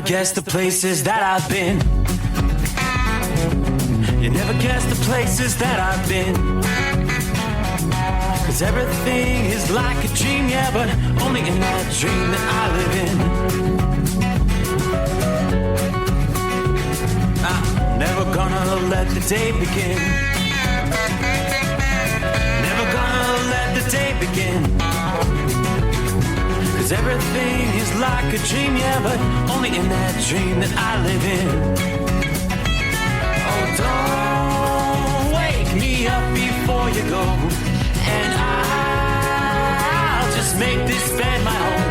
guess the places that I've been. You never guess the places that I've been. 'Cause everything is like a dream, yeah, but only in that dream that I live in. I'm never gonna let the day begin. Never gonna let the day begin. 'Cause everything is like a dream, yeah, but only in that dream that I live in. Oh, don't wake me up before you go, and I'll just make this bed my home.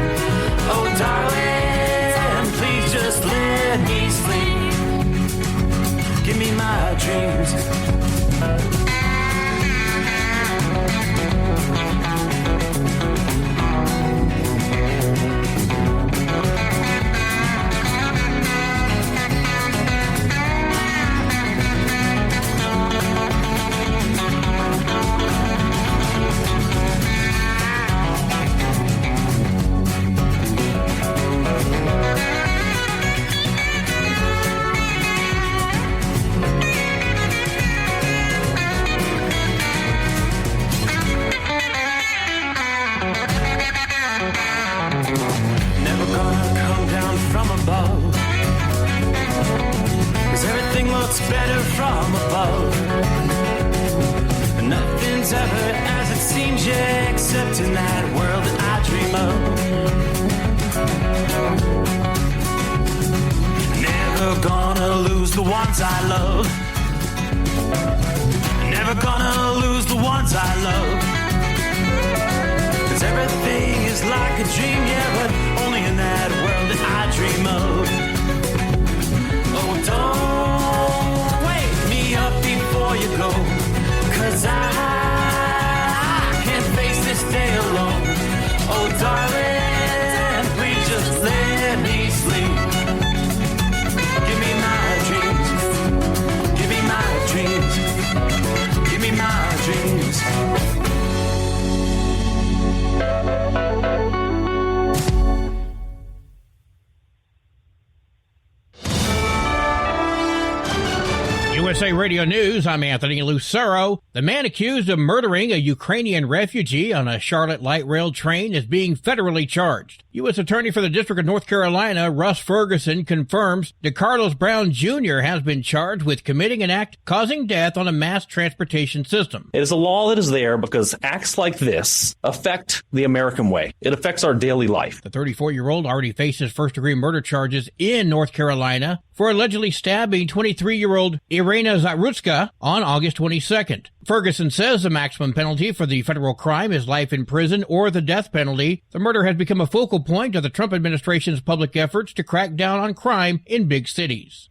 Oh, darling, please just let me sleep. Give me my dreams. Better from above. Nothing's ever as it seems, yeah, except in that world that I dream of. Never gonna lose the ones I love. Never gonna lose the ones I love. 'Cause everything is like a dream, yeah, but only in that world that I dream of. Oh, don't wake me up before you go, 'cause I can't face this day alone. Oh, darling, please just let me sleep. Give me my dreams. Give me my dreams. Give me my dreams. USA Radio News, I'm Anthony Lucero. The man accused of murdering a Ukrainian refugee on a Charlotte light rail train is being federally charged. U.S. Attorney for the District of North Carolina, Russ Ferguson, confirms DeCarlos Brown Jr. has been charged with committing an act causing death on a mass transportation system. It is a law that is there because acts like this affect the American way. It affects our daily life. The 34-year-old already faces first-degree murder charges in North Carolina for allegedly stabbing 23-year-old Irina Zarutska on August 22nd. Ferguson says the maximum penalty for the federal crime is life in prison or the death penalty. The murder has become a focal point of the Trump administration's public efforts to crack down on crime in big cities.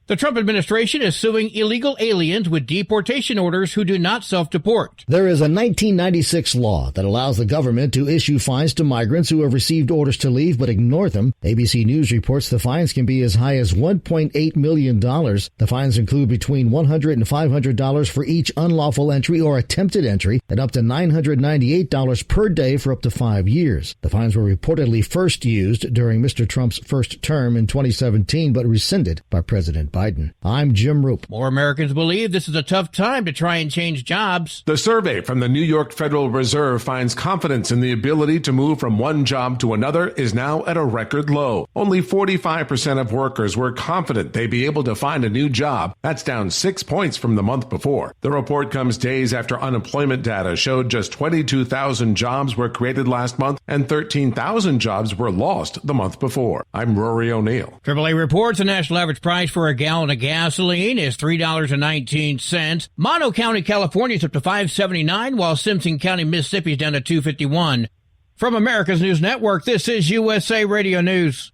The Trump administration is suing illegal aliens with deportation orders who do not self-deport. There is a 1996 law that allows the government to issue fines to migrants who have received orders to leave but ignore them. ABC News reports the fines can be as high as $1.8 million. The fines include between $100 and $500 for each unlawful entry or attempted entry, and up to $998 per day for up to 5 years. The fines were reportedly first used during Mr. Trump's first term in 2017, but rescinded by President Biden. I'm Jim Roop. More Americans believe this is a tough time to try and change jobs. The survey from the New York Federal Reserve finds confidence in the ability to move from one job to another is now at a record low. Only 45% of workers were confident they'd be able to find a new job. That's down 6 points from the month before. The report comes days after unemployment data showed just 22,000 jobs were created last month and 13,000 jobs were lost the month before. I'm Rory O'Neill. AAA reports the national average price for a gallon of gasoline is $3.19. Mono County, California is up to $5.79, while Simpson County, Mississippi is down to $2.51. From America's News Network, this is USA Radio News.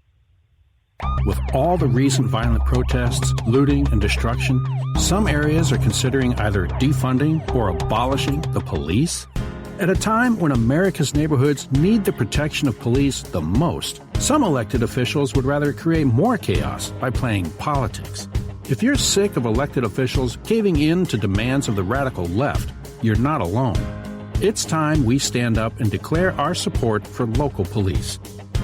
With all the recent violent protests, looting, and destruction, some areas are considering either defunding or abolishing the police. At a time when America's neighborhoods need the protection of police the most, some elected officials would rather create more chaos by playing politics. If you're sick of elected officials caving in to demands of the radical left, you're not alone. It's time we stand up and declare our support for local police.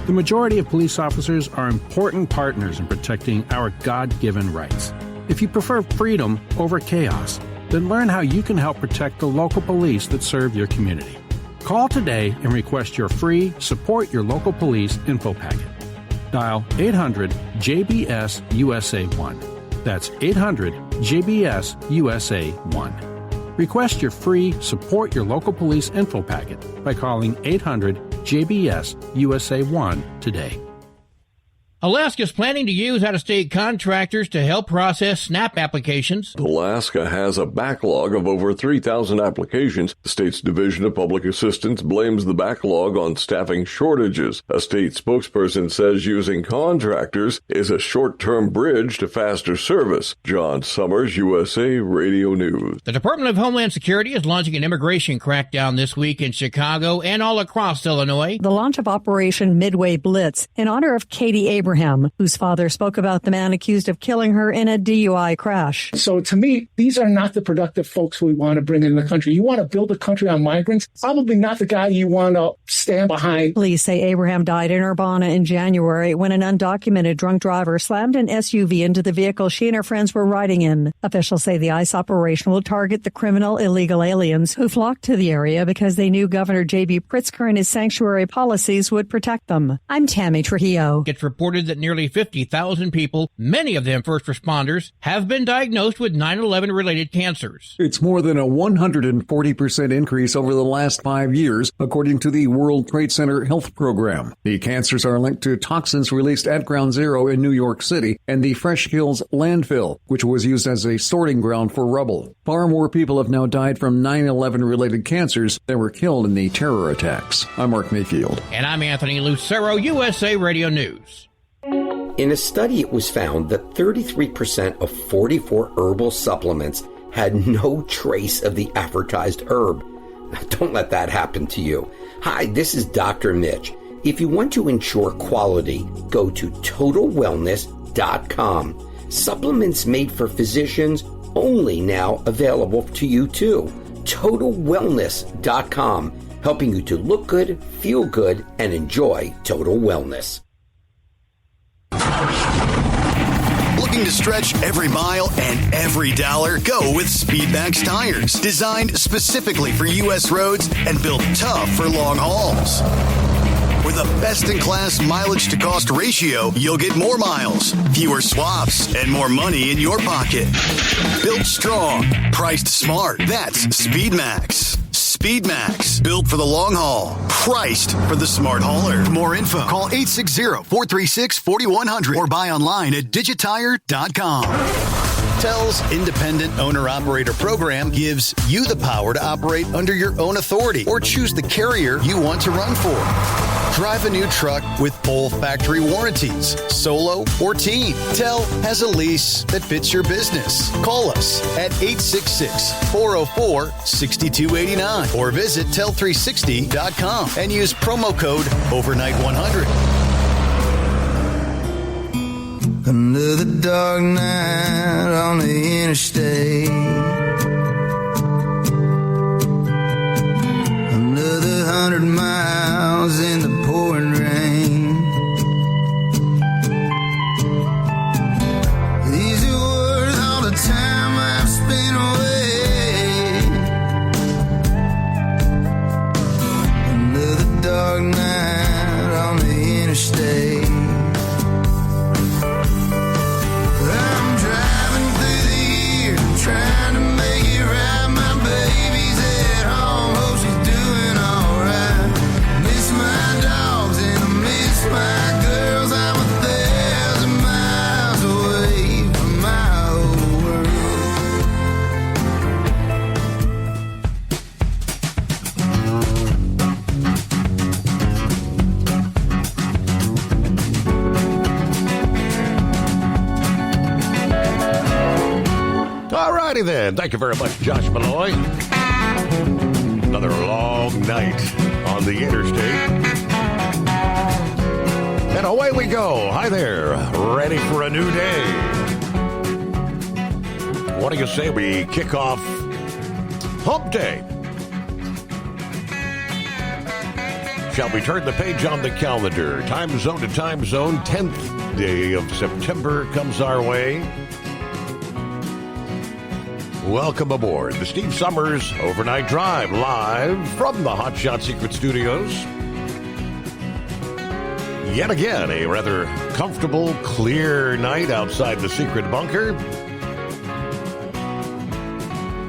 The majority of police officers are important partners in protecting our God-given rights. If you prefer freedom over chaos, then learn how you can help protect the local police that serve your community. Call today and request your free Support Your Local Police info packet. Dial 800-JBS-USA-1. That's 800-JBS-USA-1. Request your free Support Your Local Police info packet by calling 800-JBS-USA-1 today. Alaska is planning to use out-of-state contractors to help process SNAP applications. Alaska has a backlog of over 3,000 applications. The state's Division of Public Assistance blames the backlog on staffing shortages. A state spokesperson says using contractors is a short-term bridge to faster service. John Summers, USA Radio News. The Department of Homeland Security is launching an immigration crackdown this week in Chicago and all across Illinois. The launch of Operation Midway Blitz in honor of Katie Abraham, whose father spoke about the man accused of killing her in a DUI crash. So to me, these are not the productive folks we want to bring in the country. You want to build a country on migrants? Probably not the guy you want to stand behind. Police say Abraham died in Urbana in January when an undocumented drunk driver slammed an SUV into the vehicle she and her friends were riding in. Officials say the ICE operation will target the criminal illegal aliens who flocked to the area because they knew Governor J.B. Pritzker and his sanctuary policies would protect them. I'm Tammy Trujillo. It's reported that nearly 50,000 people, many of them first responders, have been diagnosed with 9/11 related cancers. It's more than a 140% increase over the last 5 years, according to the World Trade Center Health Program. The cancers are linked to toxins released at Ground Zero in New York City and the Fresh Hills landfill, which was used as a sorting ground for rubble. Far more people have now died from 9/11 related cancers than were killed in the terror attacks. I'm Mark Mayfield. And I'm Anthony Lucero, USA Radio News. In a study, it was found that 33% of 44 herbal supplements had no trace of the advertised herb. Now, don't let that happen to you. Hi, this is Dr. Mitch. If you want to ensure quality, go to TotalWellness.com. Supplements made for physicians only now available to you too. TotalWellness.com, helping you to look good, feel good, and enjoy total wellness. Looking to stretch every mile and every dollar? Go with Speedmax tires, designed specifically for U.S. roads and built tough for long hauls. With a best-in-class mileage-to-cost ratio, you'll get more miles, fewer swaps, and more money in your pocket. Built strong, priced smart. That's Speedmax. Speedmax, built for the long haul, priced for the smart hauler. For more info, call 860-436-4100 or buy online at digitire.com. TEL's Independent Owner-Operator Program gives you the power to operate under your own authority or choose the carrier you want to run for. Drive a new truck with full factory warranties, solo or team. TEL has a lease that fits your business. Call us at 866-404-6289 or visit tel360.com and use promo code OVERNIGHT100. Another dark night on the interstate. Another 100 miles in the pouring rain. These are worth all the time I've spent away. Another dark night on the interstate. Trying to make it right, my baby's at home, hope she's doing alright. Miss my dogs and I miss my girls, I'm 1,000 miles away from my old Alrighty then. Thank you very much, Josh Malloy. Another long night on the interstate. And away we go. Hi there. Ready for a new day. What do you say we kick off Hump Day? shall we turn the page on the calendar? Time zone to time zone, 10th day of September comes our way. Welcome aboard the Steve Summers Overnight Drive, live from the Hot Shot Secret Studios. Yet again, a rather comfortable, clear night outside the secret bunker.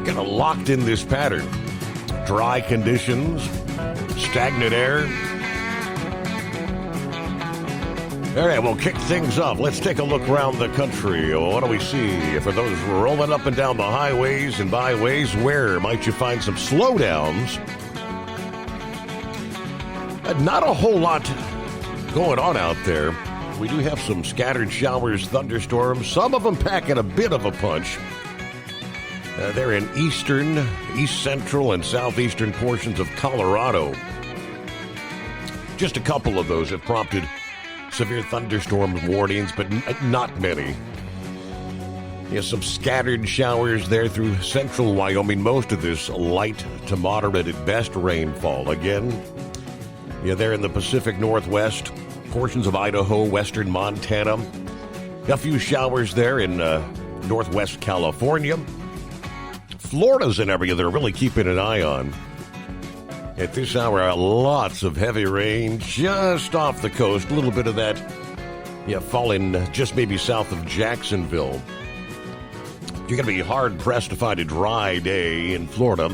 Kind of locked in this pattern. Dry conditions, stagnant air. All right, we'll kick things off. Let's take a look around the country. What do we see? For those rolling up and down the highways and byways, where might you find some slowdowns? Not a whole lot going on out there. We do have some scattered showers, thunderstorms, some of them packing a bit of a punch. They're in eastern, east central, and southeastern portions of Colorado. Just a couple of those have prompted severe thunderstorm warnings, but not many. Some scattered showers there through central Wyoming. Most of this light to moderate at best rainfall. Again, there in the Pacific Northwest, portions of Idaho, western Montana. A few showers there in northwest California. Florida's an area they're really keeping an eye on. At this hour, lots of heavy rain just off the coast. A little bit of that, falling just maybe south of Jacksonville. You're going to be hard-pressed to find a dry day in Florida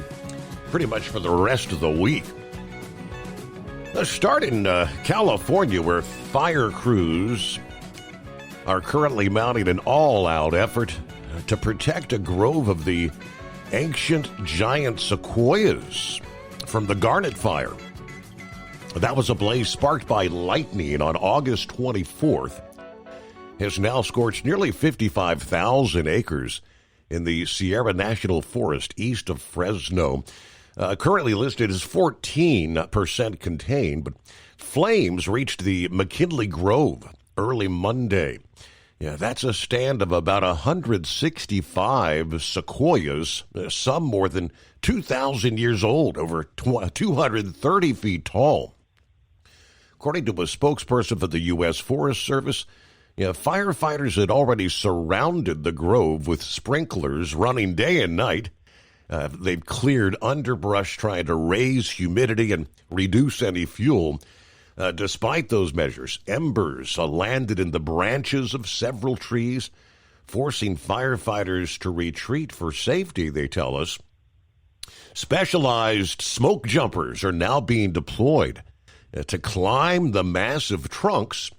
pretty much for the rest of the week. Let's start in California, where fire crews are currently mounting an all-out effort to protect a grove of the ancient giant sequoias from the Garnet Fire. That was a blaze sparked by lightning on August 24th. Has now scorched nearly 55,000 acres in the Sierra National Forest east of Fresno. Currently listed as 14% contained, but flames reached the McKinley Grove early Monday. That's a stand of about 165 sequoias, some more than 2,000 years old, over 230 feet tall. According to a spokesperson for the U.S. Forest Service, firefighters had already surrounded the grove with sprinklers running day and night. They've cleared underbrush trying to raise humidity and reduce any fuel. Despite those measures, embers landed in the branches of several trees, forcing firefighters to retreat for safety, they tell us. Specialized smoke jumpers are now being deployed to climb the massive trunks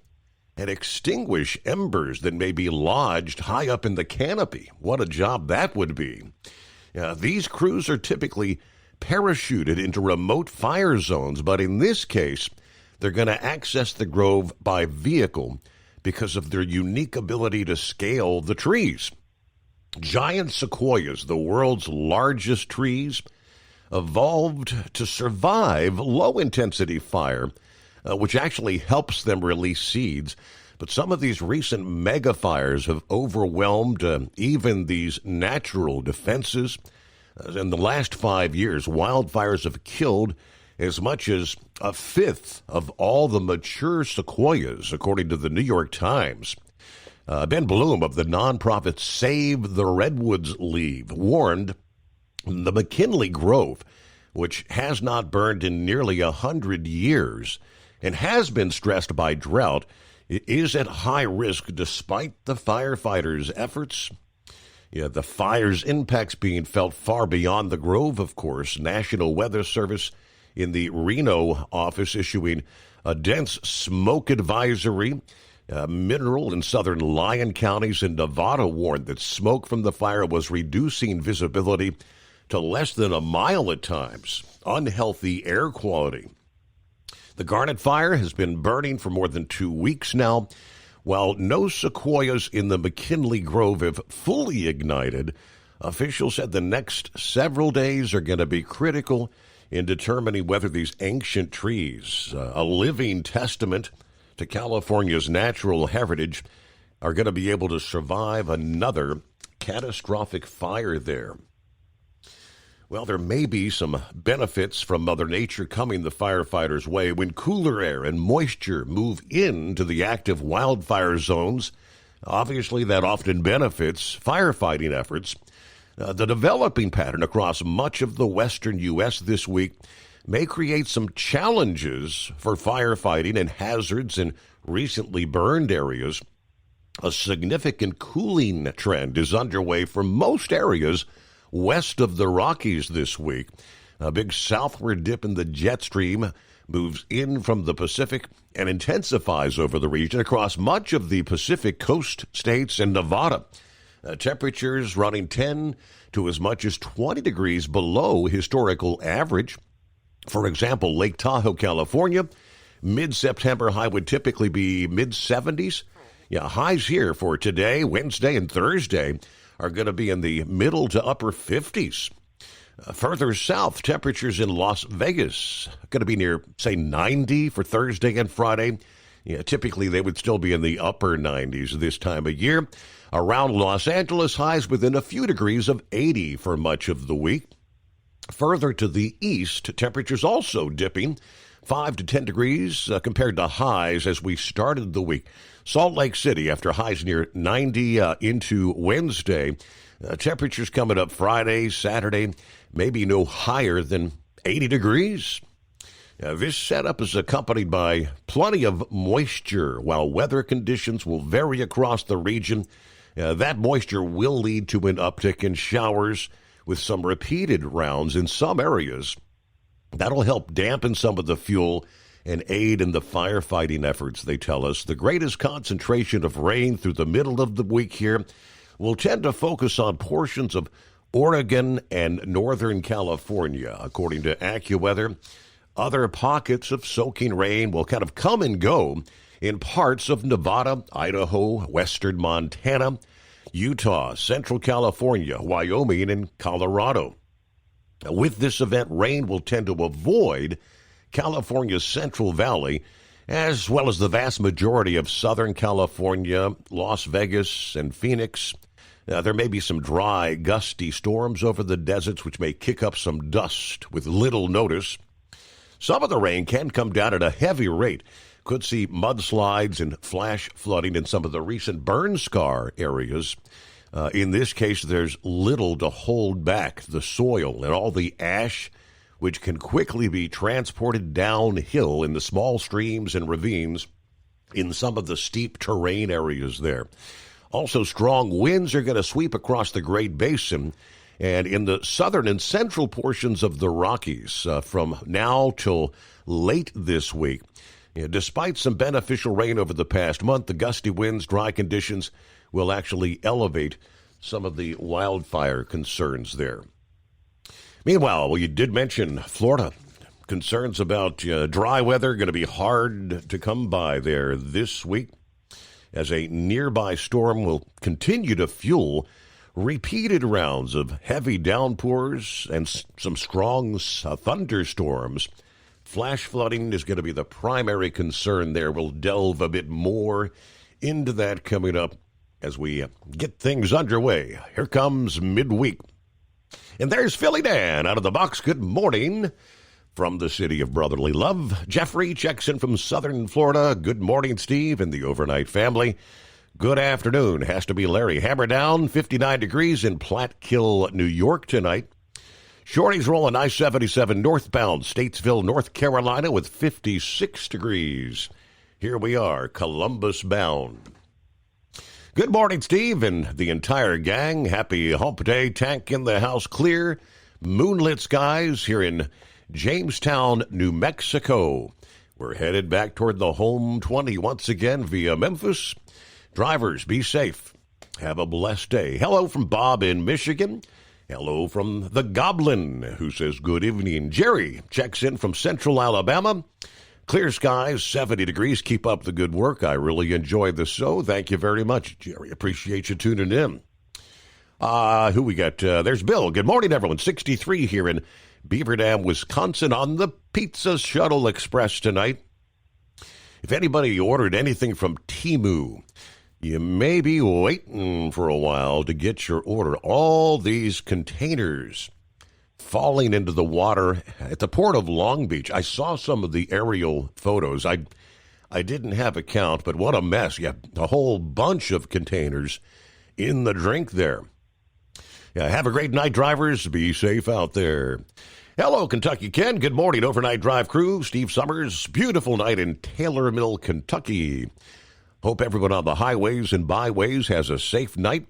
and extinguish embers that may be lodged high up in the canopy. What a job that would be. These crews are typically parachuted into remote fire zones, but in this case, they're going to access the grove by vehicle because of their unique ability to scale the trees. Giant sequoias, the world's largest trees, evolved to survive low-intensity fire, which actually helps them release seeds. But some of these recent mega fires have overwhelmed even these natural defenses. In the last 5 years, wildfires have killed as much as a fifth of all the mature sequoias, according to the New York Times. Ben Bloom of the nonprofit Save the Redwoods League warned the McKinley Grove, which has not burned in nearly 100 years and has been stressed by drought, is at high risk despite the firefighters' efforts. The fire's impacts being felt far beyond the grove, of course. National Weather Service in the Reno office issuing a dense smoke advisory. Mineral and southern Lyon counties in Nevada warned that smoke from the fire was reducing visibility to less than a mile at times. Unhealthy air quality. The Garnet Fire has been burning for more than 2 weeks now. While no sequoias in the McKinley Grove have fully ignited, officials said the next several days are going to be critical in determining whether these ancient trees, a living testament to California's natural heritage, are going to be able to survive another catastrophic fire there. Well, there may be some benefits from Mother Nature coming the firefighters' way when cooler air and moisture move into the active wildfire zones. Obviously, that often benefits firefighting efforts. The developing pattern across much of the western U.S. this week may create some challenges for firefighting and hazards in recently burned areas. A significant cooling trend is underway for most areas west of the Rockies this week. A big southward dip in the jet stream moves in from the Pacific and intensifies over the region across much of the Pacific coast states and Nevada. Temperatures running 10 to as much as 20 degrees below historical average. For example, Lake Tahoe, California, mid-September high would typically be mid-70s. Highs here for today, Wednesday, and Thursday are going to be in the middle to upper 50s. Further south, temperatures in Las Vegas are going to be near, say, 90 for Thursday and Friday. Typically, they would still be in the upper 90s this time of year. Around Los Angeles, highs within a few degrees of 80 for much of the week. Further to the east, temperatures also dipping 5 to 10 degrees compared to highs as we started the week. Salt Lake City, after highs near 90 into Wednesday, temperatures coming up Friday, Saturday, maybe no higher than 80 degrees. This setup is accompanied by plenty of moisture. While weather conditions will vary across the region, that moisture will lead to an uptick in showers with some repeated rounds in some areas. That'll help dampen some of the fuel and aid in the firefighting efforts, they tell us. The greatest concentration of rain through the middle of the week here will tend to focus on portions of Oregon and Northern California, according to AccuWeather. Other pockets of soaking rain will kind of come and go in parts of Nevada, Idaho, western Montana, Utah, Central California, Wyoming, and Colorado. With this event, rain will tend to avoid California's Central Valley, as well as the vast majority of Southern California, Las Vegas, and Phoenix. There may be some dry, gusty storms over the deserts, which may kick up some dust with little notice. Some of the rain can come down at a heavy rate. Could see mudslides and flash flooding in some of the recent burn scar areas. In this case, there's little to hold back the soil and all the ash, which can quickly be transported downhill in the small streams and ravines in some of the steep terrain areas there. Also, strong winds are going to sweep across the Great Basin and in the southern and central portions of the Rockies from now till late this week. Despite some beneficial rain over the past month, the gusty winds, dry conditions will actually elevate some of the wildfire concerns there. Meanwhile, you did mention Florida. Concerns about dry weather going to be hard to come by there this week, as a nearby storm will continue to fuel repeated rounds of heavy downpours and some strong thunderstorms. Flash flooding is going to be the primary concern there. We'll delve a bit more into that coming up as we get things underway. Here comes midweek. And there's Philly Dan out of the box. Good morning from the city of brotherly love. Jeffrey checks in from southern Florida. Good morning, Steve and the overnight family. Good afternoon. Has to be Larry. Hammer down, 59 degrees in Platkill, New York tonight. Shorty's rolling I-77 northbound, Statesville, North Carolina with 56 degrees. Here we are, Columbus bound. Good morning, Steve and the entire gang. Happy hump day. Tank in the house clear. Moonlit skies here in Jamestown, New Mexico. We're headed back toward the home 20 once again via Memphis. Drivers, be safe. Have a blessed day. Hello from Bob in Michigan. Hello from the Goblin, who says good evening. Jerry checks in from central Alabama. Clear skies, 70 degrees. Keep up the good work. I really enjoyed the show. Thank you very much, Jerry. Appreciate you tuning in. Who we got? There's Bill. Good morning, everyone. 63 here in Beaver Dam, Wisconsin on the Pizza Shuttle Express tonight. If anybody ordered anything from Temu, you may be waiting for a while to get your order. All these containers falling into the water at the port of Long Beach. I saw some of the aerial photos. I didn't have a count, but what a mess. Yeah, a whole bunch of containers in the drink there. Yeah, have a great night, drivers. Be safe out there. Hello, Kentucky Ken. Good morning, Overnight Drive crew. Steve Summers. Beautiful night in Taylor Mill, Kentucky. Hope everyone on the highways and byways has a safe night.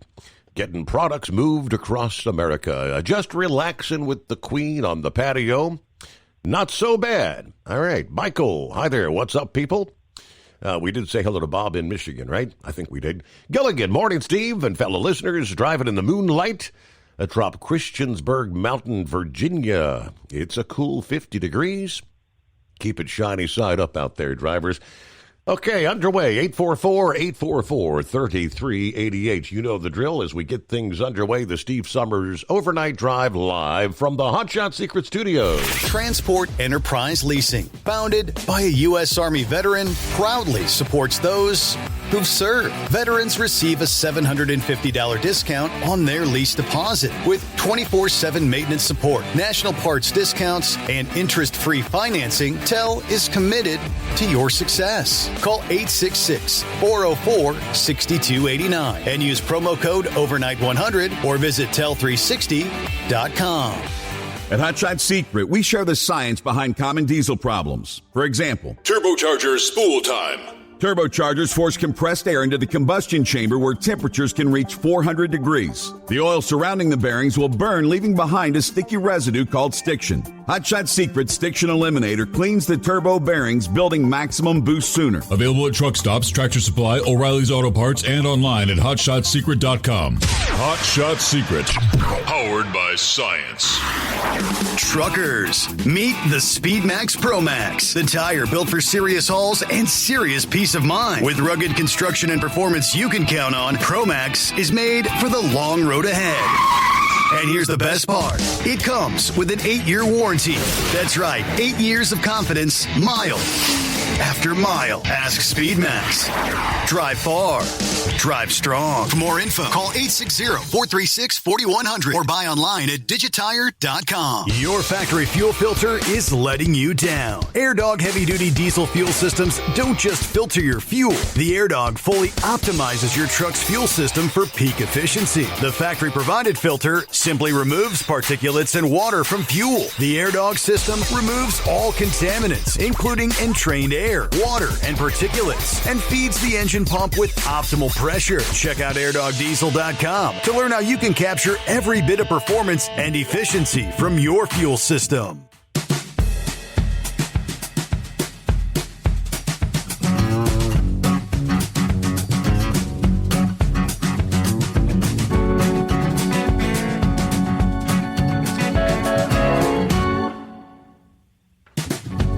Getting products moved across America. Just relaxing with the Queen on the patio. Not so bad. All right, Michael. Hi there. What's up, people? We did say hello to Bob in Michigan, right? I think we did. Gilligan. Morning, Steve, and fellow listeners driving in the moonlight atop Christiansburg Mountain, Virginia. It's a cool 50 degrees. Keep it shiny side up out there, drivers. Okay, underway, 844-844-3388. You know the drill as we get things underway. The Steve Summers Overnight Drive live from the Hotshot Secret Studios. Transport Enterprise Leasing, founded by a U.S. Army veteran, proudly supports those who've served. Veterans receive a $750 discount on their lease deposit with 24/7 maintenance support, national parts discounts, and interest-free financing. TEL is committed to your success. Call 866-404-6289 and use promo code OVERNIGHT100 or visit tel360.com. At Hotshot Secret, we share the science behind common diesel problems. For example, turbocharger spool time. Turbochargers force compressed air into the combustion chamber where temperatures can reach 400 degrees. The oil surrounding the bearings will burn, leaving behind a sticky residue called stiction. Hotshot Secret Stiction Eliminator cleans the turbo bearings, building maximum boost sooner. Available at truck stops, Tractor Supply, O'Reilly's Auto Parts, and online at HotShotSecret.com. Hotshot Secret, powered by science. Truckers, meet the Speedmax Pro Max, the tire built for serious hauls and serious peace of mind. With rugged construction and performance you can count on, Pro Max is made for the long road ahead. And here's the best part. It comes with an 8-year warranty. That's right, 8 years of confidence, mile after mile. Ask Speedmax. Drive far. Drive strong. For more info, call 860-436-4100 or buy online at digitire.com. Your factory fuel filter is letting you down. AirDog heavy-duty diesel fuel systems don't just filter your fuel. The AirDog fully optimizes your truck's fuel system for peak efficiency. The factory-provided filter simply removes particulates and water from fuel. The AirDog system removes all contaminants, including entrained air, water, and particulates, and feeds the engine pump with optimal pressure. Check out airdogdiesel.com to learn how you can capture every bit of performance and efficiency from your fuel system.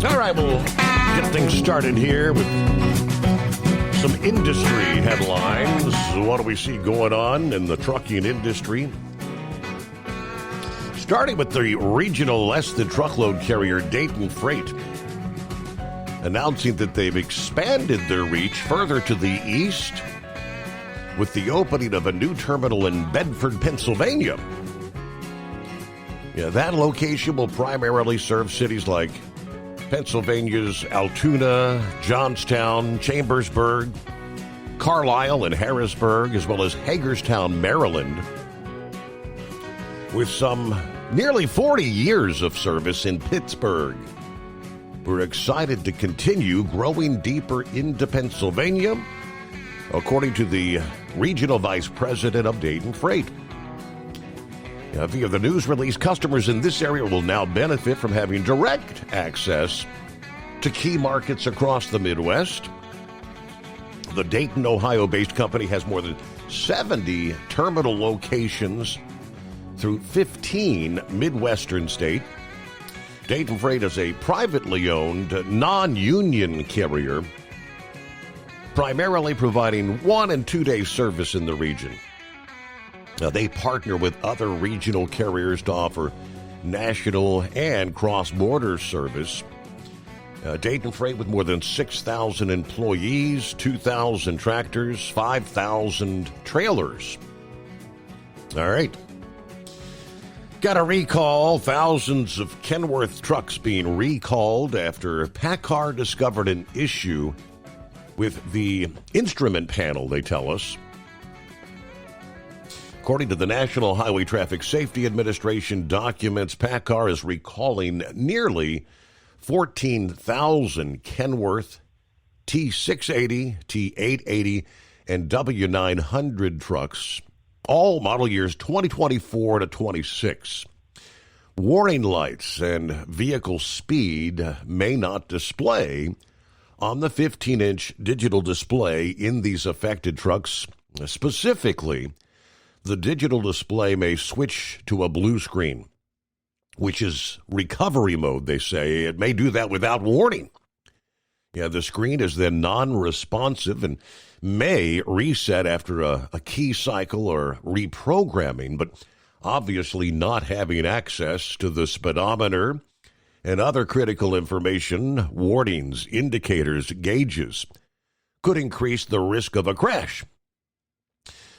All right, we'll get things started here with some industry headlines. What do we see going on in the trucking industry? Starting with the regional less-than-truckload carrier Dayton Freight, announcing that they've expanded their reach further to the east with the opening of a new terminal in Bedford, Pennsylvania. Yeah, that location will primarily serve cities like Pennsylvania's Altoona, Johnstown, Chambersburg, Carlisle, and Harrisburg, as well as Hagerstown, Maryland. With some nearly 40 years of service in Pittsburgh, we're excited to continue growing deeper into Pennsylvania, according to the regional vice president of Dayton Freight. Via the news release, customers in this area will now benefit from having direct access to key markets across the Midwest. The Dayton, Ohio-based company has more than 70 terminal locations through 15 Midwestern states. Dayton Freight is a privately owned, non-union carrier, primarily providing 1- and 2-day service in the region. Now, they partner with other regional carriers to offer national and cross-border service. Dayton Freight with more than 6,000 employees, 2,000 tractors, 5,000 trailers. All right. Got a recall. Thousands of Kenworth trucks being recalled after PACCAR discovered an issue with the instrument panel, they tell us. According to the National Highway Traffic Safety Administration documents, PACCAR is recalling nearly 14,000 Kenworth T680, T880, and W900 trucks, all model years 2024 to 26. Warning lights and vehicle speed may not display on the 15-inch digital display in these affected trucks. Specifically, the digital display may switch to a blue screen, which is recovery mode, they say. It may do that without warning. Yeah, the screen is then non-responsive and may reset after a key cycle or reprogramming, but obviously not having access to the speedometer and other critical information, warnings, indicators, gauges, could increase the risk of a crash.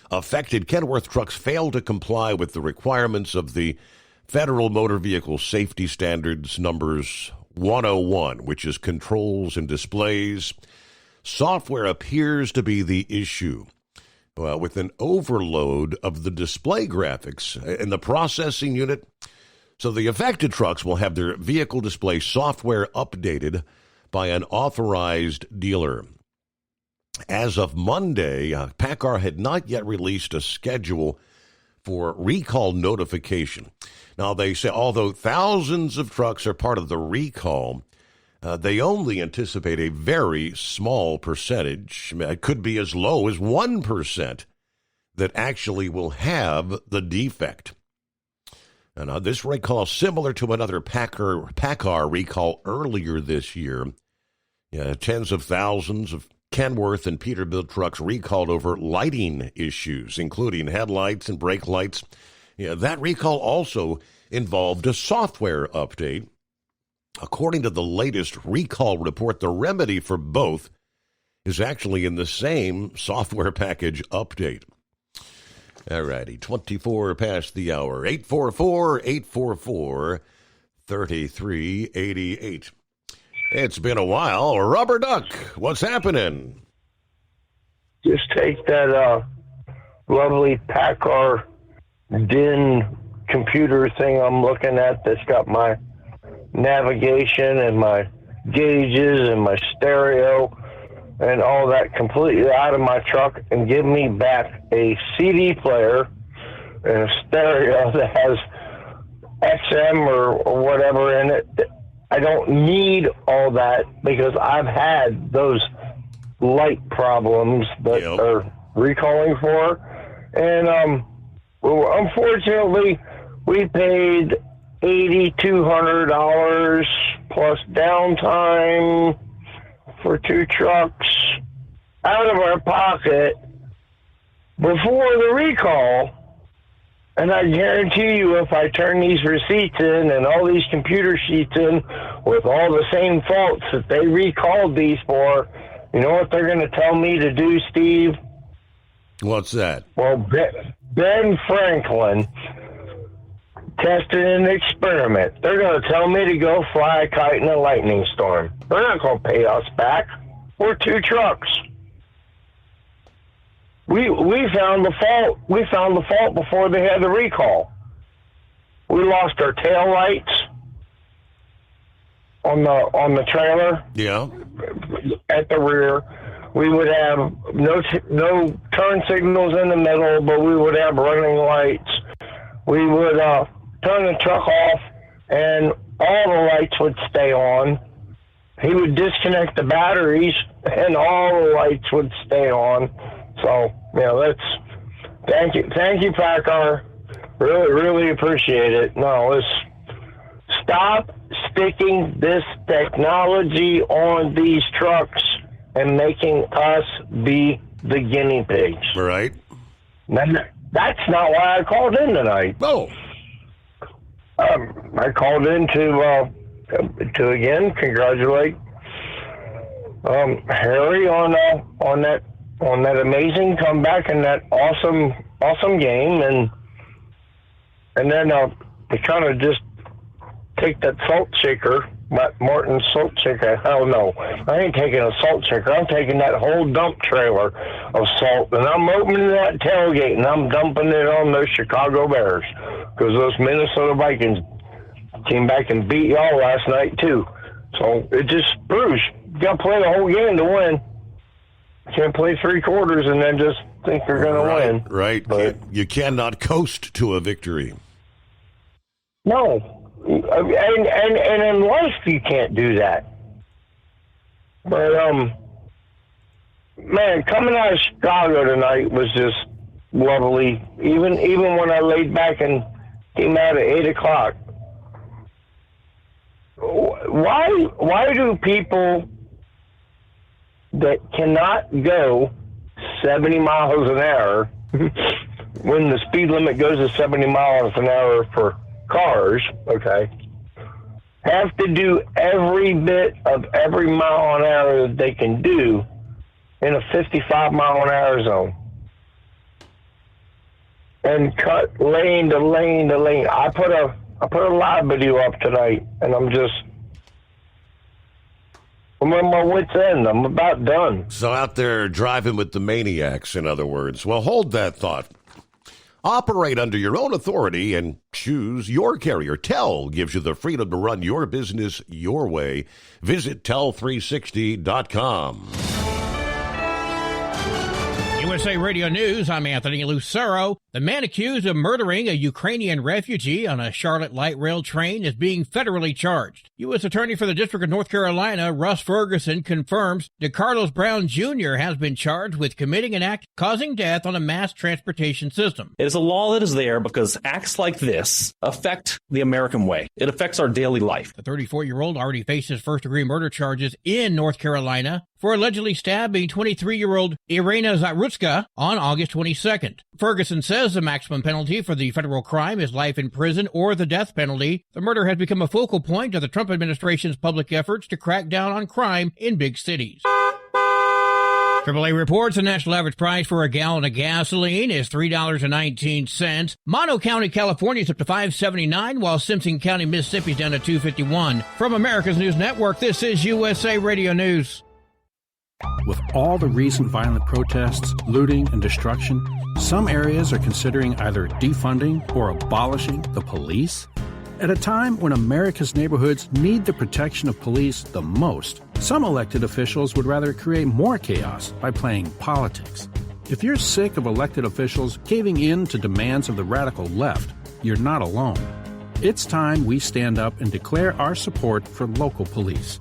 Affected Kenworth trucks fail to comply with the requirements of the Federal Motor Vehicle Safety Standards numbers 101, which is controls and displays. Software appears to be the issue. With an overload of the display graphics in the processing unit, so the affected trucks will have their vehicle display software updated by an authorized dealer. As of Monday, PACCAR had not yet released a schedule for recall notification. Now, they say although thousands of trucks are part of the recall, they only anticipate a very small percentage. It could be as low as 1% that actually will have the defect. And this recall is similar to another PACCAR recall earlier this year. Tens of thousands of Kenworth and Peterbilt trucks recalled over lighting issues, including headlights and brake lights. That recall also involved a software update. According to the latest recall report, the remedy for both is actually in the same software package update. All righty, 24 past the hour, 844-844-3388. It's been a while. Rubber Duck, what's happening? Just take that lovely PACCAR DIN computer thing I'm looking at that's got my navigation and my gauges and my stereo and all that completely out of my truck and give me back a CD player and a stereo that has XM or whatever in it. I don't need all that because I've had those light problems that are recalling for. And well, unfortunately, we paid $8,200 plus downtime for 2 trucks out of our pocket before the recall. And I guarantee you, if I turn these receipts in and all these computer sheets in with all the same faults that they recalled these for, you know what they're going to tell me to do, Steve? What's that? Well, Ben Franklin tested an experiment. They're going to tell me to go fly a kite in a lightning storm. They're not going to pay us back. We're 2 trucks. We found the fault. We found the fault before they had the recall. We lost our tail lights on the trailer. Yeah. At the rear, we would have no turn signals in the middle, but we would have running lights. We would turn the truck off, and all the lights would stay on. He would disconnect the batteries, and all the lights would stay on. So, thank you, PACCAR. Really, really appreciate it. No, let's stop sticking this technology on these trucks and making us be the guinea pigs. Right. That's not why I called in tonight. Oh. I called in to again congratulate Harry on that amazing comeback and that awesome game, and then they kind of just take that salt shaker, Martin salt shaker. Hell no, I ain't taking a salt shaker. I'm taking that whole dump trailer of salt, and I'm opening that tailgate, and I'm dumping it on those Chicago Bears, because those Minnesota Vikings came back and beat y'all last night too. So it just proves you got to play the whole game to win. You can't play three quarters and then just think you're going to win. Right. But you cannot coast to a victory. no. And in life you can't do that. But man, coming out of Chicago tonight was just lovely. Even when I laid back and came out at 8:00. Why do people that cannot go 70 miles an hour when the speed limit goes to 70 miles an hour for cars, okay, have to do every bit of every mile an hour that they can do in a 55 mile an hour zone and cut lane to lane to lane? I put a live video up tonight, and I'm at my wit's end. I'm about done. So out there driving with the maniacs, in other words. Well, hold that thought. Operate under your own authority and choose your carrier. TEL gives you the freedom to run your business your way. Visit tel360.com. USA Radio News, I'm Anthony Lucero. The man accused of murdering a Ukrainian refugee on a Charlotte light rail train is being federally charged. U.S. Attorney for the District of North Carolina, Russ Ferguson, confirms DeCarlos Brown Jr. has been charged with committing an act causing death on a mass transportation system. It is a law that is there because acts like this affect the American way. It affects our daily life. The 34-year-old already faces first-degree murder charges in North Carolina for allegedly stabbing 23-year-old Irina Zarutzka on August 22nd. Ferguson says the maximum penalty for the federal crime is life in prison or the death penalty. The murder has become a focal point of the Trump administration's public efforts to crack down on crime in big cities. AAA reports the national average price for a gallon of gasoline is $3.19. Mono County, California is up to $5.79, while Simpson County, Mississippi is down to $2.51. From America's News Network, this is USA Radio News. With all the recent violent protests, looting, and destruction, some areas are considering either defunding or abolishing the police. At a time when America's neighborhoods need the protection of police the most, some elected officials would rather create more chaos by playing politics. If you're sick of elected officials caving in to demands of the radical left, you're not alone. It's time we stand up and declare our support for local police.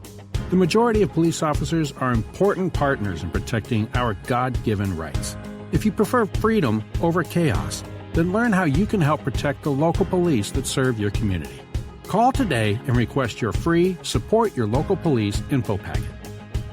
The majority of police officers are important partners in protecting our God-given rights. If you prefer freedom over chaos, then learn how you can help protect the local police that serve your community. Call today and request your free Support Your Local Police info packet.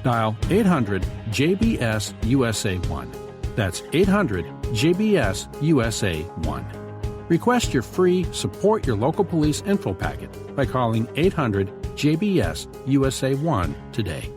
Dial 800-JBS-USA-1. That's 800-JBS-USA-1. Request your free Support Your Local Police info packet by calling 800-JBS-USA-1 today.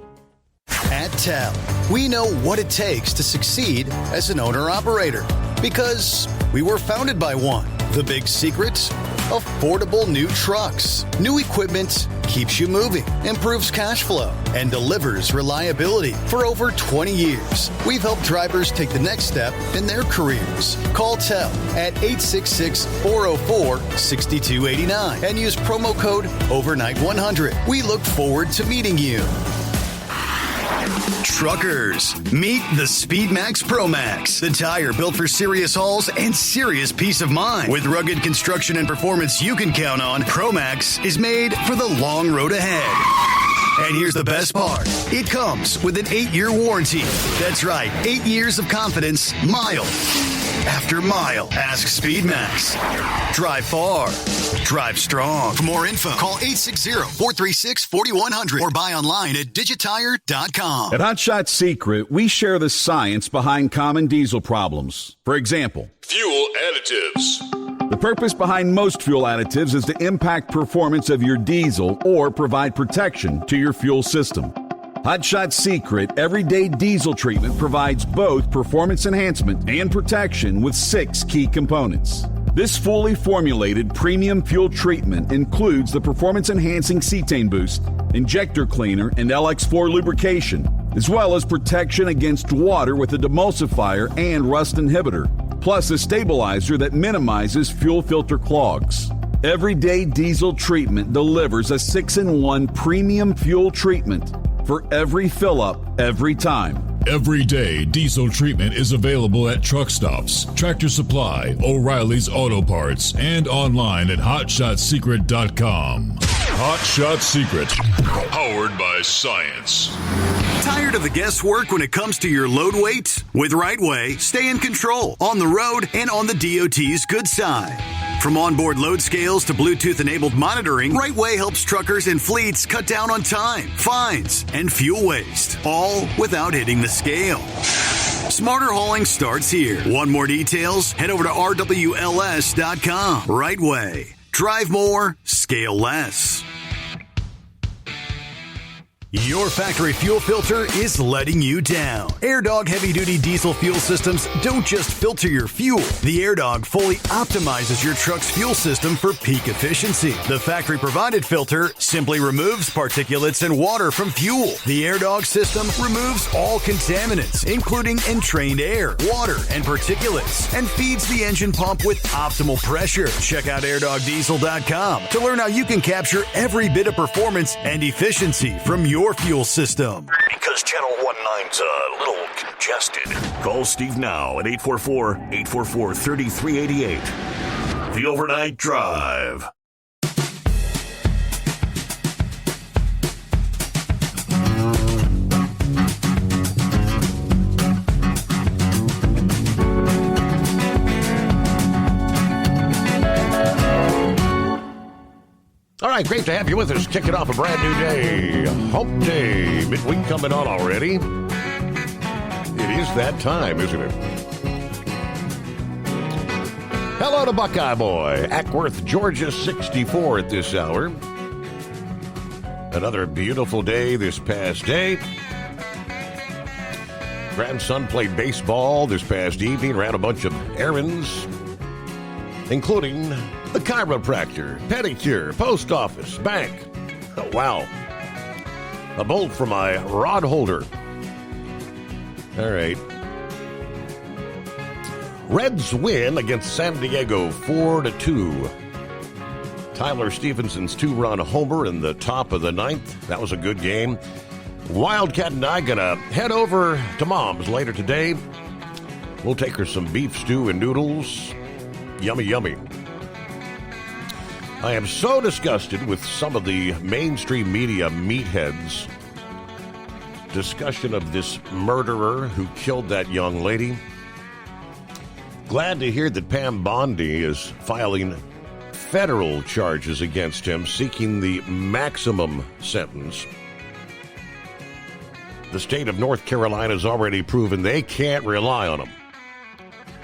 At TEL, we know what it takes to succeed as an owner-operator because we were founded by one. The big secret? Affordable new trucks. New equipment keeps you moving, improves cash flow, and delivers reliability. For over 20 years, we've helped drivers take the next step in their careers. Call TEL at 866-404-6289 and use promo code OVERNIGHT100. We look forward to meeting you. Truckers, meet the SpeedMax Pro Max, the tire built for serious hauls and serious peace of mind. With rugged construction and performance you can count on, Pro Max is made for the long road ahead. And here's the best part. It comes with an 8-year warranty. That's right, 8 years of confidence, mile after mile. Ask SpeedMax. Drive far. Drive strong. For more info, call 860-436-4100 or buy online at digitire.com. At Hot Shot Secret, we share the science behind common diesel problems. For example, Fuel additives. the purpose behind most fuel additives is to impact performance of your diesel or provide protection to your fuel system. Hot Shot Secret Everyday Diesel Treatment provides both performance enhancement and protection with 6 key components. This fully formulated premium fuel treatment includes the performance-enhancing cetane boost, injector cleaner, and LX4 lubrication, as well as protection against water with a demulsifier and rust inhibitor, plus a stabilizer that minimizes fuel filter clogs. Everyday Diesel treatment delivers a 6-in-1 premium fuel treatment for every fill-up, every time. Everyday Diesel treatment is available at truck stops, Tractor Supply, O'Reilly's Auto Parts, and online at HotShotSecret.com. Hot Shot Secret, powered by science. Tired of the guesswork when it comes to your load weight? With RightWay, stay in control on the road and on the DOT's good side. From onboard load scales to Bluetooth-enabled monitoring, RightWay helps truckers and fleets cut down on time, fines, and fuel waste, all without hitting the scale. Smarter hauling starts here. Want more details? Head over to RWLS.com. RightWay. Drive more, scale less. Your factory fuel filter is letting you down. AirDog heavy-duty diesel fuel systems don't just filter your fuel. The AirDog fully optimizes your truck's fuel system for peak efficiency. The factory-provided filter simply removes particulates and water from fuel. The AirDog system removes all contaminants, including entrained air, water, and particulates, and feeds the engine pump with optimal pressure. Check out AirDogDiesel.com to learn how you can capture every bit of performance and efficiency from your fuel system. Because Channel 19's a little congested. Call Steve now at 844-844-3388. The Overnight Drive. All right, great to have you with us. Kicking off a brand new day. Hump Day. Midweek coming on already. It is that time, isn't it? Hello to Buckeye Boy. Ackworth, Georgia, 64 at this hour. Another beautiful day this past day. Grandson played baseball this past evening, ran a bunch of errands, including the chiropractor, pedicure, post office, bank. Oh, wow. A bolt for my rod holder. All right. Reds win against San Diego 4-2. Tyler Stephenson's 2-run homer in the top of the ninth. That was a good game. Wildcat and I gonna head over to Mom's later today. We'll take her some beef stew and noodles. Yummy, yummy. I am so disgusted with some of the mainstream media meatheads' discussion of this murderer who killed that young lady. Glad to hear that Pam Bondi is filing federal charges against him, seeking the maximum sentence. The state of North Carolina has already proven they can't rely on him.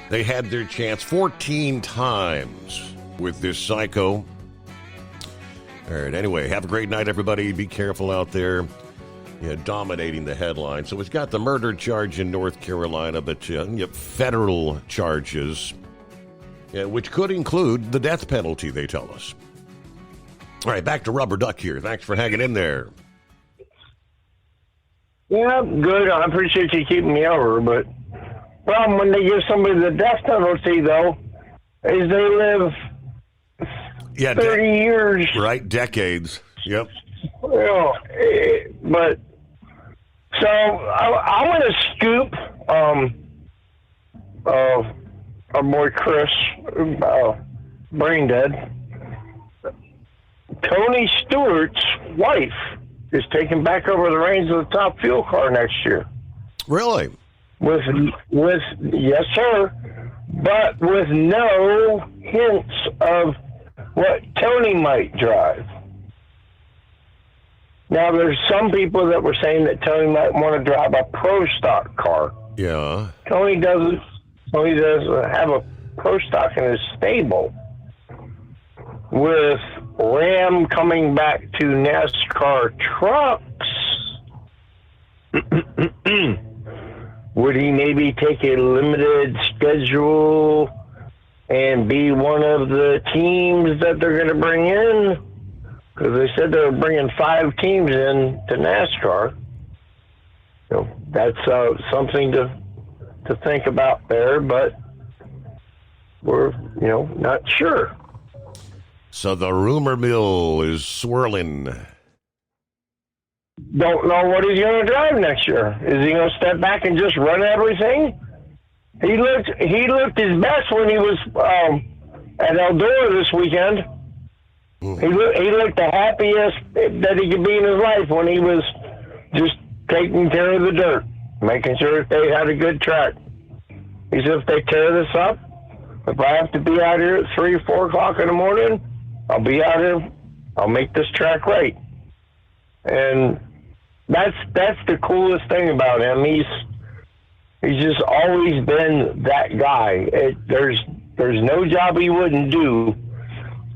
They had their chance 14 times with this psycho. All right, anyway, have a great night, everybody. Be careful out there. Dominating the headlines. So it's got the murder charge in North Carolina, but federal charges, which could include the death penalty, they tell us. All right, back to Rubber Duck here. Thanks for hanging in there. Yeah, good. I appreciate you keeping me over, but problem when they give somebody the death penalty, though, is they live 30 years. Right, decades. Yep. But so I'm going to scoop our boy Chris, brain dead. Tony Stewart's wife is taking back over the reins of the Top Fuel car next year. Really? With yes, sir, but with no hints of what Tony might drive. Now, there's some people that were saying that Tony might want to drive a Pro Stock car. Yeah. Tony doesn't. Tony does have a Pro Stock in his stable. With Ram coming back to NASCAR trucks, would he maybe take a limited schedule and and be one of the teams that they're going to bring in, because they said they were bringing 5 teams in to NASCAR. That's something to think about there, but we're, not sure. So the rumor mill is swirling. Don't know what he's going to drive next year. Is he going to step back and just run everything? He looked his best when he was at Eldora this weekend. He looked the happiest that he could be in his life when he was just taking care of the dirt, making sure that they had a good track. He said, if they tear this up, if I have to be out here at 3 or 4 o'clock in the morning, I'll be out here. I'll make this track right. And that's the coolest thing about him. He's just always been that guy. There's no job he wouldn't do.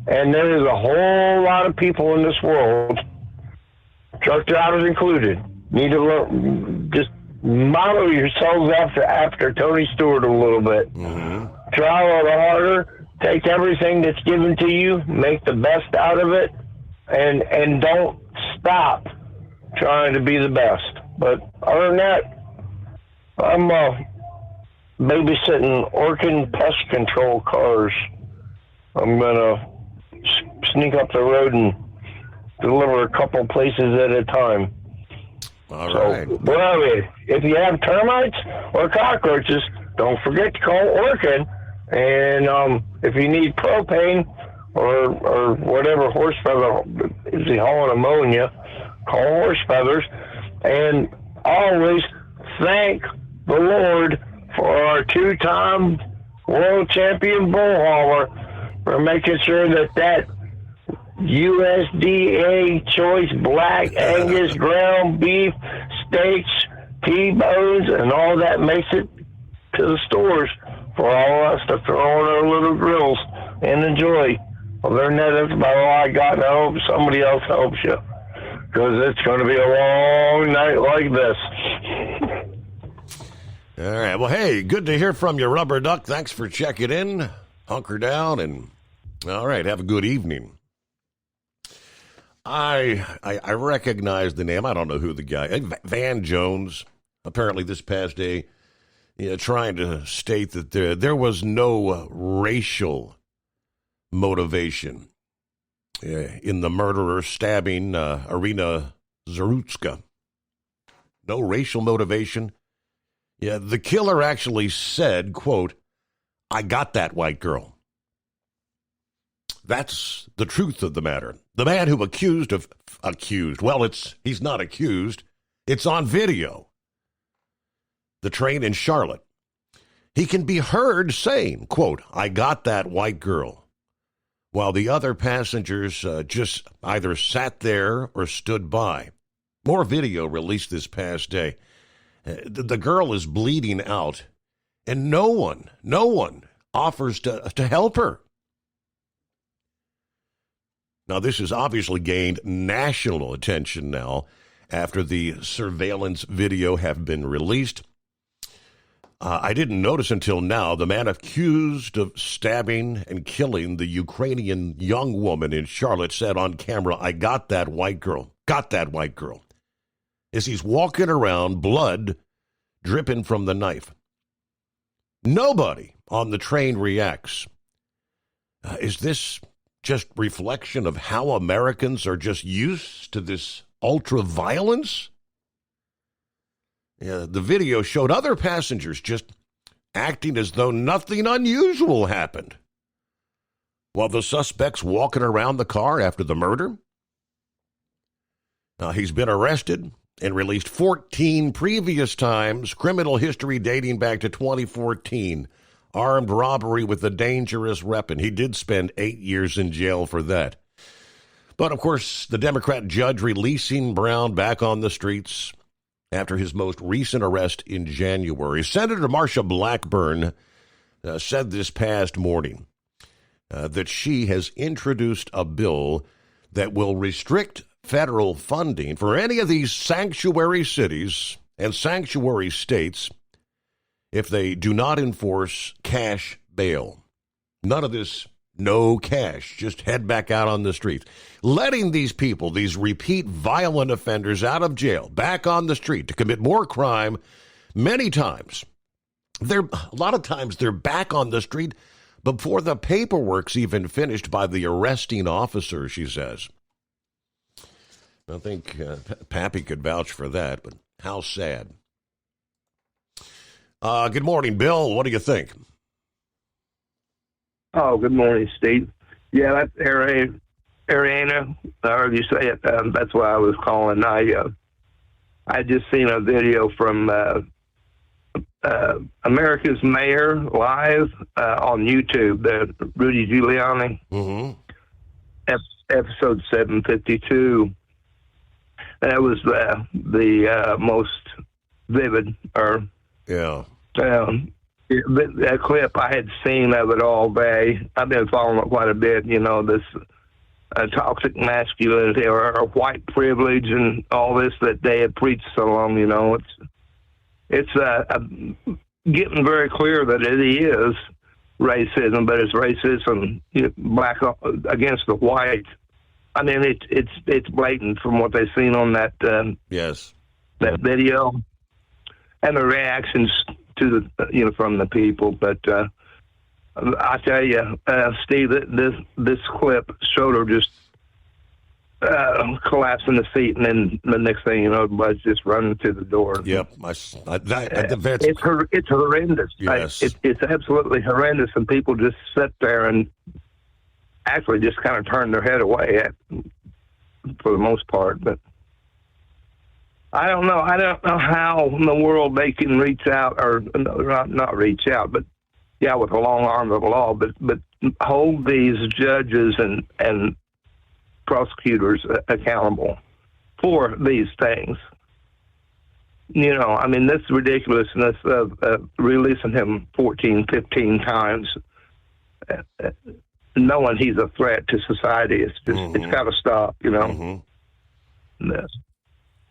And there is a whole lot of people in this world, truck drivers included, need to learn, just model yourselves after Tony Stewart a little bit. Mm-hmm. Try a little harder, take everything that's given to you, make the best out of it, and don't stop trying to be the best. But other than that, I'm babysitting Orkin pest control cars. I'm going to sneak up the road and deliver a couple places at a time. All right. What are we? If you have termites or cockroaches, don't forget to call Orkin. And if you need propane or whatever, horse feather, is he hauling ammonia, call Horse Feathers. And always thank the Lord for our 2-time world champion bull hauler for making sure that USDA choice black Angus ground beef steaks, T-bones, and all that makes it to the stores for all of us to throw on our little grills and enjoy. Other than that, that's about all I got, and I hope somebody else helps you, because it's going to be a long night like this. All right. Well, hey, good to hear from you, Rubber Duck. Thanks for checking in. Hunker down, and all right, have a good evening. I recognize the name. I don't know who the guy, Van Jones, apparently this past day, trying to state that there was no racial motivation in the murderer stabbing Irina Zarutska. No racial motivation. Yeah, the killer actually said, quote, "I got that white girl." That's the truth of the matter. The man who accused, well, he's not accused. It's on video. The train in Charlotte. He can be heard saying, quote, "I got that white girl," while the other passengers just either sat there or stood by. More video released this past day. The girl is bleeding out, and no one offers to help her. Now, this has obviously gained national attention now after the surveillance video have been released. I didn't notice until now the man accused of stabbing and killing the Ukrainian young woman in Charlotte said on camera, "I got that white girl, as he's walking around, blood dripping from the knife. Nobody on the train reacts. Is this just reflection of how Americans are just used to this ultra-violence? The video showed other passengers just acting as though nothing unusual happened, while the suspect's walking around the car after the murder. He's been arrested and released 14 previous times, criminal history dating back to 2014. Armed robbery with a dangerous weapon. He did spend 8 years in jail for that. But, of course, the Democrat judge releasing Brown back on the streets after his most recent arrest in January. Senator Marsha Blackburn said this past morning that she has introduced a bill that will restrict federal funding for any of these sanctuary cities and sanctuary states if they do not enforce cash bail. None of this no cash. Just head back out on the streets. Letting these people, these repeat violent offenders out of jail, back on the street to commit more crime many times. A lot of times they're back on the street before the paperwork's even finished by the arresting officer, she says. I think Pappy could vouch for that, but how sad. Good morning, Bill. What do you think? Oh, good morning, Steve. Yeah, that's Ariana. I heard you say it. That's why I was calling. I just seen a video from America's Mayor Live on YouTube, the Rudy Giuliani, episode 752. That was the most vivid, that clip I had seen of it all day. I've been following it quite a bit. You know, this toxic masculinity or white privilege and all this that they have preached so long. You know, it's getting very clear that it is racism, but it's racism black against the white. I mean, it's blatant from what they've seen on that that video and the reactions to the from the people. But I tell you, Steve, this clip showed her just collapsing the seat, and then the next thing you know, Bud's just running to the door. Yep, it's horrendous. Yes. It's absolutely horrendous, and people just sit there and actually just kind of turn their head away for the most part. But I don't know how in the world they can reach out, or not reach out, but with a long arm of the law, but hold these judges and prosecutors accountable for these things. You know, I mean, this ridiculousness of releasing him 14, 15 times, knowing he's a threat to society, it's just it's got to stop. You know.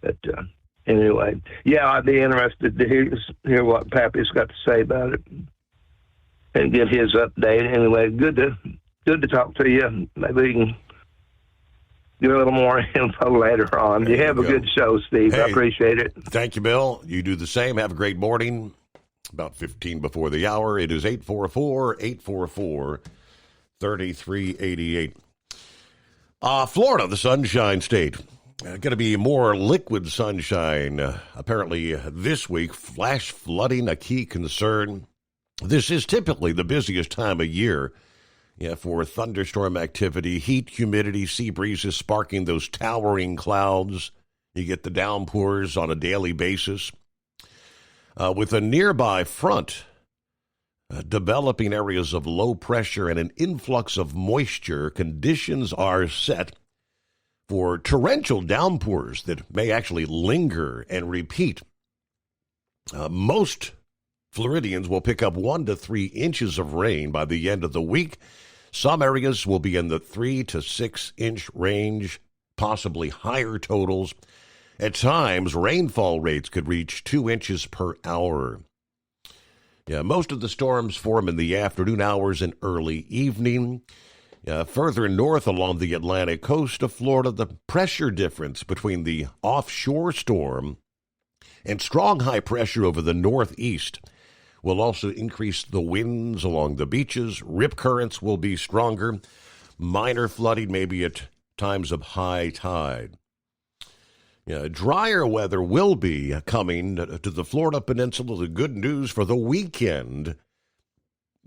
But anyway, I'd be interested to hear what Pappy's got to say about it and get his update. Anyway, good to talk to you. Maybe we can get a little more info later on. You have a good show, Steve. I appreciate it. Thank you, Bill. You do the same. Have a great morning. About 15 before the hour. It is 844-844-3388. Florida, the Sunshine State. Going to be more liquid sunshine. Apparently this week, flash flooding a key concern. This is typically the busiest time of year for thunderstorm activity, heat, humidity, sea breezes sparking those towering clouds. You get the downpours on a daily basis. With a nearby front developing areas of low pressure and an influx of moisture, conditions are set for torrential downpours that may actually linger and repeat. Most Floridians will pick up 1 to 3 inches of rain by the end of the week. Some areas will be in the 3 to 6 inch range, possibly higher totals. At times, rainfall rates could reach 2 inches per hour. Most of the storms form in the afternoon hours and early evening. Further north along the Atlantic coast of Florida, the pressure difference between the offshore storm and strong high pressure over the northeast will also increase the winds along the beaches. Rip currents will be stronger. Minor flooding maybe at times of high tide. Drier weather will be coming to the Florida Peninsula. The good news for the weekend,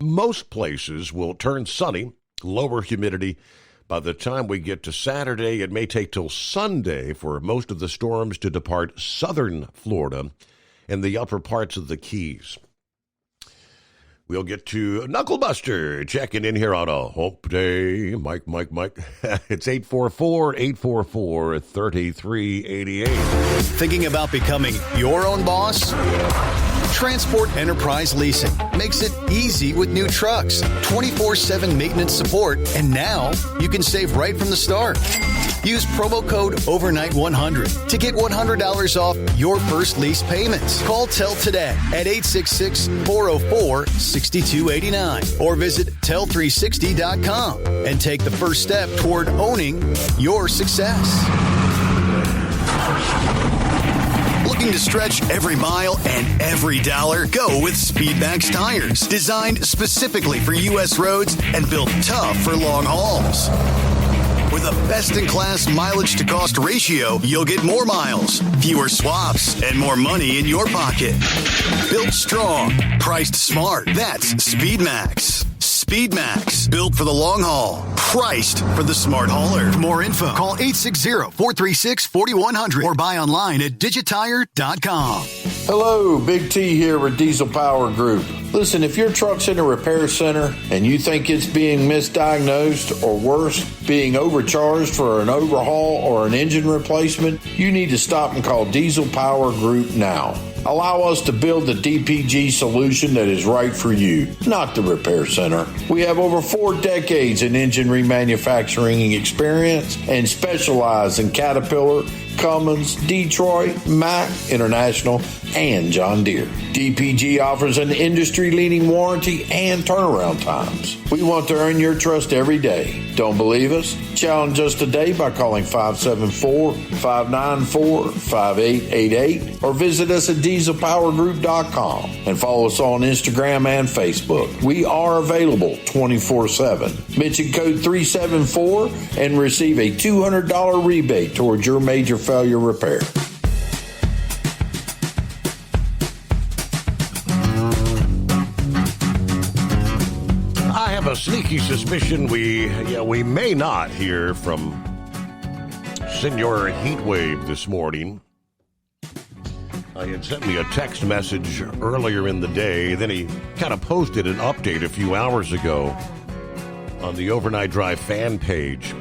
most places will turn sunny. Lower humidity. By the time we get to Saturday, it may take till Sunday for most of the storms to depart southern Florida and the upper parts of the Keys. We'll get to Knucklebuster checking in here on a Hope Day. Mike. It's 844-844-3388. Thinking about becoming your own boss? Transport Enterprise Leasing makes it easy with new trucks, 24/7 maintenance support, and now you can save right from the start. Use promo code OVERNIGHT100 to get $100 off your first lease payments. Call TEL today at 866-404-6289 or visit tel360.com and take the first step toward owning your success. Looking to stretch every mile and every dollar? Go with Speedmax tires, designed specifically for U.S. roads and built tough for long hauls. With a best-in-class mileage-to-cost ratio, you'll get more miles, fewer swaps, and more money in your pocket. Built strong, priced smart. That's Speedmax. Speedmax, built for the long haul, priced for the smart hauler. For more info, call 860-436-4100 or buy online at digitire.com. Hello, Big T here with Diesel Power Group. Listen, if your truck's in a repair center and you think it's being misdiagnosed or worse, being overcharged for an overhaul or an engine replacement, you need to stop and call Diesel Power Group now. Allow us to build the DPG solution that is right for you, not the repair center. We have over 4 decades in engine remanufacturing experience and specialize in Caterpillar, Cummins, Detroit, Mack, International, and John Deere. DPG offers an industry-leading warranty and turnaround times. We want to earn your trust every day. Don't believe us? Challenge us today by calling 574-594-5888 or visit us at dieselpowergroup.com and follow us on Instagram and Facebook. We are available 24/7. Mention code 374 and receive a $200 rebate towards your major failure repair. I have a sneaky suspicion we may not hear from Senor Heatwave this morning. He had sent me a text message earlier in the day. Then he kind of posted an update a few hours ago on the Overnight Drive fan page.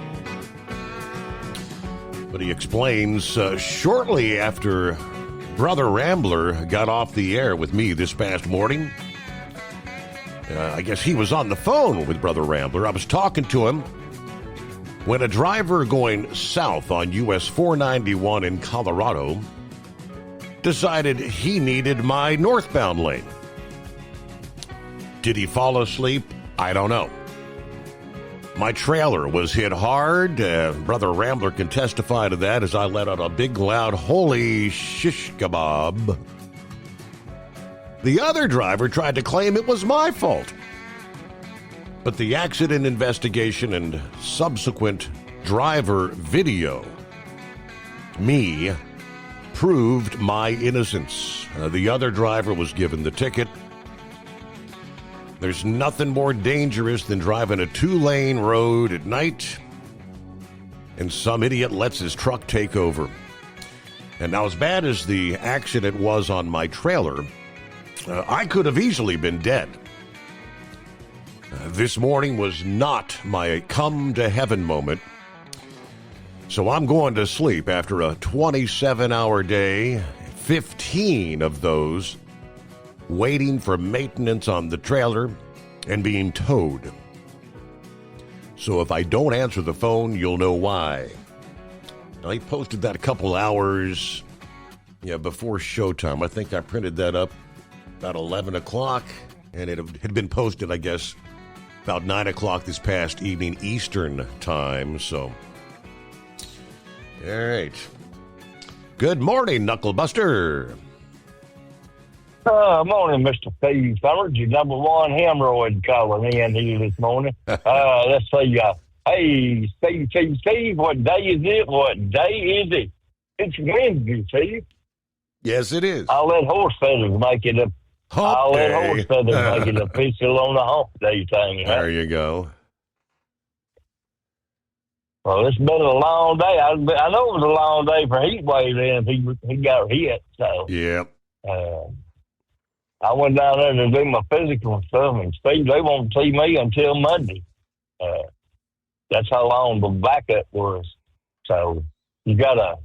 But he explains, shortly after Brother Rambler got off the air with me this past morning, I guess he was on the phone with Brother Rambler. I was talking to him when a driver going south on US 491 in Colorado decided he needed my northbound lane. Did he fall asleep? I don't know. My trailer was hit hard. Brother Rambler can testify to that as I let out a big, loud, holy shish kebab. The other driver tried to claim it was my fault. But the accident investigation and subsequent driver video, me, proved my innocence. The other driver was given the ticket. There's nothing more dangerous than driving a 2-lane road at night and some idiot lets his truck take over. And now, as bad as the accident was on my trailer, I could have easily been dead. This morning was not my come to heaven moment. So I'm going to sleep after a 27-hour day, 15 of those waiting for maintenance on the trailer and being towed. So if I don't answer the phone, you'll know why. I posted that a couple hours before showtime. I think I printed that up about 11 o'clock, and it had been posted, I guess, about 9 o'clock this past evening Eastern time. So, all right. Good morning, Knucklebuster. Morning, Mr. Steve Fellers. Your number one hemorrhoid calling in here this morning. Let's see. Hey, Steve, what day is it? What day is it? It's Wednesday, Steve. Yes, it is. I'll let horse feathers make it a. I'll let horse feathers make it official on the hump day thing. Right? There you go. Well, it's been a long day. I know it was a long day for Heatwave then if he got hit. So yep. I went down there to do my physical stuff, and Steve, they won't see me until Monday. That's how long the backup was. So you got to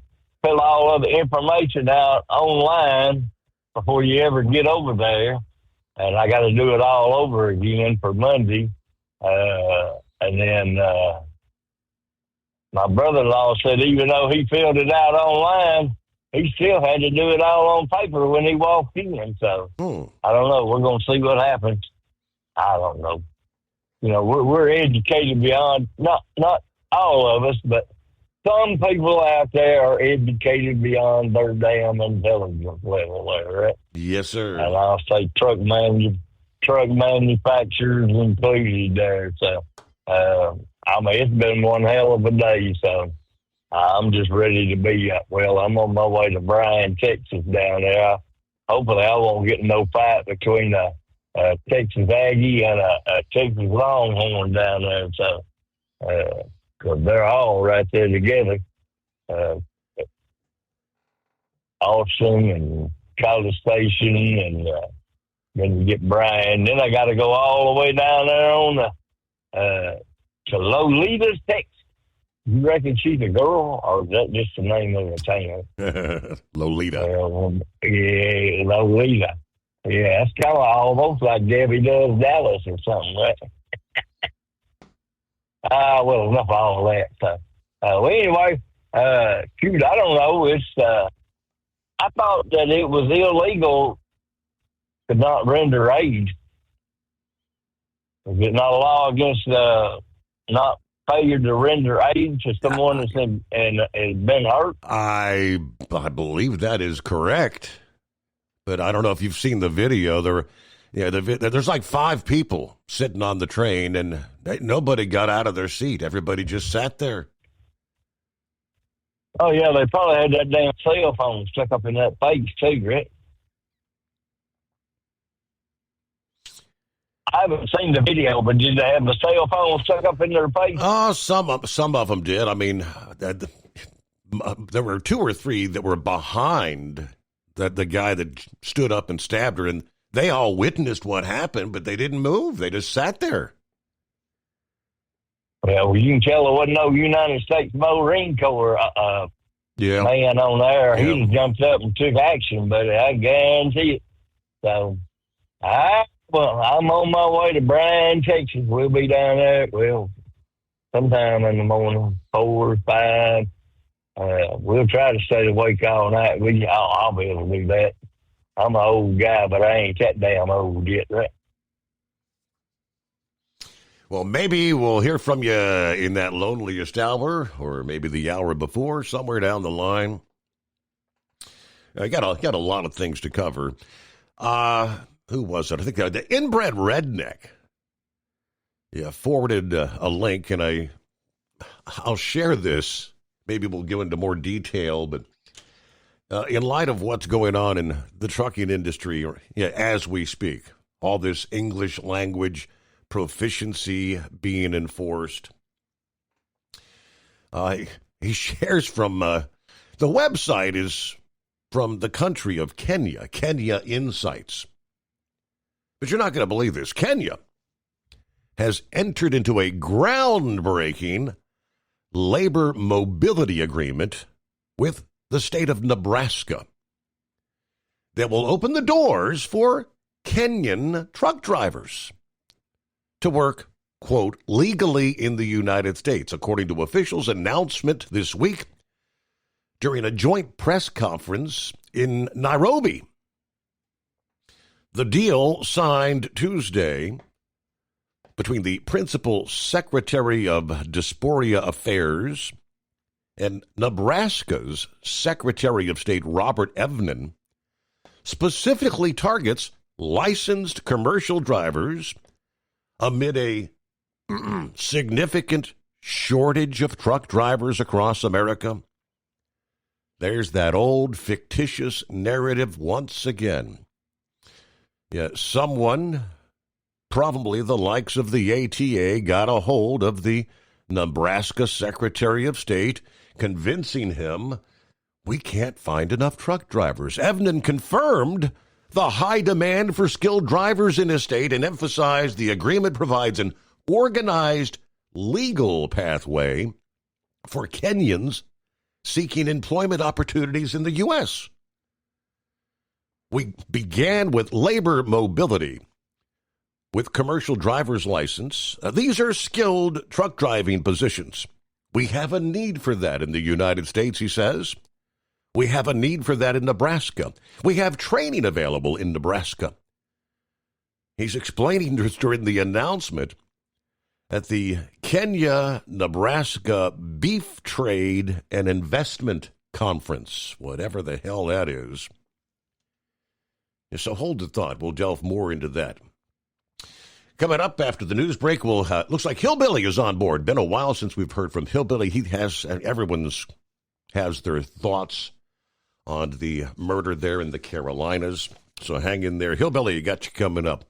fill all of the information out online before you ever get over there. And I got to do it all over again for Monday. And then my brother-in-law said even though he filled it out online, he still had to do it all on paper when he walked in. So I don't know. We're going to see what happens. I don't know. You know, we're educated beyond, not all of us, but some people out there are educated beyond their damn intelligence level there, right? Yes, sir. And I'll say truck manufacturers included there. So, I mean, it's been one hell of a day. So, I'm just ready to be, I'm on my way to Bryan, Texas down there. Hopefully, I won't get in no fight between a Texas Aggie and a Texas Longhorn down there. So, because they're all right there together. Austin and College Station, and then you get Bryan. Then I got to go all the way down there on to Lolita, Texas. You reckon she's a girl, or is that just the name of the town? Lolita. Yeah, Lolita. Yeah, it's kind of almost like Debbie does Dallas or something, right? Well, enough of all that. So, well, anyway, shoot, I don't know. It's I thought that it was illegal to not render aid. Is it not a law against not failure to render aid to someone that's has been hurt? I believe that is correct, but I don't know if you've seen the video. There's like 5 people sitting on the train, and nobody got out of their seat. Everybody just sat there. Oh, yeah, they probably had that damn cell phone stuck up in that face, too, right? I haven't seen the video, but did they have the cell phone stuck up in their face? Oh, some of them did. I mean, there were 2 or 3 that were behind the guy that stood up and stabbed her, and they all witnessed what happened, but they didn't move. They just sat there. Well, you can tell there wasn't no United States Marine Corps man on there. Yeah. He just jumped up and took action, but I guarantee it. So, I'm on my way to Bryan, Texas. We'll be down there, sometime in the morning, 4 or 5. We'll try to stay awake all night. I'll be able to do that. I'm an old guy, but I ain't that damn old yet, right? Well, maybe we'll hear from you in that loneliest hour, or maybe the hour before, somewhere down the line. I got a lot of things to cover. Who was it? I think the Inbred Redneck. Yeah, forwarded a link, and I'll share this. Maybe we'll go into more detail, but in light of what's going on in the trucking industry as we speak, all this English language proficiency being enforced, he shares from the website is from the country of Kenya Insights. But you're not going to believe this. Kenya has entered into a groundbreaking labor mobility agreement with the state of Nebraska that will open the doors for Kenyan truck drivers to work, quote, legally in the United States, according to officials' announcement this week during a joint press conference in Nairobi. The deal signed Tuesday between the Principal Secretary of Diaspora Affairs and Nebraska's Secretary of State Robert Evnen specifically targets licensed commercial drivers amid a significant shortage of truck drivers across America. There's that old fictitious narrative once again. Yeah, someone, probably the likes of the ATA, got a hold of the Nebraska Secretary of State, convincing him we can't find enough truck drivers. Evnen confirmed the high demand for skilled drivers in his state and emphasized the agreement provides an organized legal pathway for Kenyans seeking employment opportunities in the U.S. We began with labor mobility with commercial driver's license. These are skilled truck driving positions. We have a need for that in the United States, he says. We have a need for that in Nebraska. We have training available in Nebraska. He's explaining this during the announcement at the Kenya-Nebraska Beef Trade and Investment Conference, whatever the hell that is. So hold the thought. We'll delve more into that. Coming up after the news break, looks like Hillbilly is on board. Been a while since we've heard from Hillbilly. Everyone has their thoughts on the murder there in the Carolinas. So hang in there. Hillbilly, got you coming up.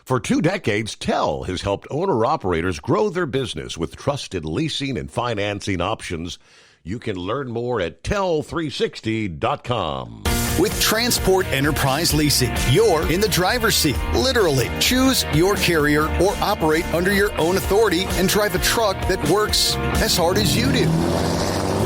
For 2 decades, TEL has helped owner-operators grow their business with trusted leasing and financing options. You can learn more at tel360.com. With Transport Enterprise Leasing, you're in the driver's seat, literally. Choose your carrier or operate under your own authority and drive a truck that works as hard as you do.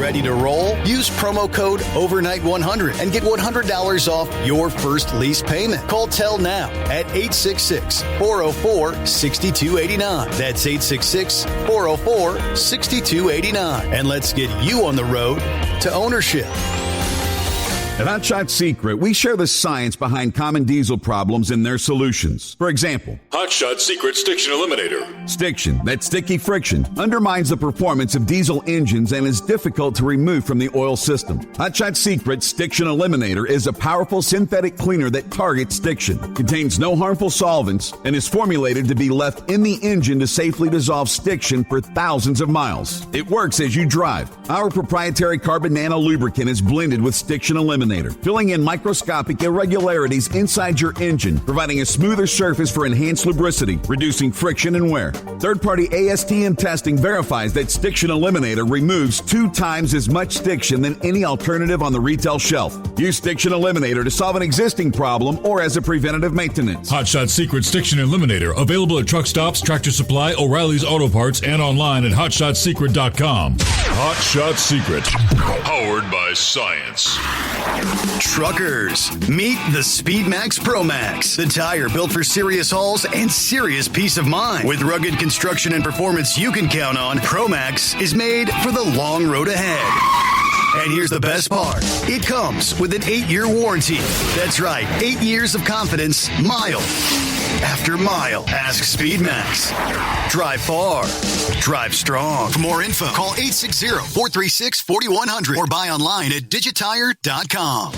Ready to roll? Use promo code OVERNIGHT100 and get $100 off your first lease payment. Call TEL now at 866-404-6289. That's 866-404-6289. And let's get you on the road to ownership. At Hot Shot Secret, we share the science behind common diesel problems and their solutions. For example, Hot Shot Secret Stiction Eliminator. Stiction, that sticky friction, undermines the performance of diesel engines and is difficult to remove from the oil system. Hot Shot Secret Stiction Eliminator is a powerful synthetic cleaner that targets stiction, contains no harmful solvents, and is formulated to be left in the engine to safely dissolve stiction for thousands of miles. It works as you drive. Our proprietary carbon nano lubricant is blended with Stiction Eliminator, filling in microscopic irregularities inside your engine, providing a smoother surface for enhanced lubricity, reducing friction and wear. Third-party ASTM testing verifies that Stiction Eliminator removes 2 times as much stiction than any alternative on the retail shelf. Use Stiction Eliminator to solve an existing problem or as a preventative maintenance. Hot Shot Secret Stiction Eliminator, available at truck stops, Tractor Supply, O'Reilly's Auto Parts, and online at hotshotsecret.com. Hot Shot Secret, powered by science. Truckers, meet the Speedmax Pro Max, the tire built for serious hauls and serious peace of mind. With rugged construction and performance you can count on, Pro Max is made for the long road ahead. And here's the best part. It comes with an 8-year warranty. That's right, 8 years of confidence, mile after mile. Ask Speedmax. Drive far. Drive strong. For more info, call 860-436-4100 or buy online at digitire.com.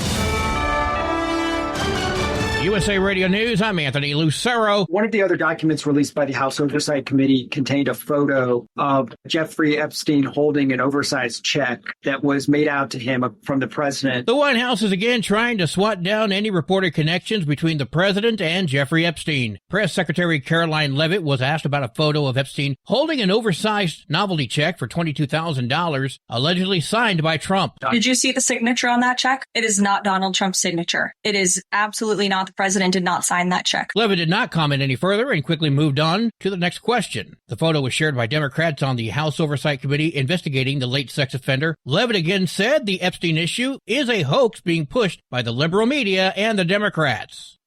USA Radio News, I'm Anthony Lucero. One of the other documents released by the House Oversight Committee contained a photo of Jeffrey Epstein holding an oversized check that was made out to him from the president. The White House is again trying to swat down any reported connections between the president and Jeffrey Epstein. Press Secretary Caroline Leavitt was asked about a photo of Epstein holding an oversized novelty check for $22,000, allegedly signed by Trump. Did you see the signature on that check? It is not Donald Trump's signature. It is absolutely not. The president did not sign that check. Leavitt did not comment any further and quickly moved on to the next question. The photo was shared by Democrats on the House Oversight Committee investigating the late sex offender. Leavitt again said the Epstein issue is a hoax being pushed by the liberal media and the Democrats.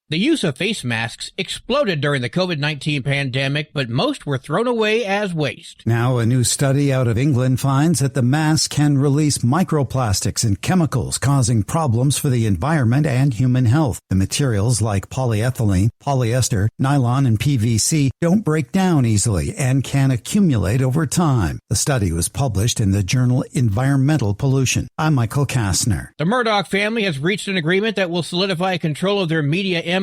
The use of face masks exploded during the COVID-19 pandemic, but most were thrown away as waste. Now, a new study out of England finds that the mask can release microplastics and chemicals causing problems for the environment and human health. The materials like polyethylene, polyester, nylon, and PVC don't break down easily and can accumulate over time. The study was published in the journal Environmental Pollution. I'm Michael Kastner. The Murdoch family has reached an agreement that will solidify control of their media empire,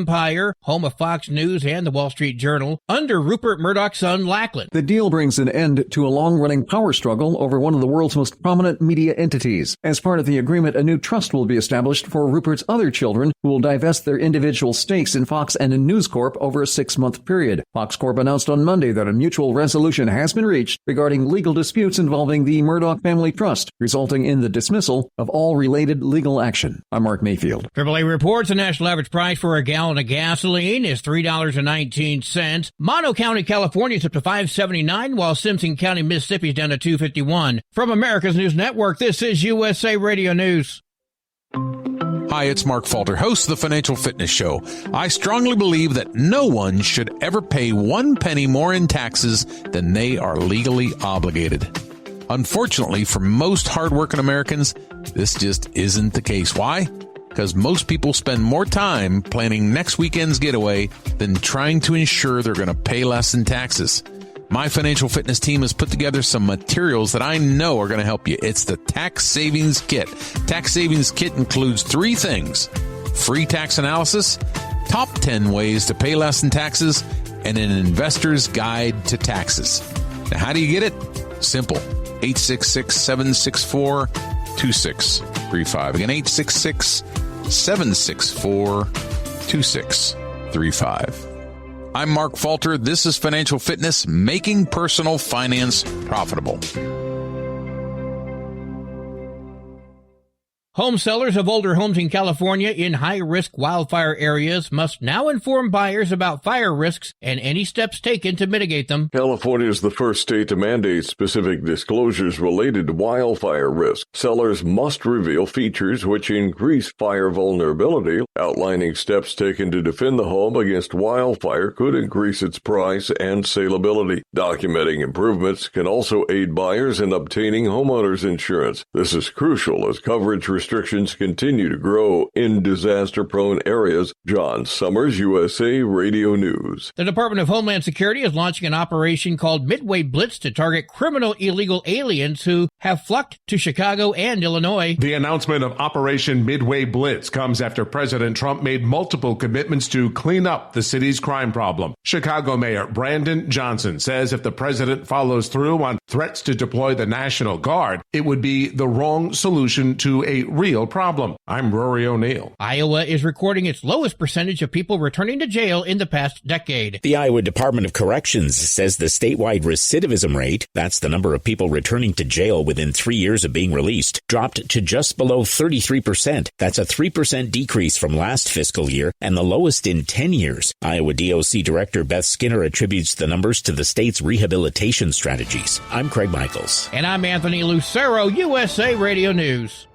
home of Fox News and the Wall Street Journal, under Rupert Murdoch's son, Lachlan. The deal brings an end to a long-running power struggle over one of the world's most prominent media entities. As part of the agreement, a new trust will be established for Rupert's other children, who will divest their individual stakes in Fox and in News Corp over a 6-month period. Fox Corp announced on Monday that a mutual resolution has been reached regarding legal disputes involving the Murdoch family trust, resulting in the dismissal of all related legal action. I'm Mark Mayfield. AAA reports the national average price for a gallon of gasoline is $3.19. Mono County, California is up to $5.79, while Simpson County, Mississippi is down to $2.51. From America's News Network, this is USA Radio News. Hi, it's Mark Falter, host of the Financial Fitness Show. I strongly believe that no one should ever pay 1 penny more in taxes than they are legally obligated. Unfortunately, for most hardworking Americans, this just isn't the case. Why? Because most people spend more time planning next weekend's getaway than trying to ensure they're going to pay less in taxes. My financial fitness team has put together some materials that I know are going to help you. It's the Tax Savings Kit. Tax Savings Kit includes 3 things: free tax analysis, top 10 ways to pay less in taxes, and an investor's guide to taxes. Now, how do you get it? Simple. 866-764-2635. Again, 866-764-2635. I'm Mark Falter. This is Financial Fitness, making personal finance profitable. Home sellers of older homes in California in high-risk wildfire areas must now inform buyers about fire risks and any steps taken to mitigate them. California is the first state to mandate specific disclosures related to wildfire risk. Sellers must reveal features which increase fire vulnerability. Outlining steps taken to defend the home against wildfire could increase its price and saleability. Documenting improvements can also aid buyers in obtaining homeowners insurance. This is crucial as coverage restrictions continue to grow in disaster-prone areas. John Summers, USA Radio News. The Department of Homeland Security is launching an operation called Midway Blitz to target criminal illegal aliens who have flocked to Chicago and Illinois. The announcement of Operation Midway Blitz comes after President Trump made multiple commitments to clean up the city's crime problem. Chicago Mayor Brandon Johnson says if the president follows through on threats to deploy the National Guard, it would be the wrong solution to a real problem. I'm Rory O'Neill. Iowa is recording its lowest percentage of people returning to jail in the past decade. The Iowa Department of Corrections says the statewide recidivism rate, that's the number of people returning to jail within 3 years of being released, dropped to just below 33%. That's a 3% decrease from last fiscal year and the lowest in 10 years. Iowa DOC Director Beth Skinner attributes the numbers to the state's rehabilitation strategies. I'm Craig Michaels. And I'm Anthony Lucero, USA Radio News.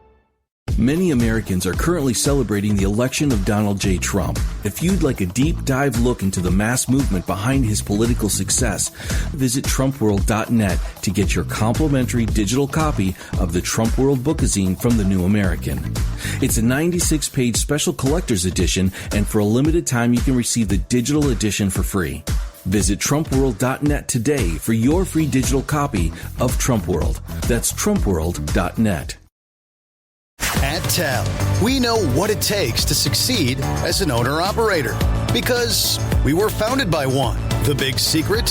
Many Americans are currently celebrating the election of Donald J. Trump. If you'd like a deep dive look into the mass movement behind his political success, visit TrumpWorld.net to get your complimentary digital copy of the Trump World Bookazine from The New American. It's a 96-page special collector's edition, and for a limited time you can receive the digital edition for free. Visit TrumpWorld.net today for your free digital copy of Trump World. That's TrumpWorld.net. At TEL, we know what it takes to succeed as an owner-operator because we were founded by one. The big secret?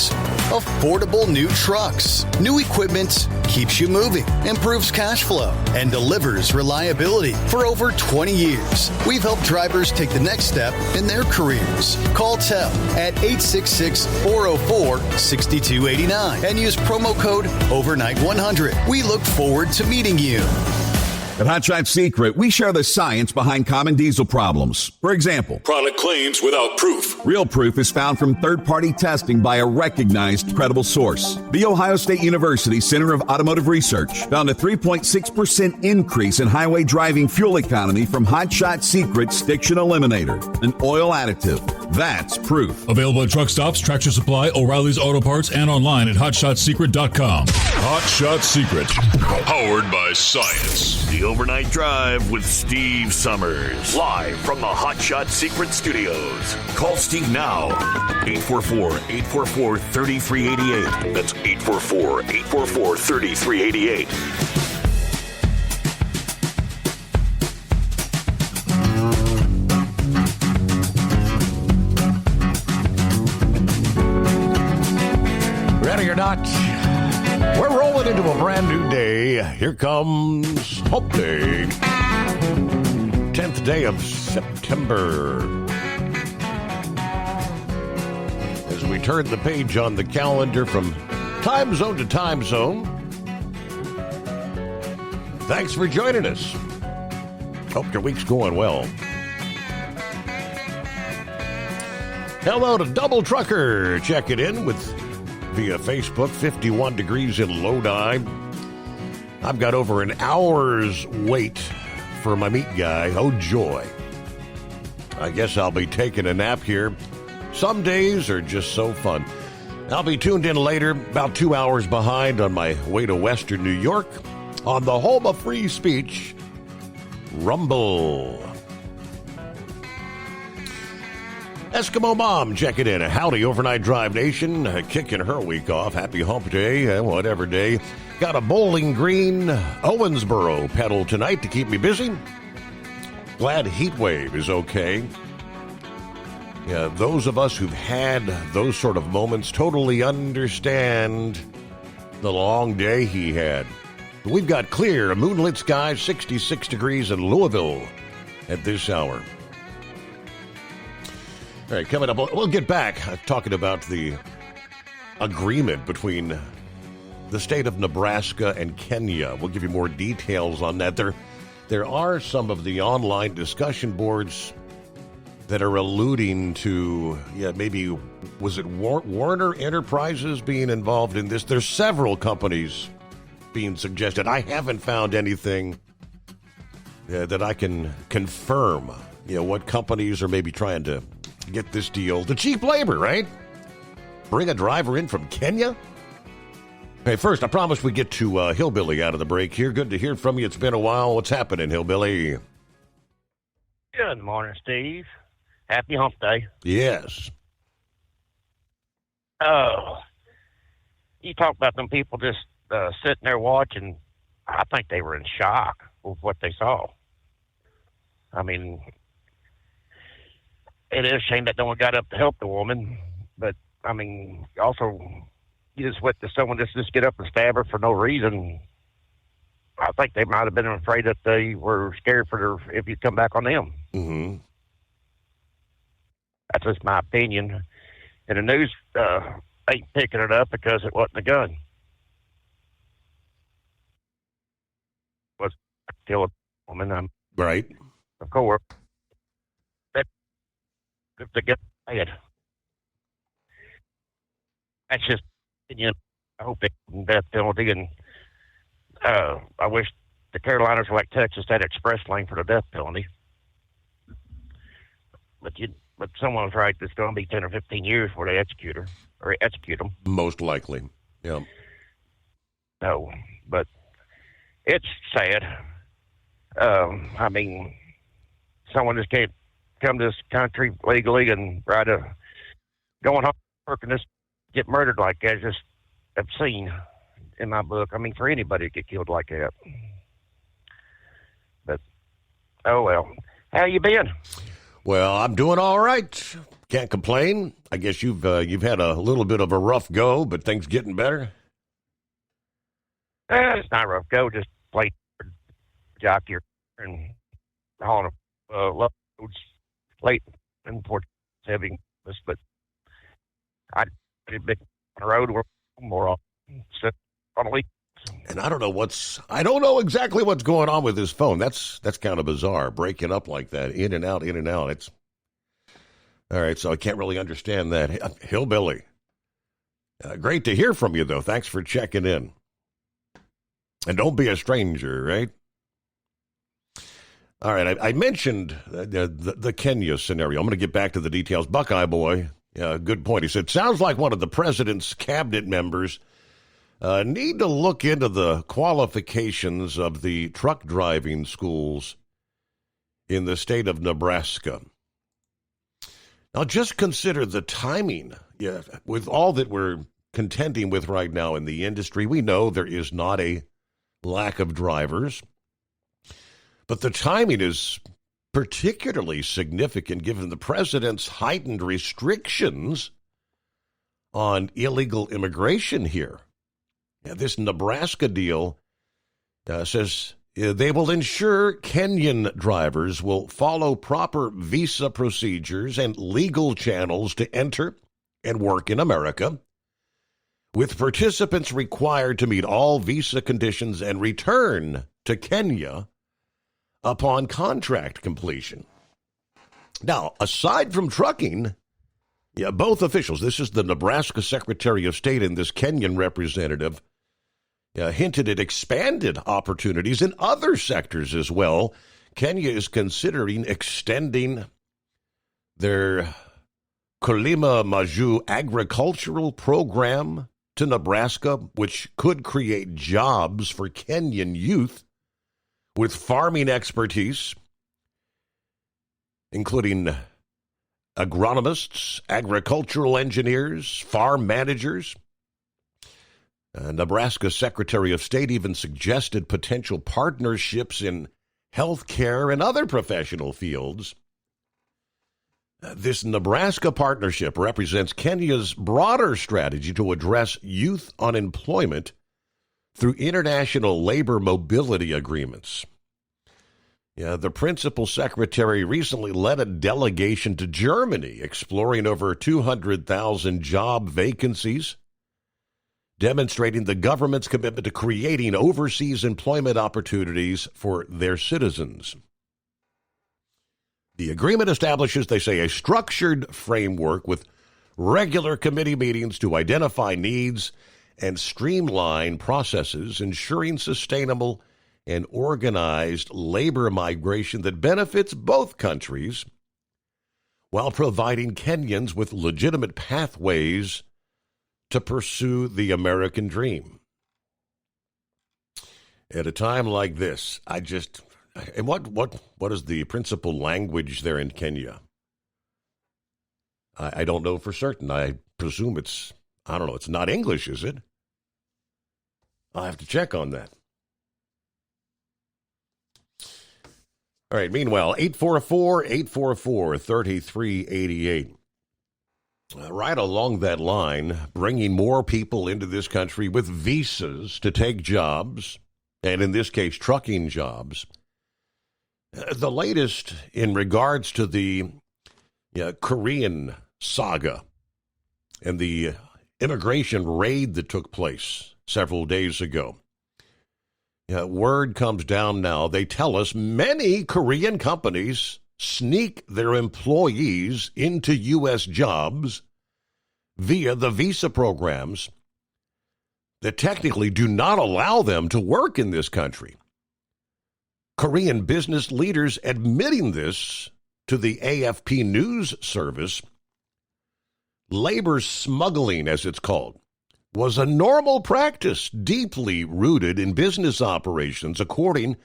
Affordable new trucks. New equipment keeps you moving, improves cash flow, and delivers reliability. For over 20 years, we've helped drivers take the next step in their careers. Call TEL at 866-404-6289 and use promo code OVERNIGHT100. We look forward to meeting you. At Hot Shot Secret, we share the science behind common diesel problems. For example, product claims without proof. Real proof is found from third-party testing by a recognized, credible source. The Ohio State University Center of Automotive Research found a 3.6% increase in highway driving fuel economy from Hot Shot Secret's Stiction Eliminator, an oil additive. That's proof. Available at truck stops, Tractor Supply, O'Reilly's Auto Parts, and online at HotShotSecret.com. Hot Shot Secret, powered by science. The Overnight Drive with Steve Summers. Live from the Hot Shot Secret Studios. Call Steve now. 844-844-3388. That's 844-844-3388. Ready or not, we're rolling into a brand new day. Here comes Hump Day. 10th day of September. As we turn the page on the calendar from time zone to time zone. Thanks for joining us. Hope your week's going well. Hello to Double Trucker. Check it in via Facebook. 51 degrees in Lodi. I've got over an hour's wait for my meat guy. Oh, joy. I guess I'll be taking a nap here. Some days are just so fun. I'll be tuned in later, about 2 hours behind on my way to Western New York on the home of free speech, Rumble. Eskimo Mom checking in. Howdy, Overnight Drive Nation. Kicking her week off. Happy hump day, whatever day. Got a Bowling Green Owensboro pedal tonight to keep me busy. Glad Heatwave is okay. Yeah, those of us who've had those sort of moments totally understand the long day he had. We've got clear, moonlit skies, 66 degrees in Louisville at this hour. All right, coming up, we'll get back talking about the agreement between the state of Nebraska and Kenya. We'll give you more details on that. There are some of the online discussion boards that are alluding to, maybe, was it Warner Enterprises being involved in this? There's several companies being suggested. I haven't found anything that I can confirm, what companies are maybe trying to get this deal. The cheap labor, right? Bring a driver in from Kenya? Hey, first, I promised we'd get to Hillbilly out of the break here. Good to hear from you. It's been a while. What's happening, Hillbilly? Good morning, Steve. Happy hump day. Yes. Oh, you talk about them people just sitting there watching. I think they were in shock with what they saw. I mean, it is a shame that no one got up to help the woman, but, I mean, also, you just went to someone just get up and stab her for no reason. I think they might have been afraid that they were scared if you come back on them. Mm-hmm. That's just my opinion. And the news ain't picking it up because it wasn't a gun. It was kill a woman. Right. Of course. If they get paid. That's just, I hope they get death penalty. And I wish the Carolinas were like Texas, that express lane for the death penalty. But someone's right. It's going to be 10 or 15 years before they execute her or execute them. Most likely, yeah. No, but it's sad. I mean, someone just can't come to this country legally and try to go on work and just get murdered like that. Just obscene in my book. I mean, for anybody to get killed like that. But oh well. How you been? Well, I'm doing all right. Can't complain. I guess you've had a little bit of a rough go, but things getting better. It's not a rough go. Just play jockey and hauling loads late in Port Heavy. But I did big on the road where more often sit on a leak. And I don't know exactly what's going on with his phone. That's kind of bizarre, breaking up like that, in and out, in and out. It's all right, so I can't really understand that. Hillbilly. Great to hear from you, though. Thanks for checking in. And don't be a stranger, right? All right, I mentioned the Kenya scenario. I'm going to get back to the details. Buckeye Boy, good point. He said, sounds like one of the president's cabinet members need to look into the qualifications of the truck driving schools in the state of Nebraska. Now, just consider the timing. Yeah, with all that we're contending with right now in the industry, we know there is not a lack of drivers, but the timing is particularly significant given the president's heightened restrictions on illegal immigration here. Now, this Nebraska deal says they will ensure Kenyan drivers will follow proper visa procedures and legal channels to enter and work in America, with participants required to meet all visa conditions and return to Kenya upon contract completion. Now, aside from trucking, both officials, this is the Nebraska Secretary of State and this Kenyan representative, hinted at expanded opportunities in other sectors as well, Kenya is considering extending their Kulima Maju agricultural program to Nebraska, which could create jobs for Kenyan youth with farming expertise, including agronomists, agricultural engineers, farm managers. Nebraska Secretary of State even suggested potential partnerships in healthcare and other professional fields. This Nebraska partnership represents Kenya's broader strategy to address youth unemployment through international labor mobility agreements. The principal secretary recently led a delegation to Germany exploring over 200,000 job vacancies, demonstrating the government's commitment to creating overseas employment opportunities for their citizens. The agreement establishes, they say, a structured framework with regular committee meetings to identify needs and streamline processes, ensuring sustainable and organized labor migration that benefits both countries while providing Kenyans with legitimate pathways to pursue the American dream. At a time like this, and what is the principal language there in Kenya? I don't know for certain. I presume it's not English, is it? I'll have to check on that. All right, meanwhile, 844-3388. Right along that line, bringing more people into this country with visas to take jobs, and in this case, trucking jobs. The latest in regards to the Korean saga and the immigration raid that took place several days ago. Word comes down now. They tell us many Korean companies sneak their employees into U.S. jobs via the visa programs that technically do not allow them to work in this country. Korean business leaders admitting this to the AFP news service. Labor smuggling, as it's called, was a normal practice deeply rooted in business operations, according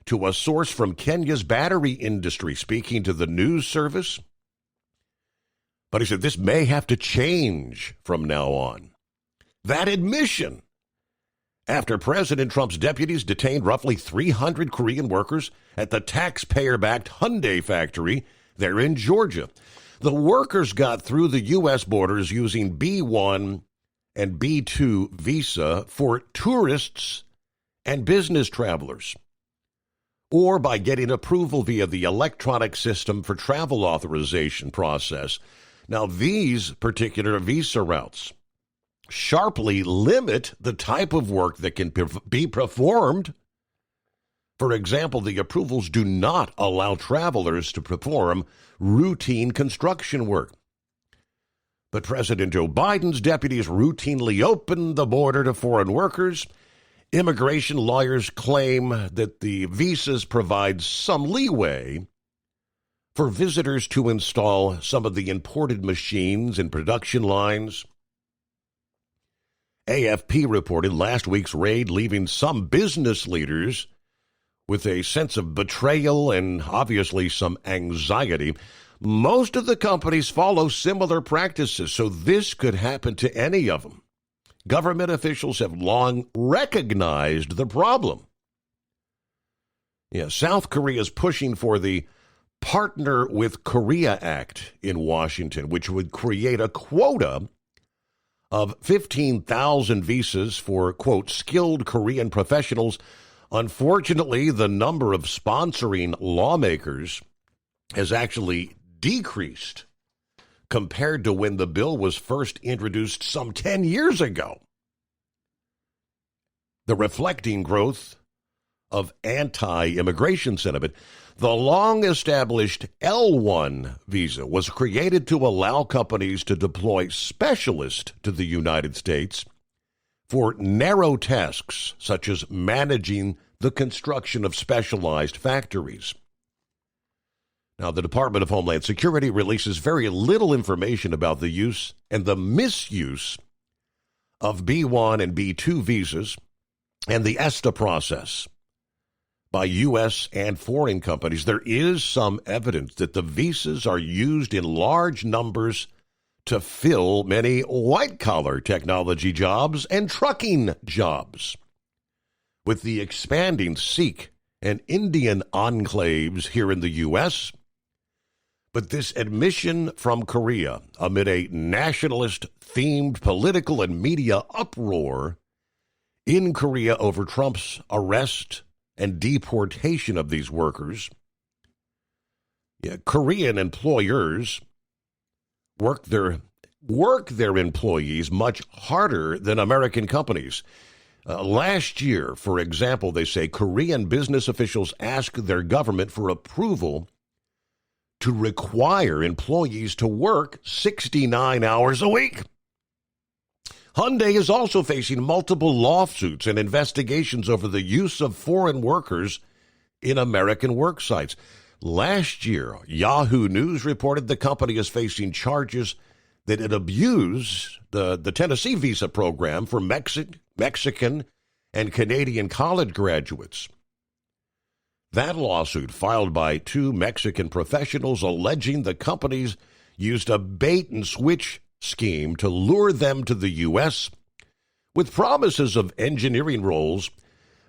to a source from Kenya's battery industry speaking to the news service. But he said this may have to change from now on. That admission, after President Trump's deputies detained roughly 300 Korean workers at the taxpayer-backed Hyundai factory there in Georgia. The workers got through the U.S. borders using B1 and B2 visa for tourists and business travelers, or by getting approval via the electronic system for travel authorization process. Now, these particular visa routes sharply limit the type of work that can be performed. For example, the approvals do not allow travelers to perform routine construction work. But President Joe Biden's deputies routinely open the border to foreign workers. Immigration lawyers claim that the visas provide some leeway for visitors to install some of the imported machines and production lines. AFP reported last week's raid leaving some business leaders with a sense of betrayal and obviously some anxiety. Most of the companies follow similar practices, so this could happen to any of them. Government officials have long recognized the problem. South Korea is pushing for the Partner with Korea Act in Washington, which would create a quota of 15,000 visas for, quote, skilled Korean professionals. Unfortunately, the number of sponsoring lawmakers has actually decreased compared to when the bill was first introduced some 10 years ago. The reflecting growth of anti-immigration sentiment, the long-established L1 visa was created to allow companies to deploy specialists to the United States for narrow tasks such as managing the construction of specialized factories. Now, the Department of Homeland Security releases very little information about the use and the misuse of B-1 and B-2 visas and the ESTA process by U.S. and foreign companies. There is some evidence that the visas are used in large numbers to fill many white-collar technology jobs and trucking jobs. With the expanding Sikh and Indian enclaves here in the U.S., but this admission from Korea amid a nationalist-themed political and media uproar in Korea over Trump's arrest and deportation of these workers, Korean employers work their employees much harder than American companies. Last year, for example, they say Korean business officials asked their government for approval to require employees to work 69 hours a week. Hyundai is also facing multiple lawsuits and investigations over the use of foreign workers in American work sites. Last year, Yahoo News reported the company is facing charges that it abused the Tennessee visa program for Mexican and Canadian college graduates. That lawsuit, filed by two Mexican professionals, alleging the companies used a bait-and-switch scheme to lure them to the U.S. with promises of engineering roles,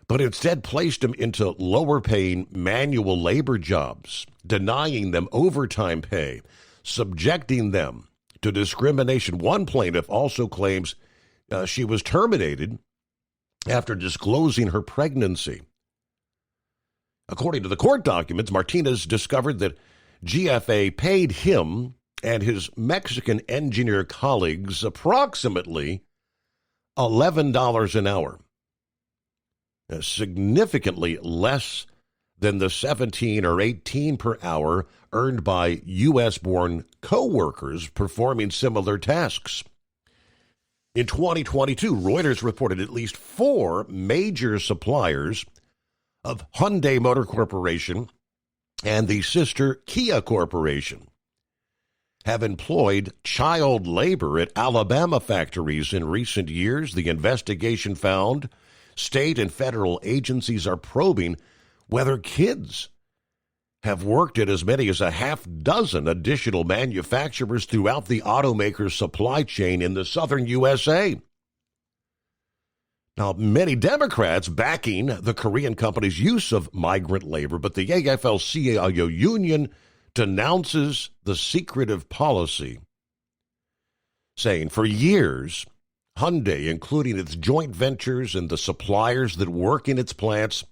but instead placed them into lower-paying manual labor jobs, denying them overtime pay, subjecting them to discrimination. One plaintiff also claims she was terminated after disclosing her pregnancy. According to the court documents, Martinez discovered that GFA paid him and his Mexican engineer colleagues approximately $11 an hour, significantly less than the $17 or $18 per hour earned by U.S.-born co-workers performing similar tasks. In 2022, Reuters reported at least 4 major suppliers of Hyundai Motor Corporation and the sister Kia Corporation have employed child labor at Alabama factories in recent years. The investigation found state and federal agencies are probing whether kids have worked at as many as a half dozen additional manufacturers throughout the automaker's supply chain in the southern USA. Now, many Democrats backing the Korean company's use of migrant labor, but the AFL-CIO union denounces the secretive policy, saying for years, Hyundai, including its joint ventures and the suppliers that work in its plants,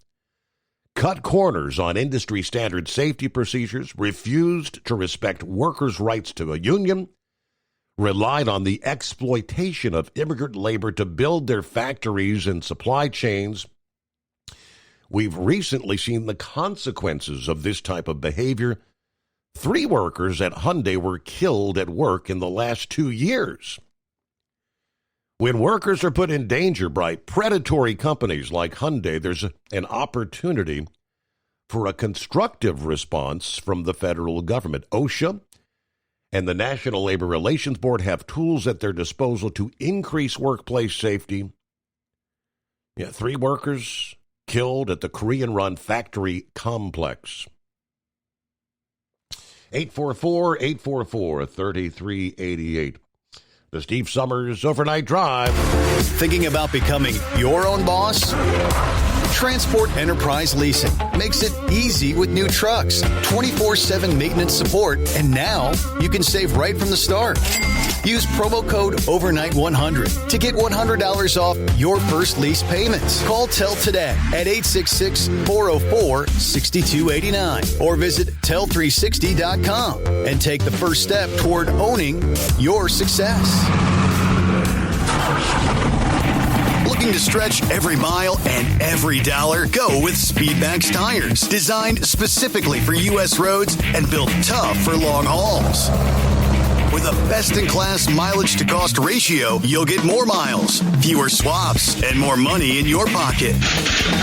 cut corners on industry standard safety procedures, refused to respect workers' rights to a union, relied on the exploitation of immigrant labor to build their factories and supply chains. We've recently seen the consequences of this type of behavior. 3 workers at Hyundai were killed at work in the last 2 years. When workers are put in danger by predatory companies like Hyundai, there's an opportunity for a constructive response from the federal government. OSHA and the National Labor Relations Board have tools at their disposal to increase workplace safety. 3 workers killed at the Korean-run factory complex. 844-844-3388. The Steve Summers Overnight Drive. Thinking about becoming your own boss? Transport Enterprise Leasing makes it easy with new trucks, 24/7 maintenance support, and now you can save right from the start. Use promo code OVERNIGHT100 to get $100 off your first lease payments. Call Tell today at 866-404-6289 or visit Tell360.com and take the first step toward owning your success. Looking to stretch every mile and every dollar? Go with Speedmax tires, designed specifically for U.S. roads and built tough for long hauls. With a best-in-class mileage-to-cost ratio, you'll get more miles, fewer swaps, and more money in your pocket.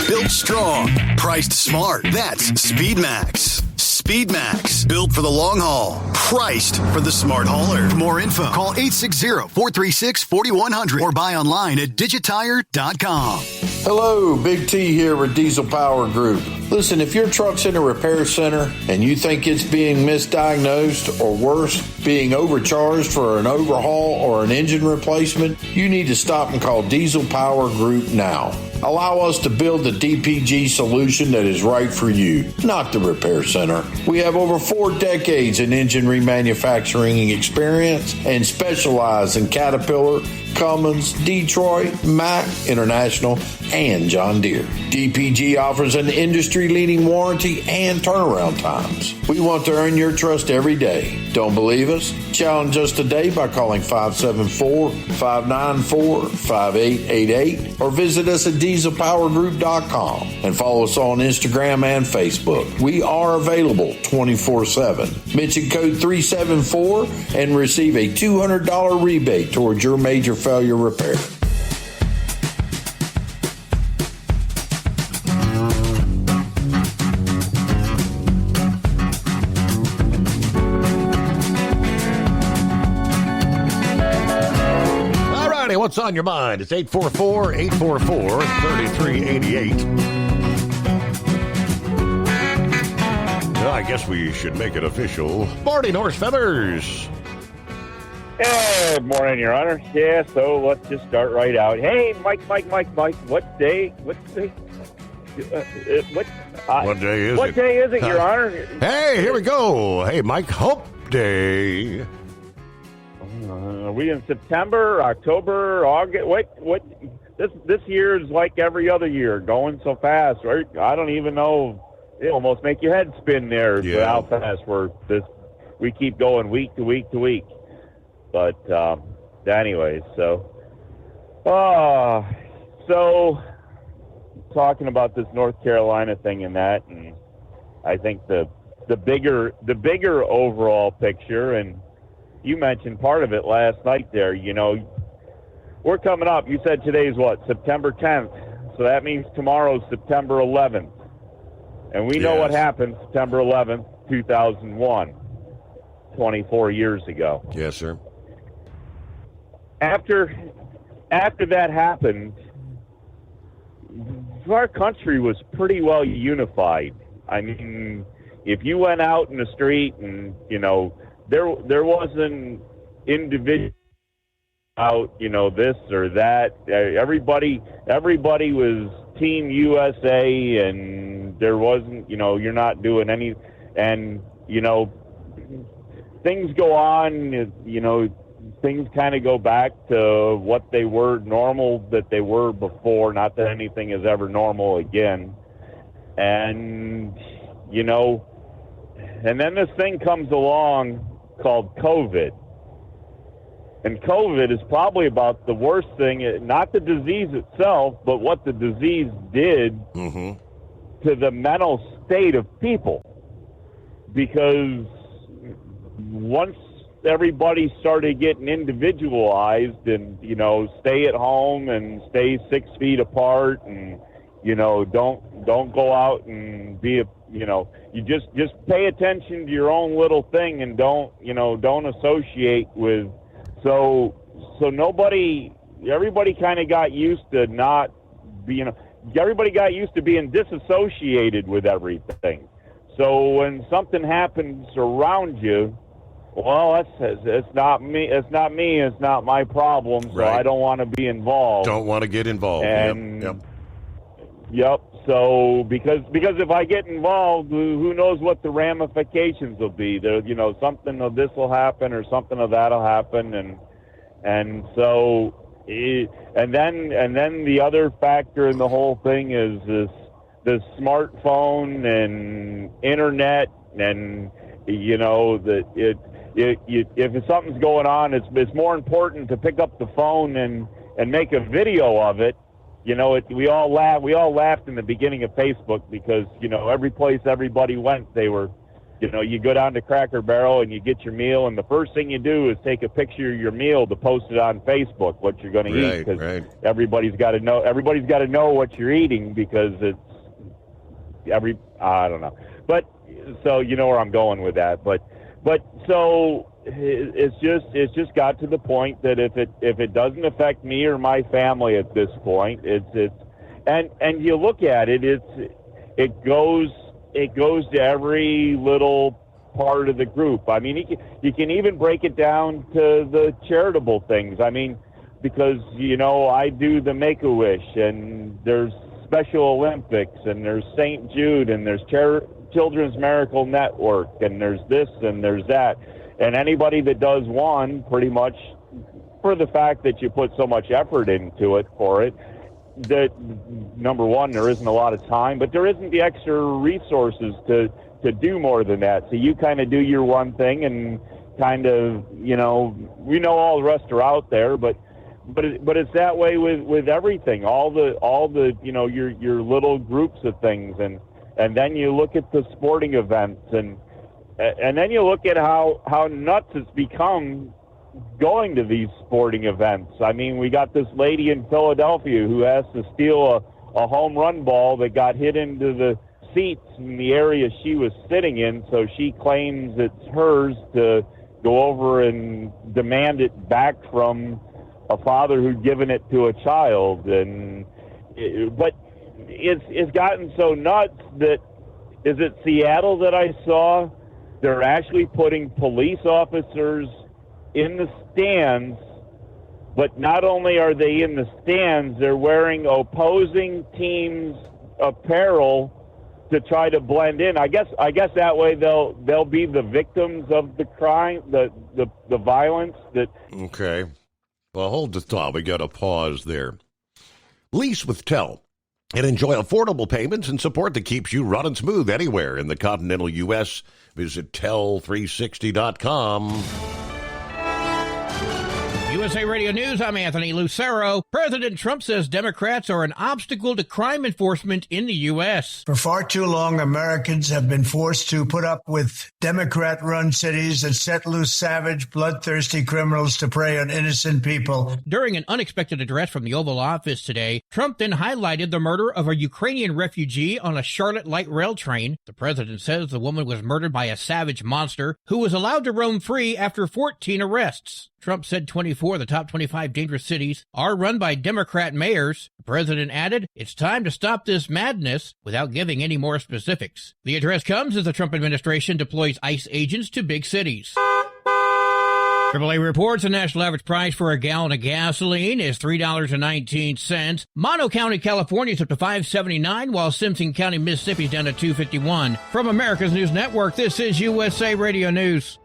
Built strong, priced smart. That's Speedmax. SpeedMax, built for the long haul, priced for the smart hauler. For more info, call 860-436-4100 or buy online at digitire.com. Hello, Big T here with Diesel Power Group. Listen, if your truck's in a repair center and you think it's being misdiagnosed or worse, being overcharged for an overhaul or an engine replacement, you need to stop and call Diesel Power Group now. Allow us to build the DPG solution that is right for you, not the repair center. We have over 4 decades in engine remanufacturing experience and specialize in Caterpillar, Cummins, Detroit, Mack, International, and John Deere. DPG offers an industry-leading warranty and turnaround times. We want to earn your trust every day. Don't believe us? Challenge us today by calling 574-594-5888 or visit us at dieselpowergroup.com and follow us on Instagram and Facebook. We are available 24/7. Mention code 374 and receive a $200 rebate towards your major failure repair. Alrighty, what's on your mind? It's 844-844-3388. Well, I guess we should make it official. Morning, Horse Feathers. Good morning, Your Honor. Yeah, so let's just start right out. Hey, Mike, what day? What day is it, Your Honor? Hey, here we go. Hey, Mike, Hump Day. Are we in September, October, August? What? This year is like every other year, going so fast, right? I don't even know. It almost make your head spin there. Yeah. How fast we keep going week to week to week. But anyways, so talking about this North Carolina thing and that, and I think the bigger overall picture, and you mentioned part of it last night there. You know, we're coming up. You said today's what, September 10th, so that means tomorrow's September 11th, and we know what happened September 11th, 2001, 24 years ago. Yes, sir. After that happened, our country was pretty well unified. I mean, if you went out in the street and, you know, there wasn't individual out, you know, this or that. Everybody was Team USA, and there wasn't, you know, you're not doing any, and, you know, things go on, you know, things kind of go back to what they were normal that they were before. Not that anything is ever normal again. And, you know, and then this thing comes along called COVID. And COVID is probably about the worst thing, not the disease itself, but what the disease did to the mental state of people. Because once everybody started getting individualized and, you know, stay at home and stay 6 feet apart and, you know, don't go out and be a, you know, you just pay attention to your own little thing and don't associate with. So everybody kind of got used to not being, everybody got used to being disassociated with everything. So when something happens around you, well, it's not me. It's not my problem. So I don't want to be involved. Don't want to get involved. And, Yep. So because if I get involved, who knows what the ramifications will be? There, you know, something of this will happen or something of that'll happen, and so and then the other factor in the whole thing is this smartphone and internet, and you know that if something's going on, it's more important to pick up the phone and make a video of it. You know, we all laughed in the beginning of Facebook because, you know, every place everybody went, they were, you know, you go down to Cracker Barrel and you get your meal, and the first thing you do is take a picture of your meal to post it on Facebook, what you're going to eat, because everybody's got to know what you're eating, because it's I don't know. But so you know where I'm going with that. But so it's just got to the point that if it doesn't affect me or my family at this point, and you look at it, it goes to every little part of the group. I mean, you can even break it down to the charitable things. I mean, because, you know, I do the Make-A-Wish, and there's Special Olympics, and there's St. Jude, and there's Children's Miracle Network, and there's this and there's that. And anybody that does one, pretty much, for the fact that you put so much effort into it for it, that, number one, there isn't a lot of time, but there isn't the extra resources to do more than that. So you kind of do your one thing and kind of, you know, we know all the rest are out there, but it's that way with everything, all the you know, your little groups of things, and then you look at the sporting events, and then you look at how nuts it's become going to these sporting events. I mean, we got this lady in Philadelphia who has to steal a home run ball that got hit into the seats in the area she was sitting in, so she claims it's hers to go over and demand it back from a father who'd given it to a child. But it's gotten so nuts that, is it Seattle that I saw? They're actually putting police officers in the stands, but not only are they in the stands, they're wearing opposing teams' apparel to try to blend in. I guess that way they'll be the victims of the crime, the violence that. Okay. Well, hold the thought. We got to pause there. Lease with Tel and enjoy affordable payments and support that keeps you running smooth anywhere in the continental U.S. Visit Tel360.com. USA Radio News, I'm Anthony Lucero. President Trump says Democrats are an obstacle to crime enforcement in the U.S. For far too long, Americans have been forced to put up with Democrat-run cities that set loose savage, bloodthirsty criminals to prey on innocent people. During an unexpected address from the Oval Office today, Trump then highlighted the murder of a Ukrainian refugee on a Charlotte light rail train. The president says the woman was murdered by a savage monster who was allowed to roam free after 14 arrests. Trump said 24 of the top 25 dangerous cities are run by Democrat mayors. The president added, it's time to stop this madness, without giving any more specifics. The address comes as the Trump administration deploys ICE agents to big cities. AAA reports the national average price for a gallon of gasoline is $3.19. Mono County, California is up to $5.79, while Simpson County, Mississippi is down to $2.51. From America's News Network, this is USA Radio News.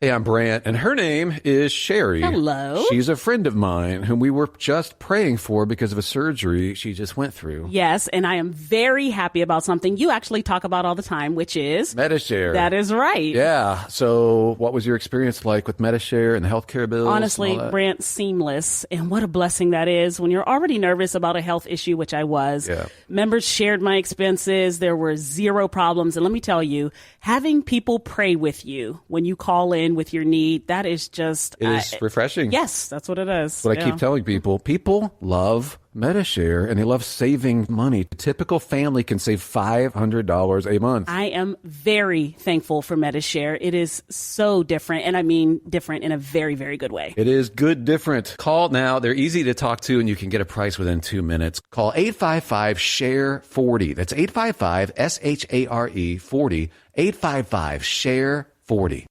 Hey, I'm Brant, and her name is Sherry. Hello. She's a friend of mine whom we were just praying for because of a surgery she just went through. Yes, and I am very happy about something you actually talk about all the time, which is Medi-Share. That is right. Yeah. So what was your experience like with Medi-Share and the healthcare bills? Honestly, Brant, seamless. And what a blessing that is when you're already nervous about a health issue, which I was. Yeah. Members shared my expenses. There were zero problems. And let me tell you, having people pray with you when you call in with your need, that is just... It is refreshing. Yes, that's what it is. What I keep telling people. People love Medi-Share, and they love saving money. A typical family can save $500 a month. I am very thankful for Medi-Share. It is so different, and I mean different in a very, very good way. It is good different. Call now. They're easy to talk to, and you can get a price within 2 minutes. Call 855-SHARE-40. That's 855-SHARE-40. 855-SHARE-40.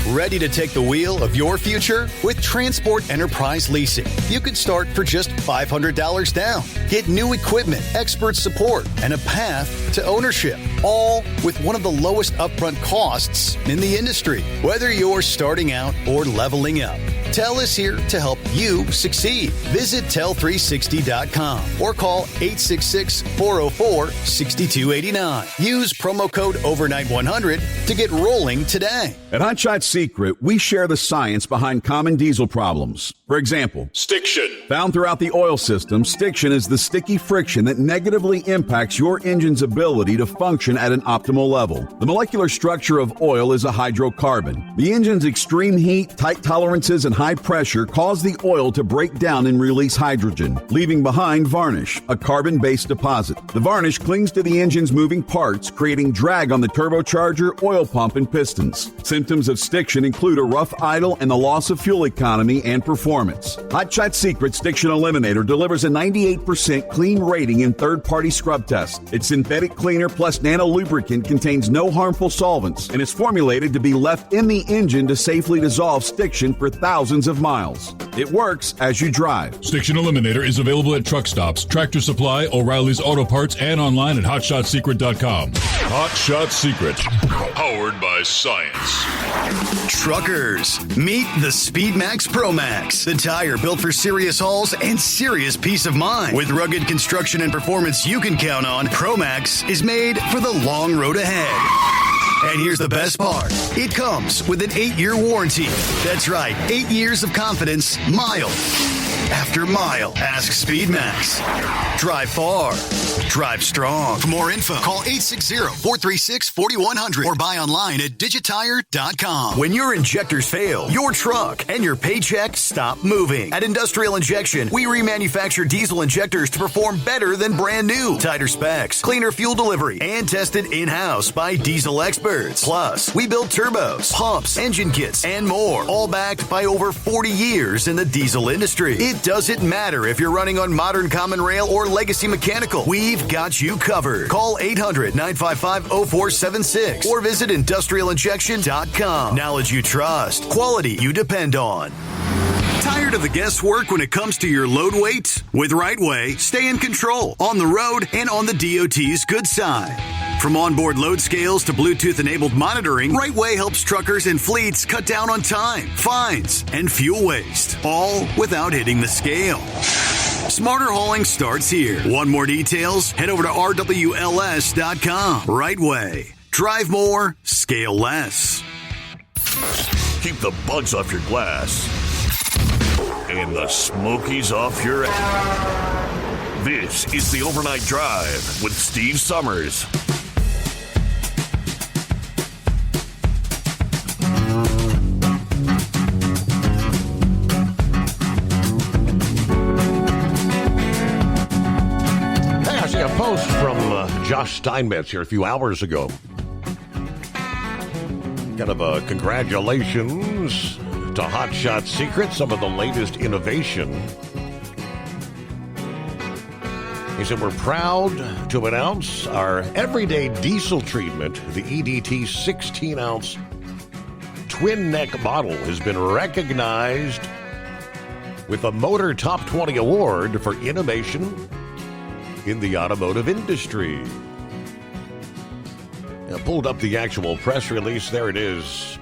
Ready to take the wheel of your future? With Transport Enterprise Leasing, you could start for just $500 down. Get new equipment, expert support, and a path to ownership, all with one of the lowest upfront costs in the industry. Whether you're starting out or leveling up, Tel is here to help you succeed. Visit Tel360.com or call 866-404-6289. Use promo code OVERNIGHT100 to get rolling today. At Hot Shot Secret, we share the science behind common diesel problems. For example, Stiction. Found throughout the oil system, stiction is the sticky friction that negatively impacts your engine's ability to function lubrication at an optimal level. The molecular structure of oil is a hydrocarbon. The engine's extreme heat, tight tolerances, and high pressure cause the oil to break down and release hydrogen, leaving behind varnish, a carbon-based deposit. The varnish clings to the engine's moving parts, creating drag on the turbocharger, oil pump, and pistons. Symptoms of stiction include a rough idle and the loss of fuel economy and performance. Hot Shot Secret Stiction Eliminator delivers a 98% clean rating in third-party scrub tests. Its synthetic cleaner plus nano lubricant contains no harmful solvents and is formulated to be left in the engine to safely dissolve stiction for thousands of miles. It works as you drive. Stiction Eliminator is available at truck stops, Tractor Supply, O'Reilly's Auto Parts, and online at HotShotSecret.com. Hot Shot Secret, powered by science. Truckers, meet the Speedmax Pro Max, the tire built for serious hauls and serious peace of mind. With rugged construction and performance you can count on, Pro Max is made for the long road ahead. And here's the best part. It comes with an 8-year warranty. That's right, 8 years of confidence, mile after mile. Ask Speedmax. Drive far. Drive strong. For more info, call 860-436-4100 or buy online at digitire.com. When your injectors fail, your truck and your paycheck stop moving. At Industrial Injection, we remanufacture diesel injectors to perform better than brand new. Tighter specs, cleaner fuel delivery, and tested in-house by diesel experts. Plus, we build turbos, pumps, engine kits, and more, all backed by over 40 years in the diesel industry. It doesn't matter if you're running on modern common rail or legacy mechanical. We've got you covered. Call 800-955-0476 or visit industrialinjection.com. Knowledge you trust. Quality you depend on. Tired of the guesswork when it comes to your load weight? With RightWay, stay in control on the road and on the DOT's good side. From onboard load scales to Bluetooth-enabled monitoring, RightWay helps truckers and fleets cut down on time, fines, and fuel waste, all without hitting the scale. Smarter hauling starts here. Want more details? Head over to RWLS.com. RightWay. Drive more, scale less. Keep the bugs off your glass and the smokies off your ass. This is the Overnight Drive with Steve Summers. Hey, I see a post from Josh Steinmetz here a few hours ago. Kind of a congratulations to Hot Shot Secret, some of the latest innovation. He said, we're proud to announce our everyday diesel treatment. The EDT 16-ounce twin neck bottle has been recognized with a Motor Top 20 Award for innovation in the automotive industry. I pulled up the actual press release. There it is.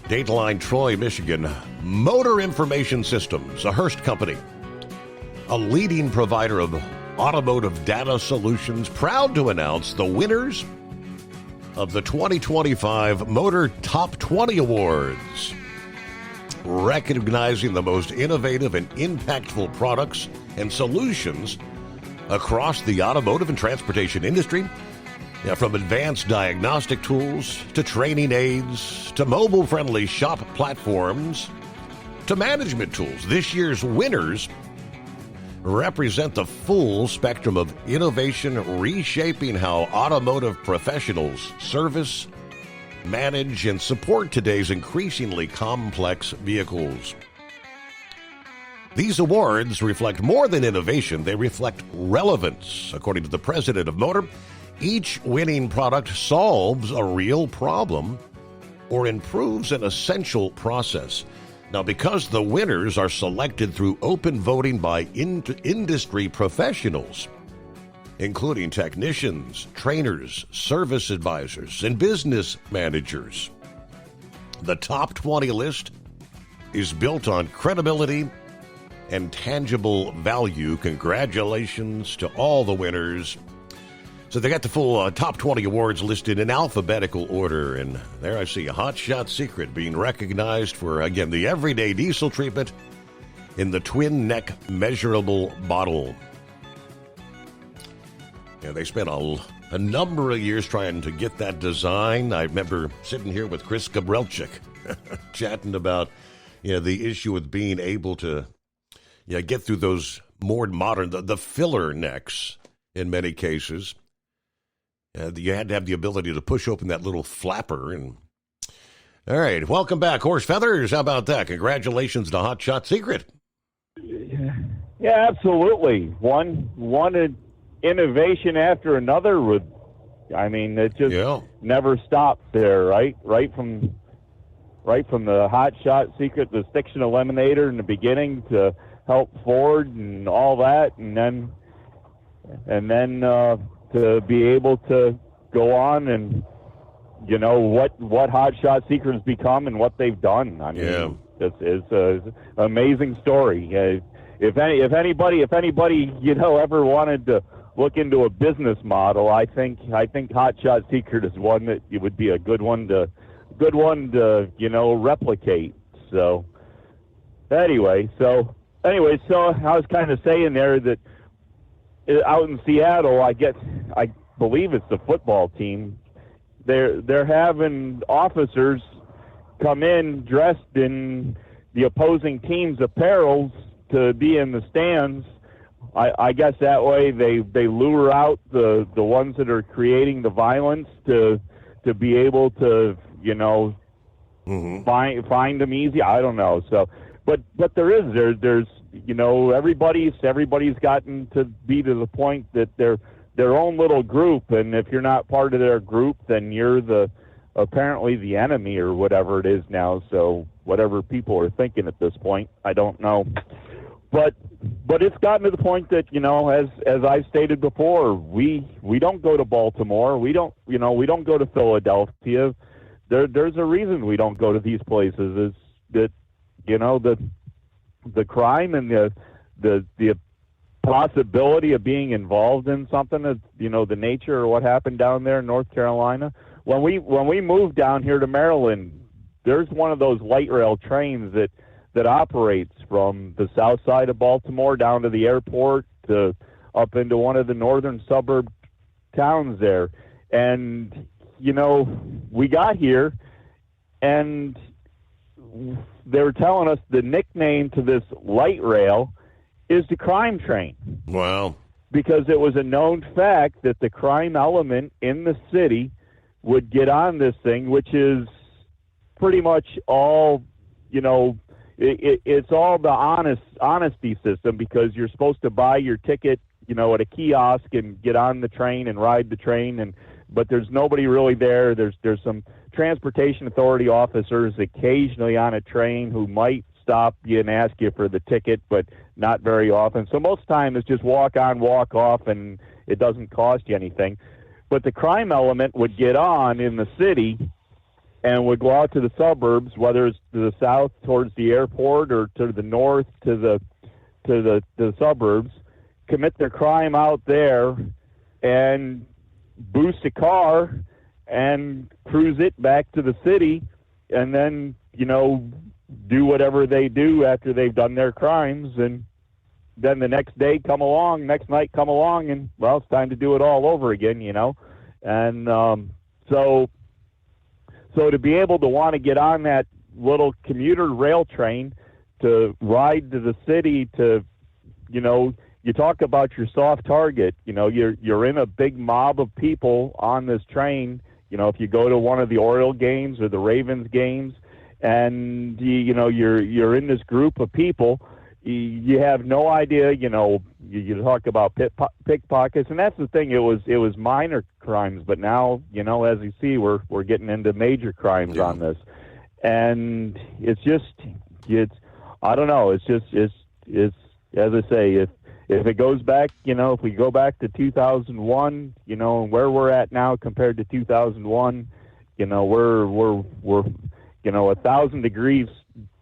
Dateline, Troy, Michigan. Motor Information Systems, a Hearst company, a leading provider of automotive data solutions, proud to announce the winners of the 2025 Motor Top 20 Awards, recognizing the most innovative and impactful products and solutions across the automotive and transportation industry. Yeah, from advanced diagnostic tools to training aids to mobile-friendly shop platforms to management tools. This year's winners represent the full spectrum of innovation, reshaping how automotive professionals service, manage, and support today's increasingly complex vehicles. These awards reflect more than innovation. They reflect relevance. According to the president of Motor, each winning product solves a real problem or improves an essential process. Now, because the winners are selected through open voting by industry professionals, including technicians, trainers, service advisors, and business managers, the top 20 list is built on credibility and tangible value. Congratulations to all the winners. So they got the full top 20 awards listed in alphabetical order. And there I see a Hot Shot Secret being recognized for, again, the everyday diesel treatment in the twin neck measurable bottle. Yeah, they spent a a number of years trying to get that design. I remember sitting here with Chris Gabrelchik chatting about the issue with being able to get through those more modern, the filler necks in many cases. You had to have the ability to push open that little flapper. And all right, welcome back, Horse Feathers. How about that? Congratulations to Hot Shot Secret. Yeah, absolutely. One innovation after another it just never stopped there, right? Right from the Hot Shot Secret, the Stiction Eliminator in the beginning to help Ford and all that, and then to be able to go on and what Hot Shot Secret has become and what they've done. I mean, it's an amazing story. If anybody ever wanted to look into a business model, I think Hot Shot Secret is one that it would be a good one to replicate. So anyway, so I was kind of saying there that out in Seattle, I believe it's the football team. They're having officers come in dressed in the opposing team's apparel to be in the stands. I guess that way they lure out the ones that are creating the violence to be able to find them easy. I don't know. So, but there's everybody's gotten to be to the point that they're their own little group, and if you're not part of their group, then you're apparently the enemy or whatever it is now. So whatever people are thinking at this point, I don't know. But it's gotten to the point that, as I stated before, we don't go to Baltimore. We don't go to Philadelphia. There's a reason we don't go to these places. Is that, the crime and the possibility of being involved in something, the nature or what happened down there in North Carolina. When we moved down here to Maryland, there's one of those light rail trains that operates from the south side of Baltimore down to the airport to up into one of the northern suburb towns there. And, we got here and they were telling us the nickname to this light rail is the crime train. Wow. Because it was a known fact that the crime element in the city would get on this thing, which is pretty much all, it's all the honesty system, because you're supposed to buy your ticket, at a kiosk and get on the train and ride the train, but there's nobody really there. There's some transportation authority officers occasionally on a train who might stop you and ask you for the ticket, but not very often. So most of the time it's just walk on, walk off, and it doesn't cost you anything. But the crime element would get on in the city and would go out to the suburbs, whether it's to the south towards the airport or to the north to the suburbs, commit their crime out there and boost a car and cruise it back to the city, and then, do whatever they do after they've done their crimes. And then the next night come along, and, well, it's time to do it all over again, And so to be able to want to get on that little commuter rail train to ride to the city to, you talk about your soft target, you're in a big mob of people on this train. If you go to one of the Oriole games or the Ravens games, and you're in this group of people, you have no idea. You talk about pickpockets, and that's the thing. It was minor crimes, but now as you see, we're getting into major crimes on this, and it's I don't know. It's as I say, if it goes back, if we go back to 2001, and where we're at now compared to 2001, we're 1,000 degrees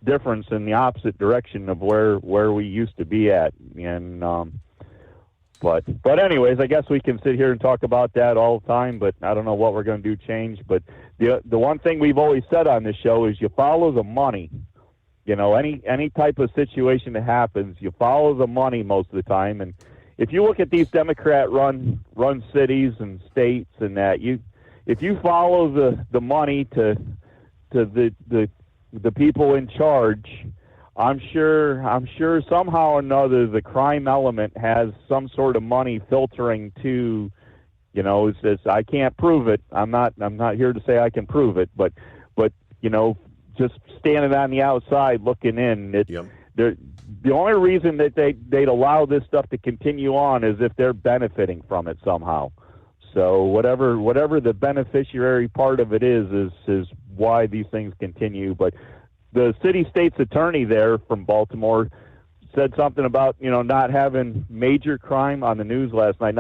difference in the opposite direction of where we used to be at. And but anyways, I guess we can sit here and talk about that all the time, but I don't know what we're going to do change. But the one thing we've always said on this show is you follow the money. Any type of situation that happens, you follow the money most of the time. And if you look at these Democrat run cities and states and that, if you follow the money to the people in charge, I'm sure somehow or another the crime element has some sort of money filtering to, I can't prove it. I'm not here to say I can prove it, but just standing on the outside looking in, the only reason that they'd allow this stuff to continue on is if they're benefiting from it somehow. So whatever the beneficiary part of it is why these things continue. But the city state's attorney there from Baltimore said something about not having major crime on the news last night,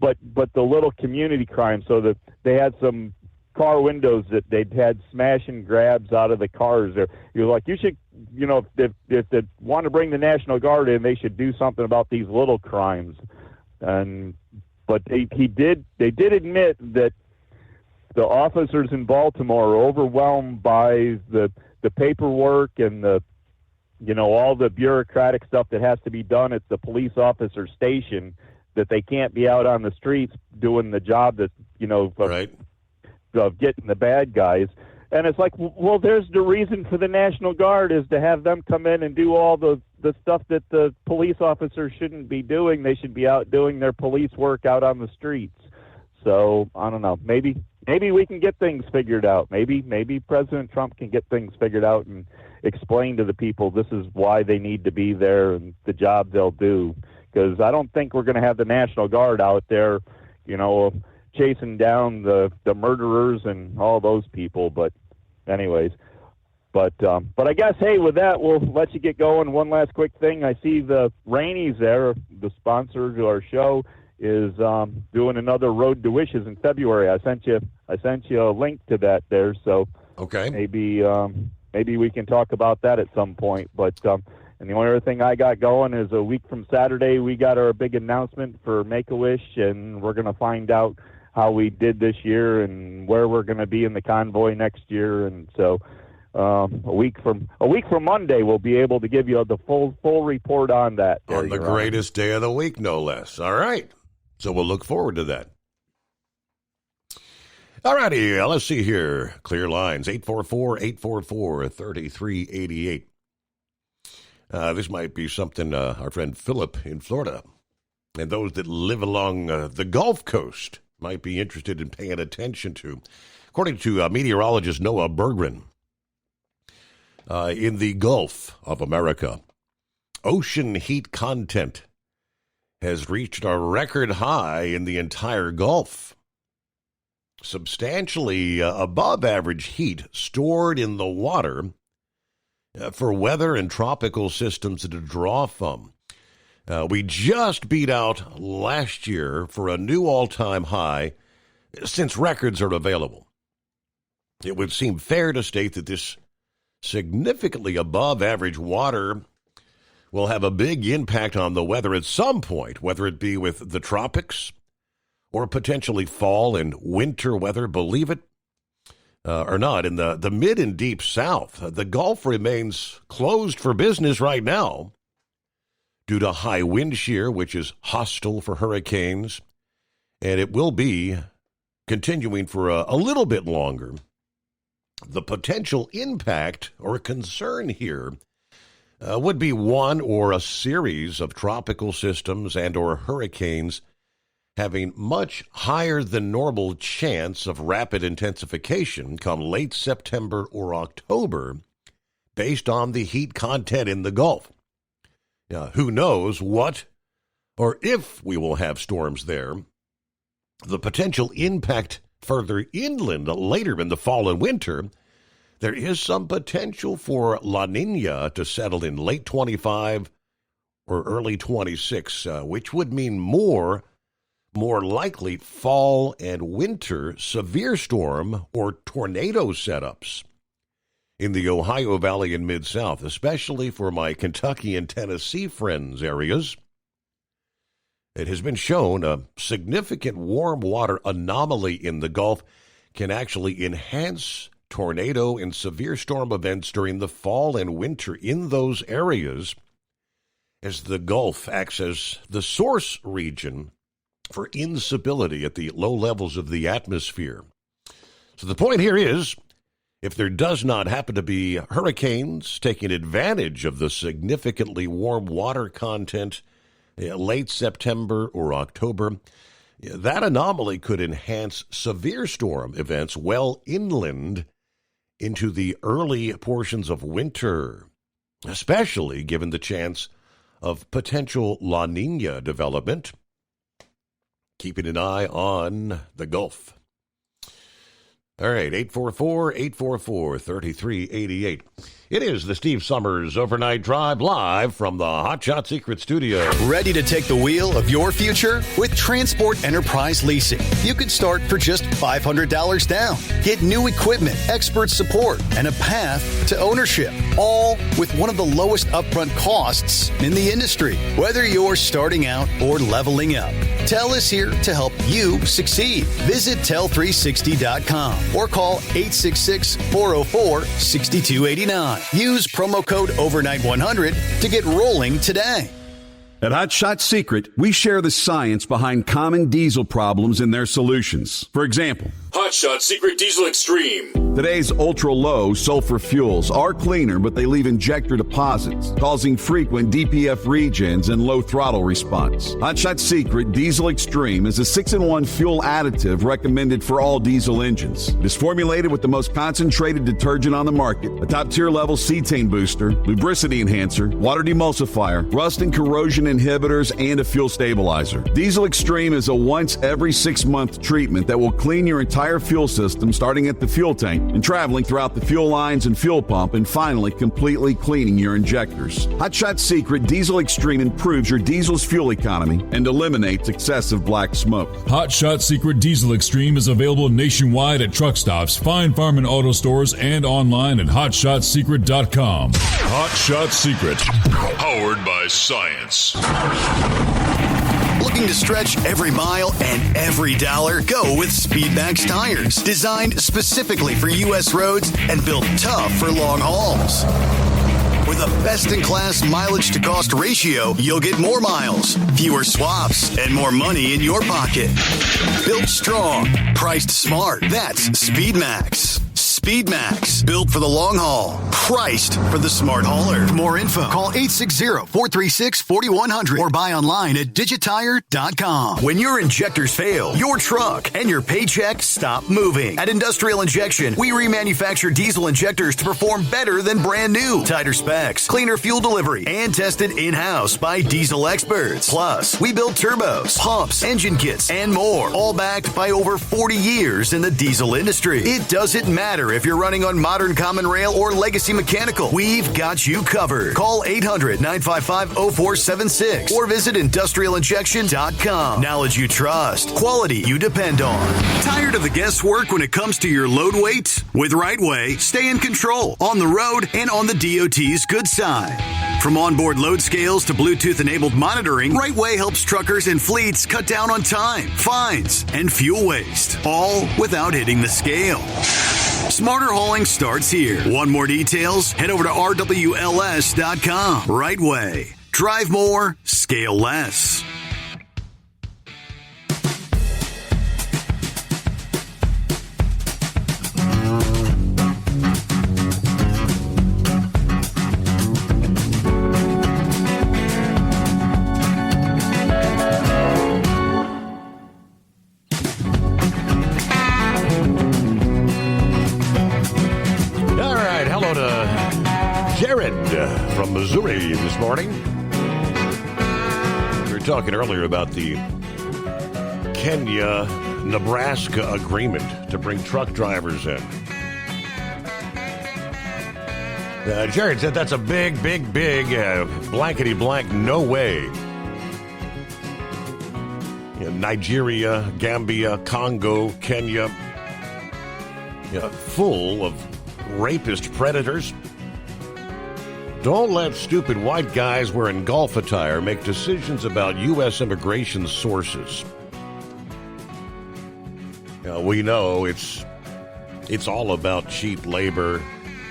but the little community crime. So that they had some car windows that they'd had smash and grabs out of the cars there. You're like, you should, if they want to bring the National Guard in, they should do something about these little crimes. But they did admit that the officers in Baltimore are overwhelmed by the paperwork and all the bureaucratic stuff that has to be done at the police officer station, that they can't be out on the streets doing the job that of getting the bad guys. And it's like, well, there's the reason for the National Guard is to have them come in and do all the stuff that the police officers shouldn't be doing. They should be out doing their police work out on the streets. So I don't know. Maybe we can get things figured out. Maybe President Trump can get things figured out and explain to the people this is why they need to be there and the job they'll do. Because I don't think we're going to have the National Guard out there, chasing down the murderers and all those people. But anyways, but I guess, hey, with that, we'll let you get going. One last quick thing. I see the Rainies there, the sponsor to our show, is doing another Road to Wishes in February. I sent you a link to that there. So okay, maybe we can talk about that at some point. But and the only other thing I got going is a week from Saturday, we got our big announcement for Make-A-Wish, and we're going to find out how we did this year and where we're going to be in the convoy next year. And so a week from Monday, we'll be able to give you the full report on that. On the greatest day of the week, no less. All right. So we'll look forward to that. All righty. Let's see here. Clear lines, 844-844-3388. This might be something our friend Philip in Florida and those that live along the Gulf Coast might be interested in paying attention to. According to meteorologist Noah Berggren, in the Gulf of America, ocean heat content has reached a record high in the entire Gulf. Substantially above average heat stored in the water for weather and tropical systems to draw from. We just beat out last year for a new all-time high since records are available. It would seem fair to state that this significantly above average water will have a big impact on the weather at some point, whether it be with the tropics or potentially fall and winter weather, believe it or not. In the mid and deep South, the Gulf remains closed for business right now due to high wind shear, which is hostile for hurricanes, and it will be continuing for a little bit longer. The potential impact or concern here would be one or a series of tropical systems and or hurricanes having much higher than normal chance of rapid intensification come late September or October based on the heat content in the Gulf. Now, who knows what or if we will have storms there. The potential impact further inland later in the fall and winter, there is some potential for La Nina to settle in late 25 or early 26, which would mean more likely fall and winter severe storm or tornado setups in the Ohio Valley and Mid-South, especially for my Kentucky and Tennessee friends areas. It has been shown a significant warm water anomaly in the Gulf can actually enhance tornado and severe storm events during the fall and winter in those areas. as the Gulf acts as the source region for instability at the low levels of the atmosphere. So the point here is, if there does not happen to be hurricanes taking advantage of the significantly warm water content late September or October, that anomaly could enhance severe storm events well inland into the early portions of winter, especially given the chance of potential La Nina development. Keeping an eye on the Gulf. All right, 844-844-3388. It is the Steve Summers Overnight Drive live from the Hot Shot Secret Studio. Ready to take the wheel of your future? With Transport Enterprise Leasing, you could start for just $500 down. Get new equipment, expert support, and a path to ownership, all with one of the lowest upfront costs in the industry. Whether you're starting out or leveling up, TEL is here to help you succeed. Visit tel360.com or call 866-404-6289. Use promo code OVERNIGHT100 to get rolling today. At Hot Shot Secret, we share the science behind common diesel problems and their solutions. For example, Hot Shot Secret Diesel Extreme. Today's ultra-low sulfur fuels are cleaner, but they leave injector deposits, causing frequent DPF regens and low throttle response. Hot Shot Secret Diesel Extreme is a 6-in-1 fuel additive recommended for all diesel engines. It is formulated with the most concentrated detergent on the market, a top-tier level cetane booster, lubricity enhancer, water demulsifier, rust and corrosion inhibitors, and a fuel stabilizer. Diesel Extreme is a once every 6-month treatment that will clean your entire fuel system, starting at the fuel tank and traveling throughout the fuel lines and fuel pump, and finally completely cleaning your injectors. Hot Shot Secret Diesel Extreme improves your diesel's fuel economy and eliminates excessive black smoke. Hot Shot Secret Diesel Extreme is available nationwide at truck stops, fine farm and auto stores, and online at hotshotsecret.com. Hot Shot Secret, powered by science. Looking to stretch every mile and every dollar? Go with Speedmax tires. Designed specifically for U.S. roads and built tough for long hauls. With a best-in-class mileage-to-cost ratio, you'll get more miles, fewer swaps, and more money in your pocket. Built strong, priced smart. That's Speedmax. Speedmax, built for the long haul, priced for the smart hauler. For more info, call 860-436-4100 or buy online at digitire.com. When your injectors fail, your truck and your paycheck stop moving. At Industrial Injection, we remanufacture diesel injectors to perform better than brand new. Tighter specs, cleaner fuel delivery, and tested in-house by diesel experts. Plus, we build turbos, pumps, engine kits, and more, all backed by over 40 years in the diesel industry. It doesn't matter if you're running on modern common rail or legacy mechanical. We've got you covered. Call 800-955-0476 or visit industrialinjection.com. Knowledge you trust. Quality you depend on. Tired of the guesswork when it comes to your load weight? With RightWay, stay in control on the road and on the DOT's good side. From onboard load scales to Bluetooth-enabled monitoring, RightWay helps truckers and fleets cut down on time, fines, and fuel waste, all without hitting the scale. Smarter hauling starts here. Want more details? Head over to RWLS.com. RightWay. Drive more, scale less. From Missouri this morning. We were talking earlier about the Kenya-Nebraska agreement to bring truck drivers in. Jared said that's a big blankety blank no way. Nigeria, Gambia, Congo, Kenya, full of rapist predators. Don't let stupid white guys wearing golf attire make decisions about U.S. immigration sources. We know it's all about cheap labor.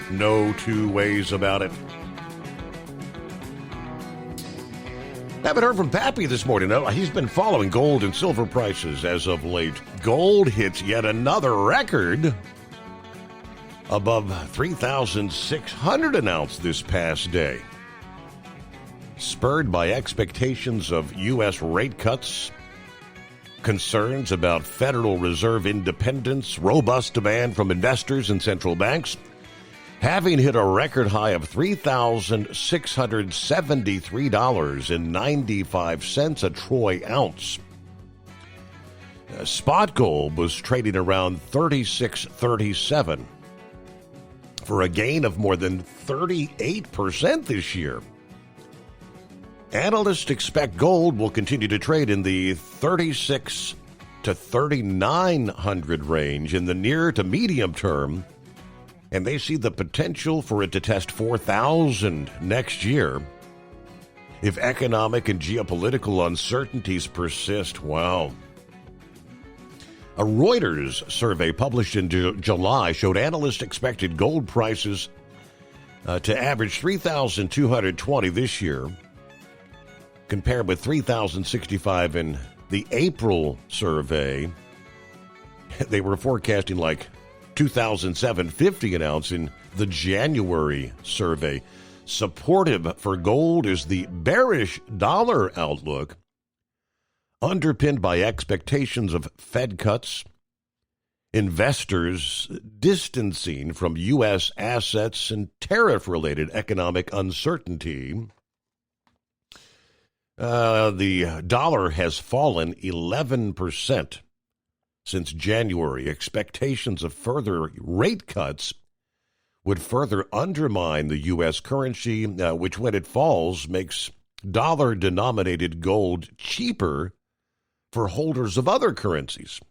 No two ways about it. Haven't heard from Pappy this morning. No, he's been following gold and silver prices as of late. Gold hits yet another record above 3,600 an ounce this past day, spurred by expectations of U.S. rate cuts, concerns about Federal Reserve independence, robust demand from investors and central banks, having hit a record high of $3,673.95 a troy ounce. Spot gold was trading around $36.37 for a gain of more than 38% this year. Analysts expect gold will continue to trade in the 36 to 3,900 range in the near to medium term, and they see the potential for it to test 4,000 next year. If economic and geopolitical uncertainties persist, wow. A Reuters survey published in July showed analysts expected gold prices to average $3,220 this year, compared with $3,065 in the April survey. They were forecasting like $2,750 an ounce in the January survey. Supportive for gold is the bearish dollar outlook, underpinned by expectations of Fed cuts, investors distancing from U.S. assets, and tariff-related economic uncertainty. The dollar has fallen 11% since January. Expectations of further rate cuts would further undermine the U.S. currency, which, when it falls, makes dollar-denominated gold cheaper for holders of other currencies.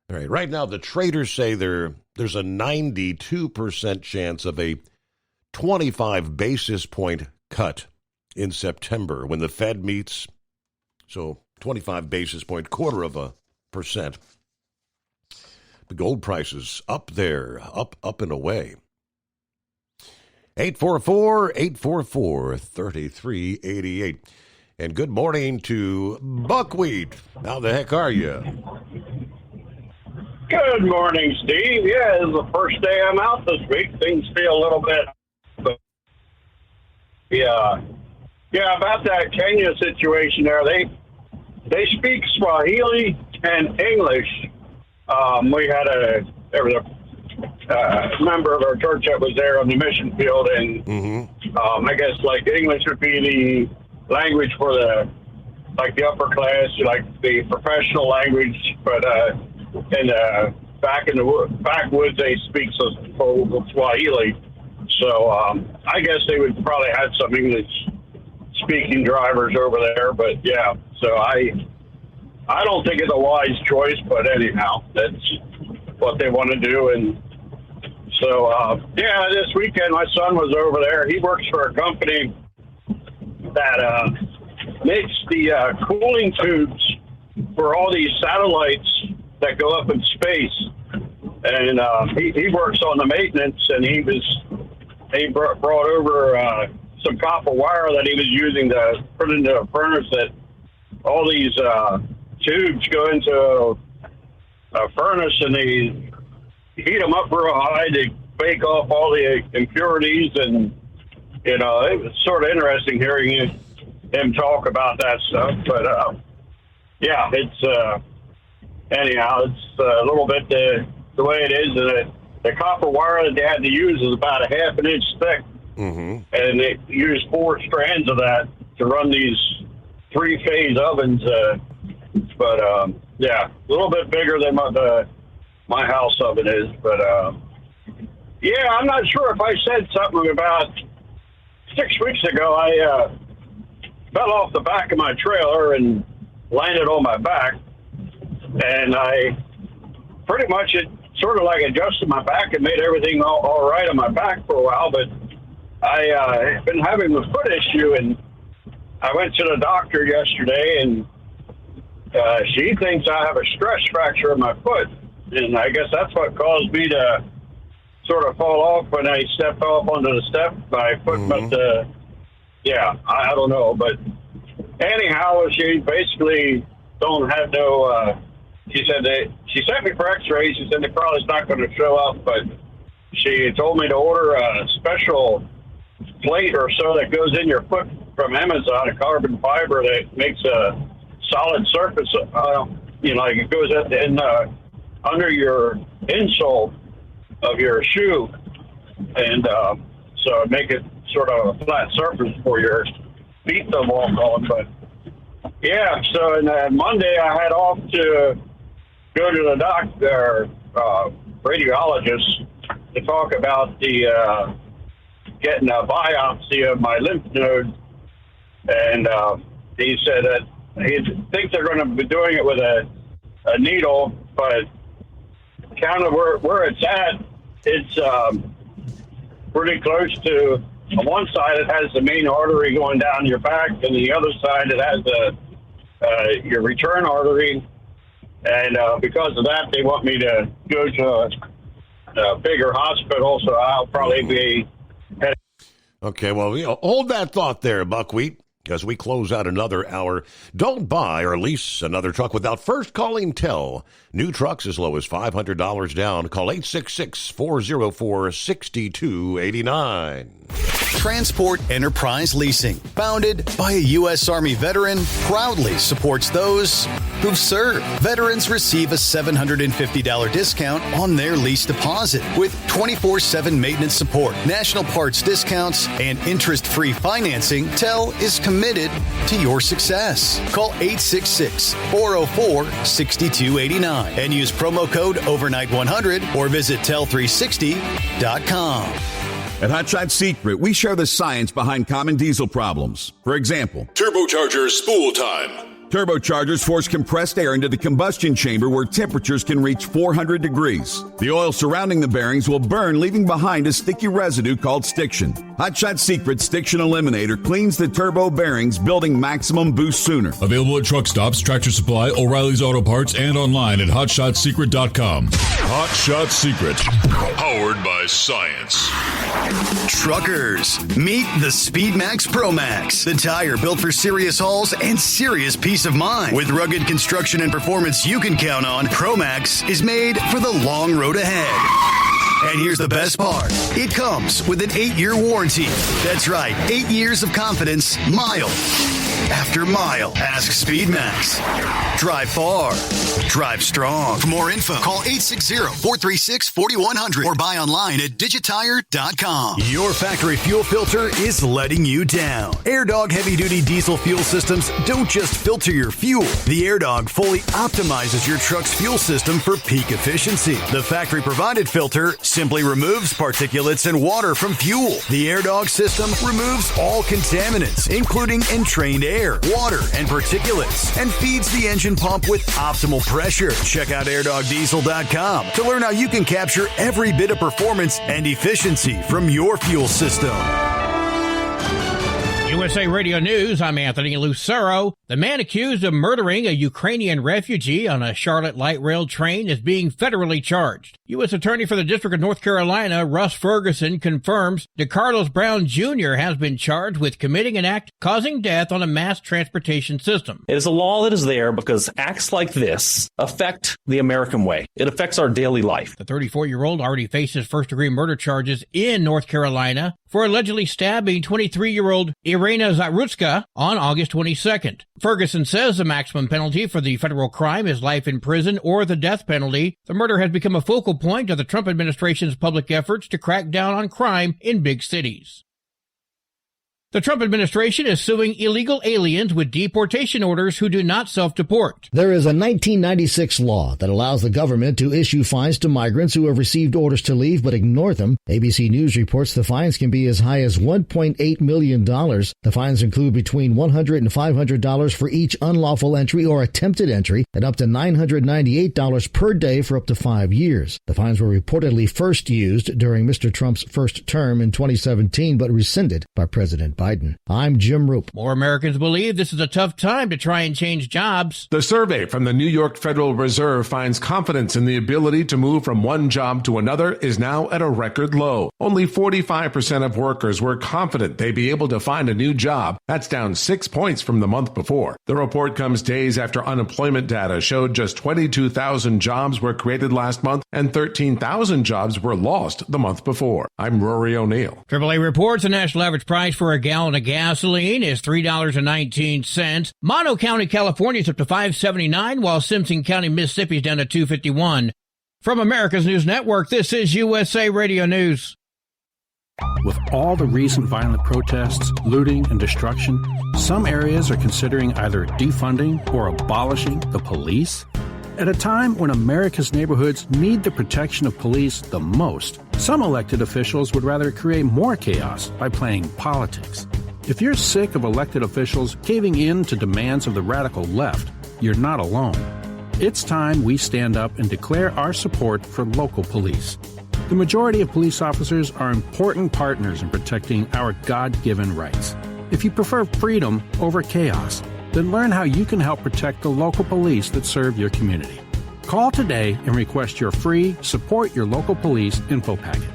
All right, right now, the traders say there's a 92% chance of a 25 basis point cut in September when the Fed meets. So 25 basis point, 0.25%. The gold prices up there, up and away. 844-844-3388. And good morning to Buckwheat. How the heck are you? Good morning, Steve. Yeah, this is the first day I'm out this week. Things feel a little bit, but yeah, about that Kenya situation there. They speak Swahili and English. We had a member of our church that was there on the mission field, and I guess like English would be the language for the upper class, like the professional language, but in the backwoods they speak Swahili. So I guess they would probably have some English speaking drivers over there, but yeah. So I don't think it's a wise choice, but anyhow, that's what they want to do. And so this weekend my son was over there. He works for a company that makes the cooling tubes for all these satellites that go up in space, and he works on the maintenance. And he brought over some copper wire that he was using to put into a furnace. That all these tubes go into a furnace, and they heat them up real high to bake off all the impurities. And it was sort of interesting hearing him talk about that stuff. But it's anyhow, it's a little bit the way it is. The copper wire that they had to use is about a half an inch thick, and they used 4 strands of that to run these 3-phase ovens. But a little bit bigger than my house oven is. But I'm not sure if I said something about 6 weeks ago. I fell off the back of my trailer and landed on my back, and I pretty much sort of like adjusted my back and made everything all right on my back for a while. But I have been having a foot issue, and I went to the doctor yesterday, and she thinks I have a stress fracture in my foot, and I guess that's what caused me to sort of fall off when I stepped off onto the step. My foot must have yeah, I don't know. But anyhow, she basically don't have no, she said she sent me for x-rays. She said they probably not going to show up, but she told me to order a special plate or so that goes in your foot from Amazon, a carbon fiber that makes a solid surface, like it goes under your insole of your shoe, and so make it sort of a flat surface for your feet to walk on. But yeah, so and Monday I had off to go to the doctor, radiologist, to talk about the getting a biopsy of my lymph node, and he said that he thinks they're going to be doing it with a needle, but kind of where it's at, it's pretty close to, on one side it has the main artery going down your back, and the other side it has your return artery, and because of that they want me to go to a bigger hospital, so I'll probably be heading. Okay, well, hold that thought there, Buckwheat. As we close out another hour, don't buy or lease another truck without first calling TEL. New trucks as low as $500 down. Call 866-404-6289. Transport Enterprise Leasing, founded by a U.S. Army veteran, proudly supports those who've served. Veterans receive a $750 discount on their lease deposit with 24/7 maintenance support, national parts discounts, and interest-free financing. TEL is committed to your success. Call 866-404-6289 and use promo code OVERNIGHT100 or visit tel360.com. At Hot Shot Secret, we share the science behind common diesel problems. For example, turbochargers spool time. Turbochargers force compressed air into the combustion chamber where temperatures can reach 400 degrees. The oil surrounding the bearings will burn, leaving behind a sticky residue called stiction. Hot Shot Secret Stiction Eliminator cleans the turbo bearings, building maximum boost sooner. Available at truck stops, Tractor Supply, O'Reilly's Auto Parts, and online at HotShotSecret.com. Hot Shot Secret, powered by science. Truckers, meet the Speedmax Pro Max, the tire built for serious hauls and serious peace of mind. With rugged construction and performance you can count on, Pro Max is made for the long road ahead. And here's the best part. It comes with an 8-year warranty. That's right, 8 years of confidence, mile after mile. Ask Speedmax. Drive far. Drive strong. For more info, call 860-436-4100 or buy online at digitire.com. Your factory fuel filter is letting you down. AirDog heavy-duty diesel fuel systems don't just filter your fuel. The AirDog fully optimizes your truck's fuel system for peak efficiency. The factory-provided filter simply removes particulates and water from fuel. The AirDog system removes all contaminants, including entrained air, water, and particulates, and feeds the engine pump with optimal pressure. Check out airdogdiesel.com to learn how you can capture every bit of performance and efficiency from your fuel system. USA Radio News, I'm Anthony Lucero. The man accused of murdering a Ukrainian refugee on a Charlotte light rail train is being federally charged. U.S. Attorney for the District of North Carolina, Russ Ferguson, confirms DeCarlos Brown Jr. has been charged with committing an act causing death on a mass transportation system. It is a law that is there because acts like this affect the American way. It affects our daily life. The 34-year-old already faces first-degree murder charges in North Carolina for allegedly stabbing 23-year-old Irina Zarutzka on August 22nd. Ferguson says the maximum penalty for the federal crime is life in prison or the death penalty. The murder has become a focal point of the Trump administration's public efforts to crack down on crime in big cities. The Trump administration is suing illegal aliens with deportation orders who do not self-deport. There is a 1996 law that allows the government to issue fines to migrants who have received orders to leave but ignore them. ABC News reports the fines can be as high as $1.8 million. The fines include between $100 and $500 for each unlawful entry or attempted entry, and up to $998 per day for up to 5 years. The fines were reportedly first used during Mr. Trump's first term in 2017, but rescinded by President Biden. Biden. I'm Jim Roop. More Americans believe this is a tough time to try and change jobs. The survey from the New York Federal Reserve finds confidence in the ability to move from one job to another is now at a record low. Only 45% of workers were confident they'd be able to find a new job. That's down 6 points from the month before. The report comes days after unemployment data showed just 22,000 jobs were created last month and 13,000 jobs were lost the month before. I'm Rory O'Neill. AAA reports the national average price for a gallon of gasoline is $3.19. Mono County, California is up to $5.79, while Simpson County, Mississippi is down to $2.51. From America's News Network, this is USA Radio News. With all the recent violent protests, looting, and destruction, some areas are considering either defunding or abolishing the police. At a time when America's neighborhoods need the protection of police the most, some elected officials would rather create more chaos by playing politics. If you're sick of elected officials caving in to demands of the radical left, you're not alone. It's time we stand up and declare our support for local police. The majority of police officers are important partners in protecting our God-given rights. If you prefer freedom over chaos, then learn how you can help protect the local police that serve your community. Call today and request your free Support Your Local Police info packet.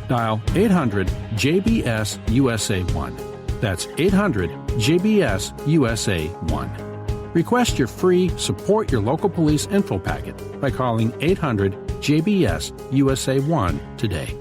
Dial 800-JBS-USA-1. That's 800-JBS-USA-1. Request your free Support Your Local Police info packet by calling 800-JBS-USA-1 today.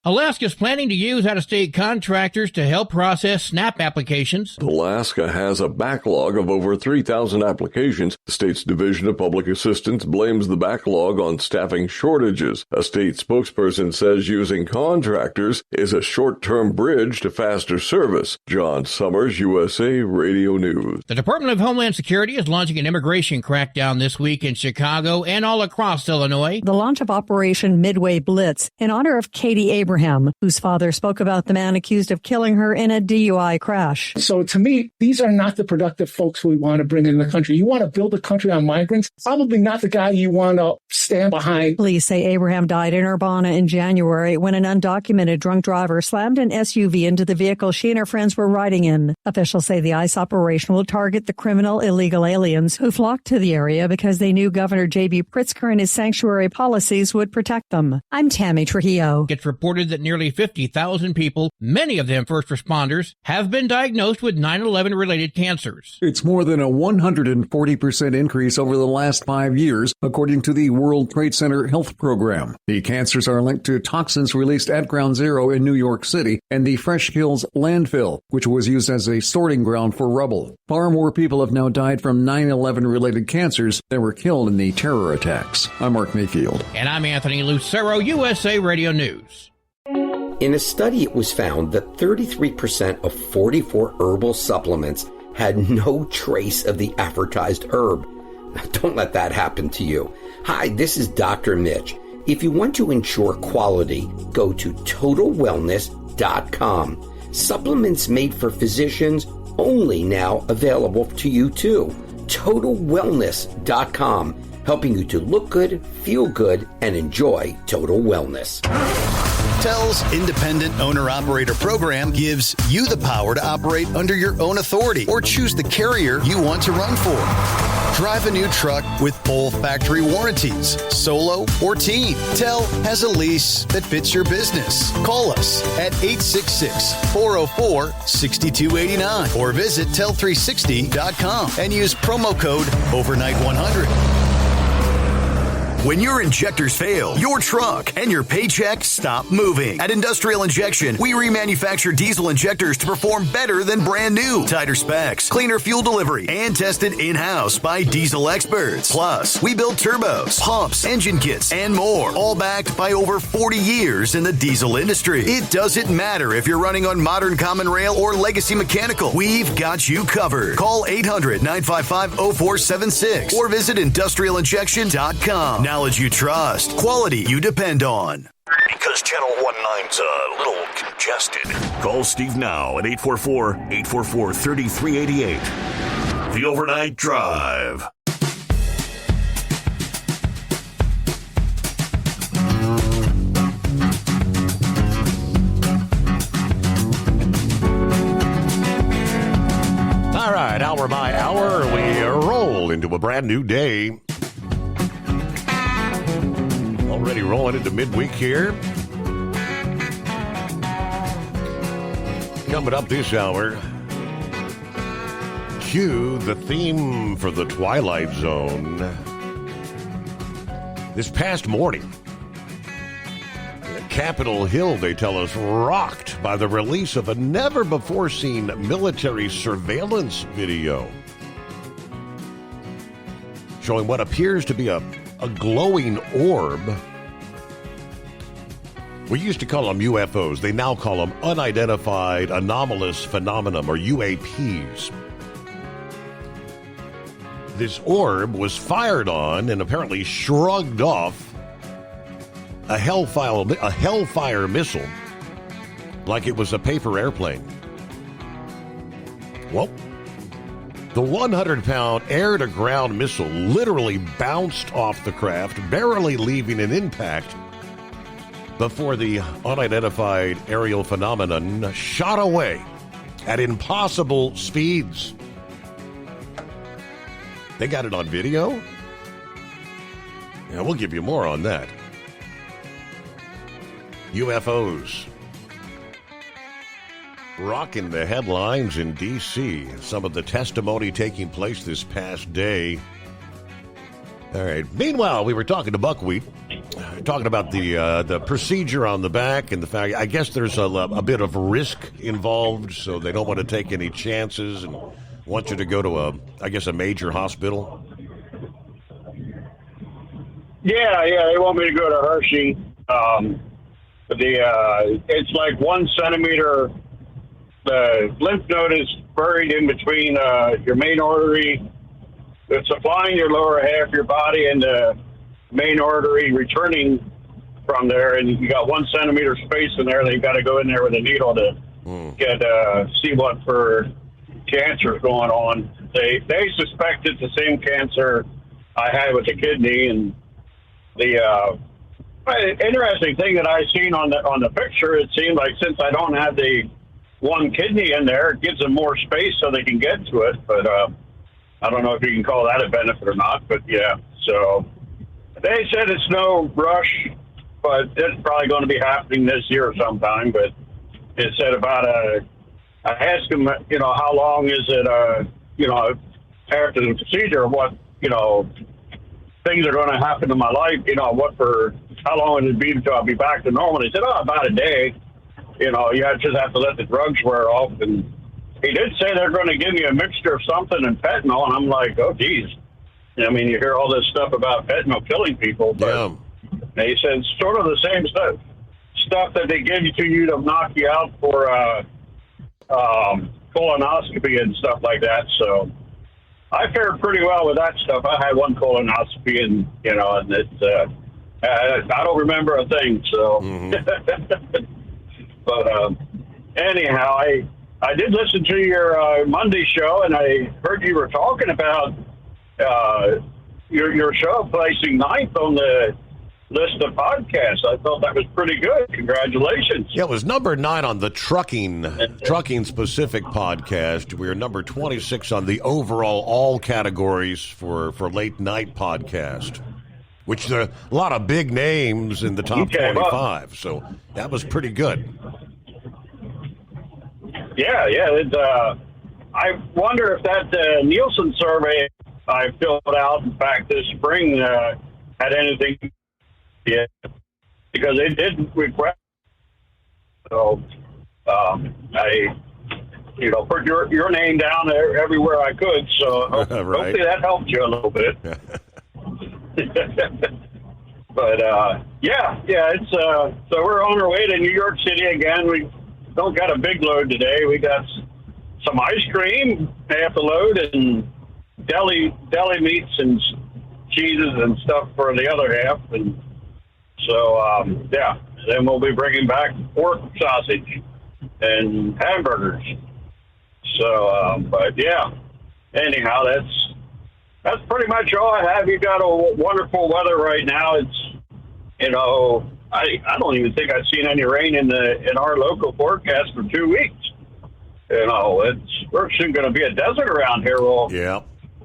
Alaska is planning to use out-of-state contractors to help process SNAP applications. Alaska has a backlog of over 3,000 applications. The state's Division of Public Assistance blames the backlog on staffing shortages. A state spokesperson says using contractors is a short-term bridge to faster service. John Summers, USA Radio News. The Department of Homeland Security is launching an immigration crackdown this week in Chicago and all across Illinois. The launch of Operation Midway Blitz in honor of Katie Abraham, whose father spoke about the man accused of killing her in a DUI crash. So to me, these are not the productive folks we want to bring in the country. You want to build a country on migrants, probably not the guy you want to stand behind. Police say Abraham died in Urbana in January when an undocumented drunk driver slammed an SUV into the vehicle she and her friends were riding in. Officials say the ICE operation will target the criminal illegal aliens who flocked to the area because they knew Governor J.B. Pritzker and his sanctuary policies would protect them. I'm Tammy Trujillo. It's reported that nearly 50,000 people, many of them first responders, have been diagnosed with 9/11 related cancers. It's more than a 140% increase over the last 5 years, according to the World Trade Center Health Program. The cancers are linked to toxins released at Ground Zero in New York City and the Fresh Hills landfill, which was used as a sorting ground for rubble. Far more people have now died from 9/11 related cancers than were killed in the terror attacks. I'm Mark Mayfield. And I'm Anthony Lucero, USA Radio News. In a study, it was found that 33% of 44 herbal supplements had no trace of the advertised herb. Now, don't let that happen to you. Hi, this is Dr. Mitch. If you want to ensure quality, go to TotalWellness.com. Supplements made for physicians, only now available to you too. TotalWellness.com, helping you to look good, feel good, and enjoy total wellness. TEL's Independent Owner-Operator Program gives you the power to operate under your own authority or choose the carrier you want to run for. Drive a new truck with full factory warranties, solo or team. TEL has a lease that fits your business. Call us at 866-404-6289 or visit tel360.com and use promo code OVERNIGHT100. When your injectors fail, your truck and your paycheck stop moving. At Industrial Injection, we remanufacture diesel injectors to perform better than brand new. Tighter specs, cleaner fuel delivery, and tested in-house by diesel experts. Plus, we build turbos, pumps, engine kits, and more, all backed by over 40 years in the diesel industry. It doesn't matter if you're running on modern common rail or legacy mechanical. We've got you covered. Call 800-955-0476 or visit industrialinjection.com. Knowledge you trust, quality you depend on. Because Channel 19's a little congested. Call Steve now at 844-844-3388. The Overnight Drive. hour by hour, we roll into a brand new day. Already rolling into midweek here. Coming up this hour, cue the theme for the Twilight Zone. This past morning, Capitol Hill, they tell us, rocked by the release of a never-before-seen military surveillance video showing what appears to be a glowing orb. We used to call them UFOs. They now call them Unidentified Anomalous Phenomenon, or UAPs. This orb was fired on and apparently shrugged off a Hellfire missile like it was a paper airplane. Well, the 100-pound air-to-ground missile literally bounced off the craft, barely leaving an impact before the unidentified aerial phenomenon shot away at impossible speeds. They got it on video? Yeah, we'll give you more on that. UFOs rocking the headlines in D.C. Some of the testimony taking place this past day. All right. Meanwhile, we were talking to Buckwheat, talking about the procedure on the back and the fact, I guess there's a bit of risk involved, so they don't want to take any chances and want you to go to a major hospital. Yeah, they want me to go to Hershey. It's like 1 centimeter. The lymph node is buried in between your main artery. It's supplying your lower half of your body and the main artery returning from there, and you got 1 centimeter space in there. They've got to go in there with a needle to get see what for cancer is going on. They suspect it's the same cancer I had with the kidney, and the interesting thing that I seen on the picture, it seemed like since I don't have the one kidney in there, it gives them more space so they can get to it. But I don't know if you can call that a benefit or not. But yeah, so they said it's no rush, but it's probably going to be happening this year sometime. But it said about I asked them, how long is it, after the procedure, what, things are going to happen to my life, how long would it be until I'll be back to normal? He said, about a day. You just have to let the drugs wear off. And he did say they're going to give me a mixture of something and fentanyl. And I'm like, oh, geez. I mean, you hear all this stuff about fentanyl killing people. But he said it's sort of the same stuff that they give you to knock you out for colonoscopy and stuff like that. So I fared pretty well with that stuff. I had one colonoscopy, and and it's I don't remember a thing. So, but anyhow, I did listen to your Monday show, and I heard you were talking about your show placing 9th on the list of podcasts. I thought that was pretty good. Congratulations. Yeah, it was number 9 on the trucking specific podcast. We were number 26 on the overall all categories for late night podcast, which there are a lot of big names in the top 25. So that was pretty good. Yeah. I wonder if that Nielsen survey I filled out back this spring had anything. Yeah, because they did request. So I, put your name down there everywhere I could. So hopefully that helped you a little bit. But it's so we're on our way to New York City again. We don't got a big load today. We got some ice cream, half the load, and deli meats and cheeses and stuff for the other half, and. So, then we'll be bringing back pork sausage and hamburgers. So, anyhow, that's pretty much all I have. You got a wonderful weather right now. It's, I don't even think I've seen any rain in our local forecast for 2 weeks. We're soon going to be a desert around here. Well, yeah.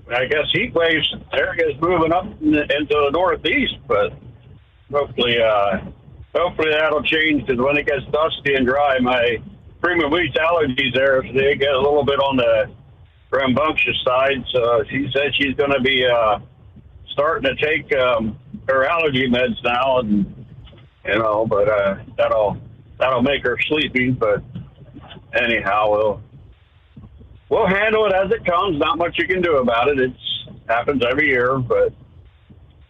I guess heat waves areas moving up into the northeast, but hopefully that'll change because when it gets dusty and dry, my premium wheat allergies there, if they get a little bit on the rambunctious side. So she said she's going to be starting to take her allergy meds now, and but that'll make her sleepy. But anyhow, we'll handle it as it comes. Not much you can do about it. It happens every year. But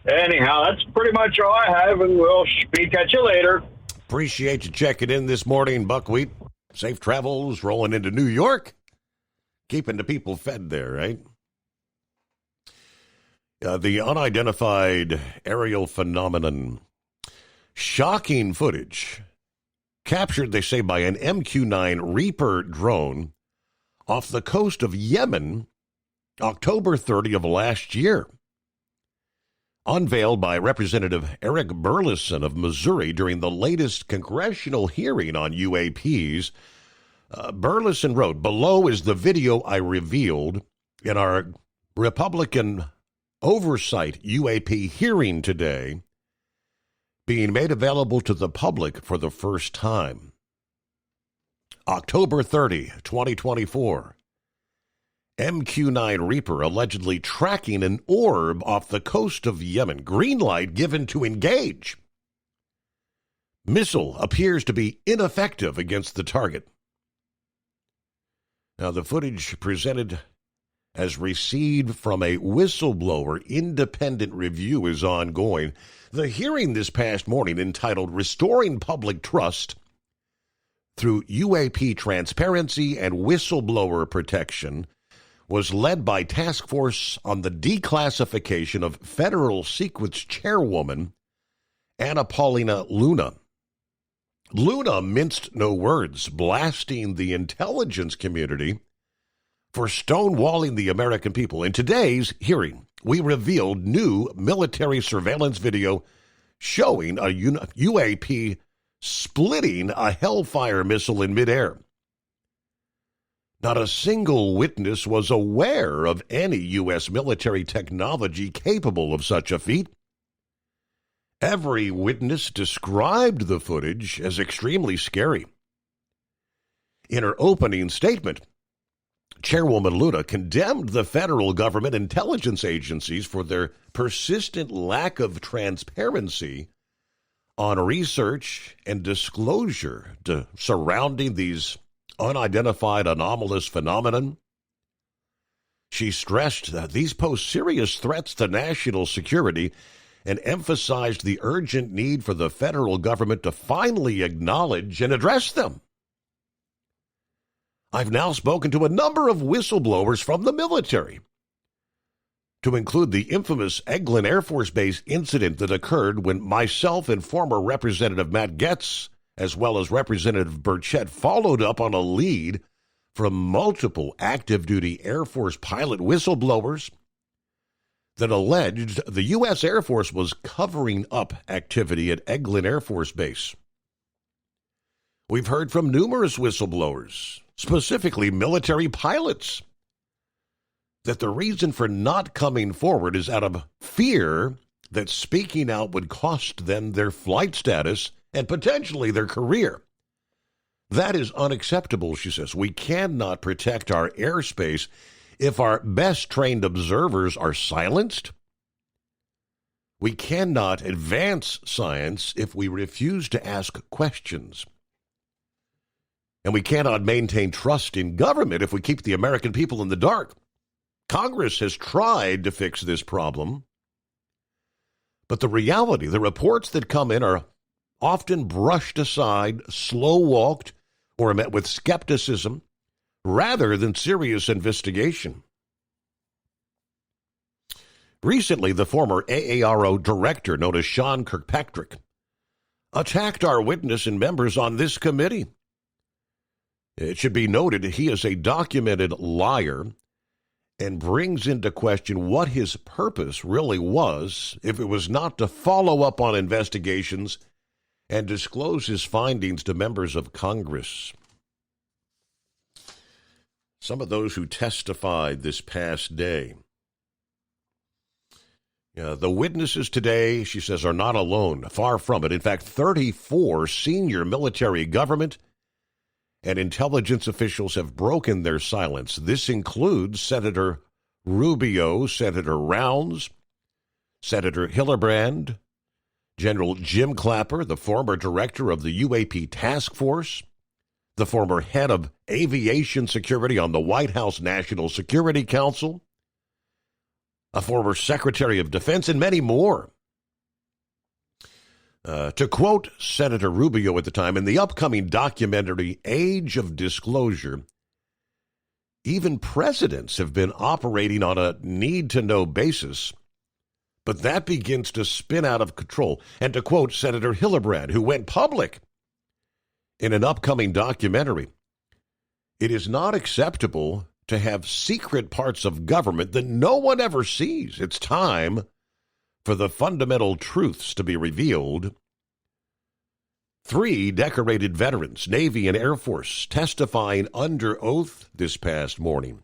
anyhow, that's pretty much all I have, and we'll speak at you later. Appreciate you checking in this morning, Buckwheat. Safe travels rolling into New York. Keeping the people fed there, right? The unidentified aerial phenomenon. Shocking footage captured, they say, by an MQ-9 Reaper drone off the coast of Yemen, October 30 of last year. Unveiled by Representative Eric Burleson of Missouri during the latest congressional hearing on UAPs, Burleson wrote, "Below is the video I revealed in our Republican oversight UAP hearing today, being made available to the public for the first time. October 30, 2024. MQ-9 Reaper allegedly tracking an orb off the coast of Yemen. Green light given to engage. Missile appears to be ineffective against the target." Now, the footage presented as received from a whistleblower independent review is ongoing. The hearing this past morning, entitled Restoring Public Trust Through UAP Transparency and Whistleblower Protection, was led by Task Force on the Declassification of Federal Secrets Chairwoman Anna Paulina Luna. Luna minced no words, blasting the intelligence community for stonewalling the American people. In today's hearing, we revealed new military surveillance video showing a UAP splitting a Hellfire missile in midair. Not a single witness was aware of any U.S. military technology capable of such a feat. Every witness described the footage as extremely scary. In her opening statement, Chairwoman Luna condemned the federal government intelligence agencies for their persistent lack of transparency on research and disclosure surrounding these unidentified anomalous phenomenon. She stressed that these pose serious threats to national security and emphasized the urgent need for the federal government to finally acknowledge and address them. I've now spoken to a number of whistleblowers from the military, to include the infamous Eglin Air Force Base incident that occurred when myself and former Representative Matt Gaetz, as well as Representative Burchett, followed up on a lead from multiple active-duty Air Force pilot whistleblowers that alleged the U.S. Air Force was covering up activity at Eglin Air Force Base. We've heard from numerous whistleblowers, specifically military pilots, that the reason for not coming forward is out of fear that speaking out would cost them their flight status and potentially their career. That is unacceptable, she says. We cannot protect our airspace if our best trained observers are silenced. We cannot advance science if we refuse to ask questions. And we cannot maintain trust in government if we keep the American people in the dark. Congress has tried to fix this problem, but the reality, the reports that come in are often brushed aside, slow-walked, or met with skepticism rather than serious investigation. Recently, the former AARO director, known as Sean Kirkpatrick, attacked our witness and members on this committee. It should be noted he is a documented liar and brings into question what his purpose really was if it was not to follow up on investigations and disclose his findings to members of Congress. some of those who testified this past day. The witnesses today, she says, are not alone. Far from it. In fact, 34 senior military, government, and intelligence officials have broken their silence. This includes Senator Rubio, Senator Rounds, Senator Hildebrand, General Jim Clapper, the former director of the UAP task force, the former head of aviation security on the White House National Security Council, a former Secretary of Defense, and many more. To quote Senator Rubio at the time, in the upcoming documentary Age of Disclosure, even presidents have been operating on a need-to-know basis, but that begins to spin out of control. And to quote Senator Hildebrand, who went public in an upcoming documentary, it is not acceptable to have secret parts of government that no one ever sees. It's time for the fundamental truths to be revealed. 3 decorated veterans, Navy and Air Force, testifying under oath this past morning,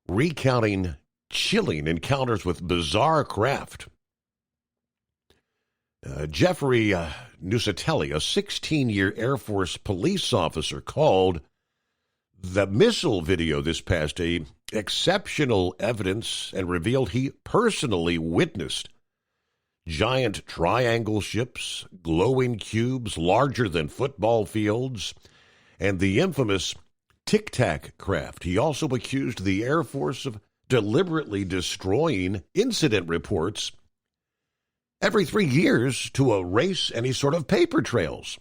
recounting chilling encounters with bizarre craft. Jeffrey Nusatelli, a 16-year Air Force police officer, called the missile video this past day exceptional evidence and revealed he personally witnessed giant triangle ships, glowing cubes larger than football fields, and the infamous Tic Tac craft. He also accused the Air Force of deliberately destroying incident reports every 3 years to erase any sort of paper trails.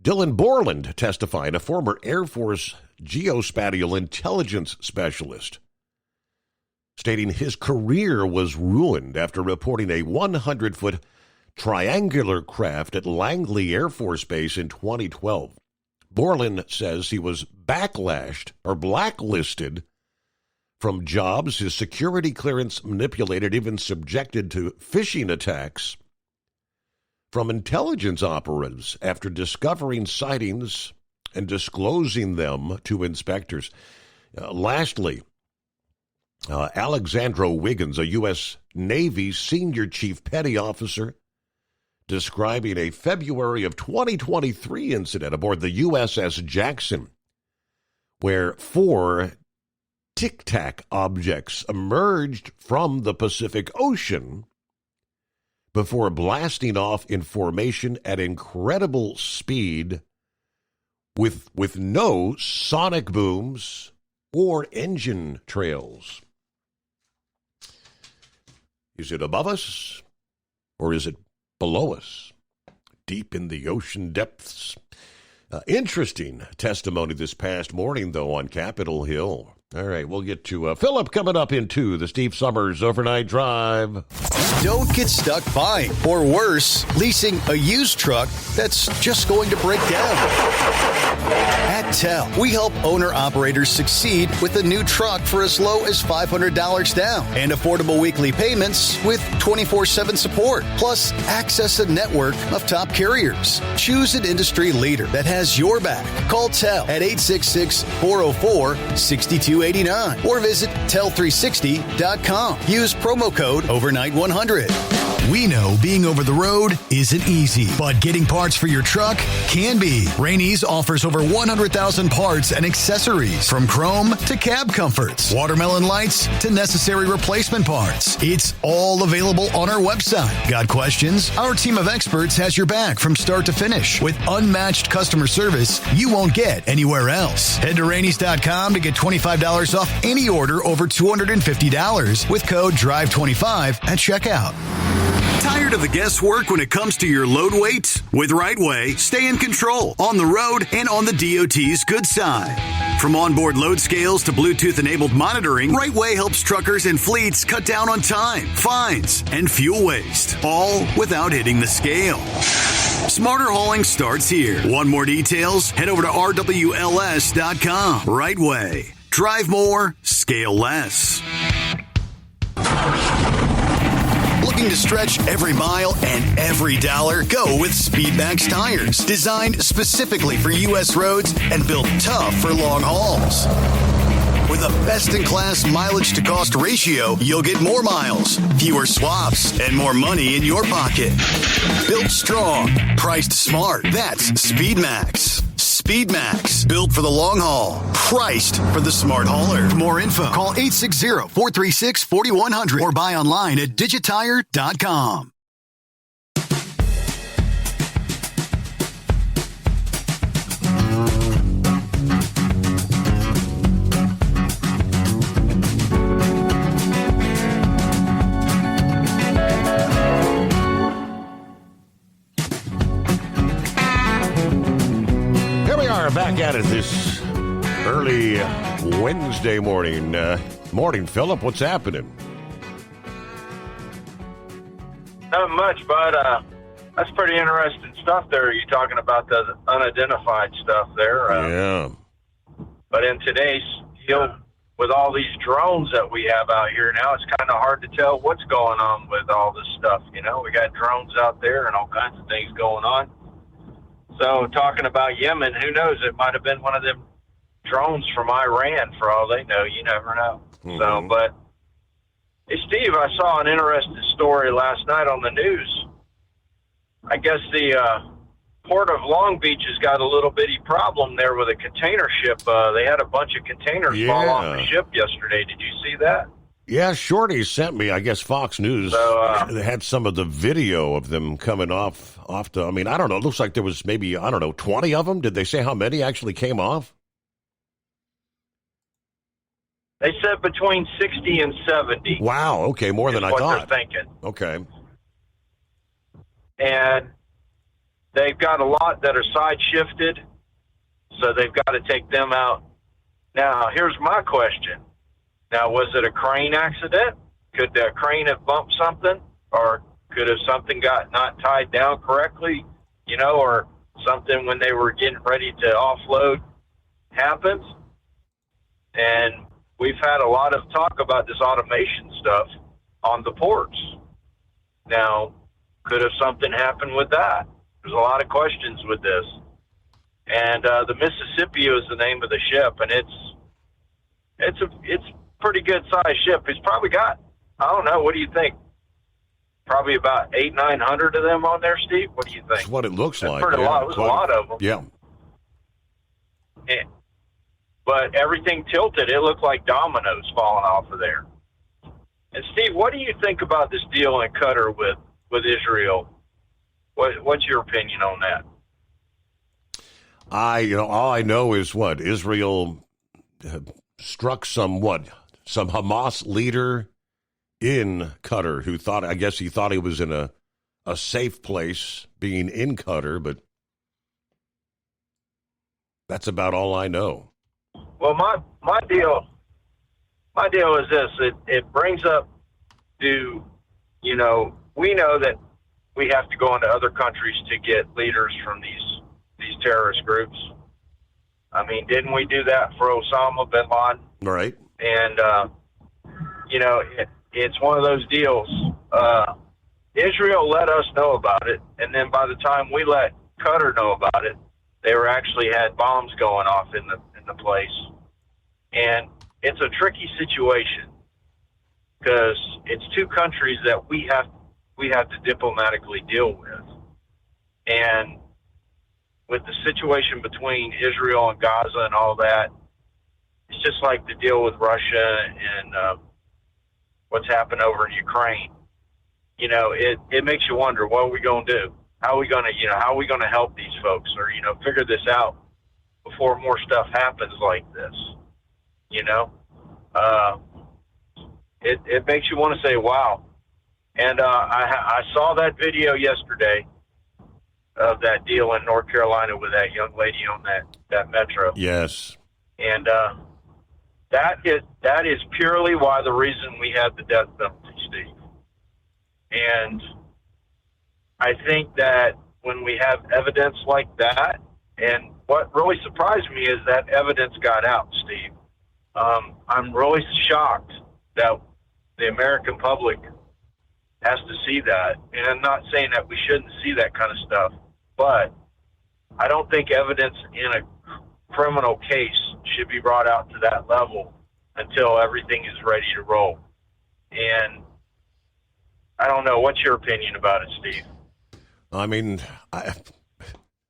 Dylan Borland testified, a former Air Force geospatial intelligence specialist, stating his career was ruined after reporting a 100-foot triangular craft at Langley Air Force Base in 2012. Borland says he was blacklisted from jobs, his security clearance manipulated, even subjected to phishing attacks from intelligence operatives after discovering sightings and disclosing them to inspectors. Lastly, Alexandro Wiggins, a U.S. Navy senior chief petty officer, describing a February of 2023 incident aboard the USS Jackson, where 4 Tic Tac objects emerged from the Pacific Ocean before blasting off in formation at incredible speed with no sonic booms or engine trails. Is it above us or is it below us? Deep in the ocean depths. Interesting testimony this past morning, though, on Capitol Hill. All right, we'll get to Philip coming up in 2, the Steve Summers Overnight Drive. Don't get stuck buying, or worse, leasing a used truck that's just going to break down. At TEL, we help owner-operators succeed with a new truck for as low as $500 down and affordable weekly payments with 24/7 support. Plus, access a network of top carriers. Choose an industry leader that has your back. Call TEL at 866-404-6289 or visit tel360.com. Use promo code OVERNIGHT100. We know being over the road isn't easy, but getting parts for your truck can be. Rainey's offers over 100,000 parts and accessories, from chrome to cab comforts, watermelon lights to necessary replacement parts. It's all available on our website. Got questions? Our team of experts has your back from start to finish with unmatched customer service you won't get anywhere else. Head to Rainey's.com to get $25 off any order over $250 with code DRIVE25 at checkout. Tired of the guesswork when it comes to your load weight? With RightWay, stay in control on the road and on the DOT's good side. From onboard load scales to Bluetooth-enabled monitoring, RightWay helps truckers and fleets cut down on time, fines, and fuel waste, all without hitting the scale. Smarter hauling starts here. Want more details? Head over to RWLS.com. RightWay. Drive more, scale less. Looking to stretch every mile and every dollar? Go with Speedmax tires. Designed specifically for U.S. roads and built tough for long hauls. With a best-in-class mileage-to-cost ratio, you'll get more miles, fewer swaps, and more money in your pocket. Built strong, priced smart. That's Speedmax. Speedmax, built for the long haul, priced for the smart hauler. For more info, call 860-436-4100 or buy online at digitire.com. Back at it this early Wednesday morning. Morning, Philip. What's happening? Not much, but that's pretty interesting stuff there. You're talking about the unidentified stuff there. Yeah. But in today's field, with all these drones that we have out here now, it's kind of hard to tell what's going on with all this stuff. You know, we got drones out there and all kinds of things going on. So talking about Yemen, who knows? It might have been one of them drones from Iran for all they know. You never know. Mm-hmm. So, but hey, Steve, I saw an interesting story last night on the news. I guess the Port of Long Beach has got a little bitty problem there with a container ship. They had a bunch of containers fall off the ship yesterday. Did you see that? Yeah, Shorty sent me, I guess Fox News they had some of the video of them coming off the, I mean, I don't know, it looks like there was maybe, 20 of them. Did they say how many actually came off? They said between 60 and 70. Wow, okay, more than I thought. What they're thinking. Okay. And they've got a lot that are side shifted, so they've got to take them out. Now, here's my question. Now, was it a crane accident? Could the crane have bumped something? Or could have something got not tied down correctly, you know, or something when they were getting ready to offload happens? And we've had a lot of talk about this automation stuff on the ports. Now, could have something happened with that? There's a lot of questions with this. And the Mississippi is the name of the ship, and it's pretty good sized ship. It's probably got, I don't know, what do you think? Probably about 800-900 of them on there, Steve. What do you think? That's what it looks like. Pretty lot. It was a lot of them. Yeah. But everything tilted. It looked like dominoes falling off of there. And Steve, what do you think about this deal in Qatar with Israel? What's your opinion on that? All I know is what Israel struck some Hamas leader in Qatar who thought, I guess he thought he was in a safe place being in Qatar, but that's about all I know. Well, my deal is this. It brings up we know that we have to go into other countries to get leaders from these terrorist groups. I mean, didn't we do that for Osama bin Laden? Right. And, it's one of those deals. Israel let us know about it, and then by the time we let Qatar know about it, they had bombs going off in the place. And it's a tricky situation because it's two countries that we have to diplomatically deal with. And with the situation between Israel and Gaza and all that, it's just like the deal with Russia and what's happened over in Ukraine. It makes you wonder, what are we going to do? How are we going to help these folks or, figure this out before more stuff happens like this? It makes you want to say, wow. And I saw that video yesterday of that deal in North Carolina with that young lady on that metro. Yes. And that is purely why the reason we had the death penalty, Steve. And I think that when we have evidence like that, and what really surprised me is that evidence got out, Steve. I'm really shocked that the American public has to see that. And I'm not saying that we shouldn't see that kind of stuff, but I don't think evidence in a criminal case should be brought out to that level until everything is ready to roll. And I don't know. What's your opinion about it, Steve? I mean,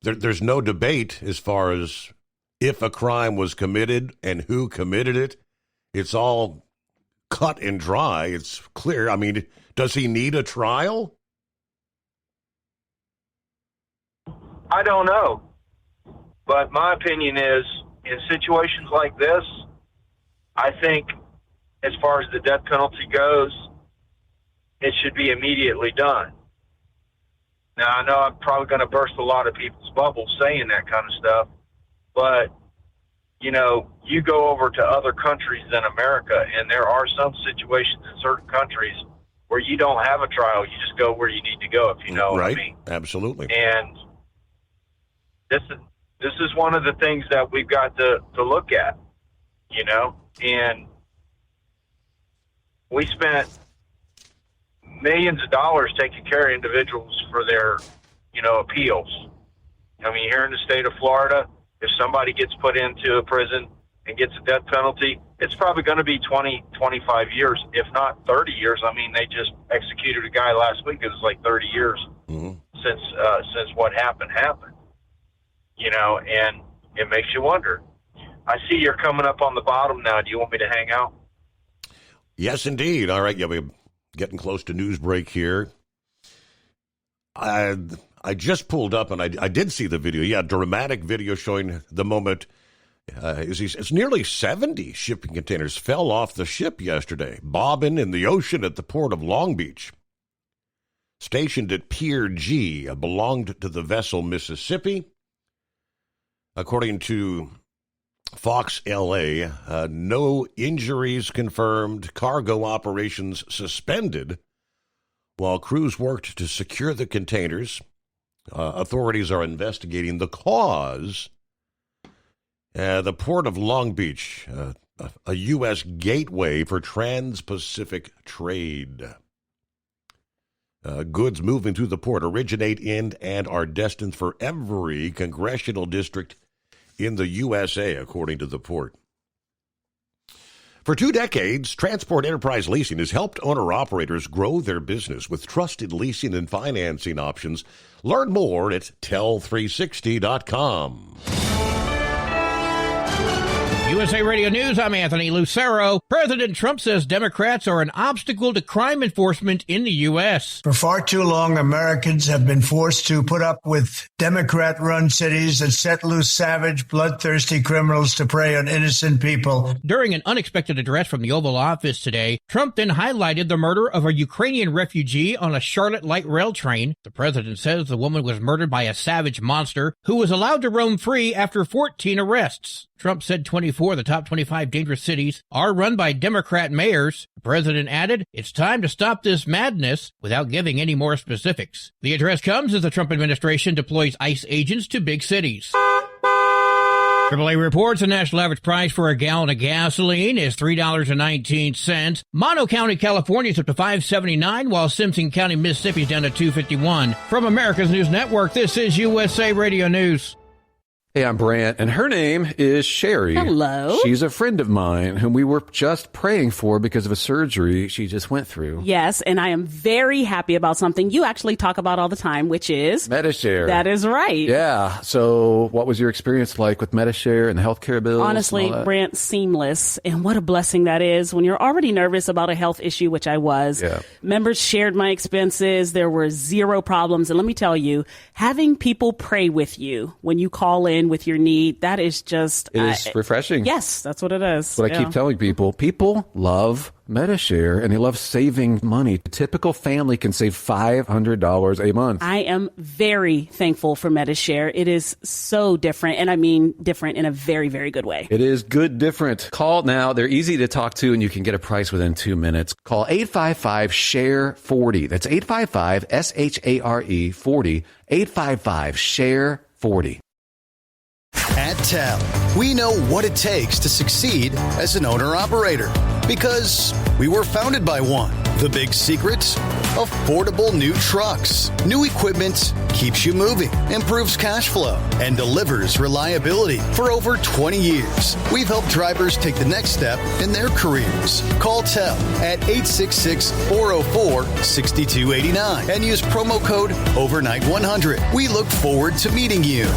there's no debate as far as if a crime was committed and who committed it. It's all cut and dry. It's clear. I mean, does he need a trial? I don't know. But my opinion is, in situations like this, I think as far as the death penalty goes, it should be immediately done. Now, I know I'm probably going to burst a lot of people's bubbles saying that kind of stuff, but, you know, you go over to other countries than America, and there are some situations in certain countries where you don't have a trial. You just go where you need to go, if you know what I mean. Absolutely. And this is one of the things that we've got to look at, you know, and we spent millions of dollars taking care of individuals for their, you know, appeals. I mean, here in the state of Florida, if somebody gets put into a prison and gets a death penalty, it's probably going to be 20, 25 years, if not 30 years. I mean, they just executed a guy last week. It was like 30 years since what happened. You know, and it makes you wonder. I see you're coming up on the bottom now. Do you want me to hang out? Yes, indeed. All right, yeah, we're getting close to news break here. I just pulled up, and I did see the video. Yeah, dramatic video showing the moment. It's nearly 70 shipping containers fell off the ship yesterday, bobbing in the ocean at the port of Long Beach. Stationed at Pier G, belonged to the vessel Mississippi. According to Fox LA, no injuries confirmed, cargo operations suspended while crews worked to secure the containers. Authorities are investigating the cause. The port of Long Beach, a U.S. gateway for trans-Pacific trade. Goods moving through the port originate in and are destined for every congressional district in the USA, according to the port. For 2 decades, Transport Enterprise Leasing has helped owner-operators grow their business with trusted leasing and financing options. Learn more at tell360.com. USA Radio News, I'm Anthony Lucero. President Trump says Democrats are an obstacle to crime enforcement in the U.S. For far too long, Americans have been forced to put up with Democrat-run cities that set loose savage, bloodthirsty criminals to prey on innocent people. During an unexpected address from the Oval Office today, Trump then highlighted the murder of a Ukrainian refugee on a Charlotte light rail train. The president says the woman was murdered by a savage monster who was allowed to roam free after 14 arrests. Trump said 24 of the top 25 dangerous cities are run by Democrat mayors. The president added, it's time to stop this madness, without giving any more specifics. The address comes as the Trump administration deploys ICE agents to big cities. AAA reports the national average price for a gallon of gasoline is $3.19. Mono County, California is up to $5.79, while Simpson County, Mississippi is down to $2.51. From America's News Network, this is USA Radio News. Hey, I'm Brant, and her name is Sherry. Hello. She's a friend of mine whom we were just praying for because of a surgery she just went through. Yes, and I am very happy about something you actually talk about all the time, which is Medi-Share. That is right. Yeah. So what was your experience like with Medi-Share and the healthcare bills? Honestly, Brant, seamless. And what a blessing that is when you're already nervous about a health issue, which I was. Yeah. Members shared my expenses. There were zero problems. And let me tell you, having people pray with you when you call in with your need, that is just... It is refreshing. Yes, that's what it is. That's what I keep telling people. People love Medi-Share, and they love saving money. A typical family can save $500 a month. I am very thankful for Medi-Share. It is so different, and I mean different in a very, very good way. It is good different. Call now. They're easy to talk to, and you can get a price within 2 minutes. Call 855-SHARE-40. That's 855-SHARE-40. 855-SHARE-40. At TEL, we know what it takes to succeed as an owner-operator because we were founded by one. The big secret? affordable new trucks. New equipment keeps you moving, improves cash flow, and delivers reliability for over 20 years. We've helped drivers take the next step in their careers. Call TEL at 866-404-6289 and use promo code OVERNIGHT100. We look forward to meeting you.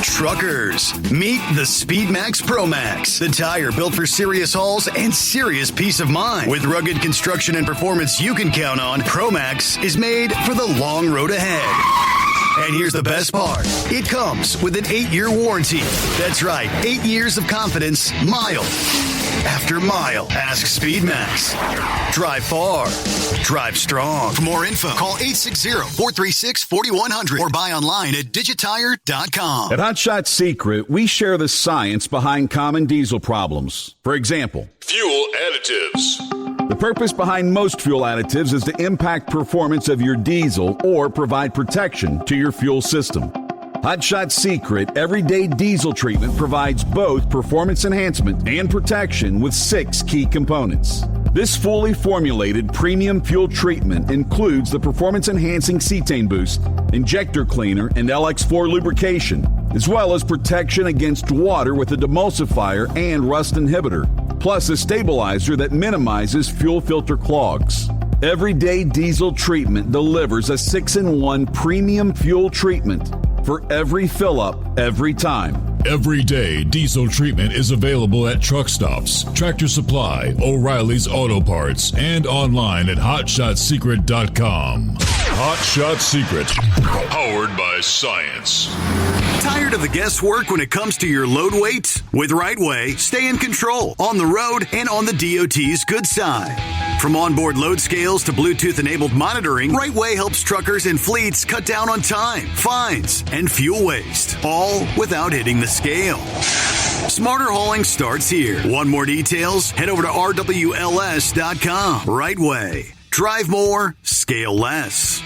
Truckers, meet the SpeedMax Pro Max, the tire built for serious hauls and serious peace of mind. With rugged construction and performance you can count on, Pro Max is made for the long road ahead. And here's the best part. It comes with an 8-year warranty. That's right, 8 years of confidence, mile after mile. Ask SpeedMax. Drive far. Drive strong. For more info, call 860-436-4100 or buy online at digitire.com. At Hot Shot Secret, we share the science behind common diesel problems. For example, fuel additives. The purpose behind most fuel additives is to impact performance of your diesel or provide protection to your fuel system. Hot Shot Secret Everyday Diesel Treatment provides both performance enhancement and protection with 6 key components. This fully formulated premium fuel treatment includes the performance-enhancing cetane boost, injector cleaner, and LX4 lubrication, as well as protection against water with a demulsifier and rust inhibitor, plus a stabilizer that minimizes fuel filter clogs. Everyday Diesel Treatment delivers a 6-in-1 premium fuel treatment for every fill-up, every time. Everyday Diesel Treatment is available at truck stops, Tractor Supply, O'Reilly's Auto Parts, and online at HotShotSecret.com. Hot Shot Secret, powered by science. Tired of the guesswork when it comes to your load weight? With RightWay, stay in control on the road and on the DOT's good side. From onboard load scales to Bluetooth-enabled monitoring, RightWay helps truckers and fleets cut down on time, fines, and fuel waste, all without hitting the scale. Smarter hauling starts here. Want more details? Head over to RWLS.com. RightWay. Drive more, scale less.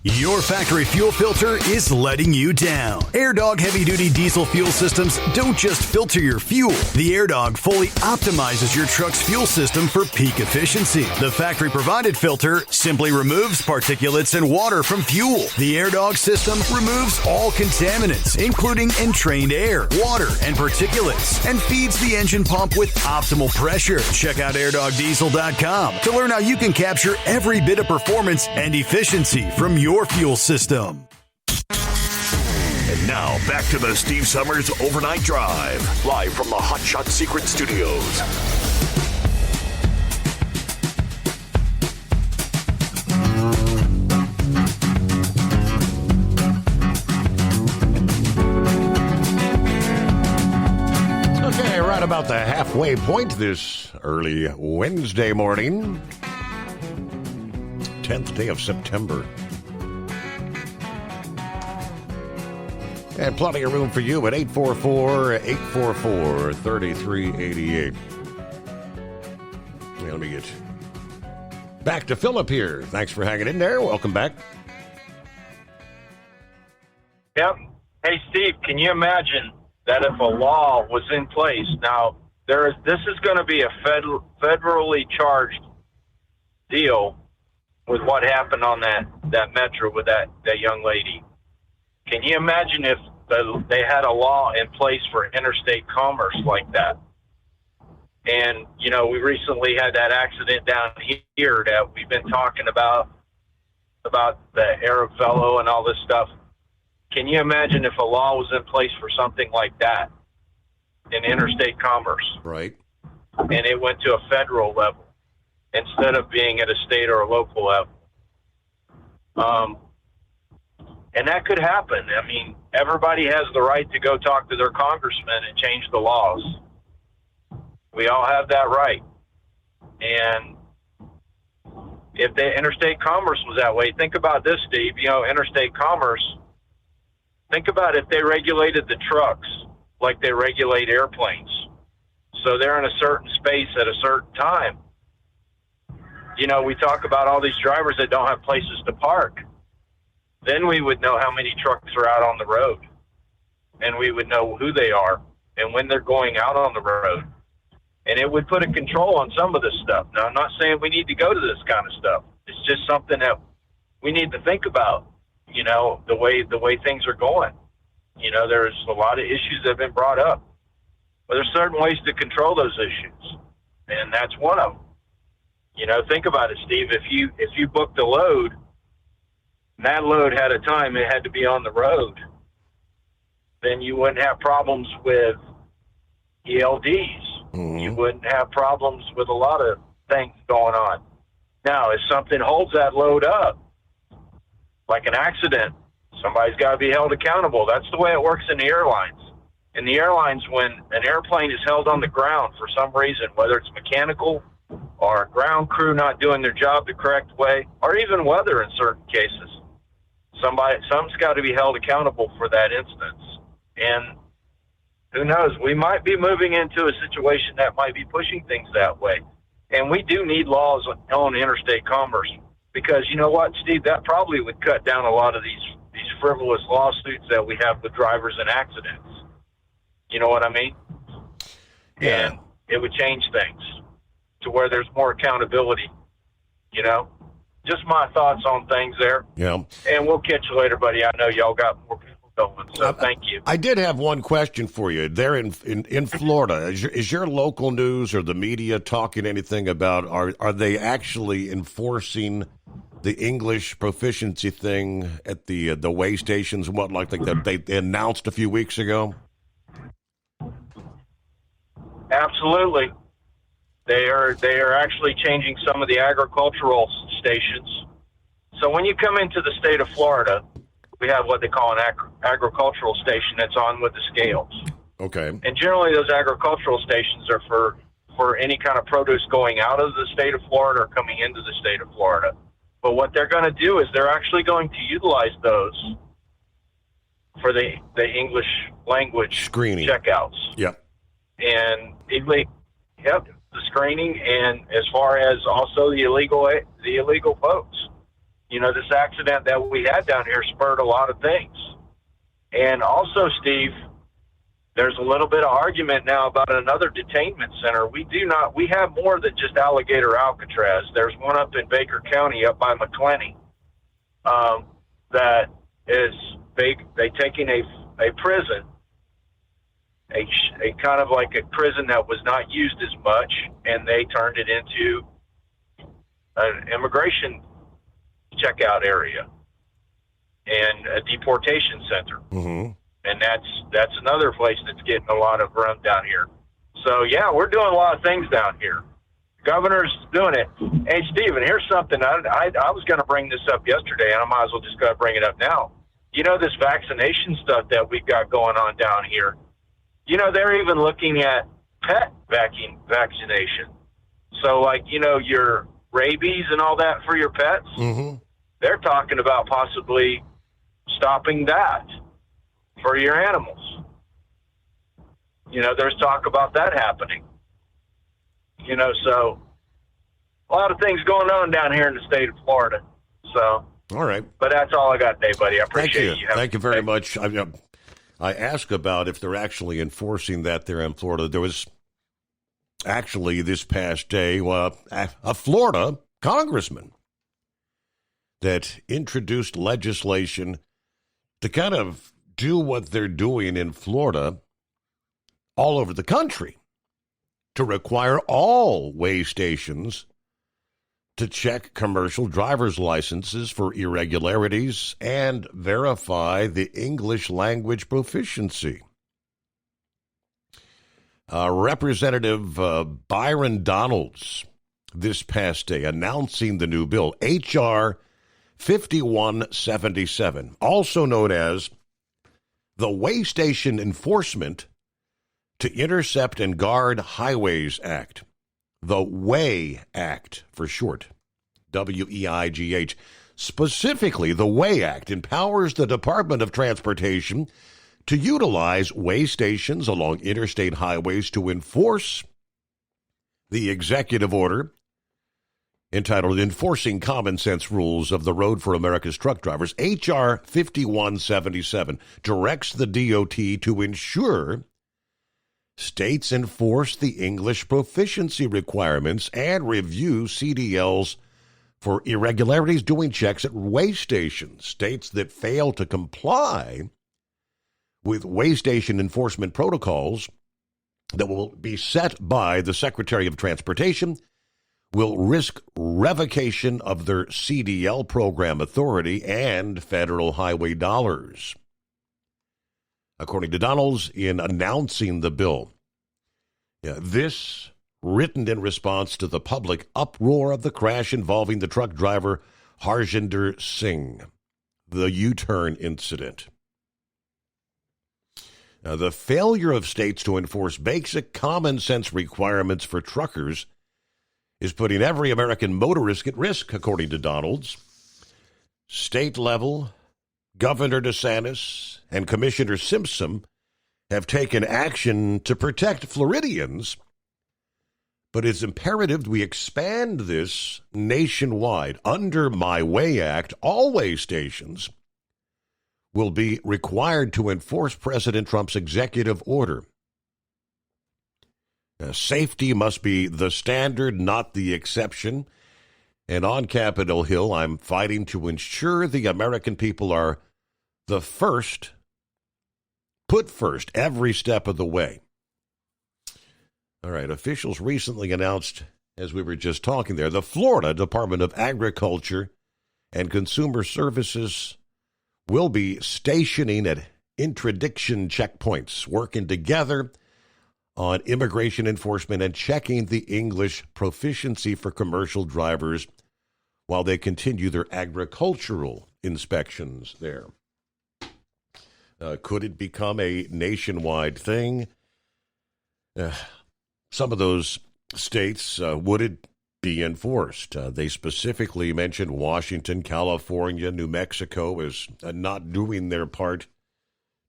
Your factory fuel filter is letting you down. AirDog heavy-duty diesel fuel systems don't just filter your fuel. The AirDog fully optimizes your truck's fuel system for peak efficiency. The factory-provided filter simply removes particulates and water from fuel. The AirDog system removes all contaminants, including entrained air, water, and particulates, and feeds the engine pump with optimal pressure. Check out airdogdiesel.com to learn how you can capture every bit of performance and efficiency from your fuel system. And now, back to the Steve Summers Overnight Drive, live from the Hot Shot Secret Studios. Okay, right about the halfway point this early Wednesday morning, 10th day of September. And plenty of room for you at 844-844-3388. Let me get back to Philip here. Thanks for hanging in there. Welcome back. Yep. Hey, Steve, can you imagine that if a law was in place? Now, this is going to be a federally charged deal with what happened on that metro with that young lady. Can you imagine if they had a law in place for interstate commerce like that? And, you know, we recently had that accident down here that we've been talking about the Arab fellow and all this stuff. Can you imagine if a law was in place for something like that in interstate commerce? Right. And it went to a federal level instead of being at a state or a local level. And that could happen. I mean, everybody has the right to go talk to their congressman and change the laws. We all have that right. And if the interstate commerce was that way, think about this, Steve. You know, interstate commerce, think about if they regulated the trucks like they regulate airplanes. So they're in a certain space at a certain time. You know, we talk about all these drivers that don't have places to park. Then we would know how many trucks are out on the road, and we would know who they are and when they're going out on the road. And it would put a control on some of this stuff. Now, I'm not saying we need to go to this kind of stuff. It's just something that we need to think about, you know, the way things are going. You know, there's a lot of issues that have been brought up. But there's certain ways to control those issues, and that's one of them. You know, think about it, Steve. If you booked a load, and that load had a time it had to be on the road, then you wouldn't have problems with ELDs. Mm-hmm. You wouldn't have problems with a lot of things going on. Now, if something holds that load up, like an accident, somebody's got to be held accountable. That's the way it works in the airlines. In the airlines, when an airplane is held on the ground for some reason, whether it's mechanical or a ground crew not doing their job the correct way, or even weather in certain cases, some's got to be held accountable for that instance. And who knows, we might be moving into a situation that might be pushing things that way. And we do need laws on interstate commerce, because you know what, Steve, that probably would cut down a lot of these frivolous lawsuits that we have with drivers and accidents. You know what I mean? Yeah. And it would change things to where there's more accountability, you know? Just my thoughts on things there. Yeah. And we'll catch you later, buddy. I know y'all got more people going, so thank you. I did have one question for you. There in Florida, is your local news or the media talking anything about, are they actually enforcing the English proficiency thing at the way stations and what like that they announced a few weeks ago? Absolutely. They are actually changing some of the agricultural stations. So when you come into the state of Florida, we have what they call an agricultural station that's on with the scales. Okay. And generally those agricultural stations are for any kind of produce going out of the state of Florida or coming into the state of Florida. But what they're going to do is they're actually going to utilize those for the English language screening checkouts. Yep. And the screening, and as far as also the illegal folks. You know, this accident that we had down here spurred a lot of things. And also, Steve, there's a little bit of argument now about another detainment center. We have more than just Alligator Alcatraz. There's one up in Baker County up by McClenny that is they taking a prison, a kind of like a prison that was not used as much, and they turned it into an immigration checkout area and a deportation center. Mm-hmm. And that's another place that's getting a lot of run down here. So, yeah, we're doing a lot of things down here. The governor's doing it. Hey, Stephen, here's something. I was going to bring this up yesterday, and I might as well just go bring it up now. You know, this vaccination stuff that we've got going on down here, you know, they're even looking at pet vaccination. So, like, you know, your rabies and all that for your pets, mm-hmm. They're talking about possibly stopping that for your animals. You know, there's talk about that happening. You know, so a lot of things going on down here in the state of Florida. So, all right. But that's all I got today, buddy. I appreciate you. Thank you very much. I asked about if they're actually enforcing that there in Florida. There was actually this past day a Florida congressman that introduced legislation to kind of do what they're doing in Florida all over the country, to require all way stations to check commercial driver's licenses for irregularities and verify the English language proficiency. Representative Byron Donalds this past day announcing the new bill, H.R. 5177, also known as the Way Station Enforcement to Intercept and Guard Highways Act, the WAY Act for short, W-E-I-G-H. Specifically, the WAY Act empowers the Department of Transportation to utilize way stations along interstate highways to enforce the executive order entitled Enforcing Common Sense Rules of the Road for America's Truck Drivers. H.R. 5177 directs the DOT to ensure States enforce the English proficiency requirements and review CDLs for irregularities doing checks at weigh stations. States that fail to comply with weigh station enforcement protocols that will be set by the Secretary of Transportation will risk revocation of their CDL program authority and federal highway dollars. According to Donalds, in announcing the bill, this written in response to the public uproar of the crash involving the truck driver Harjinder Singh, the U-turn incident. Now, the failure of states to enforce basic common sense requirements for truckers is putting every American motorist at risk, according to Donalds. State level, Governor DeSantis and Commissioner Simpson have taken action to protect Floridians, but it's imperative we expand this nationwide. Under My Way Act, all weigh stations will be required to enforce President Trump's executive order. Safety must be the standard, not the exception. And on Capitol Hill, I'm fighting to ensure the American people are the first, put first every step of the way. All right, officials recently announced, as we were just talking there, the Florida Department of Agriculture and Consumer Services will be stationing at interdiction checkpoints, working together on immigration enforcement and checking the English proficiency for commercial drivers while they continue their agricultural inspections there. Could it become a nationwide thing? Some of those states, would it be enforced? They specifically mentioned Washington, California, New Mexico as not doing their part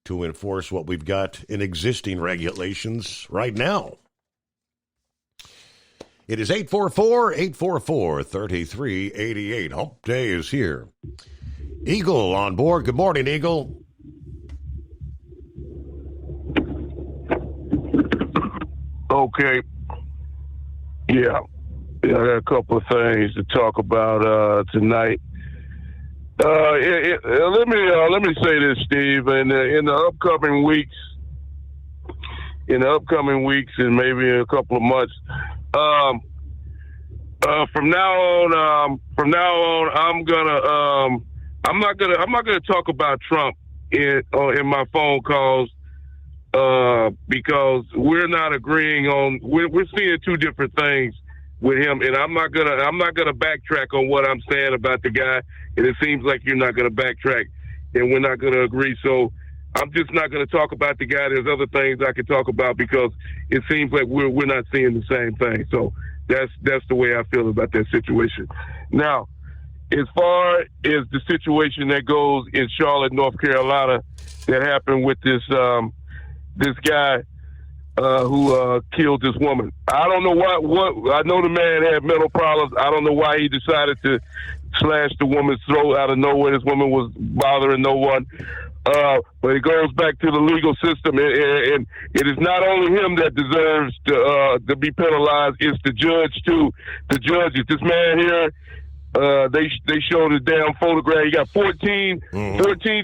to enforce what we've got in existing regulations right now. It is 844-844-3388. Hump Day is here. Eagle on board. Good morning, Eagle. Okay. Yeah, I got a couple of things to talk about tonight. Let me say this, Steve. In the upcoming weeks, and maybe in a couple of months, from now on, I'm not gonna talk about Trump in my phone calls. Because we're not agreeing on, we're seeing two different things with him, and I'm not gonna backtrack on what I'm saying about the guy, and it seems like you're not gonna backtrack, and we're not gonna agree. So I'm just not gonna talk about the guy. There's other things I can talk about because it seems like we're not seeing the same thing. So that's the way I feel about that situation. Now, as far as the situation that goes in Charlotte, North Carolina, that happened with this guy who killed this woman. I don't know what I know the man had mental problems. I don't know why he decided to slash the woman's throat out of nowhere. This woman was bothering no one. But it goes back to the legal system, and it is not only him that deserves to be penalized, it's the judge too. The judges. This man here, they showed a damn photograph. He got 14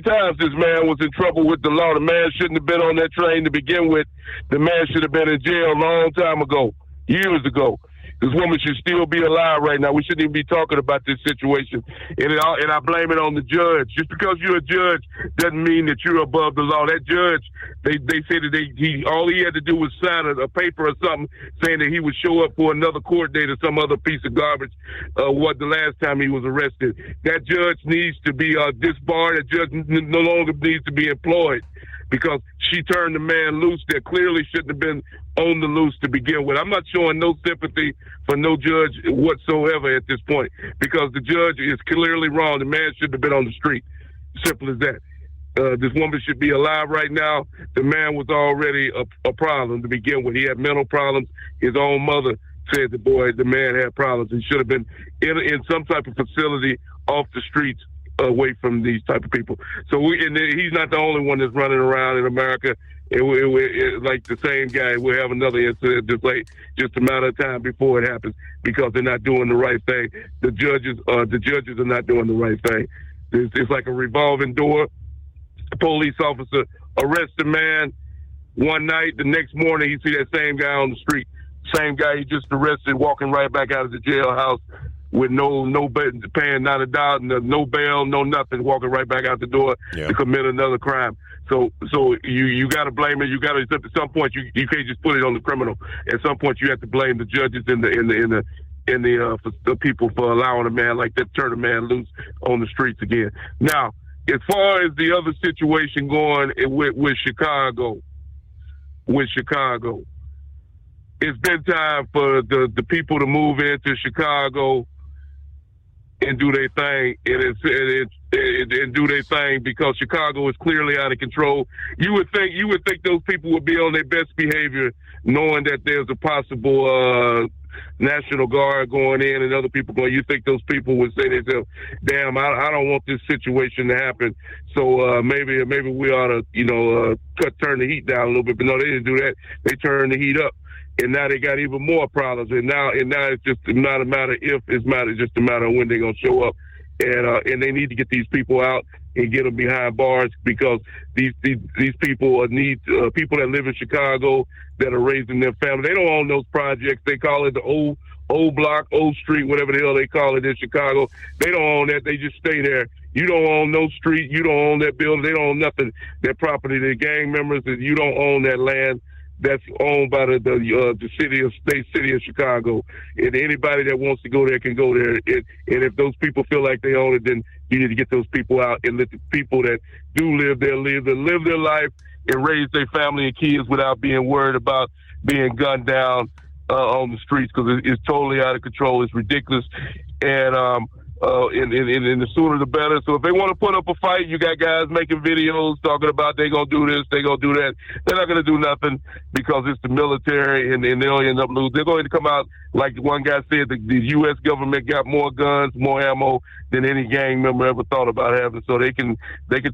times this man was in trouble with the law. The man shouldn't have been on that train to begin with. The man should have been in jail a long time ago, years ago. This woman should still be alive right now. We shouldn't even be talking about this situation. And I blame it on the judge. Just because you're a judge doesn't mean that you're above the law. That judge, they said that all he had to do was sign a paper or something saying that he would show up for another court date or some other piece of garbage what the last time he was arrested. That judge needs to be disbarred. That judge no longer needs to be employed, because she turned the man loose that clearly shouldn't have been on the loose to begin with. I'm not showing no sympathy for no judge whatsoever at this point, because the judge is clearly wrong. The man shouldn't have been on the street. Simple as that. This woman should be alive right now. The man was already a problem to begin with. He had mental problems. His own mother said the man had problems. He should have been in some type of facility off the streets, away from these type of people. So he's not the only one that's running around in America it like the same guy will have another incident just a matter of time before it happens because they're not doing the right thing. The judges are not doing the right thing. It's like a revolving door. A police officer arrests a man one night. The next morning, he see that same guy on the street. Same guy he just arrested walking right back out of the jailhouse with no paying not a dollar, no bail, no nothing, walking right back out the door to commit another crime. So you got to blame it. You got to at some point you can't just put it on the criminal. At some point you have to blame the judges and the people for allowing a man like that turn a man loose on the streets again. Now, as far as the other situation going with Chicago, it's been time for the people to move into Chicago and do their thing, and do their thing because Chicago is clearly out of control. You would think those people would be on their best behavior, knowing that there's a possible National Guard going in and other people going. You think those people would say to themselves, "Damn, I don't want this situation to happen." So maybe we ought to turn the heat down a little bit. But no, they didn't do that. They turned the heat up. And now they got even more problems. And now it's just not a matter if, it's just a matter of when they're gonna show up. And they need to get these people out and get them behind bars because these people need people that live in Chicago that are raising their family. They don't own those projects. They call it the old block, old street, whatever the hell they call it in Chicago. They don't own that. They just stay there. You don't own no street. You don't own that building. They don't own nothing. That property, the gang members, you don't own that land. That's owned by the city of Chicago, and anybody that wants to go there can go there. And if those people feel like they own it, then you need to get those people out and let the people that do live there live their life and raise their family and kids without being worried about being gunned down on the streets because it's totally out of control. It's ridiculous, and the sooner the better. So if they want to put up a fight, you got guys making videos talking about they gonna do this, they gonna do that. They're not gonna do nothing because it's the military, and they'll end up losing. They're going to come out like one guy said. The U.S. government got more guns, more ammo than any gang member ever thought about having. So they can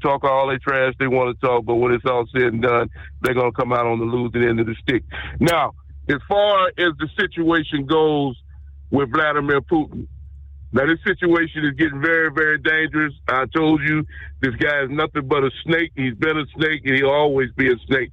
talk all their trash they want to talk, but when it's all said and done, they're gonna come out on the losing end of the stick. Now, as far as the situation goes with Vladimir Putin. Now, this situation is getting very, very dangerous. I told you, this guy is nothing but a snake. He's been a snake, and he'll always be a snake.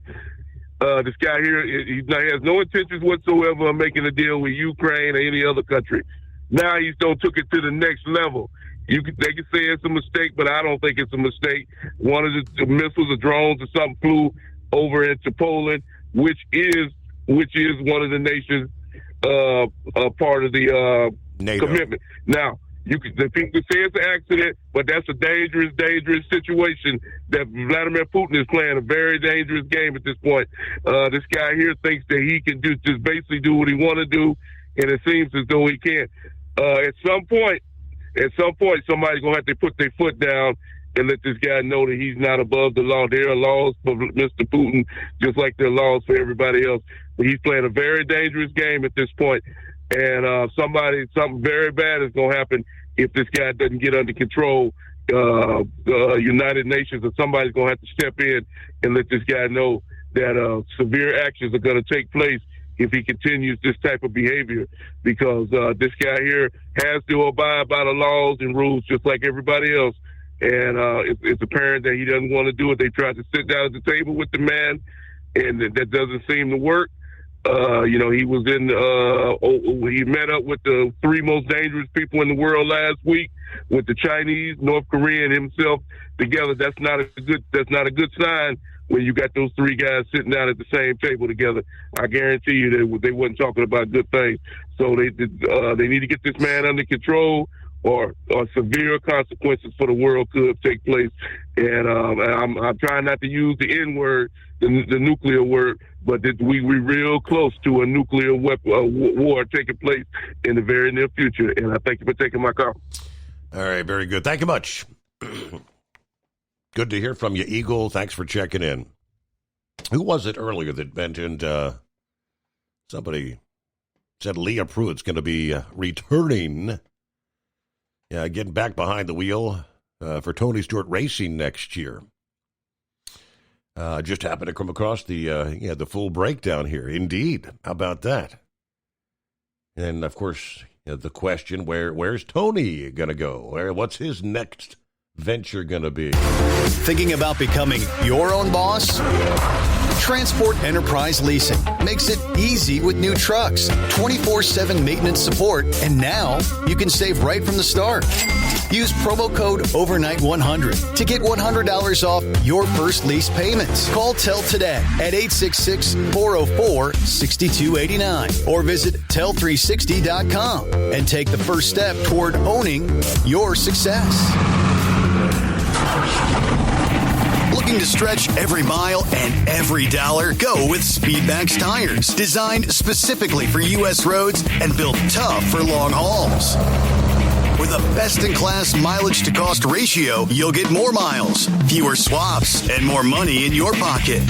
This guy here, he has no intentions whatsoever of making a deal with Ukraine or any other country. Now he's took it to the next level. They can say it's a mistake, but I don't think it's a mistake. One of the missiles or drones or something flew over into Poland, which is one of the nations part of the NATO commitment. Now, the people say it's an accident, but that's a dangerous, dangerous situation that Vladimir Putin is playing a very dangerous game at this point. This guy here thinks that he can just basically do what he want to do, and it seems as though he can't. At some point, somebody's going to have to put their foot down and let this guy know that he's not above the law. There are laws for Mr. Putin, just like there are laws for everybody else. But he's playing a very dangerous game at this point. And something very bad is going to happen if this guy doesn't get under control. United Nations or somebody's going to have to step in and let this guy know that severe actions are going to take place if he continues this type of behavior, because this guy here has to abide by the laws and rules just like everybody else. And it's apparent that he doesn't want to do it. They tried to sit down at the table with the man, and that doesn't seem to work. He was he met up with the three most dangerous people in the world last week, with the Chinese, North Korea, and himself together. That's not a good sign when you got those three guys sitting down at the same table together. I guarantee you they wasn't talking about good things. So they need to get this man under control, or severe consequences for the world could take place. And I'm trying not to use the N word, the nuclear word, but we real close to a nuclear war taking place in the very near future. And I thank you for taking my call. All right, very good. Thank you much. Good to hear from you, Eagle. Thanks for checking in. Who was it earlier that mentioned somebody said Leah Pruitt's going to be returning, getting back behind the wheel for Tony Stewart Racing next year. Just happened to come across the full breakdown here. Indeed. How about that? And, of course, the question, where's Tony going to go? What's his next venture going to be? Thinking about becoming your own boss? Transport Enterprise Leasing makes it easy with new trucks, 24/7 maintenance support, and now you can save right from the start. Use promo code OVERNIGHT100 to get $100 off your first lease payments. Call TEL today at 866-404-6289 or visit tel360.com and take the first step toward owning your success. Looking to stretch every mile and every dollar? Go with Speedmax tires, designed specifically for U.S. roads and built tough for long hauls. With a best-in-class mileage-to-cost ratio, you'll get more miles, fewer swaps, and more money in your pocket.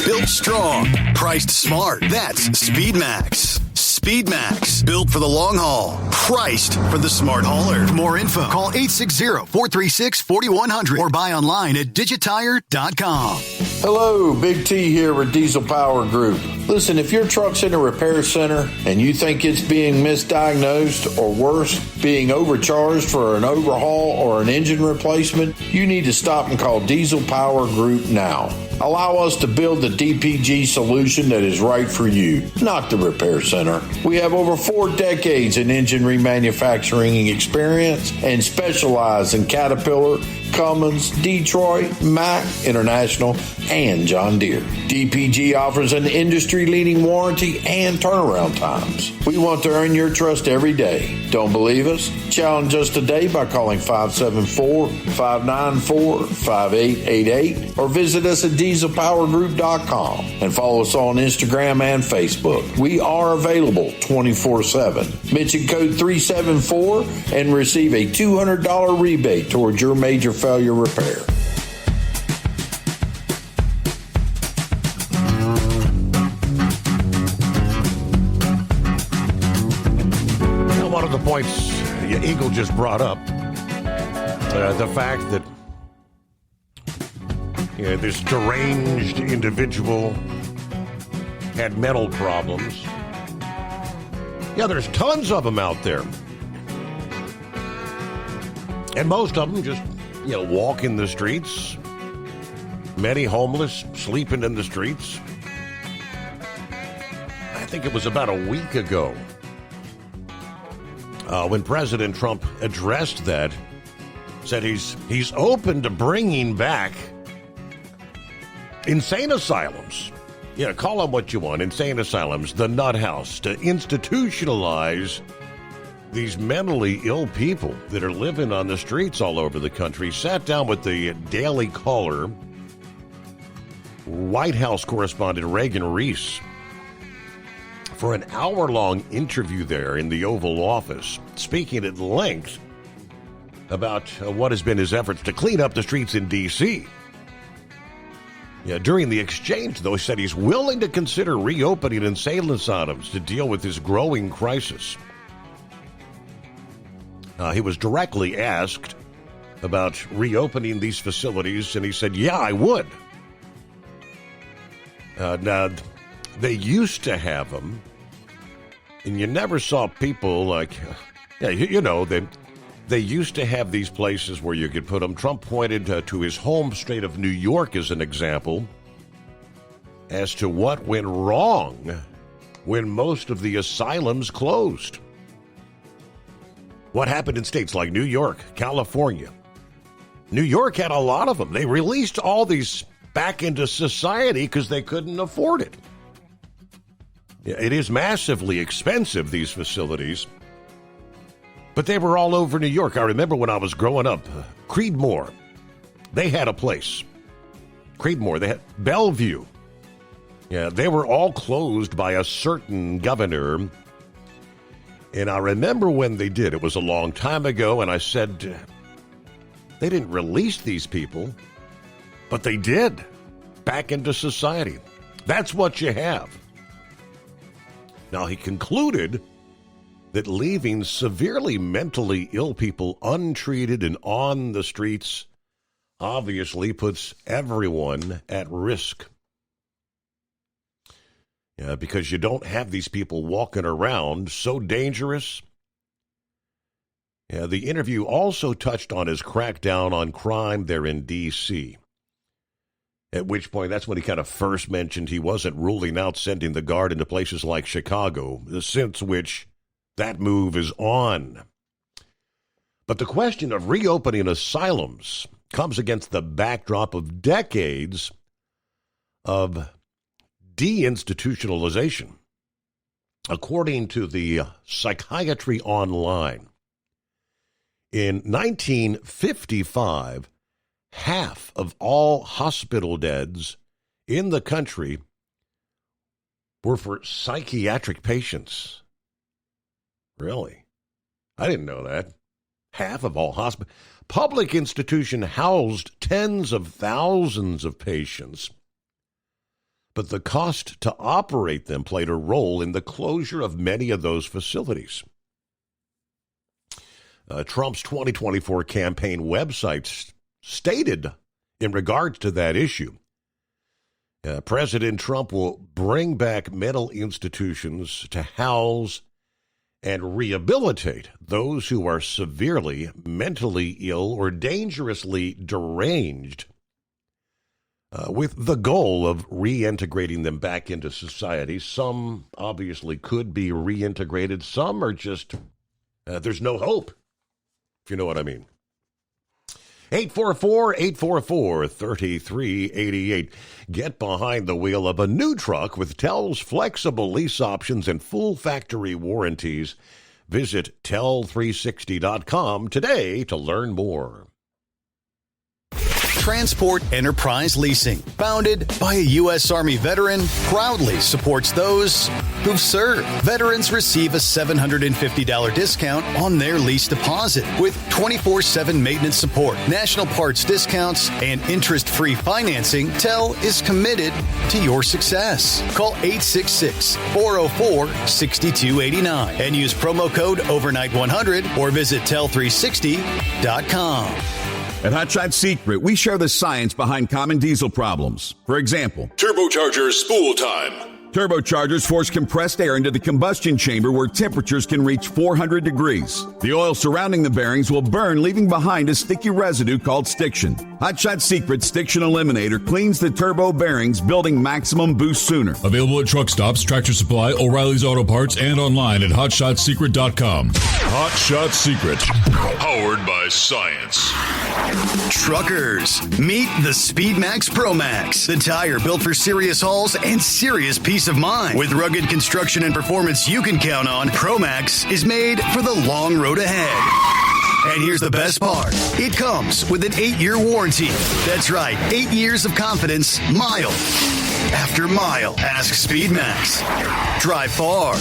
Built strong, priced smart. That's Speedmax. Speedmax, built for the long haul, priced for the smart hauler. For more info, call 860-436-4100 or buy online at digitire.com. Hello, Big T here with Diesel Power Group. Listen, if your truck's in a repair center and you think it's being misdiagnosed or worse, being overcharged for an overhaul or an engine replacement, you need to stop and call Diesel Power Group now. Allow us to build the DPG solution that is right for you, not the repair center. We have over 4 decades in engine remanufacturing experience and specialize in Caterpillar, Cummins, Detroit, Mack, International, and John Deere. DPG offers an industry-leading warranty and turnaround times. We want to earn your trust every day. Don't believe us? Challenge us today by calling 574-594-5888 or visit us at dieselpowergroup.com and follow us on Instagram and Facebook. We are available 24/7. Mention code 374 and receive a $200 rebate towards your major failure repair. One of the points Eagle just brought up, the fact that this deranged individual had mental problems. Yeah, there's tons of them out there. And most of them just, walk in the streets. Many homeless, sleeping in the streets. I think it was about a week ago when President Trump addressed that, said he's open to bringing back insane asylums. Call them what you want, insane asylums, the nut house, to institutionalize these mentally ill people that are living on the streets all over the country. Sat down with the Daily Caller, White House correspondent Reagan Reese, for an hour-long interview there in the Oval Office, speaking at length about what has been his efforts to clean up the streets in D.C. During the exchange, though, he said he's willing to consider reopening insane asylums to deal with this growing crisis. He was directly asked about reopening these facilities, and he said, yeah, I would. Now, they used to have them, and you never saw people like, they used to have these places where you could put them. Trump pointed to his home state of New York as an example as to what went wrong when most of the asylums closed. What happened in states like New York, California? New York had a lot of them. They released all these back into society because they couldn't afford it. It is massively expensive, these facilities. But they were all over New York. I remember when I was growing up, Creedmoor, they had a place. Creedmoor, they had Bellevue. Yeah, they were all closed by a certain governor. And I remember when they did, it was a long time ago, and I said, they didn't release these people, but they did, back into society. That's what you have. Now, he concluded that leaving severely mentally ill people untreated and on the streets obviously puts everyone at risk. Yeah, because you don't have these people walking around so dangerous. Yeah, the interview also touched on his crackdown on crime there in D.C., at which point that's when he kind of first mentioned he wasn't ruling out sending the Guard into places like Chicago, since which that move is on. But the question of reopening asylums comes against the backdrop of decades of deinstitutionalization. According to the Psychiatry Online, in 1955, half of all hospital beds in the country were for psychiatric patients. Really? I didn't know that. Half of all hospitals. Public institution housed tens of thousands of patients, but the cost to operate them played a role in the closure of many of those facilities. Trump's 2024 campaign website stated in regards to that issue, President Trump will bring back mental institutions to house and rehabilitate those who are severely mentally ill or dangerously deranged, with the goal of reintegrating them back into society. Some obviously could be reintegrated. Some are just, there's no hope, if you know what I mean. 844-844-3388. Get behind the wheel of a new truck with TEL's flexible lease options and full factory warranties. Visit tel360.com today to learn more. Transport Enterprise Leasing, founded by a U.S. Army veteran, proudly supports those who've served. Veterans receive a $750 discount on their lease deposit with 24/7 maintenance support, national parts discounts, and interest-free financing. TEL is committed to your success. Call 866-404-6289 and use promo code OVERNIGHT100 or visit tel360.com. At Hot Shot Secret, we share the science behind common diesel problems. For example, turbocharger spool time. Turbochargers force compressed air into the combustion chamber where temperatures can reach 400 degrees. The oil surrounding the bearings will burn, leaving behind a sticky residue called stiction. Hot Shot Secret Stiction Eliminator cleans the turbo bearings, building maximum boost sooner. Available at truck stops, Tractor Supply, O'Reilly's Auto Parts, and online at HotShotSecret.com. Hot Shot Secret, powered by science. Truckers, meet the SpeedMax Pro Max, the tire built for serious hauls and serious peace of mind. With rugged construction and performance you can count on, Pro Max is made for the long road ahead. And here's the best part. It comes with an 8-year warranty. That's right, 8 years of confidence, mile after mile. Ask SpeedMax. Drive far.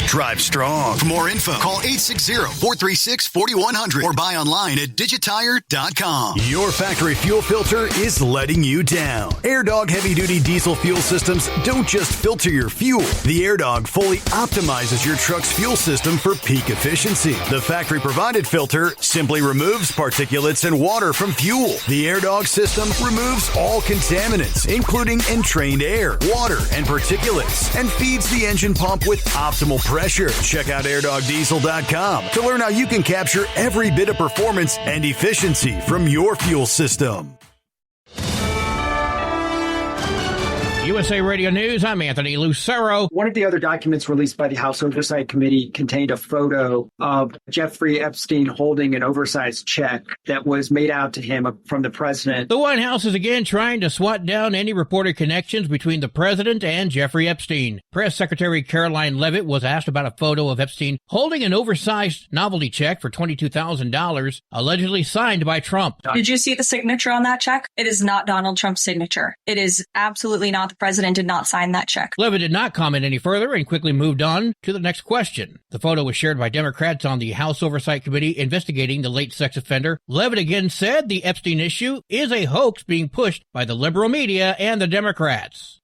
Drive strong. For more info, call 860-436-4100 or buy online at digitire.com. Your factory fuel filter is letting you down. AirDog heavy-duty diesel fuel systems don't just filter your fuel. The AirDog fully optimizes your truck's fuel system for peak efficiency. The factory-provided filter simply removes particulates and water from fuel. The AirDog system removes all contaminants, including entrained air, water, and particulates, and feeds the engine pump with optimal pressure. Check out airdogdiesel.com to learn how you can capture every bit of performance and efficiency from your fuel system. USA Radio News, I'm Anthony Lucero. One of the other documents released by the House Oversight Committee contained a photo of Jeffrey Epstein holding an oversized check that was made out to him from the president. The White House is again trying to swat down any reported connections between the president and Jeffrey Epstein. Press Secretary Caroline Leavitt was asked about a photo of Epstein holding an oversized novelty check for $22,000, allegedly signed by Trump. Did you see the signature on that check? It is not Donald Trump's signature. It is absolutely not. The president did not sign that check. Leavitt did not comment any further and quickly moved on to the next question. The photo was shared by Democrats on the House Oversight Committee investigating the late sex offender. Leavitt again said the Epstein issue is a hoax being pushed by the liberal media and the Democrats.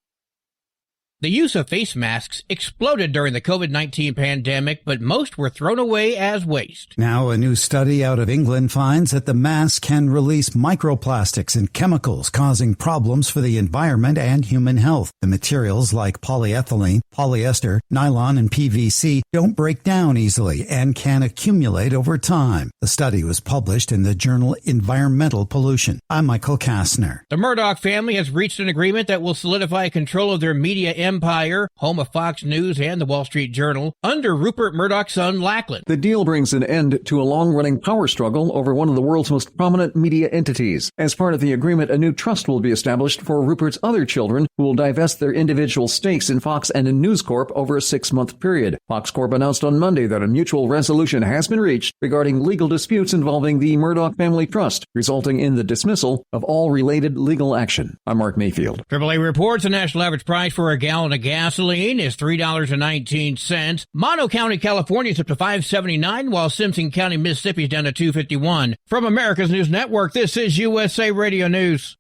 The use of face masks exploded during the COVID-19 pandemic, but most were thrown away as waste. Now, a new study out of England finds that the mask can release microplastics and chemicals causing problems for the environment and human health. The materials like polyethylene, polyester, nylon, and PVC don't break down easily and can accumulate over time. The study was published in the journal Environmental Pollution. I'm Michael Kastner. The Murdoch family has reached an agreement that will solidify control of their media empire, home of Fox News and the Wall Street Journal, under Rupert Murdoch's son, Lachlan. The deal brings an end to a long-running power struggle over one of the world's most prominent media entities. As part of the agreement, a new trust will be established for Rupert's other children, who will divest their individual stakes in Fox and in News Corp over a 6-month period. Fox Corp announced on Monday that a mutual resolution has been reached regarding legal disputes involving the Murdoch Family Trust, resulting in the dismissal of all related legal action. I'm Mark Mayfield. AAA reports the national average price for a gallon of gasoline is $3.19. Mono County, California is up to $5.79, while Simpson County, Mississippi is down to $2.51. From America's News Network, this is USA Radio News.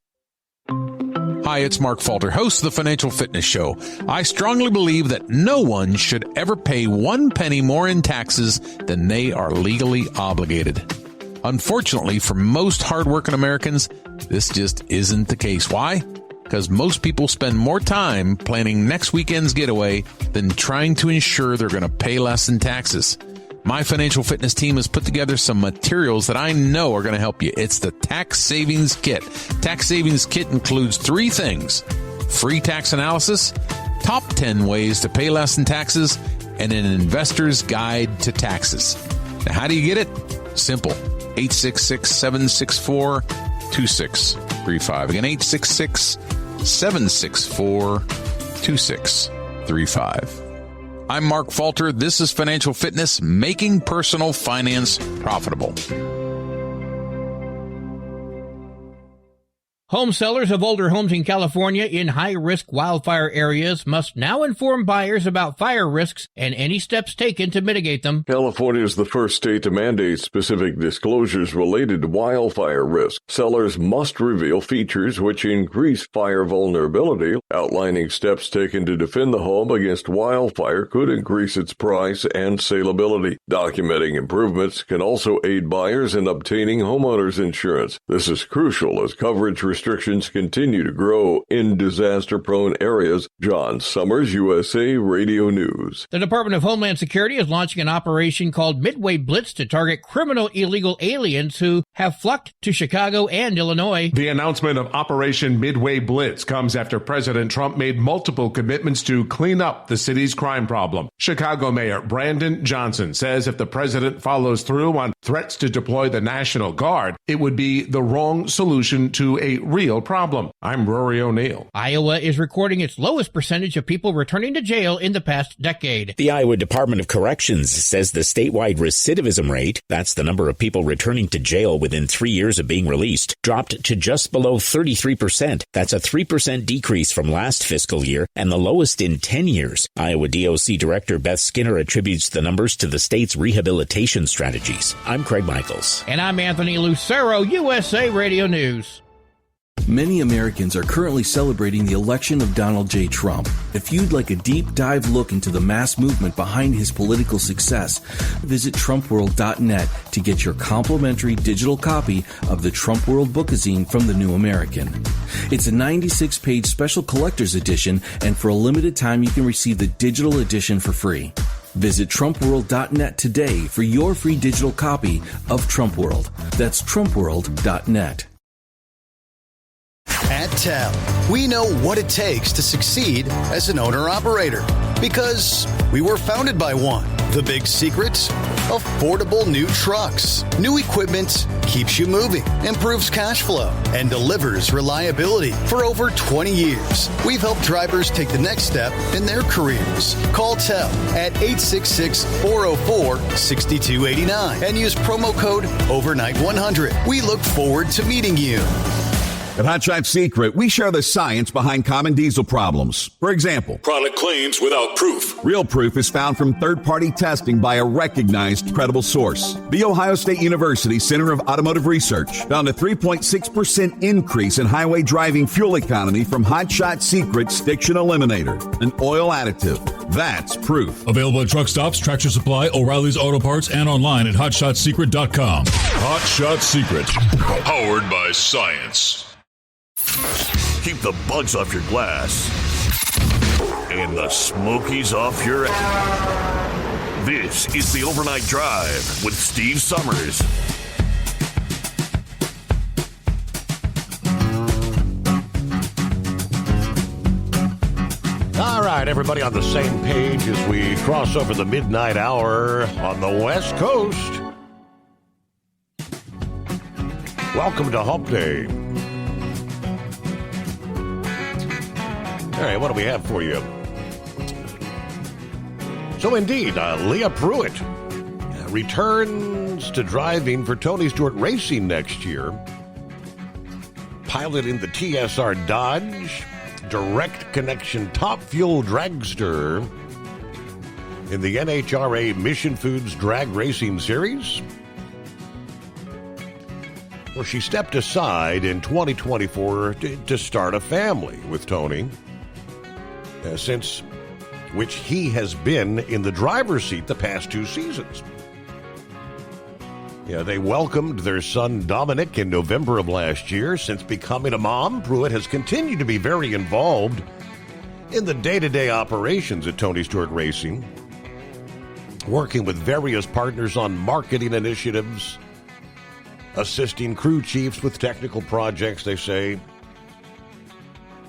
Hi, it's Mark Falter, host of the Financial Fitness Show. I strongly believe that no one should ever pay 1 penny more in taxes than they are legally obligated. Unfortunately, for most hardworking Americans, this just isn't the case. Why? Because most people spend more time planning next weekend's getaway than trying to ensure they're going to pay less in taxes. My financial fitness team has put together some materials that I know are going to help you. It's the Tax Savings Kit. Tax Savings Kit includes 3 things: free tax analysis, top 10 ways to pay less in taxes, and an investor's guide to taxes. Now, how do you get it? Simple. 866-764-2635. Again, 866-764-2635. I'm Mark Falter. This is Financial Fitness, making personal finance profitable. Home sellers of older homes in California in high-risk wildfire areas must now inform buyers about fire risks and any steps taken to mitigate them. California is the first state to mandate specific disclosures related to wildfire risk. Sellers must reveal features which increase fire vulnerability. Outlining steps taken to defend the home against wildfire could increase its price and saleability. Documenting improvements can also aid buyers in obtaining homeowners insurance. This is crucial as coverage restrictions continue to grow in disaster-prone areas. John Summers, USA Radio News. The Department of Homeland Security is launching an operation called Midway Blitz to target criminal illegal aliens who have flocked to Chicago and Illinois. The announcement of Operation Midway Blitz comes after President Trump made multiple commitments to clean up the city's crime problem. Chicago Mayor Brandon Johnson says if the president follows through on threats to deploy the National Guard, it would be the wrong solution to a real problem. I'm Rory O'Neill. Iowa is recording its lowest percentage of people returning to jail in the past decade. The Iowa Department of Corrections says the statewide recidivism rate, that's the number of people returning to jail within 3 years of being released, dropped to just below 33%. That's a 3% decrease from last fiscal year and the lowest in 10 years. Iowa DOC Director Beth Skinner attributes the numbers to the state's rehabilitation strategies. I'm Craig Michaels. And I'm Anthony Lucero, USA Radio News. Many Americans are currently celebrating the election of Donald J. Trump. If you'd like a deep dive look into the mass movement behind his political success, visit TrumpWorld.net to get your complimentary digital copy of the Trump World Bookazine from the New American. It's a 96-page special collector's edition, and for a limited time you can receive the digital edition for free. Visit TrumpWorld.net today for your free digital copy of Trump World. That's TrumpWorld.net. At TEL, we know what it takes to succeed as an owner-operator because we were founded by one. The big secret? Affordable new trucks. New equipment keeps you moving, improves cash flow, and delivers reliability. For over 20 years, we've helped drivers take the next step in their careers. Call TEL at 866-404-6289 and use promo code OVERNIGHT100. We look forward to meeting you. At Hot Shot Secret, we share the science behind common diesel problems. For example, Product claims without proof. real proof is found from third-party testing by a recognized, credible source. The Ohio State University Center of Automotive Research found a 3.6% increase in highway driving fuel economy from Hot Shot Secret Stiction Eliminator, an oil additive. That's proof. Available at truck stops, Tractor Supply, O'Reilly's Auto Parts, and online at HotShotSecret.com. Hot Shot Secret, powered by science. Keep the bugs off your glass and the Smokies off your ass. This is the Overnight Drive with Steve Summers. All right, everybody on the same page as we cross over the midnight hour on the West Coast. Welcome to Hump Day. All right, what do we have for you? So indeed, Leah Pruitt returns to driving for Tony Stewart Racing next year, piloting the TSR Dodge Direct Connection Top Fuel Dragster in the NHRA Mission Foods Drag Racing Series, where she stepped aside in 2024 to start a family with Tony, since which he has been in the driver's seat the past 2 seasons. Yeah, they welcomed their son Dominic in November of last year. Since becoming a mom, Pruitt has continued to be very involved in the day-to-day operations at Tony Stewart Racing, working with various partners on marketing initiatives, assisting crew chiefs with technical projects, they say.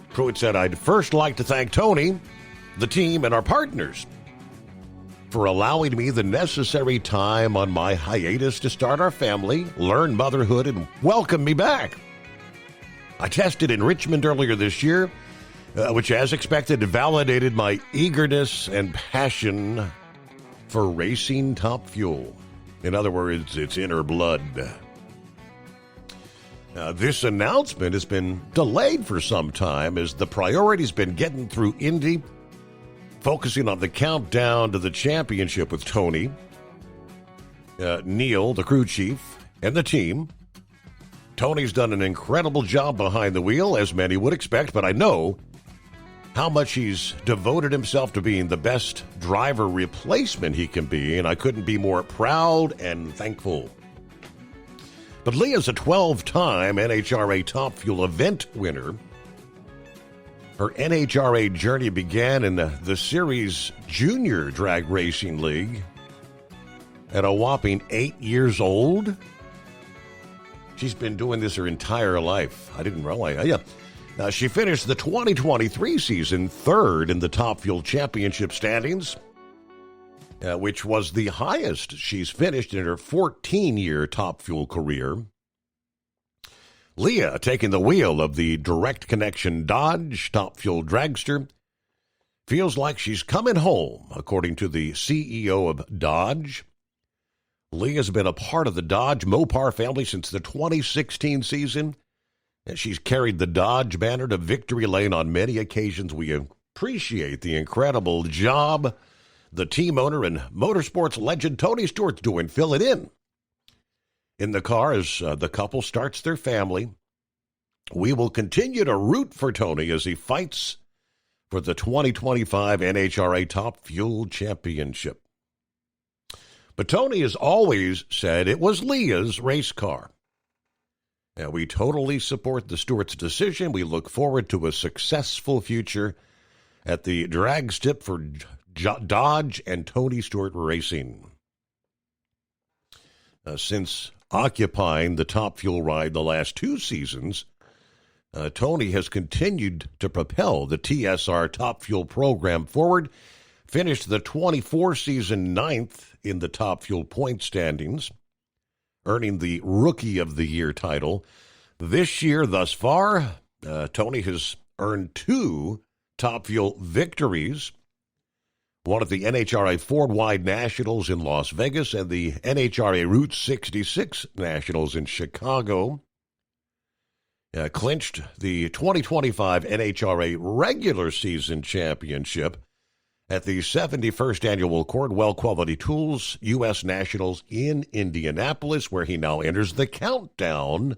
Pruitt said, "I'd first like to thank Tony, the team, and our partners for allowing me the necessary time on my hiatus to start our family, learn motherhood, and welcome me back. I tested in Richmond earlier this year, which, as expected, validated my eagerness and passion for racing top fuel. In other words, it's in her blood." This announcement has been delayed for some time as the priority's been getting through Indy, focusing on the countdown to the championship with Tony, Neil, the crew chief, and the team. Tony's done an incredible job behind the wheel, as many would expect, but I know how much he's devoted himself to being the best driver replacement he can be, and I couldn't be more proud and thankful. But Leah's a 12-time NHRA Top Fuel event winner. Her NHRA journey began in the series Junior Drag Racing League at a whopping 8 years old. She's been doing this her entire life. I didn't realize. Yeah. Now, she finished the 2023 season third in the Top Fuel Championship standings, which was the highest she's finished in her 14-year Top Fuel career. Leah, taking the wheel of the Direct Connection Dodge Top Fuel Dragster, feels like she's coming home, according to the CEO of Dodge. Leah's been a part of the Dodge Mopar family since the 2016 season, and she's carried the Dodge banner to victory lane on many occasions. We appreciate the incredible job the team owner and motorsports legend Tony Stewart's doing, filling in the car as the couple starts their family. We will continue to root for Tony as he fights for the 2025 NHRA Top Fuel Championship. But Tony has always said it was Leah's race car. And we totally support the Stewart's decision. We look forward to a successful future at the drag strip for Dodge and Tony Stewart Racing. Since occupying the Top Fuel ride the last 2 seasons, Tony has continued to propel the TSR Top Fuel program forward, finished the 24 season 9th in the Top Fuel point standings, earning the Rookie of the Year title. This year, thus far, Tony has earned 2 Top Fuel victories, one at the NHRA Ford Wide Nationals in Las Vegas and the NHRA Route 66 Nationals in Chicago. clinched the 2025 NHRA regular season championship at the 71st annual Cordwell Quality Tools U.S. Nationals in Indianapolis, where he now enters the countdown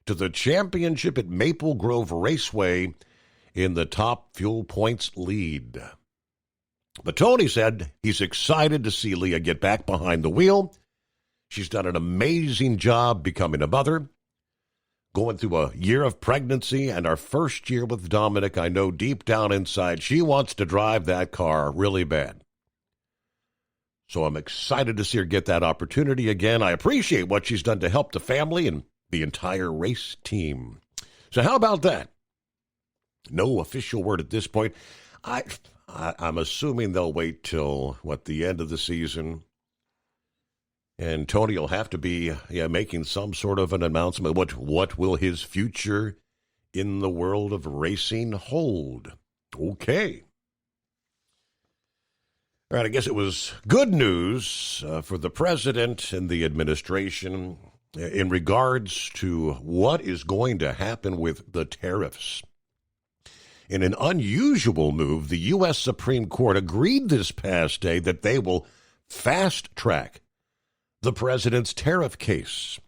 to the championship at Maple Grove Raceway in the top fuel points lead. But Tony said he's excited to see Leah get back behind the wheel. She's done an amazing job becoming a mother. Going through a year of pregnancy and our first year with Dominic, I know deep down inside she wants to drive that car really bad. So I'm excited to see her get that opportunity again. I appreciate what she's done to help the family and the entire race team. So how about that? No official word at this point. I'm assuming they'll wait till, the end of the season. And Tony will have to be making some sort of an announcement. What will his future in the world of racing hold? Okay. All right, I guess it was good news for the president and the administration in regards to what is going to happen with the tariffs. In an unusual move, the U.S. Supreme Court agreed this past day that they will fast-track the president's tariff case.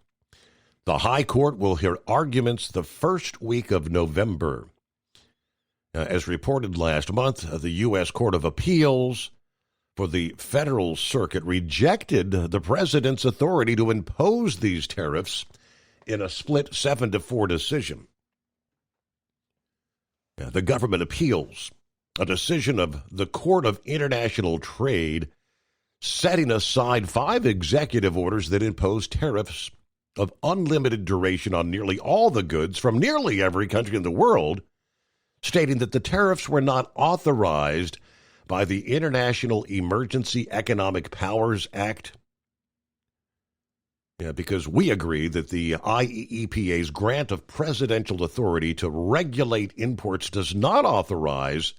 The High Court will hear arguments the first week of November. As reported last month, the U.S. Court of Appeals for the Federal Circuit rejected the president's authority to impose these tariffs in a split 7-4 decision. The government appeals a decision of the Court of International Trade setting aside 5 executive orders that impose tariffs of unlimited duration on nearly all the goods from nearly every country in the world, stating that the tariffs were not authorized by the International Emergency Economic Powers Act. Because we agree that the IEEPA's grant of presidential authority to regulate imports does not authorize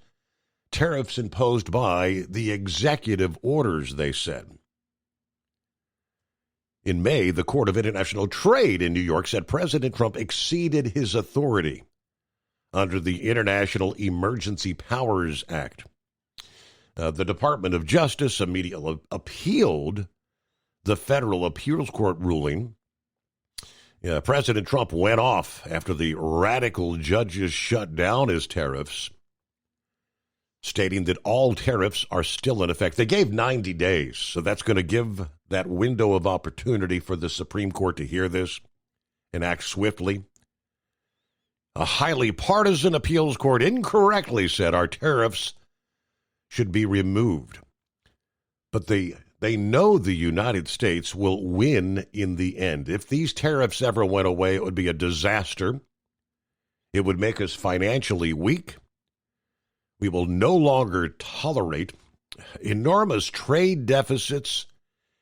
tariffs imposed by the executive orders, they said. In May, the Court of International Trade in New York said President Trump exceeded his authority under the International Emergency Powers Act. The Department of Justice immediately appealed the Federal Appeals Court ruling. President Trump went off after the radical judges shut down his tariffs, stating that all tariffs are still in effect. They gave 90 days, so that's going to give that window of opportunity for the Supreme Court to hear this and act swiftly. A highly partisan appeals court incorrectly said our tariffs should be removed. But they know the United States will win in the end. If these tariffs ever went away, it would be a disaster. It would make us financially weak. We will no longer tolerate enormous trade deficits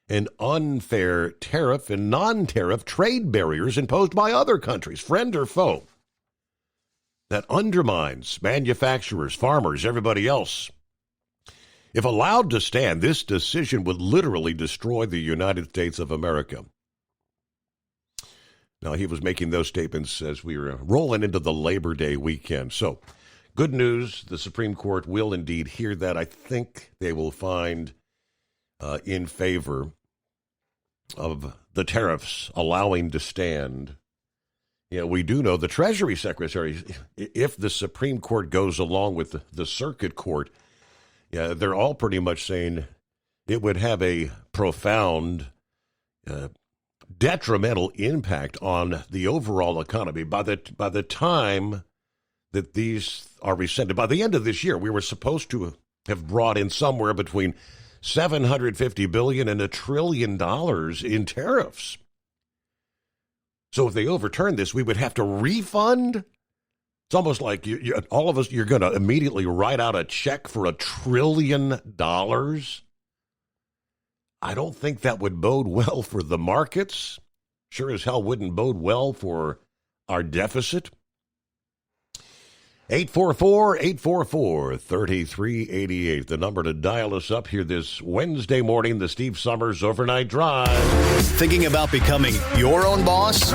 and unfair tariff and non-tariff trade barriers imposed by other countries, friend or foe. That undermines manufacturers, farmers, everybody else. If allowed to stand, this decision would literally destroy the United States of America. Now, he was making those statements as we were rolling into the Labor Day weekend. So, good news, the Supreme Court will indeed hear that. I think they will find in favor of the tariffs allowing to stand. We do know the Treasury Secretary, if the Supreme Court goes along with the Circuit Court, they're all pretty much saying it would have a profound detrimental impact on the overall economy. By the time that these are rescinded, by the end of this year, we were supposed to have brought in somewhere between $750 billion and $1 trillion in tariffs. So if they overturn this, we would have to refund. It's almost like all of us, you're going to immediately write out a check for $1 trillion. I don't think that would bode well for the markets. Sure as hell wouldn't bode well for our deficit. 844-844-3388, the number to dial us up here this Wednesday morning, the Steve Summers Overnight Drive. Thinking about becoming your own boss?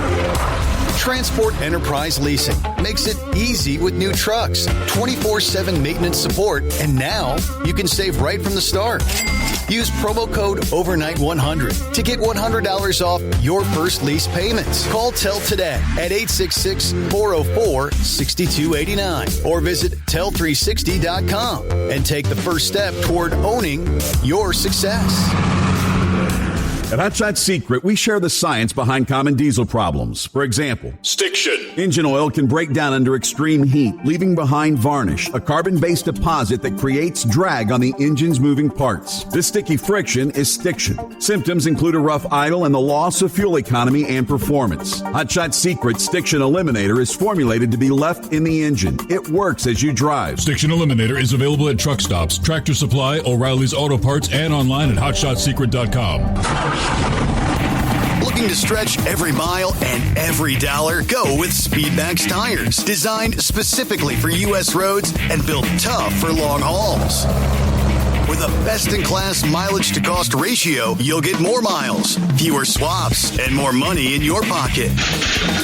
Transport Enterprise Leasing makes it easy with new trucks, 24/7 maintenance support, and now you can save right from the start. Use promo code OVERNIGHT100 to get $100 off your first lease payments. Call TEL today at 866-404-6289 or visit tel360.com and take the first step toward owning your success. At Hot Shot Secret, we share the science behind common diesel problems. For example, stiction. Engine oil can break down under extreme heat, leaving behind varnish, a carbon-based deposit that creates drag on the engine's moving parts. This sticky friction is stiction. Symptoms include a rough idle and the loss of fuel economy and performance. Hot Shot Secret Stiction Eliminator is formulated to be left in the engine. It works as you drive. Stiction Eliminator is available at truck stops, Tractor Supply, O'Reilly's Auto Parts, and online at HotShotSecret.com. Looking to stretch every mile and every dollar? Go with Speedmax tires, designed specifically for U.S. roads and built tough for long hauls. With a best-in-class mileage-to-cost ratio, you'll get more miles, fewer swaps, and more money in your pocket.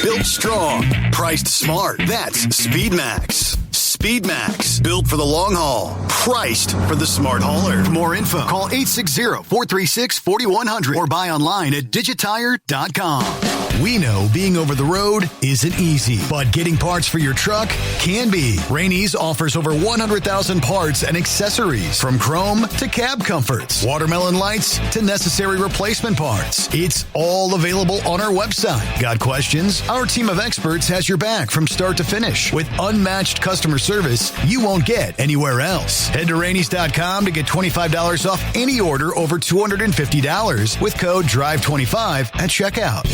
Built strong, priced smart. That's Speedmax. Speedmax, built for the long haul, priced for the smart hauler. For more info, call 860-436-4100 or buy online at digitire.com. We know being over the road isn't easy, but getting parts for your truck can be. Rainey's offers over 100,000 parts and accessories, from chrome to cab comforts, watermelon lights to necessary replacement parts. It's all available on our website. Got questions? Our team of experts has your back from start to finish with unmatched customer service you won't get anywhere else. Head to Rainey's.com to get $25 off any order over $250 with code DRIVE25 at checkout.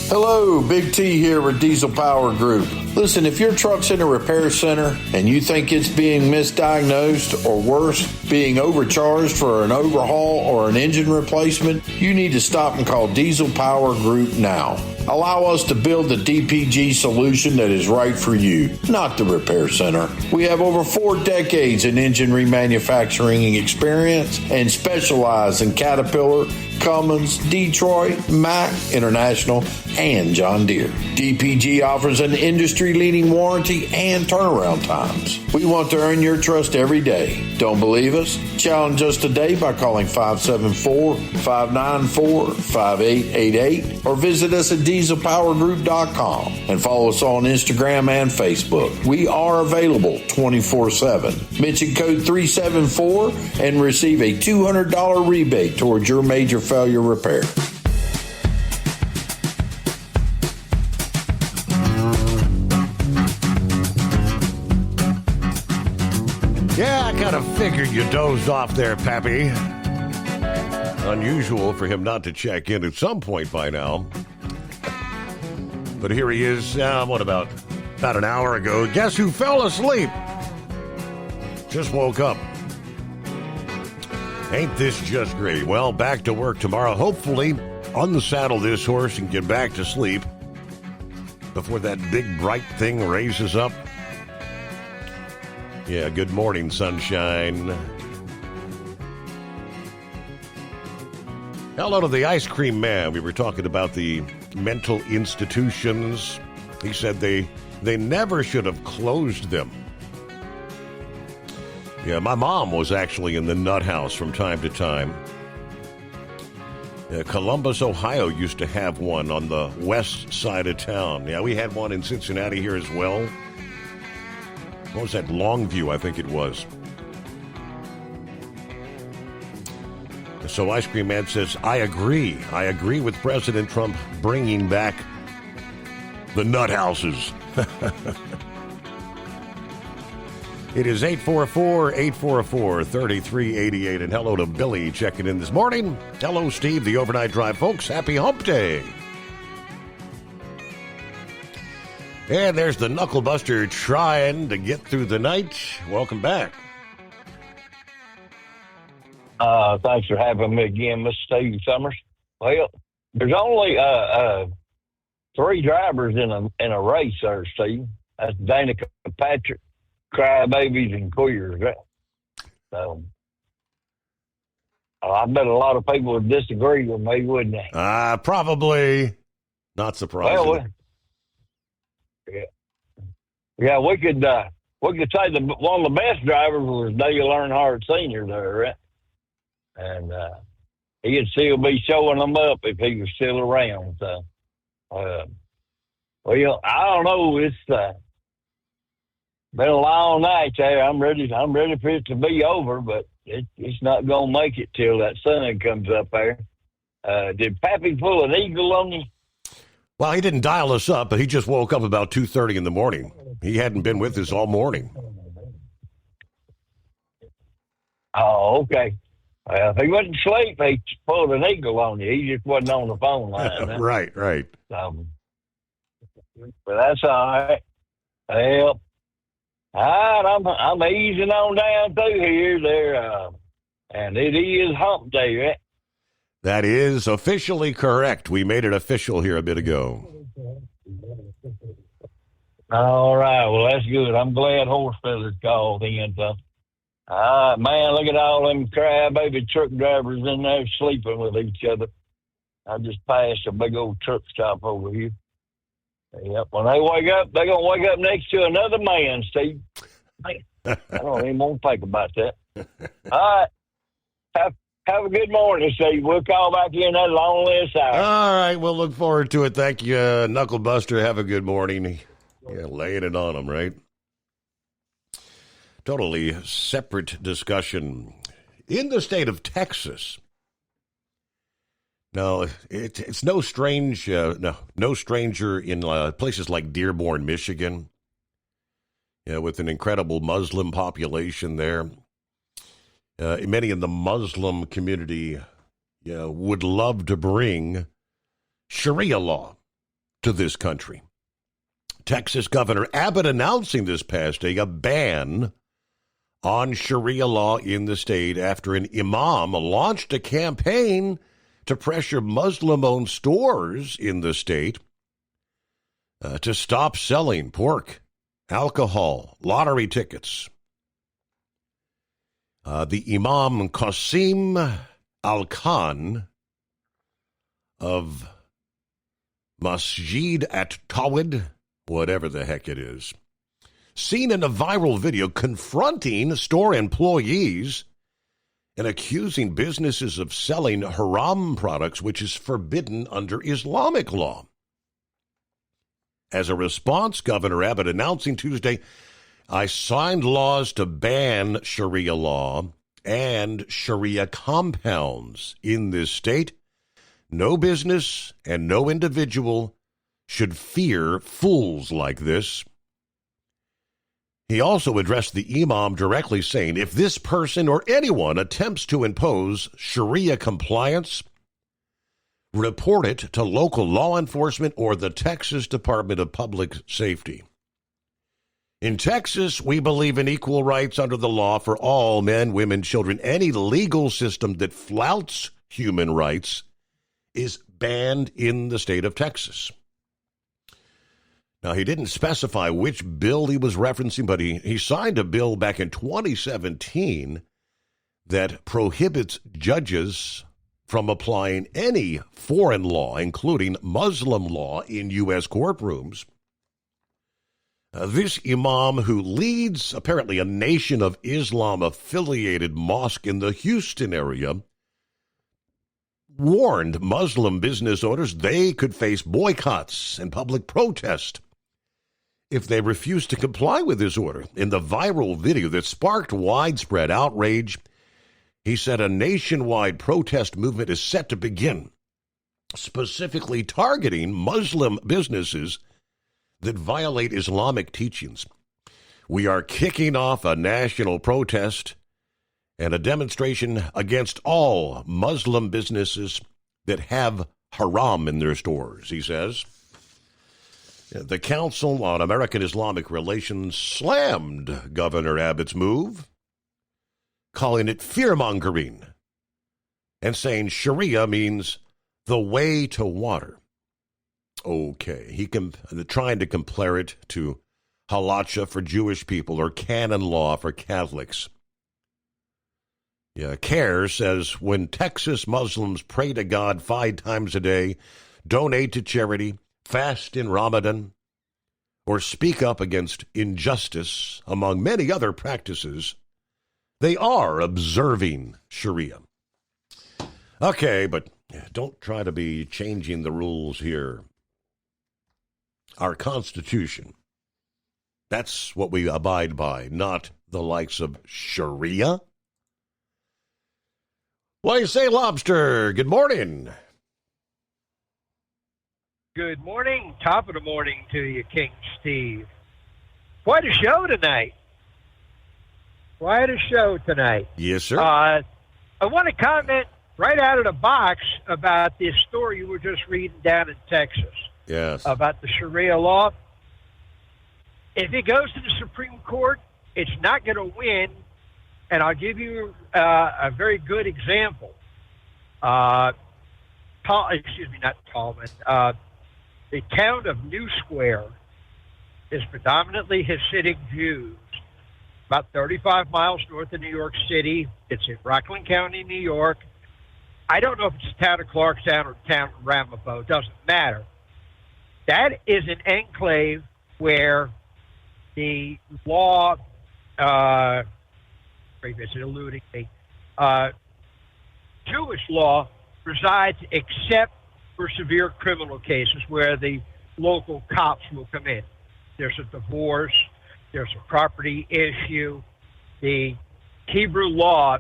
Hello, Big T here with Diesel Power Group. Listen, if your truck's in a repair center and you think it's being misdiagnosed or worse, being overcharged for an overhaul or an engine replacement, you need to stop and call Diesel Power Group now. Allow us to build the DPG solution that is right for you, not the repair center. We have over 4 decades in engine remanufacturing experience and specialize in Caterpillar, Cummins, Detroit, Mack, International, and John Deere. DPG offers an industry-leading warranty and turnaround times. We want to earn your trust every day. Don't believe us? Challenge us today by calling 574-594-5888 or visit us at dieselpowergroup.com and follow us on Instagram and Facebook. We are available 24/7. Mention code 374 and receive a $200 rebate towards your major failure repair. Yeah, I kind of figured you dozed off there, Pappy. Unusual for him not to check in at some point by now. But here he is, about an hour ago. Guess who fell asleep? Just woke up. Ain't this just great? Well, back to work tomorrow. Hopefully, unsaddle this horse and get back to sleep before that big bright thing raises up. Yeah, good morning, sunshine. Hello to the ice cream man. We were talking about the mental institutions. He said they never should have closed them. Yeah, my mom was actually in the nut house from time to time. Columbus, Ohio used to have one on the west side of town. Yeah, we had one in Cincinnati here as well. What was that? Longview, I think it was. So Ice Cream Man says, I agree. I agree with President Trump bringing back the nut houses. It is 844-844-3388. And hello to Billy checking in this morning. Hello, Steve, the Overnight Drive folks. Happy Hump Day. And there's the Knucklebuster trying to get through the night. Welcome back. Thanks for having me again, Mr. Steve Summers. Well, there's only 3 drivers in a race there, Steve. That's Danica Patrick, Crybabies, and Queers. So I bet a lot of people would disagree with me, wouldn't they? Probably. Not surprising. Well, Yeah, we could say one of the best drivers was Dale Earnhardt Sr. there, right? And he'd still be showing them up if he was still around. So, well, I don't know. It's been a long night there. I'm ready for it to be over, but it's not gonna make it till that sun comes up there. Did Pappy pull an eagle on you? Well, he didn't dial us up, but he just woke up about 2:30 in the morning. He hadn't been with us all morning. Oh, okay. Well, if he wasn't asleep, he pulled an eagle on you. He just wasn't on the phone line. Huh? Right. But that's all right. Well, all right, I'm easing on down through here there, and it is hump day, right? That is officially correct. We made it official here a bit ago. All right. Well, that's good. I'm glad Horse Feathers called in. So, man, look at all them crybaby truck drivers in there sleeping with each other. I just passed a big old truck stop over here. Yep. When they wake up, they're going to wake up next to another man, Steve. Man, I don't even want to think about that. All right. Have a good morning, Steve. We'll call back in that long hour. All right, we'll look forward to it. Thank you, Knuckle Buster. Have a good morning. Yeah, laying it on them, right? Totally separate discussion. In the state of Texas, now it's no stranger in places like Dearborn, Michigan, with an incredible Muslim population there. Many in the Muslim community would love to bring Sharia law to this country. Texas Governor Abbott announcing this past day a ban on Sharia law in the state after an imam launched a campaign to pressure Muslim-owned stores in the state to stop selling pork, alcohol, lottery tickets. The Imam Qasim Al-Khan of Masjid at Tawhid, whatever the heck it is, seen in a viral video confronting store employees and accusing businesses of selling haram products, which is forbidden under Islamic law. As a response, Governor Abbott announcing Tuesday, I signed laws to ban Sharia law and Sharia compounds in this state. No business and no individual should fear fools like this. He also addressed the imam directly, saying, if this person or anyone attempts to impose Sharia compliance, report it to local law enforcement or the Texas Department of Public Safety. In Texas, we believe in equal rights under the law for all men, women, children. Any legal system that flouts human rights is banned in the state of Texas. Now, he didn't specify which bill he was referencing, but he signed a bill back in 2017 that prohibits judges from applying any foreign law, including Muslim law, in U.S. courtrooms. This imam, who leads apparently a Nation of Islam-affiliated mosque in the Houston area, warned Muslim business owners they could face boycotts and public protest if they refused to comply with his order. In the viral video that sparked widespread outrage, he said a nationwide protest movement is set to begin, specifically targeting Muslim businesses that violate Islamic teachings. We are kicking off a national protest and a demonstration against all Muslim businesses that have haram in their stores, he says. The Council on American Islamic Relations slammed Governor Abbott's move, calling it fear-mongering and saying Sharia means the way to water. Okay, trying to compare it to halacha for Jewish people or canon law for Catholics. Yeah, CARE says when Texas Muslims pray to God 5 times a day, donate to charity, fast in Ramadan, or speak up against injustice, among many other practices, they are observing Sharia. Okay, but don't try to be changing the rules here. Our Constitution, that's what we abide by, not the likes of Sharia. What do you say, Lobster? Good morning. Good morning. Top of the morning to you, King Steve. Quite a show tonight. Yes, sir. I want to comment right out of the box about this story you were just reading down in Texas. Yes. About the Sharia law. If it goes to the Supreme Court, it's not going to win. And I'll give you a very good example. Not Tallman. The town of New Square is predominantly Hasidic Jews, about 35 miles north of New York City. It's in Rockland County, New York. I don't know if it's the town of Clarkstown or the town of Ramapo. It doesn't matter. That is an enclave where the law, it's eluding me, Jewish law resides except for severe criminal cases where the local cops will come in. There's a divorce, there's a property issue. The Hebrew law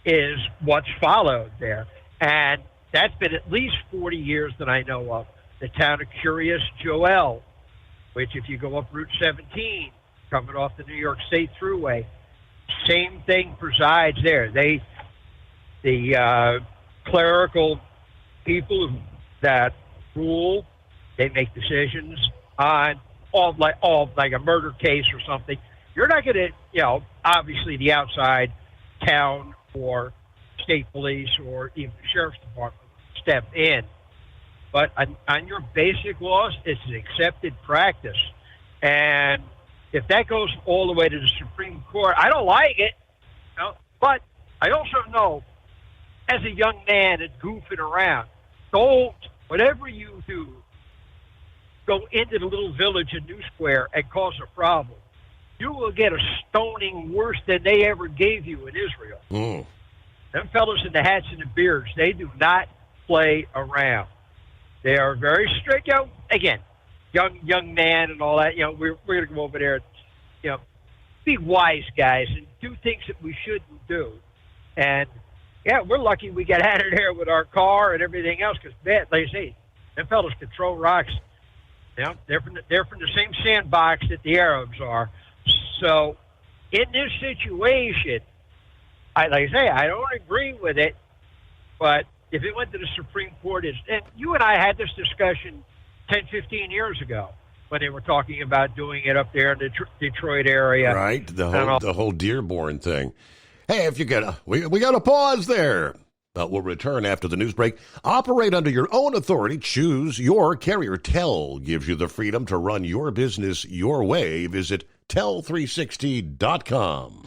is what's followed there. And that's been at least 40 years that I know of. The town of Curious Joel, which if you go up Route 17, coming off the New York State Thruway, same thing presides there. The clerical people that rule, they make decisions on all like a murder case or something. You're not going to, obviously the outside town or state police or even the sheriff's department step in. But on your basic laws, it's an accepted practice. And if that goes all the way to the Supreme Court, I don't like it. But I also know, as a young man and goofing around, don't, whatever you do, go into the little village in New Square and cause a problem. You will get a stoning worse than they ever gave you in Israel. Them fellows in the hats and the beards, they do not play around. They are very strict. Again, young man and all that. We're going to go over there. Be wise guys and do things that we shouldn't do. And we're lucky we got out of there with our car and everything else because, like I say, them fellows can throw rocks. They're from the same sandbox that the Arabs are. So, in this situation, I don't agree with it, but if it went to the Supreme Court, and you and I had this discussion 10, 15 years ago when they were talking about doing it up there in the Detroit area. Right, the whole Dearborn thing. Hey, if you get we got to pause there. We'll return after the news break. Operate under your own authority. Choose your carrier. Tel gives you the freedom to run your business your way. Visit tel360.com.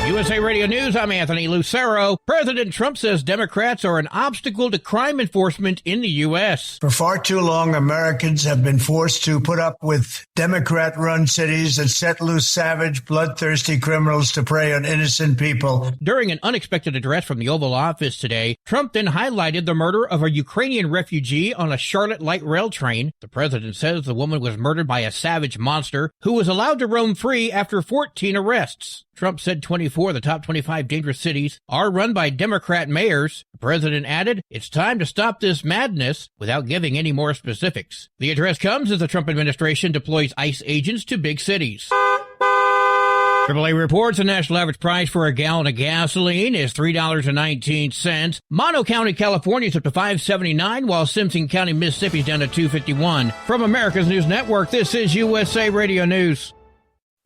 USA Radio News, I'm Anthony Lucero. President Trump says Democrats are an obstacle to crime enforcement in the U.S. For far too long, Americans have been forced to put up with Democrat-run cities that set loose savage, bloodthirsty criminals to prey on innocent people. During an unexpected address from the Oval Office today, Trump then highlighted the murder of a Ukrainian refugee on a Charlotte light rail train. The president says the woman was murdered by a savage monster who was allowed to roam free after 14 arrests. Trump said 24 of the top 25 dangerous cities are run by Democrat mayors. The president added, it's time to stop this madness without giving any more specifics. The address comes as the Trump administration deploys ICE agents to big cities. AAA reports the national average price for a gallon of gasoline is $3.19. Mono County, California is up to $5.79, while Simpson County, Mississippi is down to $2.51. From America's News Network, this is USA Radio News.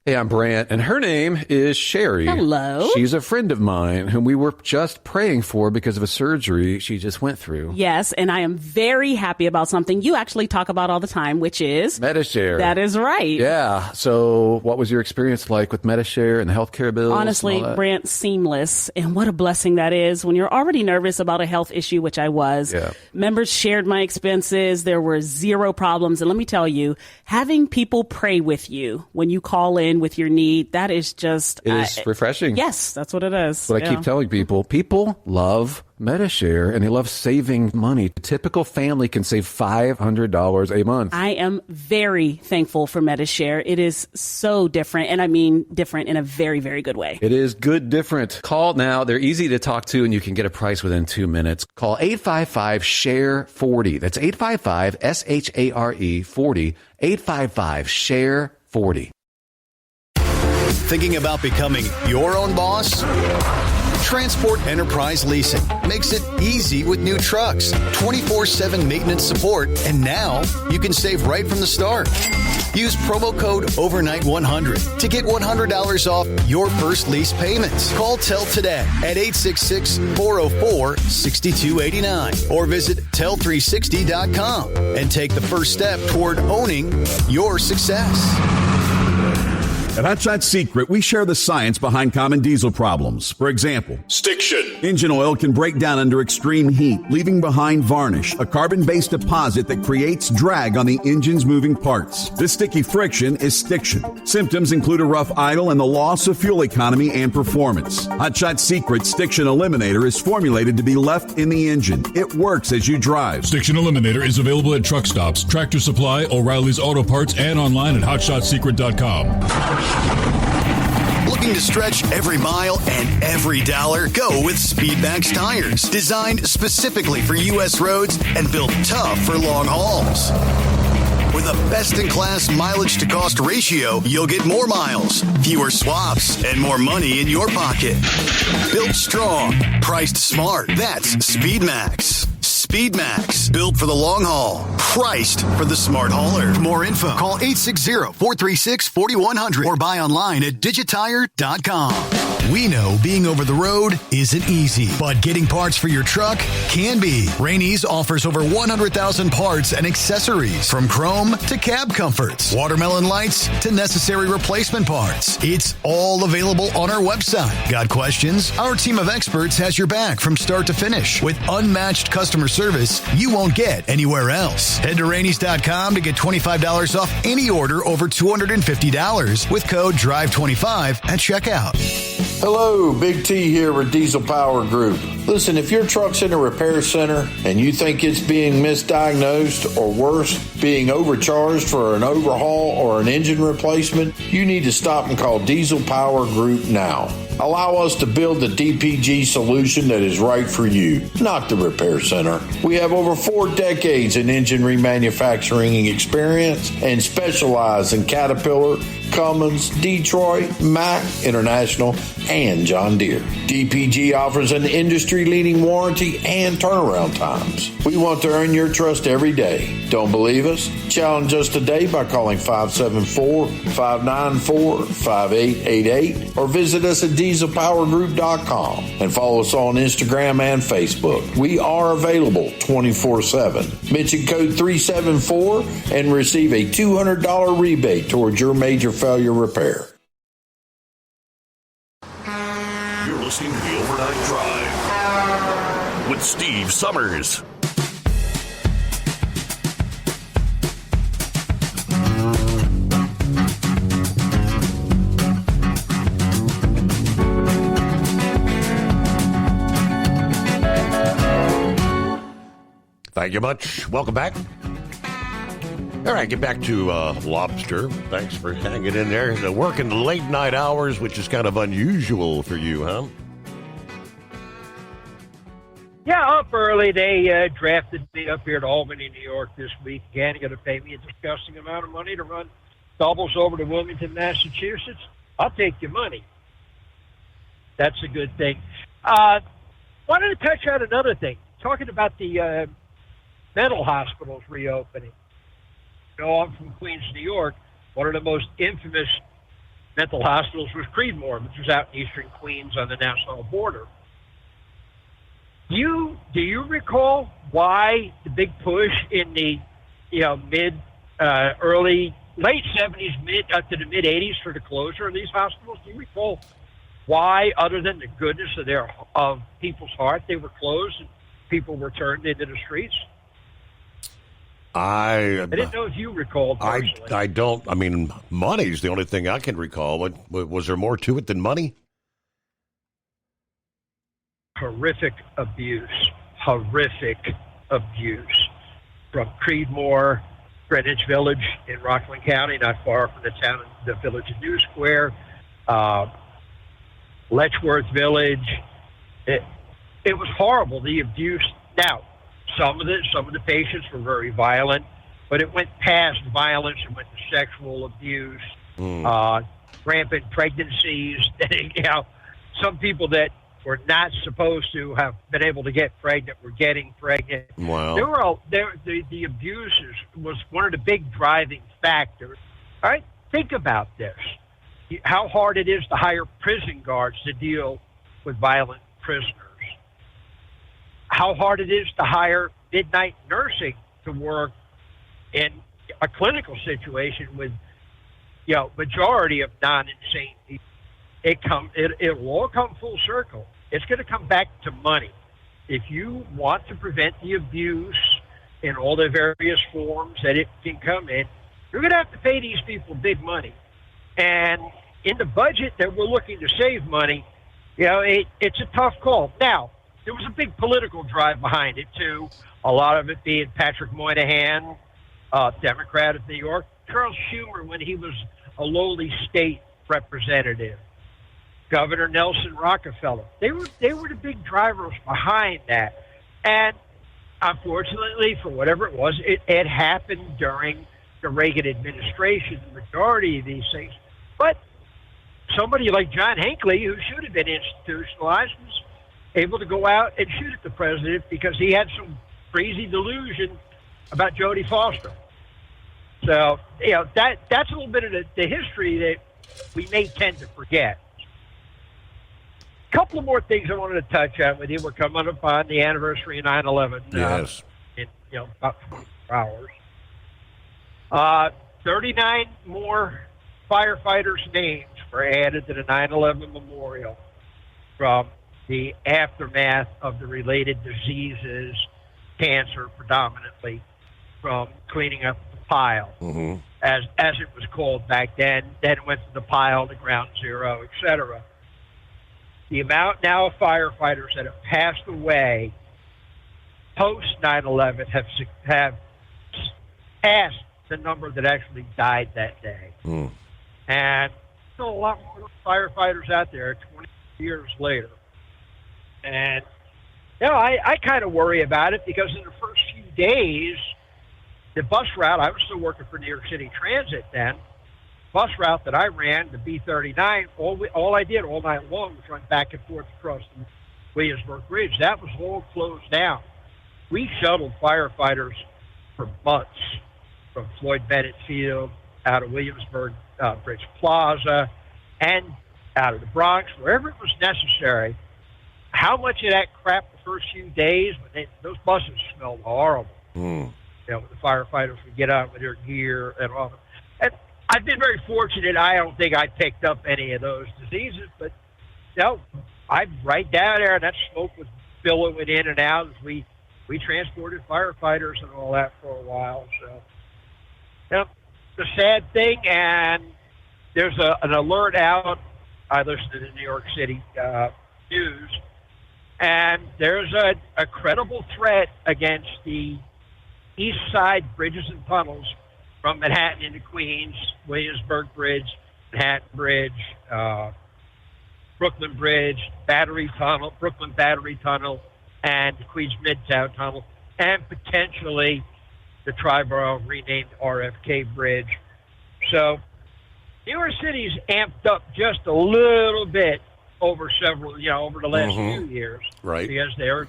Hey, I'm Brant, and her name is Sherry. Hello. She's a friend of mine whom we were just praying for because of a surgery she just went through. Yes, and I am very happy about something you actually talk about all the time, which is Medi-Share. That is right. Yeah. So what was your experience like with Medi-Share and the healthcare bills? Honestly, Brant, seamless. And what a blessing that is when you're already nervous about a health issue, which I was. Yeah. Members shared my expenses. There were zero problems. And let me tell you, having people pray with you when you call in with your need, that is just... It is refreshing. Yes, that's what it is. That's what I keep telling people. People love Medi-Share, and they love saving money. A typical family can save $500 a month. I am very thankful for Medi-Share. It is so different, and I mean different in a very, very good way. It is good different. Call now. They're easy to talk to, and you can get a price within 2 minutes. Call 855-SHARE-40. That's 855-SHARE-40. 855-SHARE-40. Thinking about becoming your own boss? Transport Enterprise Leasing makes it easy with new trucks, 24/7 maintenance support, and now you can save right from the start. Use promo code OVERNIGHT100 to get $100 off your first lease payments. Call TEL today at 866-404-6289 or visit tel360.com and take the first step toward owning your success. At Hot Shot Secret, we share the science behind common diesel problems. For example, Stiction. Engine oil can break down under extreme heat, leaving behind varnish, a carbon-based deposit that creates drag on the engine's moving parts. This sticky friction is stiction. Symptoms include a rough idle and the loss of fuel economy and performance. Hot Shot Secret Stiction Eliminator is formulated to be left in the engine. It works as you drive. Stiction Eliminator is available at truck stops, Tractor Supply, O'Reilly's Auto Parts, and online at hotshotsecret.com. Looking to stretch every mile and every dollar? Go with Speedmax tires. Designed specifically for U.S. roads and built tough for long hauls. With a best-in-class mileage-to-cost ratio, you'll get more miles, fewer swaps, and more money in your pocket. Built strong, priced smart. That's Speedmax. Speedmax, built for the long haul, priced for the smart hauler. For more info, call 860-436-4100 or buy online at digitire.com. We know being over the road isn't easy, but getting parts for your truck can be. Rainey's offers over 100,000 parts and accessories, from chrome to cab comforts, watermelon lights to necessary replacement parts. It's all available on our website. Got questions? Our team of experts has your back from start to finish with unmatched customer service you won't get anywhere else. Head to Rainey's.com to get $25 off any order over $250 with code DRIVE25 at checkout. Hello, Big T here with Diesel Power Group. Listen, if your truck's in a repair center and you think it's being misdiagnosed or worse, being overcharged for an overhaul or an engine replacement, you need to stop and call Diesel Power Group now. Allow us to build the DPG solution that is right for you, not the repair center. We have over 4 decades in engine remanufacturing experience and specialize in Caterpillar, Cummins, Detroit, Mack, International, and John Deere. DPG offers an industry-leading warranty and turnaround times. We want to earn your trust every day. Don't believe us? Challenge us today by calling 574-594-5888 or visit us at dieselpowergroup.com and follow us on Instagram and Facebook. We are available 24/7. Mention code 374 and receive a $200 rebate towards your major failure repair. You're listening to the Overnight Drive with Steve Summers. Thank you much. Welcome back. All right, get back to lobster. Thanks for hanging in there. Working the late night hours, which is kind of unusual for you, huh? Yeah, up early. They drafted me up here to Albany, New York this week. Again, going to pay me a disgusting amount of money to run doubles over to Wilmington, Massachusetts. I'll take your money. That's a good thing. Wanted to touch on another thing. Talking about the mental hospitals reopening. You know, I'm from Queens, New York. One of the most infamous mental hospitals was Creedmoor, which was out in eastern Queens on the national border. Do you recall why the big push in the late 70s, mid up to the mid 80s for the closure of these hospitals? Do you recall why, other than the goodness of people's heart, they were closed and people were turned into the streets? I didn't know if you recalled personally. I don't. I mean, money's the only thing I can recall. Was there more to it than money? Horrific abuse from Creedmoor, Greenwich Village in Rockland County, not far from the village of New Square, Letchworth Village. It was horrible, the abuse. Now, some of the patients were very violent, but it went past violence and went to sexual abuse, rampant pregnancies. Some people that were not supposed to have been able to get pregnant were getting pregnant. Wow. The abuses was one of the big driving factors. All right, think about this. How hard it is to hire prison guards to deal with violent prisoners. How hard it is to hire midnight nursing to work in a clinical situation with, majority of non-insane people. It'll all come full circle. It's going to come back to money. If you want to prevent the abuse in all the various forms that it can come in, you're going to have to pay these people big money. And in the budget that we're looking to save money, it's a tough call. Now, there was a big political drive behind it, too. A lot of it being Patrick Moynihan, Democrat of New York, Charles Schumer when he was a lowly state representative, Governor Nelson Rockefeller. They were the big drivers behind that. And unfortunately, for whatever it was, it happened during the Reagan administration, the majority of these things. But somebody like John Hinckley, who should have been institutionalized, was able to go out and shoot at the president because he had some crazy delusion about Jodie Foster. So, that's a little bit of the history that we may tend to forget. A couple of more things I wanted to touch on with you. We're coming up on the anniversary of 9/11. Yes. In about 24 hours. 39 more firefighters' names were added to the 9/11 memorial from the aftermath of the related diseases, cancer predominantly, from cleaning up the pile, as it was called back then. Then it went to the pile, to ground zero, etc. The amount now of firefighters that have passed away post 9/11 have passed the number that actually died that day. And still a lot more firefighters out there 20 years later. And, I kind of worry about it because in the first few days, the bus route, I was still working for New York City Transit then, bus route that I ran, the B39, all I did all night long was run back and forth across the Williamsburg Bridge. That was all closed down. We shuttled firefighters for months from Floyd Bennett Field out of Williamsburg Bridge Plaza and out of the Bronx, wherever it was necessary. How much of that crap the first few days, those buses smelled horrible. The firefighters would get out with their gear and all. And I've been very fortunate. I don't think I picked up any of those diseases, but I'm right down there, and that smoke was billowing in and out as we transported firefighters and all that for a while. So, the sad thing, and there's an alert out. I listen to the New York City news, and there's a credible threat against the East Side bridges and tunnels from Manhattan into Queens, Williamsburg Bridge, Manhattan Bridge, Brooklyn Bridge, Brooklyn Battery Tunnel, and the Queens Midtown Tunnel, and potentially the Triborough renamed RFK Bridge. So New York City's amped up just a little bit over the last few years. Right. Because there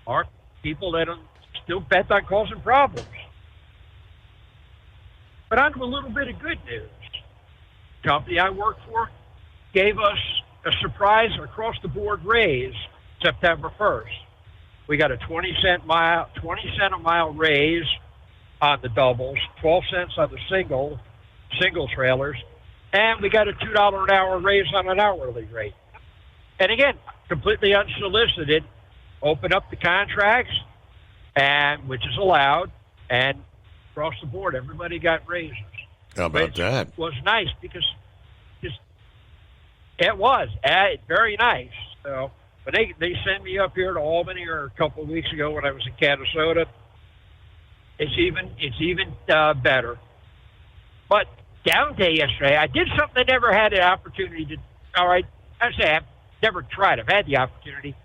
are people that are still bent on causing problems. But on to a little bit of good news. company I work for gave us a surprise across-the-board raise September 1st. We got a 20 cent a mile raise on the doubles, 12 cents on the single trailers, and we got a $2 an hour raise on an hourly rate. And again, completely unsolicited, open up the contracts, and which is allowed, and across the board, everybody got raises. How about that? It was nice because it was very nice. So, but they sent me up here to Albany a couple of weeks ago when I was in Canastota. It's even better. But down day yesterday, I did something I never had an opportunity to. All right, I say I've never tried. I've had the opportunity.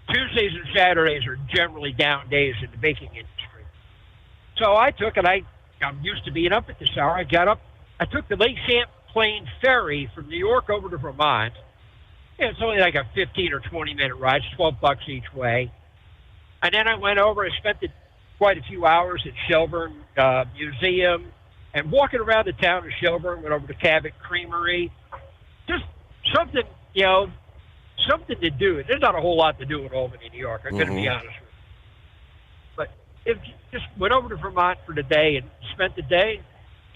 Tuesdays and Saturdays are generally down days in the baking industry. So I took it. I'm used to being up at this hour. I got up. I took the Lake Champlain ferry from New York over to Vermont. Yeah, it's only like a 15 or 20-minute ride. It's $12 each way. And then I went over. I spent quite a few hours at Shelburne Museum and walking around the town of Shelburne. Went over to Cabot Creamery. Just something, something to do. There's not a whole lot to do in Albany, New York. I'm going to be honest with you. But if you just went over to Vermont for the day and spent the day,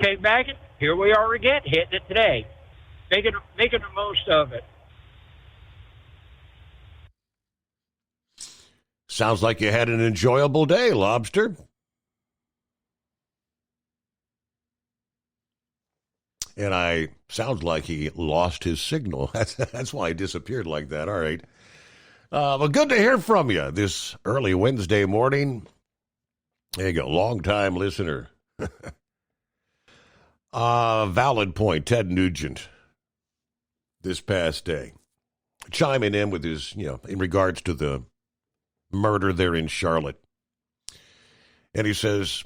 came back, and here we are again, hitting it today, making the most of it. Sounds like you had an enjoyable day, Lobster. And sounds like he lost his signal. That's why he disappeared like that. All right. Well, good to hear from you this early Wednesday morning. There you go. Long-time listener. Valid point. Ted Nugent this past day chiming in with his, in regards to the murder there in Charlotte. And he says,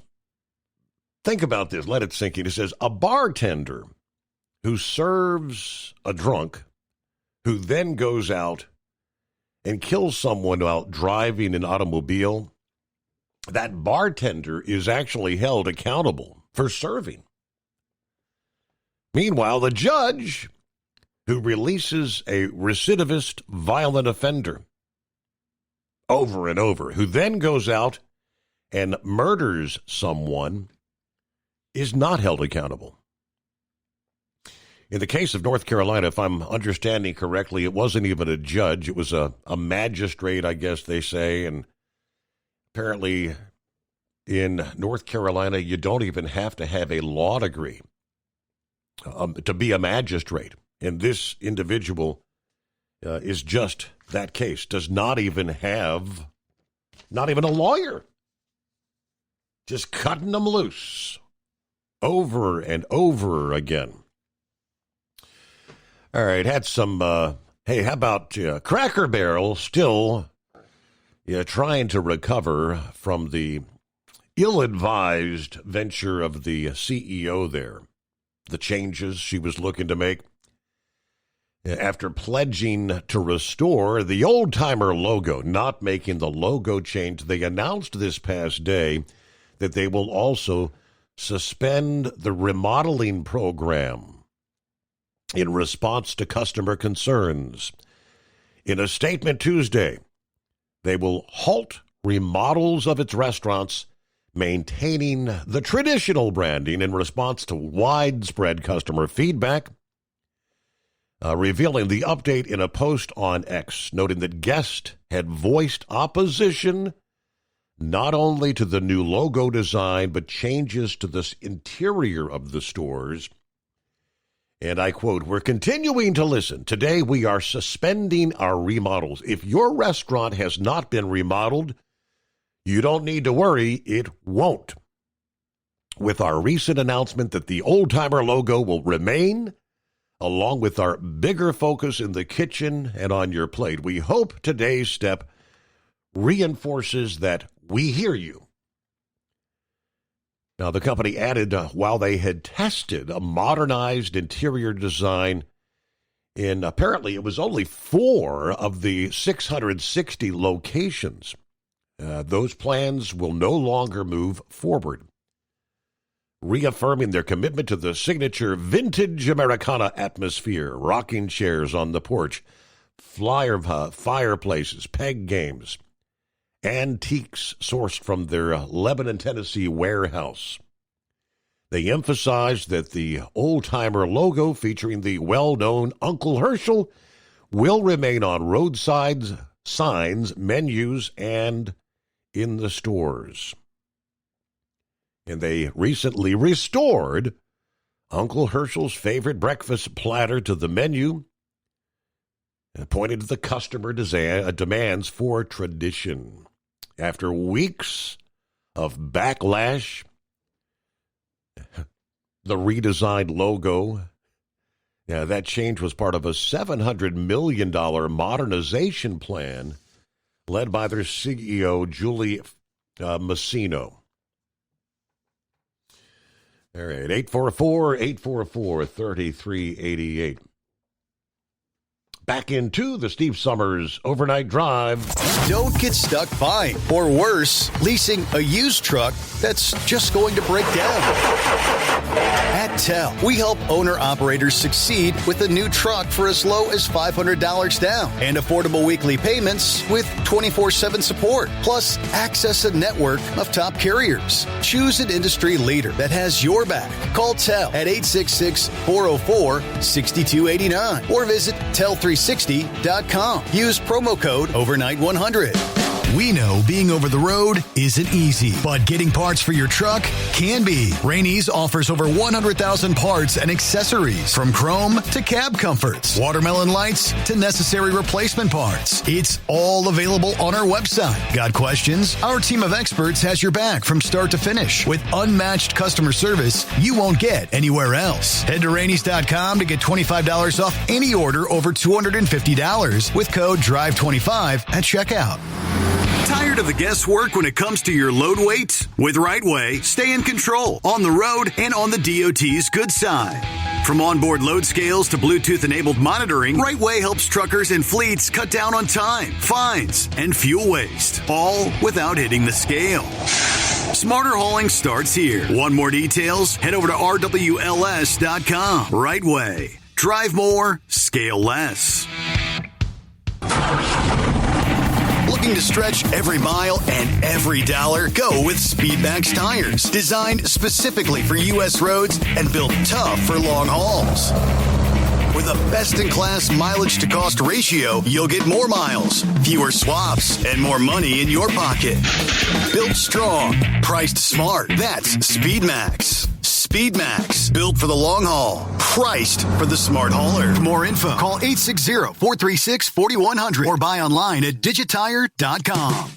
think about this. Let it sink in. He says, a bartender who serves a drunk who then goes out and kills someone while driving an automobile, that bartender is actually held accountable for serving. Meanwhile, the judge who releases a recidivist violent offender over and over, who then goes out and murders someone, is not held accountable. In the case of North Carolina, if I'm understanding correctly, it wasn't even a judge. It was a magistrate, I guess they say. And apparently in North Carolina, you don't even have to have a law degree to be a magistrate. And this individual is just that case, does not even have, not even a lawyer. Just cutting them loose over and over again. All right, had some, hey, how about Cracker Barrel still trying to recover from the ill-advised venture of the CEO there, the changes she was looking to make. After pledging to restore the old-timer logo, not making the logo change, they announced this past day that they will also suspend the remodeling program in response to customer concerns. In a statement Tuesday, they will halt remodels of its restaurants, maintaining the traditional branding in response to widespread customer feedback. Revealing the update in a post on X, noting that guests had voiced opposition not only to the new logo design, but changes to the interior of the stores. And I quote, "We're continuing to listen. Today we are suspending our remodels. If your restaurant has not been remodeled, you don't need to worry, it won't. With our recent announcement that the old-timer logo will remain, along with our bigger focus in the kitchen and on your plate, we hope today's step reinforces that we hear you." Now, the company added, while they had tested a modernized interior design in, apparently it was only 4 of the 660 locations, those plans will no longer move forward. reaffirming their commitment to the signature vintage Americana atmosphere. Rocking chairs on the porch, fireplaces, peg games, antiques sourced from their Lebanon, Tennessee warehouse. They emphasized that the old-timer logo featuring the well-known Uncle Herschel will remain on roadside signs, menus, and in the stores. And they recently restored Uncle Herschel's favorite breakfast platter to the menu and pointed to the customer demands for tradition. After weeks of backlash, the redesigned logo, that change was part of a $700 million modernization plan led by their CEO, Julie Massino. All right, 844-844-3388. Back into the Steve Summers Overnight Drive. Don't get stuck buying, or worse, leasing a used truck that's just going to break down. At TEL, we help owner-operators succeed with a new truck for as low as $500 down and affordable weekly payments with 24/7 support, plus access a network of top carriers. Choose an industry leader that has your back. Call TEL at 866-404-6289 or visit tel360.com. Use promo code OVERNIGHT100. We know being over the road isn't easy, but getting parts for your truck can be. Rainey's offers over 100,000 parts and accessories, from chrome to cab comforts, watermelon lights to necessary replacement parts. It's all available on our website. Got questions? Our team of experts has your back from start to finish with unmatched customer service you won't get anywhere else. Head to Rainey's.com to get $25 off any order over $250 with code DRIVE25 at checkout. Tired of the guesswork when it comes to your load weight? With RightWay, stay in control on the road and on the DOT's good side. From onboard load scales to Bluetooth-enabled monitoring, RightWay helps truckers and fleets cut down on time, fines, and fuel waste, all without hitting the scale. Smarter hauling starts here. Want more details? Head over to RWLS.com. RightWay. Drive more, scale less. Looking to stretch every mile and every dollar? Go with Speedmax tires. Designed specifically for U.S. roads and built tough for long hauls. With a best-in-class mileage-to-cost ratio, you'll get more miles, fewer swaps, and more money in your pocket. Built strong, priced smart. That's Speedmax. Speedmax, built for the long haul, priced for the smart hauler. For more info, call 860-436-4100 or buy online at digitire.com.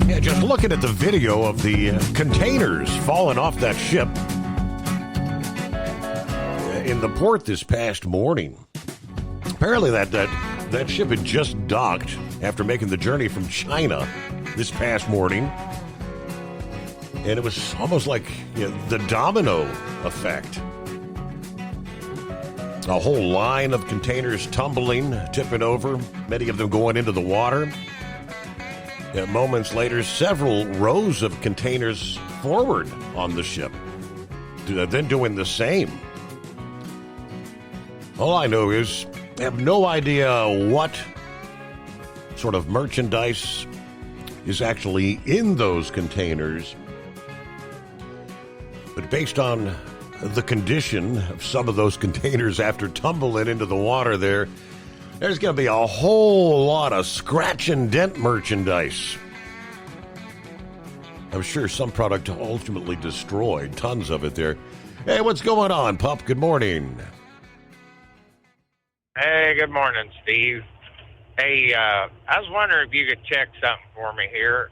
Yeah, just looking at the video of the containers falling off that ship in the port this past morning. Apparently that ship had just docked after making the journey from China this past morning. And it was almost like the domino effect. A whole line of containers tumbling, tipping over, many of them going into the water. Moments later, several rows of containers forward on the ship, then doing the same. All I know is I have no idea what sort of merchandise is actually in those containers. But based on the condition of some of those containers after tumbling into the water there's going to be a whole lot of scratch and dent merchandise. I'm sure some product ultimately destroyed, tons of it there. Hey, what's going on, Pup? Good morning. Hey, good morning, Steve. Hey, I was wondering if you could check something for me here.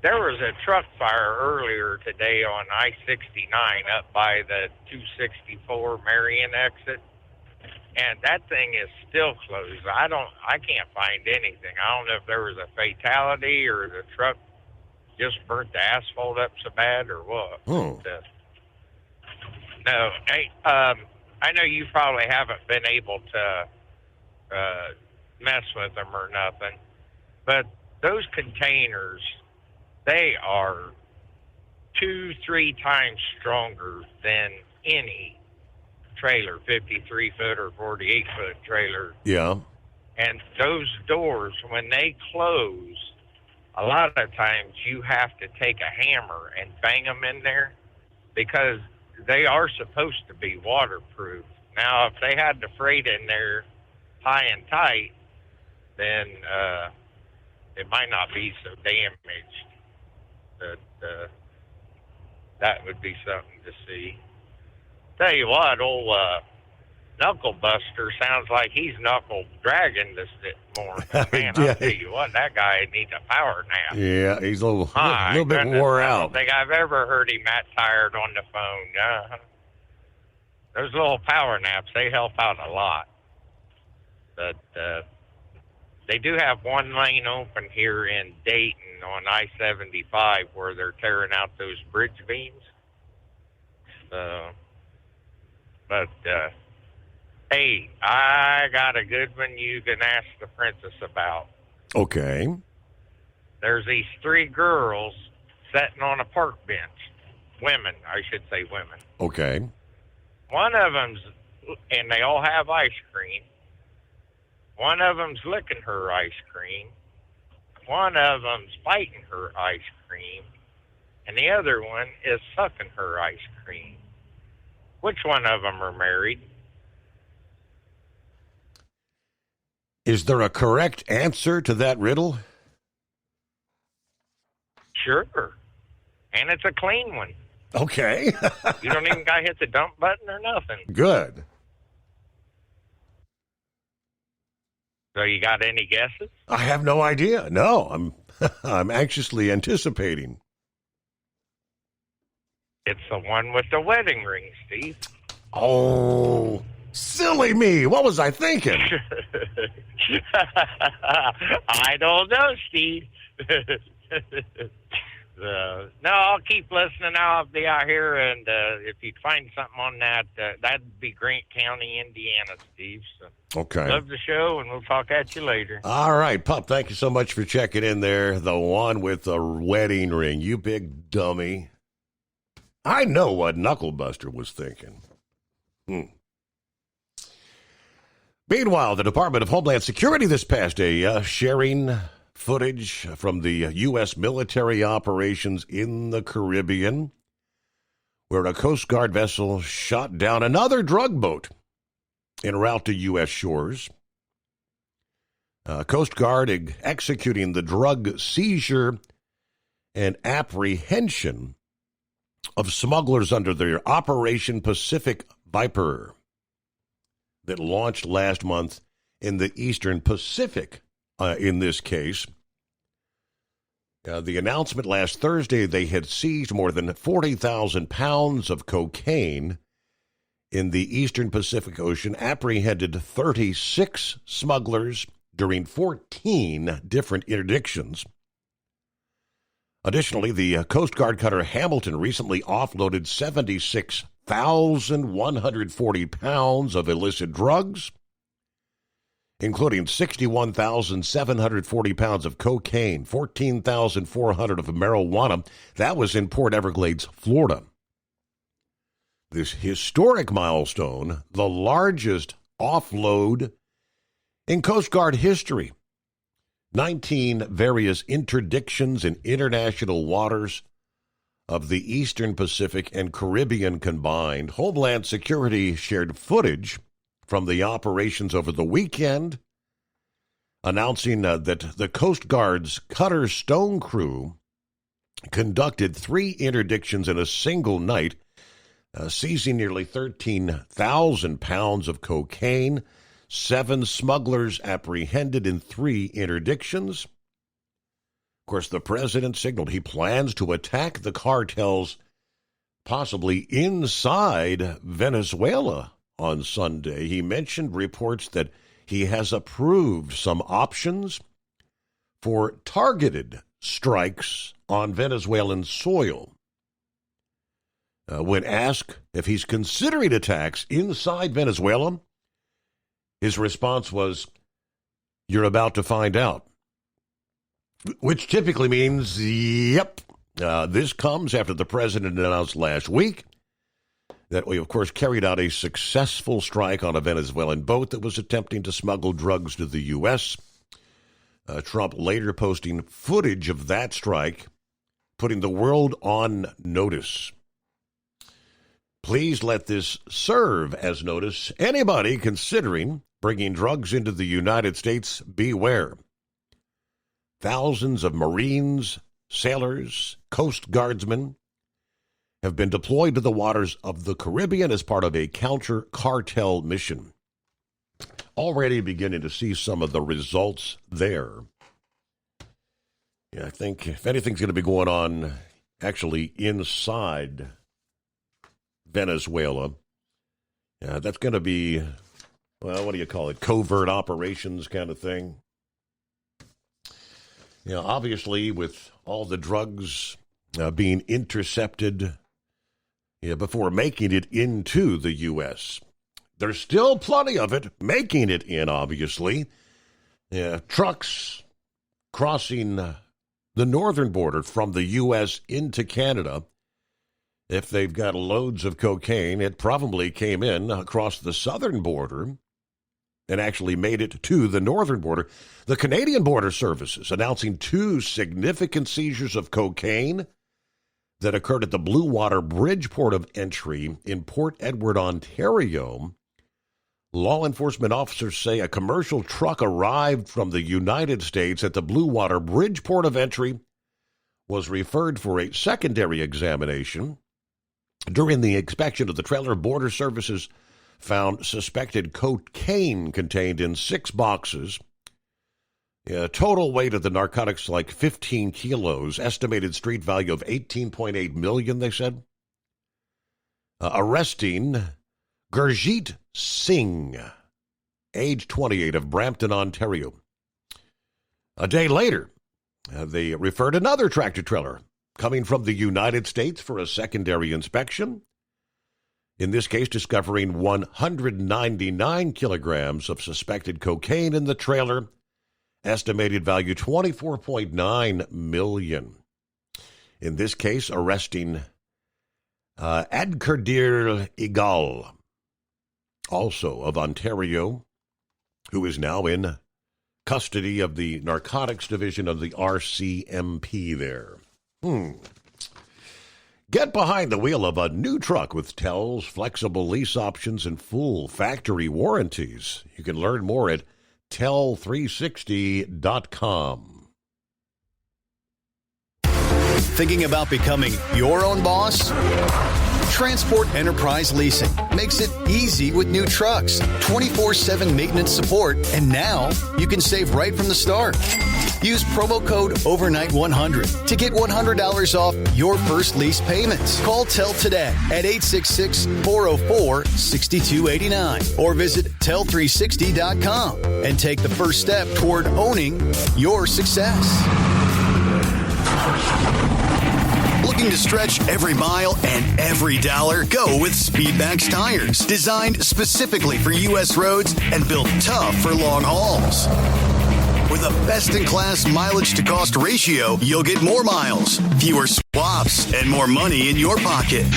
There was a truck fire earlier today on I-69 up by the 264 Marion exit, and that thing is still closed. I can't find anything. I don't know if there was a fatality or the truck just burnt the asphalt up so bad or what. No. Hey, I know you probably haven't been able to mess with them or nothing, But those containers, they are 2-3 times stronger than any trailer, 53-foot or 48-foot trailer. Yeah. And those doors, when they close, a lot of times you have to take a hammer and bang them in there because they are supposed to be waterproof. Now, if they had the freight in there high and tight, then it might not be so damaged. But that would be something to see. Tell you what, old Knuckle Buster sounds like he's knuckle dragging this more. Man, Yeah. I'll tell you what, that guy needs a power nap. Yeah, he's a little My bit goodness, wore I out. don't think I've ever heard him that tired on the phone. Those little power naps, they help out a lot. But they do have one lane open here in Dayton on I-75 where they're tearing out those bridge beams. But hey, I got a good one you can ask the princess about. Okay. There's these 3 girls sitting on a park bench. Women, I should say women. Okay. One of them's, and they all have ice cream. One of them's licking her ice cream. One of them's biting her ice cream. And the other one is sucking her ice cream. Which one of them are married? Is there a correct answer to that riddle? Sure. And it's a clean one. Okay. You don't even got to hit the dump button or nothing. Good. So you got any guesses? I have no idea. No, I'm anxiously anticipating. It's the one with the wedding ring, Steve. Oh, silly me. What was I thinking? I don't know, Steve. No, I'll keep listening. I'll be out here, and if you find something on that, that'd be Grant County, Indiana, Steve. So Okay. love the show, and we'll talk at you later. All right, Pup, thank you so much for checking in there. The one with the wedding ring. You big dummy. I know what Knucklebuster was thinking. Meanwhile, the Department of Homeland Security this past day sharing footage from the U.S. military operations in the Caribbean, where a Coast Guard vessel shot down another drug boat en route to U.S. shores. Coast Guard executing the drug seizure and apprehension of smugglers under their Operation Pacific Viper that launched last month in the Eastern Pacific. In this case, the announcement last Thursday, they had seized more than 40,000 pounds of cocaine in the Eastern Pacific Ocean, apprehended 36 smugglers during 14 different interdictions. Additionally, the Coast Guard cutter Hamilton recently offloaded 76,140 pounds of illicit drugs, including 61,740 pounds of cocaine, 14,400 of marijuana. That was in Port Everglades, Florida. This historic milestone, the largest offload in Coast Guard history. 19 various interdictions in international waters of the Eastern Pacific and Caribbean combined. Homeland Security shared footage from the operations over the weekend, announcing that the Coast Guard's Cutter Stone crew conducted 3 interdictions in a single night, seizing nearly 13,000 pounds of cocaine, 7 smugglers apprehended in 3 interdictions. Of course, the president signaled he plans to attack the cartels possibly inside Venezuela on Sunday. He mentioned reports that he has approved some options for targeted strikes on Venezuelan soil. When asked if he's considering attacks inside Venezuela, his response was, "You're about to find out." Which typically means, yep. This comes after the president announced last week that we, of course, carried out a successful strike on a Venezuelan boat that was attempting to smuggle drugs to the U.S. Trump later posting footage of that strike, putting the world on notice. Please let this serve as notice. Anybody considering bringing drugs into the United States, beware. Thousands of Marines, sailors, Coast Guardsmen have been deployed to the waters of the Caribbean as part of a counter-cartel mission. Already beginning to see some of the results there. Yeah, I think if anything's going to be going on actually inside Venezuela, that's going to be, well, what do you call it, covert operations kind of thing. Obviously with all the drugs being intercepted before making it into the U.S., there's still plenty of it making it in, obviously. Trucks crossing the northern border from the U.S. into Canada. If they've got loads of cocaine, it probably came in across the southern border and actually made it to the northern border. The Canadian Border Services announcing 2 significant seizures of cocaine that occurred at the Blue Water Bridge port of entry in Port Edward, Ontario. Law enforcement officers say a commercial truck arrived from the United States at the Blue Water Bridge port of entry, was referred for a secondary examination. During the inspection of the trailer, Border Services found suspected cocaine contained in 6 boxes. Total weight of the narcotics like 15 kilos, estimated street value of $18.8 million, they said. Arresting Gurjeet Singh, age 28, of Brampton, Ontario. A day later, they referred another tractor-trailer coming from the United States for a secondary inspection. In this case, discovering 199 kilograms of suspected cocaine in the trailer, estimated value $24.9 million. In this case, arresting Adkadir Igal, also of Ontario, who is now in custody of the Narcotics Division of the RCMP there. Get behind the wheel of a new truck with TEL's flexible lease options and full factory warranties. You can learn more at tel360.com. Thinking about becoming your own boss? Transport Enterprise Leasing makes it easy with new trucks, 24/7 maintenance support, and now you can save right from the start. Use promo code OVERNIGHT100 to get $100 off your first lease payments. Call TEL today at 866-404-6289 or visit tel360.com and take the first step toward owning your success. Looking to stretch every mile and every dollar? Go with Speedmax tires, designed specifically for U.S. roads and built tough for long hauls. With a best-in-class mileage-to-cost ratio, you'll get more miles, fewer swaps, and more money in your pocket.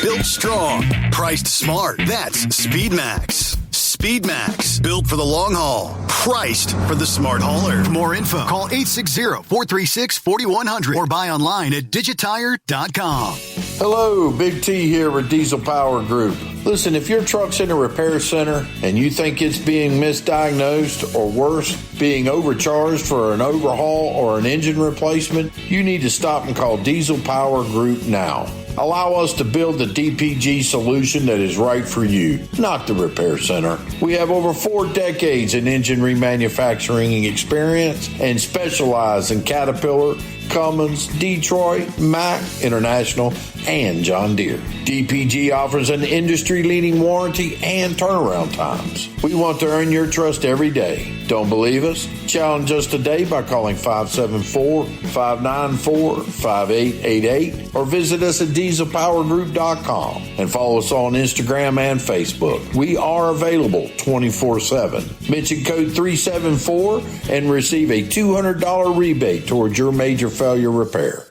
Built strong, priced smart. That's Speedmax. Speedmax, built for the long haul, priced for the smart hauler. For more info, call 860-436-4100 or buy online at digitire.com. Hello, Big T here with Diesel Power Group. Listen, if your truck's in a repair center and you think it's being misdiagnosed or worse, being overcharged for an overhaul or an engine replacement, you need to stop and call Diesel Power Group now. Allow us to build the DPG solution that is right for you, not the repair center. We have over 4 decades in engine remanufacturing experience and specialize in Caterpillar, Cummins, Detroit, Mack, International, and John Deere. DPG offers an industry-leading warranty and turnaround times. We want to earn your trust every day. Don't believe us? Challenge us today by calling 574-594-5888 or visit us at dieselpowergroup.com and follow us on Instagram and Facebook. We are available 24/7. Mention code 374 and receive a $200 rebate towards your major failure repair.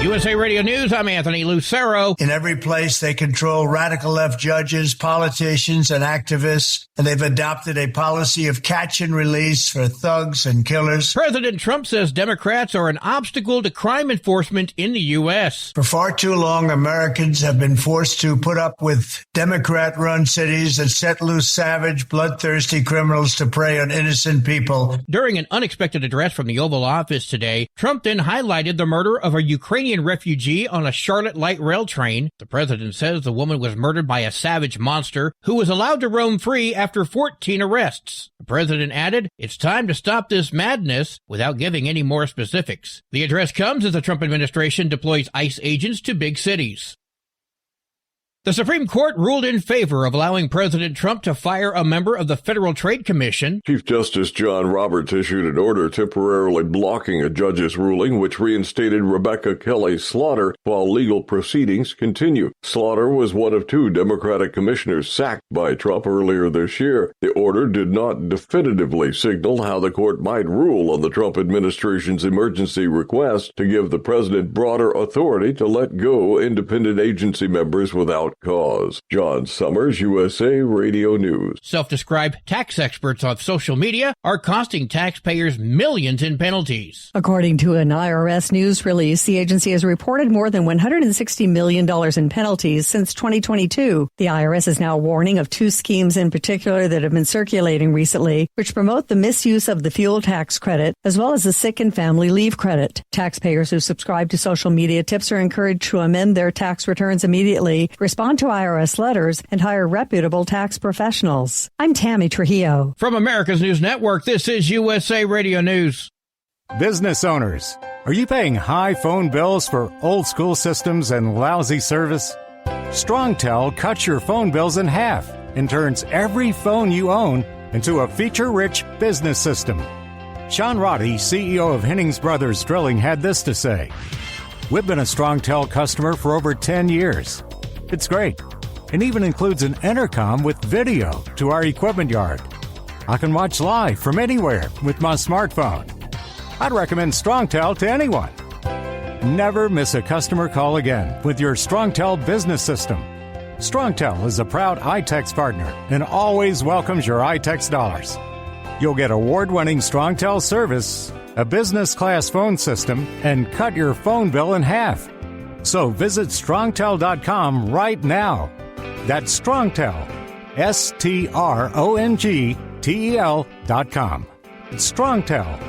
USA Radio News, I'm Anthony Lucero. In every place, they control radical left judges, politicians, and activists, and they've adopted a policy of catch and release for thugs and killers. President Trump says Democrats are an obstacle to crime enforcement in the U.S. For far too long, Americans have been forced to put up with Democrat-run cities that set loose savage, bloodthirsty criminals to prey on innocent people. During an unexpected address from the Oval Office today, Trump then highlighted the murder of a Ukrainian refugee on a Charlotte light rail train. The president says the woman was murdered by a savage monster who was allowed to roam free after 14 arrests. The president added, "It's time to stop this madness," without giving any more specifics. The address comes as the Trump administration deploys ICE agents to big cities. The Supreme Court ruled in favor of allowing President Trump to fire a member of the Federal Trade Commission. Chief Justice John Roberts issued an order temporarily blocking a judge's ruling which reinstated Rebecca Kelly Slaughter while legal proceedings continue. Slaughter was one of 2 Democratic commissioners sacked by Trump earlier this year. The order did not definitively signal how the court might rule on the Trump administration's emergency request to give the president broader authority to let go independent agency members without cause. John Summers, USA Radio News. Self-described tax experts on social media are costing taxpayers millions in penalties. According to an IRS news release, the agency has reported more than $160 million in penalties since 2022. The IRS is now warning of 2 schemes in particular that have been circulating recently, which promote the misuse of the fuel tax credit, as well as the sick and family leave credit. Taxpayers who subscribe to social media tips are encouraged to amend their tax returns immediately, respond to IRS letters, and hire reputable tax professionals. I'm Tammy Trujillo. From America's News Network, this is USA Radio News. Business owners, are you paying high phone bills for old school systems and lousy service? StrongTel cuts your phone bills in half and turns every phone you own into a feature-rich business system. Sean Roddy, CEO of Hennings Brothers Drilling, had this to say: "We've been a StrongTel customer for over 10 years. It's great, and even includes an intercom with video to our equipment yard. I can watch live from anywhere with my smartphone. I'd recommend StrongTel to anyone. Never miss a customer call again with your StrongTel business system. StrongTel is a proud iTex partner and always welcomes your iTex dollars. You'll get award-winning StrongTel service, a business-class phone system, and cut your phone bill in half. So visit StrongTel.com right now. That's StrongTel, StrongTel.com. It's StrongTel.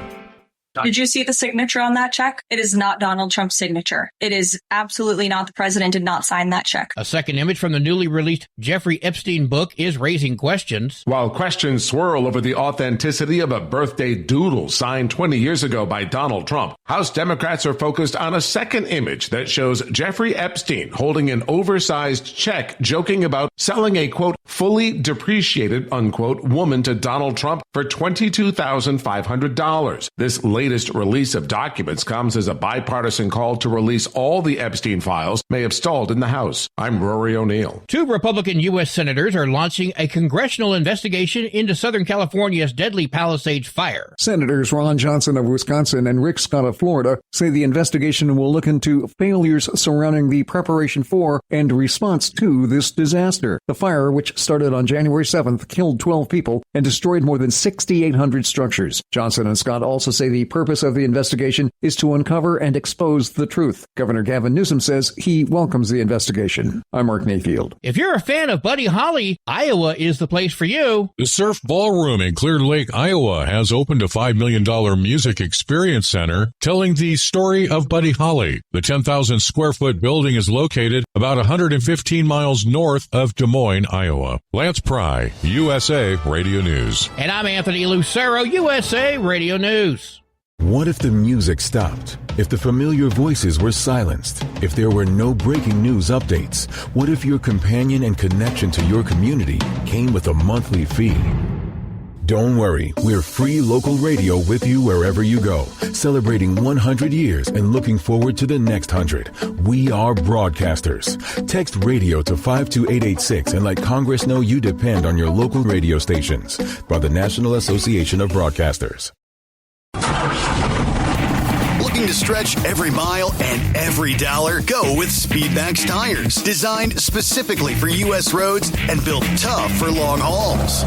Did you see the signature on that check? It is not Donald Trump's signature. It is absolutely not. The president did not sign that check. A second image from the newly released Jeffrey Epstein book is raising questions. While questions swirl over the authenticity of a birthday doodle signed 20 years ago by Donald Trump, House Democrats are focused on a second image that shows Jeffrey Epstein holding an oversized check, joking about selling a, quote, fully depreciated, unquote, woman to Donald Trump for $22,500. This latest release of documents comes as a bipartisan call to release all the Epstein files may have stalled in the House. I'm Rory O'Neill. 2 Republican U.S. senators are launching a congressional investigation into Southern California's deadly Palisades fire. Senators Ron Johnson of Wisconsin and Rick Scott of Florida say the investigation will look into failures surrounding the preparation for and response to this disaster. The fire, which started on January 7th, killed 12 people and destroyed more than 6,800 structures. Johnson and Scott also say the purpose of the investigation is to uncover and expose the truth. Governor Gavin Newsom says he welcomes the investigation. I'm Mark Mayfield. If you're a fan of Buddy Holly, Iowa is the place for you. The Surf Ballroom in Clear Lake, Iowa has opened a $5 million music experience center telling the story of Buddy Holly. The 10,000 square foot building is located about 115 miles north of Des Moines, Iowa. Lance Pry, USA Radio News. And I'm Anthony Lucero, USA Radio News. What if the music stopped? If the familiar voices were silenced? If there were no breaking news updates? What if your companion and connection to your community came with a monthly fee? Don't worry, we're free local radio with you wherever you go, celebrating 100 years and looking forward to the next 100. We are broadcasters. Text radio to 52886 and let Congress know you depend on your local radio stations. By the National Association of Broadcasters. Looking to stretch every mile and every dollar? Go with Speedmax tires. Designed specifically for U.S. roads and built tough for long hauls.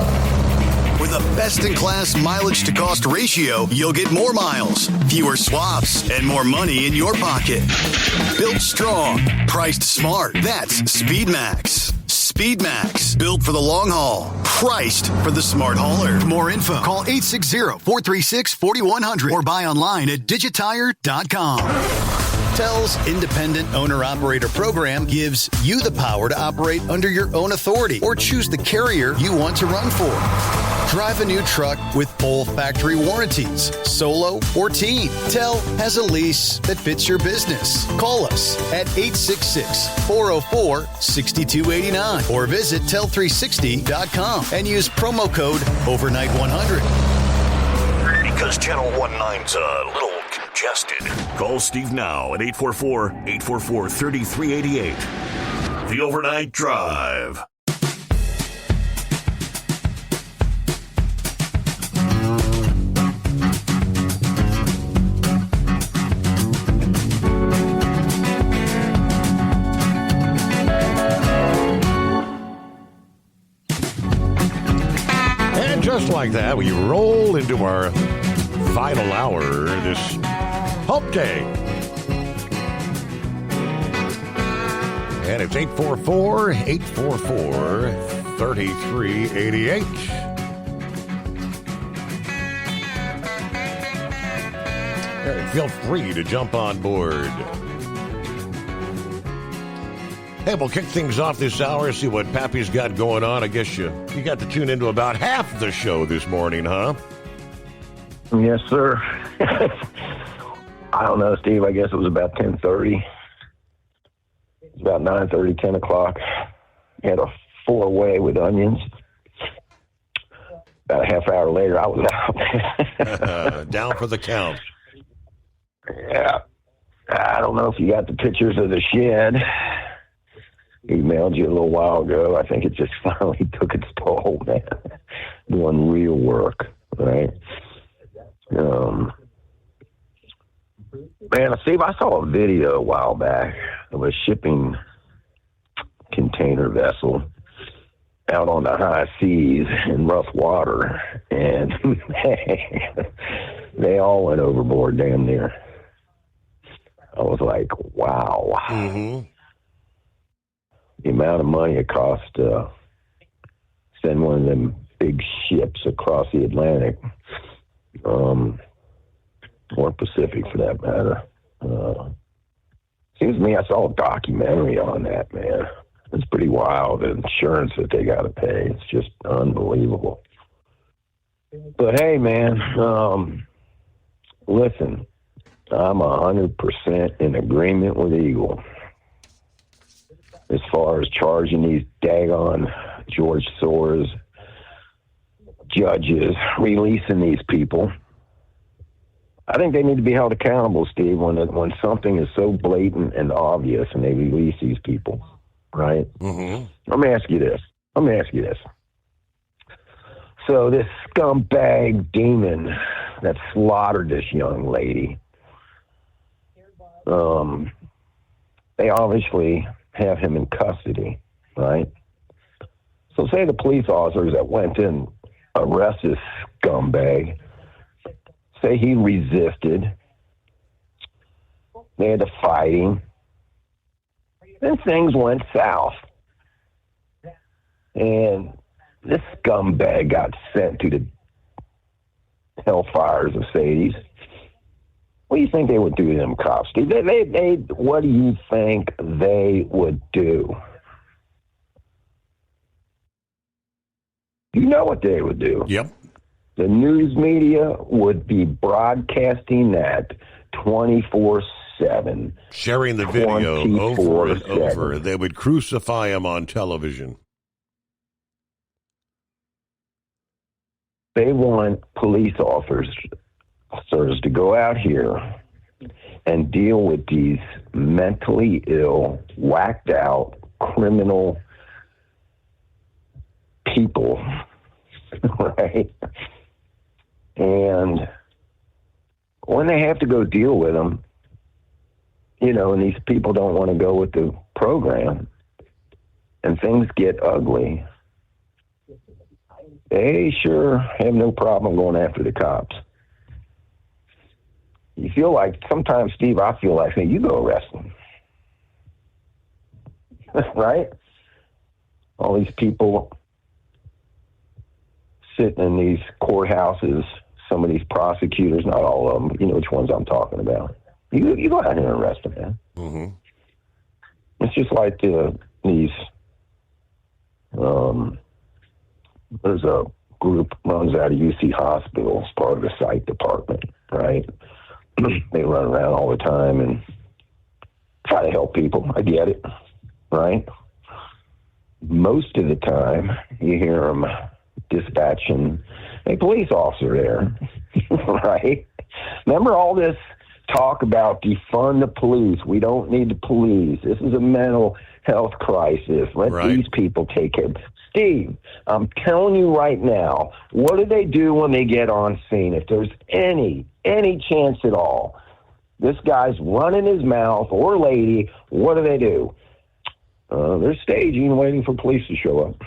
With a best-in-class mileage-to-cost ratio, you'll get more miles, fewer swaps, and more money in your pocket. Built strong, priced smart. That's Speedmax. Speedmax, built for the long haul, priced for the smart hauler. For more info, call 860-436-4100 or buy online at digitire.com. TEL's independent owner-operator program gives you the power to operate under your own authority or choose the carrier you want to run for. Drive a new truck with full factory warranties, solo or team. TEL has a lease that fits your business. Call us at 866-404-6289 or visit tel360.com and use promo code overnight100. Because Channel 19's a little congested. Call Steve now at 844-844-3388. The Overnight Drive. And just like that, we roll into our final hour this Hump Day. And it's 844-844-3388. Feel free to jump on board. Hey, we'll kick things off this hour, see what Pappy's got going on. I guess you got to tune into about half the show this morning, huh? Yes, sir. I don't know, Steve. I guess it was about 10:30. It was about 9:30, 10 o'clock. Had a 4-way with onions. About a half hour later, I was out. Down for the count. Yeah. I don't know if you got the pictures of the shed. Emailed you a little while ago. I think it just finally took its toll, man. Doing real work, right? Man, Steve, I saw a video a while back of a shipping container vessel out on the high seas in rough water, and they all went overboard damn near. I was like, wow. Mm-hmm. The amount of money it costs to send one of them big ships across the Atlantic, or Pacific for that matter. Seems to me I saw a documentary on that, man. It's pretty wild, the insurance that they got to pay. It's just unbelievable. But hey, man, listen, I'm 100% in agreement with Eagle as far as charging these daggone George Soros judges, releasing these people. I think they need to be held accountable, Steve, when something is so blatant and obvious and they release these people, right? Mm-hmm. Let me ask you this. So this scumbag demon that slaughtered this young lady, they obviously have him in custody, right? So say the police officers that went in arrest this scumbag, say he resisted. They had to fight him. Then things went south. And this scumbag got sent to the hellfires of Sadie's. What do you think they would do to them cops? What do you think they would do? You know what they would do. Yep. The news media would be broadcasting that 24/7. Sharing the video over and over. They would crucify him on television. They want police officers to go out here and deal with these mentally ill, whacked out, criminal people, right? And when they have to go deal with them, you know, and these people don't want to go with the program, and things get ugly, they sure have no problem going after the cops. You feel like, sometimes, Steve, I feel like, hey, you go arrest them. Right? All these people sitting in these courthouses, some of these prosecutors, not all of them, you know which ones I'm talking about. You go out here and arrest them, man. Mm-hmm. It's just like these, there's a group runs out of UC Hospital, it's part of the psych department, right? They run around all the time and try to help people. I get it, right? Most of the time, you hear them dispatching a police officer there, right? Remember all this talk about defund the police. We don't need the police. This is a mental health crisis. Let these people take care. Steve, I'm telling you right now, what do they do when they get on scene? If there's any chance at all, this guy's running his mouth, or lady, what do? They're staging, waiting for police to show up.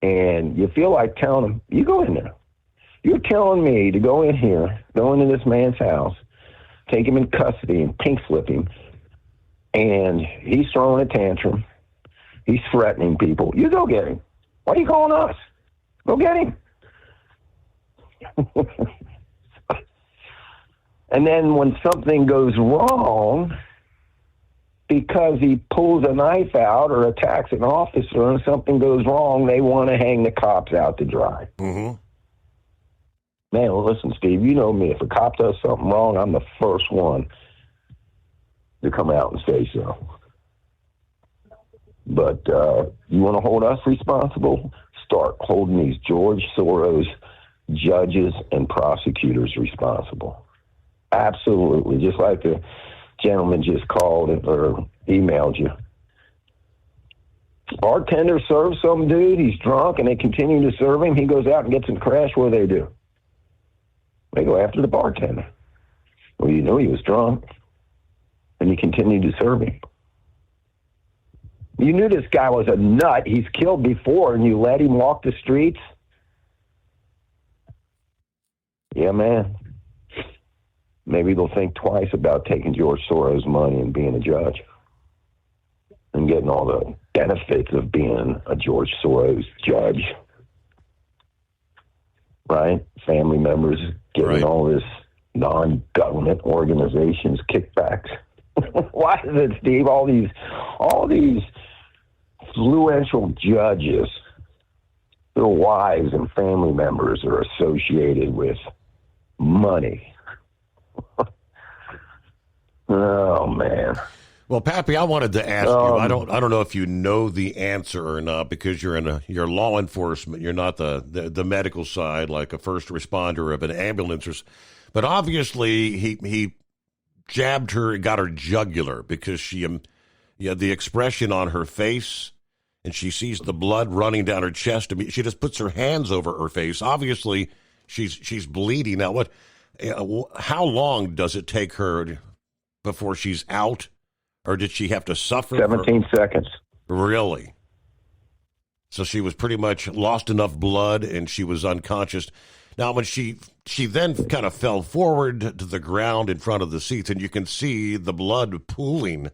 And you feel like telling them, you go in there. You're telling me to go in here, go into this man's house, take him in custody and pink slip him, and he's throwing a tantrum. He's threatening people. You go get him. Why are you calling us? Go get him. And then when something goes wrong, because he pulls a knife out or attacks an officer and something goes wrong, they want to hang the cops out to dry. Mm-hmm. Man, well, listen, Steve, you know me. If a cop does something wrong, I'm the first one to come out and say so. But you want to hold us responsible? Start holding these George Soros judges and prosecutors responsible. Absolutely. Just like the gentleman just called or emailed you. Bartender serves some dude, he's drunk, and they continue to serve him. He goes out and gets in a crash. What do? They go after the bartender. Well, you know he was drunk, and you continue to serve him. You knew this guy was a nut. He's killed before, and you let him walk the streets? Yeah, man. Maybe they'll think twice about taking George Soros' money and being a judge and getting all the benefits of being a George Soros judge. Right? Family members getting all this non-government organizations kickbacks. Why is it, Steve? All these influential judges, their wives and family members are associated with money. Oh, man. Well, Pappy, I wanted to ask you. I don't know if you know the answer or not, because you're law enforcement. You're not the medical side, like a first responder of an ambulance. But obviously, he jabbed her, got her jugular, because she the expression on her face, and she sees the blood running down her chest. She just puts her hands over her face. Obviously, she's bleeding. Now, how long does it take her before she's out? Or did she have to suffer? 17 seconds. Really? So she was pretty much lost enough blood and she was unconscious. Now, when she then kind of fell forward to the ground in front of the seats, and you can see the blood pooling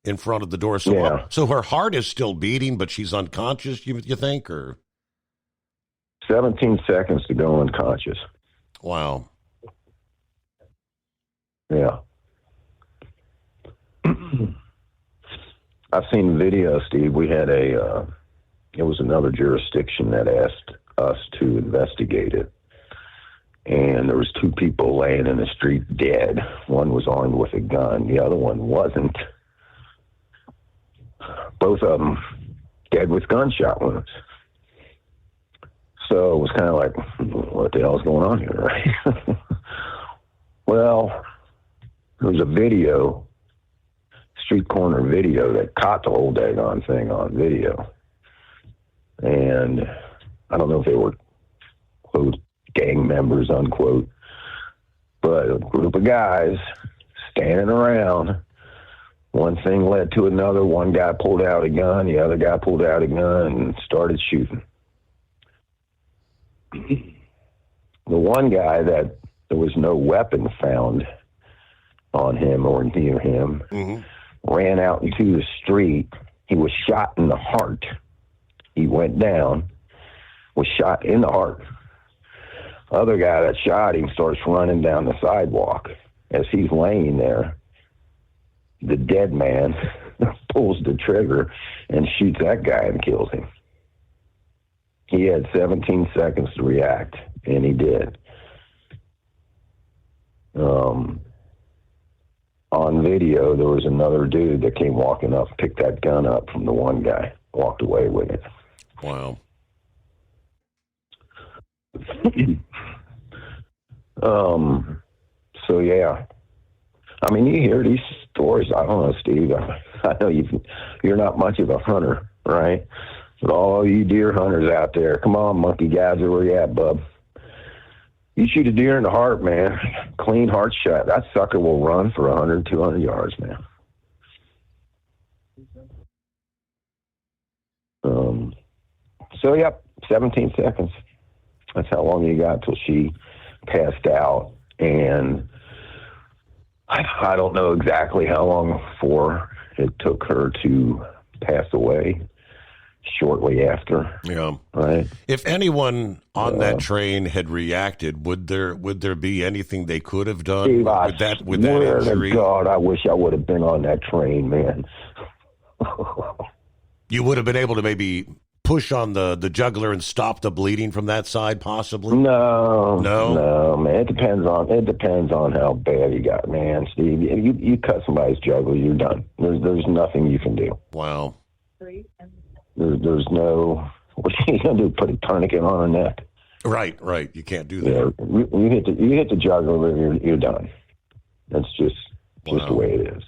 in front of the door. So, so her heart is still beating, but she's unconscious, you think? Or 17 seconds to go unconscious. Wow. Yeah. I've seen video, Steve. We had it was another jurisdiction that asked us to investigate it. And there was 2 people laying in the street dead. One was armed with a gun. The other one wasn't. Both of them dead with gunshot wounds. So it was kind of like, what the hell's going on here, right? Well, there was a video, street corner video, that caught the whole daggone thing on video. And I don't know if they were, quote, gang members, unquote, but a group of guys standing around. One thing led to another. One guy pulled out a gun, the other guy pulled out a gun and started shooting. The one guy that there was no weapon found on him or near him ran out into the street. He was shot in the heart. He went down, was shot in the heart. Other guy that shot him starts running down the sidewalk. As he's laying there, the dead man pulls the trigger and shoots that guy and kills him. He had 17 seconds to react, and he did. On video, there was another dude that came walking up, picked that gun up from the one guy, walked away with it. Wow. So yeah, I mean, you hear these stories. I don't know, Steve. I know you're not much of a hunter, right? But all you deer hunters out there, come on, monkey guys, where you at, bub? You shoot a deer in the heart, man. Clean heart shot. That sucker will run for 100, 200 yards, man. So, yep, 17 seconds. That's how long you got till she passed out. And I don't know exactly how long before it took her to pass away. Shortly after. Yeah. Right. If anyone on that train had reacted, would there be anything they could have done Steve, with that swear injury? to God, I wish I would have been on that train, man. You would have been able to maybe push on the jugular and stop the bleeding from that side, possibly? No, man. It depends on how bad you got, man. Steve, you cut somebody's jugular, you're done. There's nothing you can do. Wow. There's no, what are you going to do, put a tourniquet on her neck? Right. You can't do that. Yeah, you hit the jugular, you're done. That's just the way it is.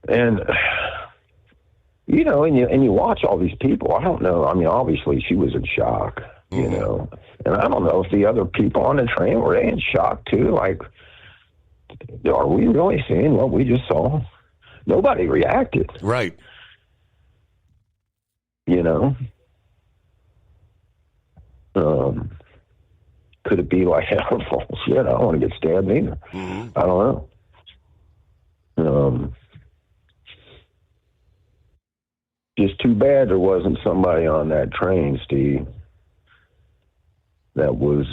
And, you know, and you watch all these people. I don't know. I mean, obviously she was in shock, you know. And I don't know if the other people on the train, were they in shock too? Like, are we really seeing what we just saw? Nobody reacted. Right. You know? Could it be like, shit, I don't want to get stabbed either. I don't know. Just too bad there wasn't somebody on that train, Steve, that was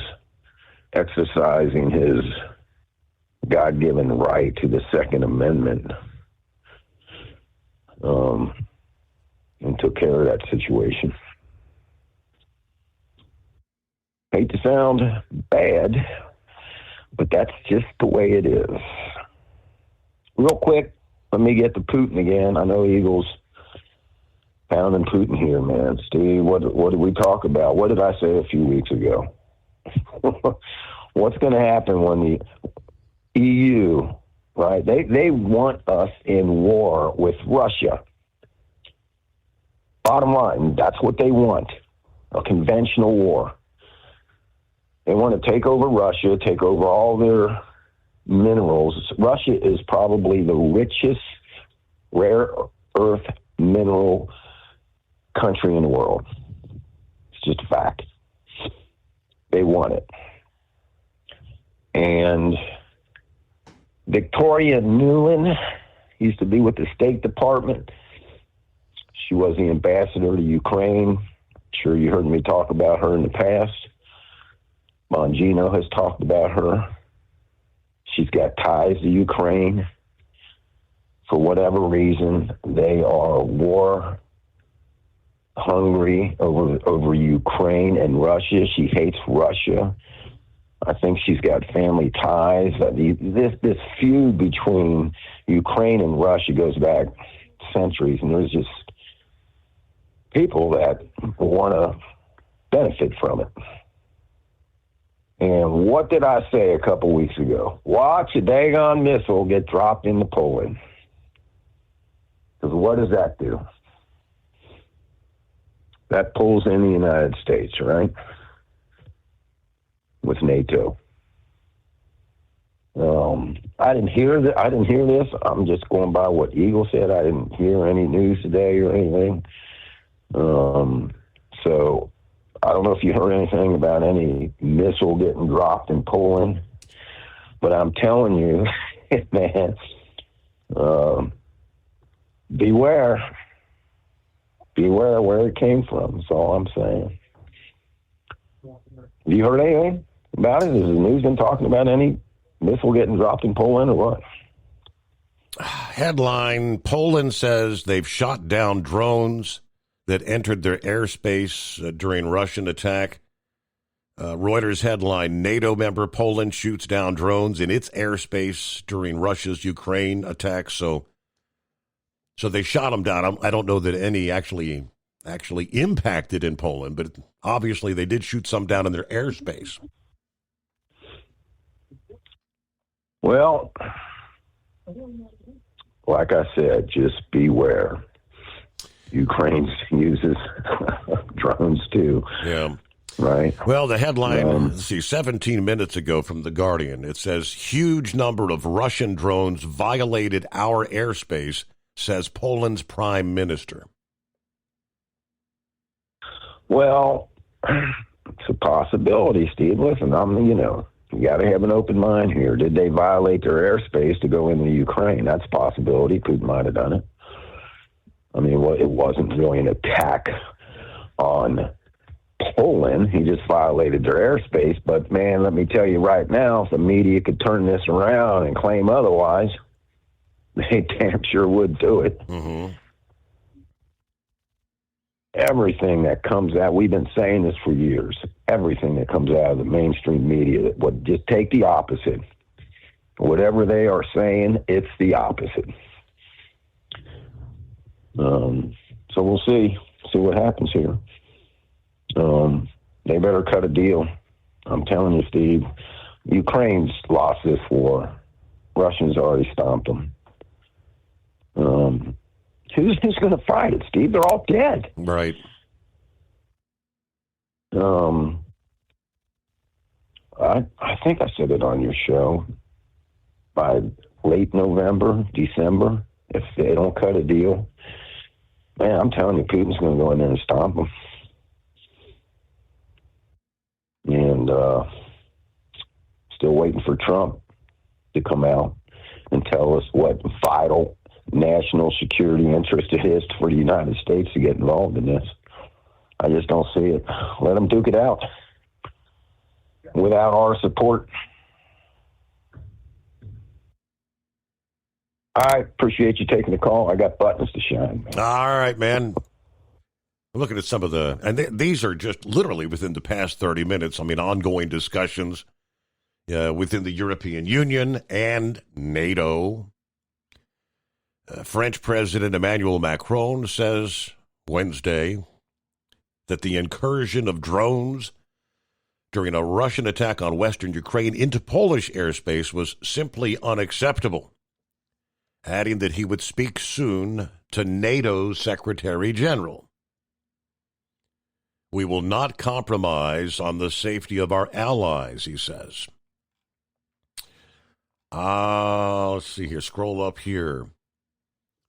exercising his God-given right to the Second Amendment, and took care of that situation. Hate to sound bad, but that's just the way it is. Real quick, let me get to Putin again. I know Eagles pounding Putin here, man. Steve, what did we talk about? What did I say a few weeks ago? What's going to happen when the EU, right? They want us in war with Russia. Bottom line, that's what they want, a conventional war. They want to take over Russia, take over all their minerals. Russia is probably the richest rare earth mineral country in the world. It's just a fact. They want it. And Victoria Nuland used to be with the State Department. She was the ambassador to Ukraine. Sure, you heard me talk about her in the past. Bongino has talked about her. She's got ties to Ukraine. For whatever reason, they are war hungry over Ukraine and Russia. She hates Russia. I think she's got family ties. This feud between Ukraine and Russia goes back centuries, and there's just people that want to benefit from it. And what did I say a couple weeks ago? Watch a daggone missile get dropped into Poland. Because what does that do? That pulls in the United States, right? With NATO. I didn't hear this. I'm just going by what Eagle said. I didn't hear any news today or anything. So I don't know if you heard anything about any missile getting dropped in Poland, but I'm telling you, man, beware where it came from. That's all I'm saying. Have you heard anything about it? Has the news been talking about any missile getting dropped in Poland or what? Headline, Poland says they've shot down drones that entered their airspace during Russian attack. Reuters headline, NATO member Poland shoots down drones in its airspace during Russia's Ukraine attack. So they shot them down. I don't know that any actually impacted in Poland, but obviously they did shoot some down in their airspace. Well, like I said, just beware. Ukraine uses drones too. Yeah. Right. Well, the headline, let's see, 17 minutes ago from The Guardian, it says, huge number of Russian drones violated our airspace, says Poland's prime minister. Well, it's a possibility, Steve. Listen, you got to have an open mind here. Did they violate their airspace to go into Ukraine? That's a possibility. Putin might have done it. I mean, it wasn't really an attack on Poland. He just violated their airspace. But, man, let me tell you right now, if the media could turn this around and claim otherwise, they damn sure would do it. Mm-hmm. Everything that comes out, we've been saying this for years, everything that comes out of the mainstream media that would just take the opposite. Whatever they are saying, it's the opposite. So we'll see what happens here. They better cut a deal. I'm telling you, Steve, Ukraine's lost this war. Russians already stomped them. Who's going to fight it, Steve? They're all dead. Right. I think I said it on your show. By late November, December, if they don't cut a deal, man, I'm telling you, Putin's going to go in there and stomp them. And still waiting for Trump to come out and tell us what vital national security interest it is for the United States to get involved in this. I just don't see it. Let them duke it out without our support. I appreciate you taking the call. I got buttons to shine, man. All right, man. I'm looking at some of these are just literally within the past 30 minutes. I mean, ongoing discussions within the European Union and NATO. French President Emmanuel Macron says Wednesday that the incursion of drones during a Russian attack on western Ukraine into Polish airspace was simply unacceptable, adding that he would speak soon to NATO's Secretary General. We will not compromise on the safety of our allies, he says. Let's see here. Scroll up here.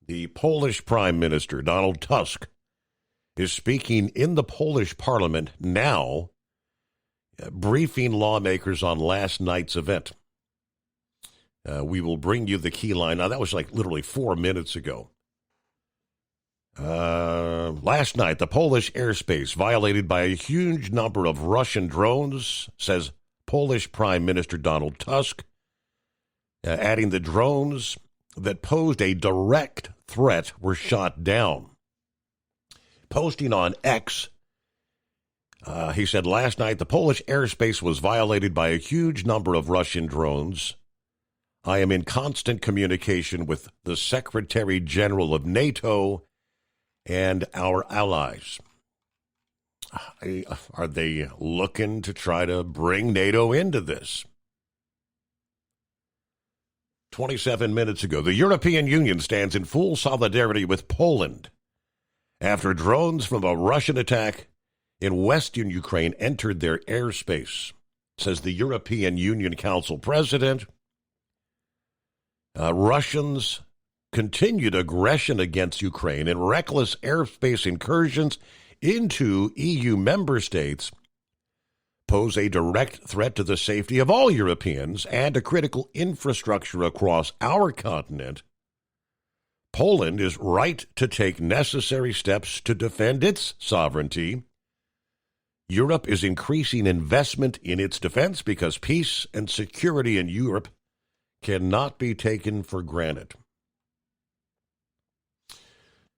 The Polish Prime Minister, Donald Tusk, is speaking in the Polish parliament now, briefing lawmakers on last night's event. We will bring you the key line. Now, that was like literally 4 minutes ago. Last night, the Polish airspace violated by a huge number of Russian drones, says Polish Prime Minister Donald Tusk, adding the drones that posed a direct threat were shot down. Posting on X, he said last night the Polish airspace was violated by a huge number of Russian drones. I am in constant communication with the Secretary General of NATO and our allies. Are they looking to try to bring NATO into this? 27 minutes ago, the European Union stands in full solidarity with Poland after drones from a Russian attack in western Ukraine entered their airspace, says the European Union Council President. Russians' continued aggression against Ukraine and reckless airspace incursions into EU member states pose a direct threat to the safety of all Europeans and a critical infrastructure across our continent. Poland is right to take necessary steps to defend its sovereignty. Europe is increasing investment in its defense because peace and security in Europe cannot be taken for granted.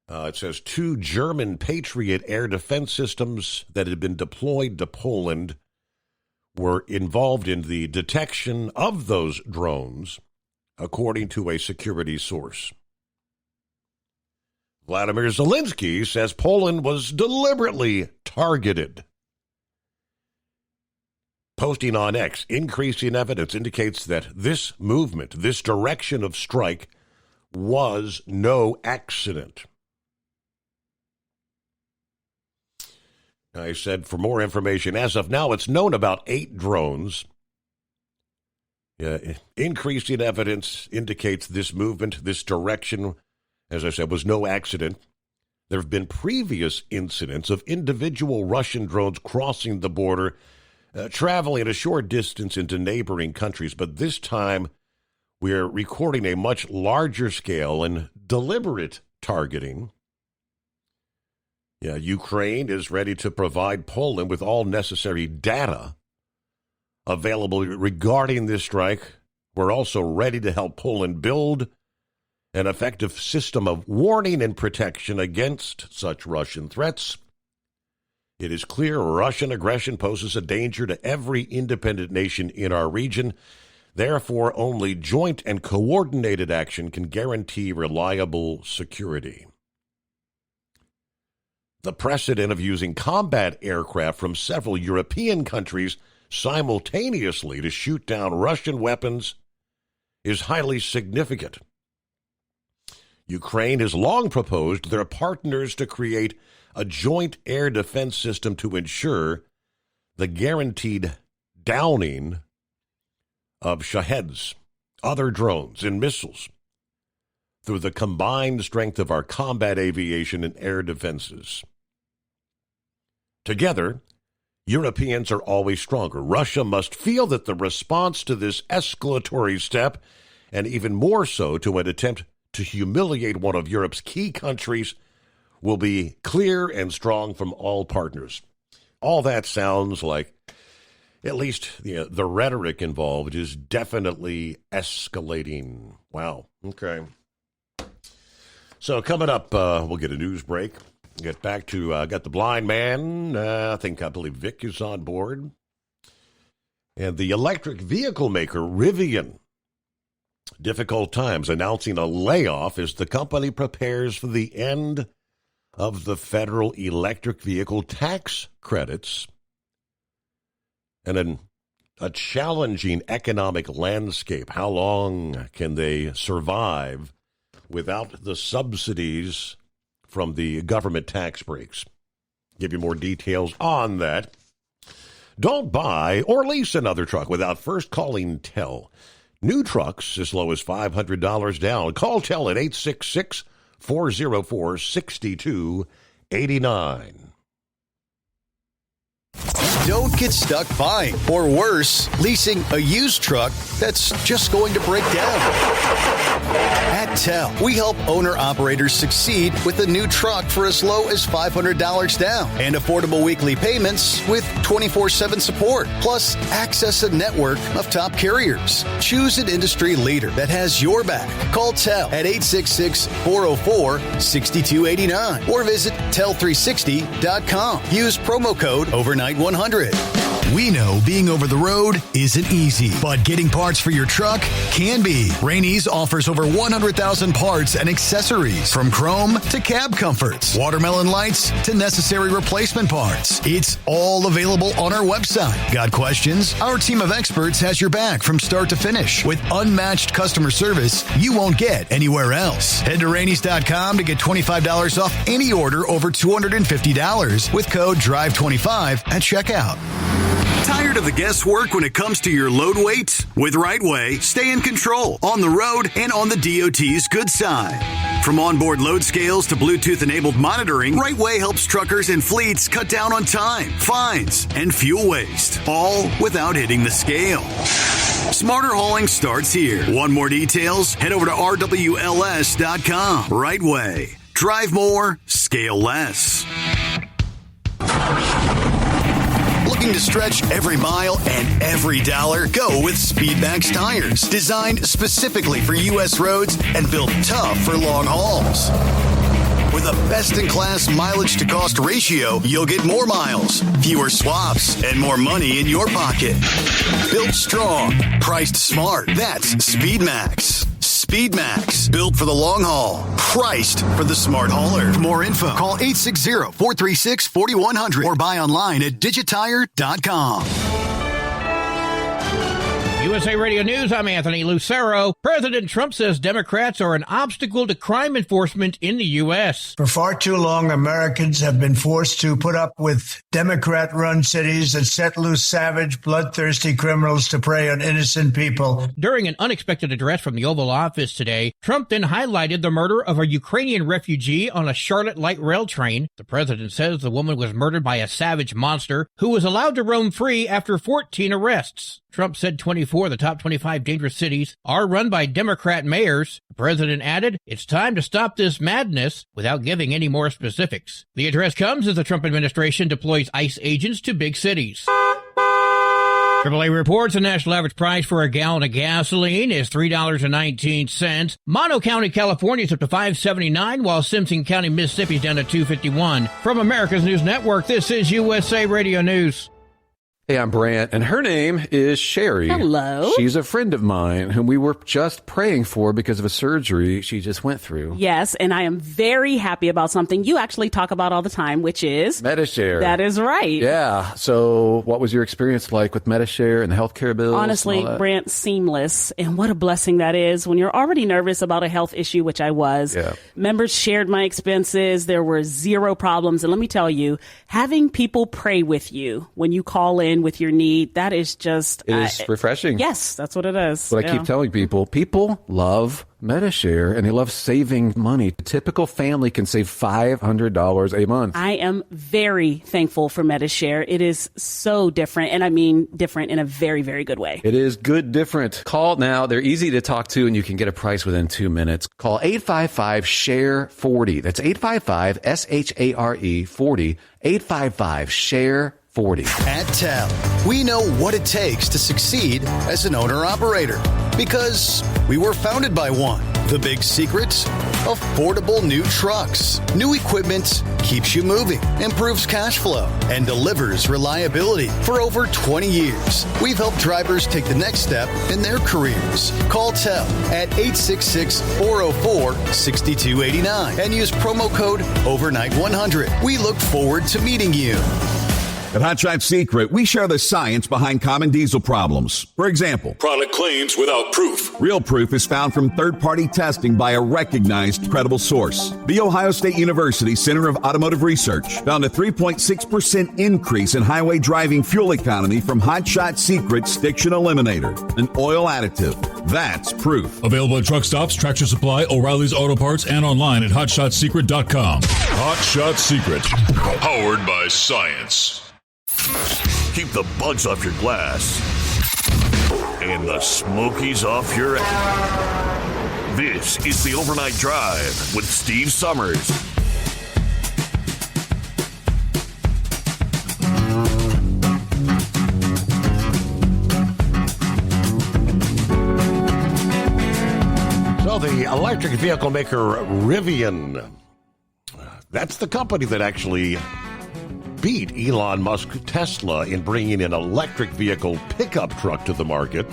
It says 2 German Patriot air defense systems that had been deployed to Poland were involved in the detection of those drones, according to a security source. Vladimir Zelensky says Poland was deliberately targeted. Posting on X, increasing evidence indicates that this movement, this direction of strike, was no accident. I said for more information, as of now, it's known about 8 drones. Increasing evidence indicates this movement, this direction, as I said, was no accident. There have been previous incidents of individual Russian drones crossing the border, traveling a short distance into neighboring countries, but this time we're recording a much larger scale and deliberate targeting. Ukraine is ready to provide Poland with all necessary data available regarding this strike. We're also ready to help Poland build an effective system of warning and protection against such Russian threats. It is clear Russian aggression poses a danger to every independent nation in our region. Therefore, only joint and coordinated action can guarantee reliable security. The precedent of using combat aircraft from several European countries simultaneously to shoot down Russian weapons is highly significant. Ukraine has long proposed their partners to create a joint air defense system to ensure the guaranteed downing of Shaheds, other drones, and missiles through the combined strength of our combat aviation and air defenses. Together, Europeans are always stronger. Russia must feel that the response to this escalatory step, and even more so to an attempt to humiliate one of Europe's key countries, will be clear and strong from all partners. All that sounds like, at least the rhetoric involved is definitely escalating. Wow. Okay. So coming up, we'll get a news break. Get back to, got the blind man. I believe Vic is on board. And the electric vehicle maker, Rivian. Difficult times announcing a layoff as the company prepares for the end of the federal electric vehicle tax credits. And then a challenging economic landscape. How long can they survive without the subsidies from the government tax breaks? Give you more details on that. Don't buy or lease another truck without first calling TEL. New trucks as low as $500 down. Call TEL at 866-404-6288. 6289. Don't get stuck buying, or worse, leasing a used truck that's just going to break down. At TEL, we help owner-operators succeed with a new truck for as low as $500 down and affordable weekly payments with 24/7 support, plus access a network of top carriers. Choose an industry leader that has your back. Call TEL at 866-404-6289 or visit tel360.com. Use promo code OVERNIGHT100. We know being over the road isn't easy, but getting parts for your truck can be. Rainey's offers over 100,000 parts and accessories, from chrome to cab comforts, watermelon lights to necessary replacement parts. It's all available on our website. Got questions? Our team of experts has your back from start to finish with unmatched customer service you won't get anywhere else. Head to Rainey's.com to get $25 off any order over $250 with code DRIVE25 at checkout. Tired of the guesswork when it comes to your load weight? With RightWay, stay in control on the road and on the DOT's good side. From onboard load scales to Bluetooth-enabled monitoring, RightWay helps truckers and fleets cut down on time, fines, and fuel waste, all without hitting the scale. Smarter hauling starts here. Want more details? Head over to RWLS.com. RightWay. Drive more, scale less. Looking to stretch every mile and every dollar? Go with Speedmax tires. Designed specifically for U.S. roads and built tough for long hauls. With a best-in-class mileage-to-cost ratio, you'll get more miles, fewer swaps, and more money in your pocket. Built strong, priced smart. That's Speedmax. Speedmax, built for the long haul, priced for the smart hauler. For more info, call 860-436-4100 or buy online at digitire.com. USA Radio News, I'm Anthony Lucero. President Trump says Democrats are an obstacle to crime enforcement in the U.S. For far too long, Americans have been forced to put up with Democrat-run cities that set loose savage, bloodthirsty criminals to prey on innocent people. During an unexpected address from the Oval Office today, Trump then highlighted the murder of a Ukrainian refugee on a Charlotte light rail train. The president says the woman was murdered by a savage monster who was allowed to roam free after 14 arrests. Trump said 24 of the top 25 dangerous cities are run by Democrat mayors. The president added, it's time to stop this madness, without giving any more specifics. The address comes as the Trump administration deploys ICE agents to big cities. AAA reports the national average price for a gallon of gasoline is $3.19. Mono County, California is up to $5.79, while Simpson County, Mississippi is down to $2.51. From America's News Network, this is USA Radio News. Hey, I'm Brant, and her name is Sherry. Hello. She's a friend of mine whom we were just praying for because of a surgery she just went through. Yes, and I am very happy about something you actually talk about all the time, which is Medi-Share. That is right. Yeah. So what was your experience like with Medi-Share and the healthcare bills? Honestly, Brant, seamless. And what a blessing that is when you're already nervous about a health issue, which I was. Yeah. Members shared my expenses. There were zero problems. And let me tell you, having people pray with you when you call in with your need, that is just... It is refreshing. Yes, that's what it is. What I keep telling people. People love Medi-Share, and they love saving money. A typical family can save $500 a month. I am very thankful for Medi-Share. It is so different, and I mean different in a very, very good way. It is good different. Call now. They're easy to talk to, and you can get a price within 2 minutes. Call 855-SHARE-40. That's 855-SHARE-40. 855-SHARE-40. At TEL, we know what it takes to succeed as an owner-operator because we were founded by one. The big secret? Affordable new trucks. New equipment keeps you moving, improves cash flow, and delivers reliability. For over 20 years, we've helped drivers take the next step in their careers. Call TEL at 866-404-6289 and use promo code OVERNIGHT100. We look forward to meeting you. At Hot Shot Secret, we share the science behind common diesel problems. For example, Product claims without proof. real proof is found from third-party testing by a recognized, credible source. The Ohio State University Center of Automotive Research found a 3.6% increase in highway driving fuel economy from Hot Shot Secret Stiction Eliminator, an oil additive. That's proof. Available at truck stops, Tractor Supply, O'Reilly's Auto Parts, and online at HotShotSecret.com. Hot Shot Secret. Powered by science. Keep the bugs off your glass and the smokies off your ass. This is the Overnight Drive with Steve Summers. So the electric vehicle maker Rivian, that's the company that actually beat Elon Musk Tesla in bringing an electric vehicle pickup truck to the market,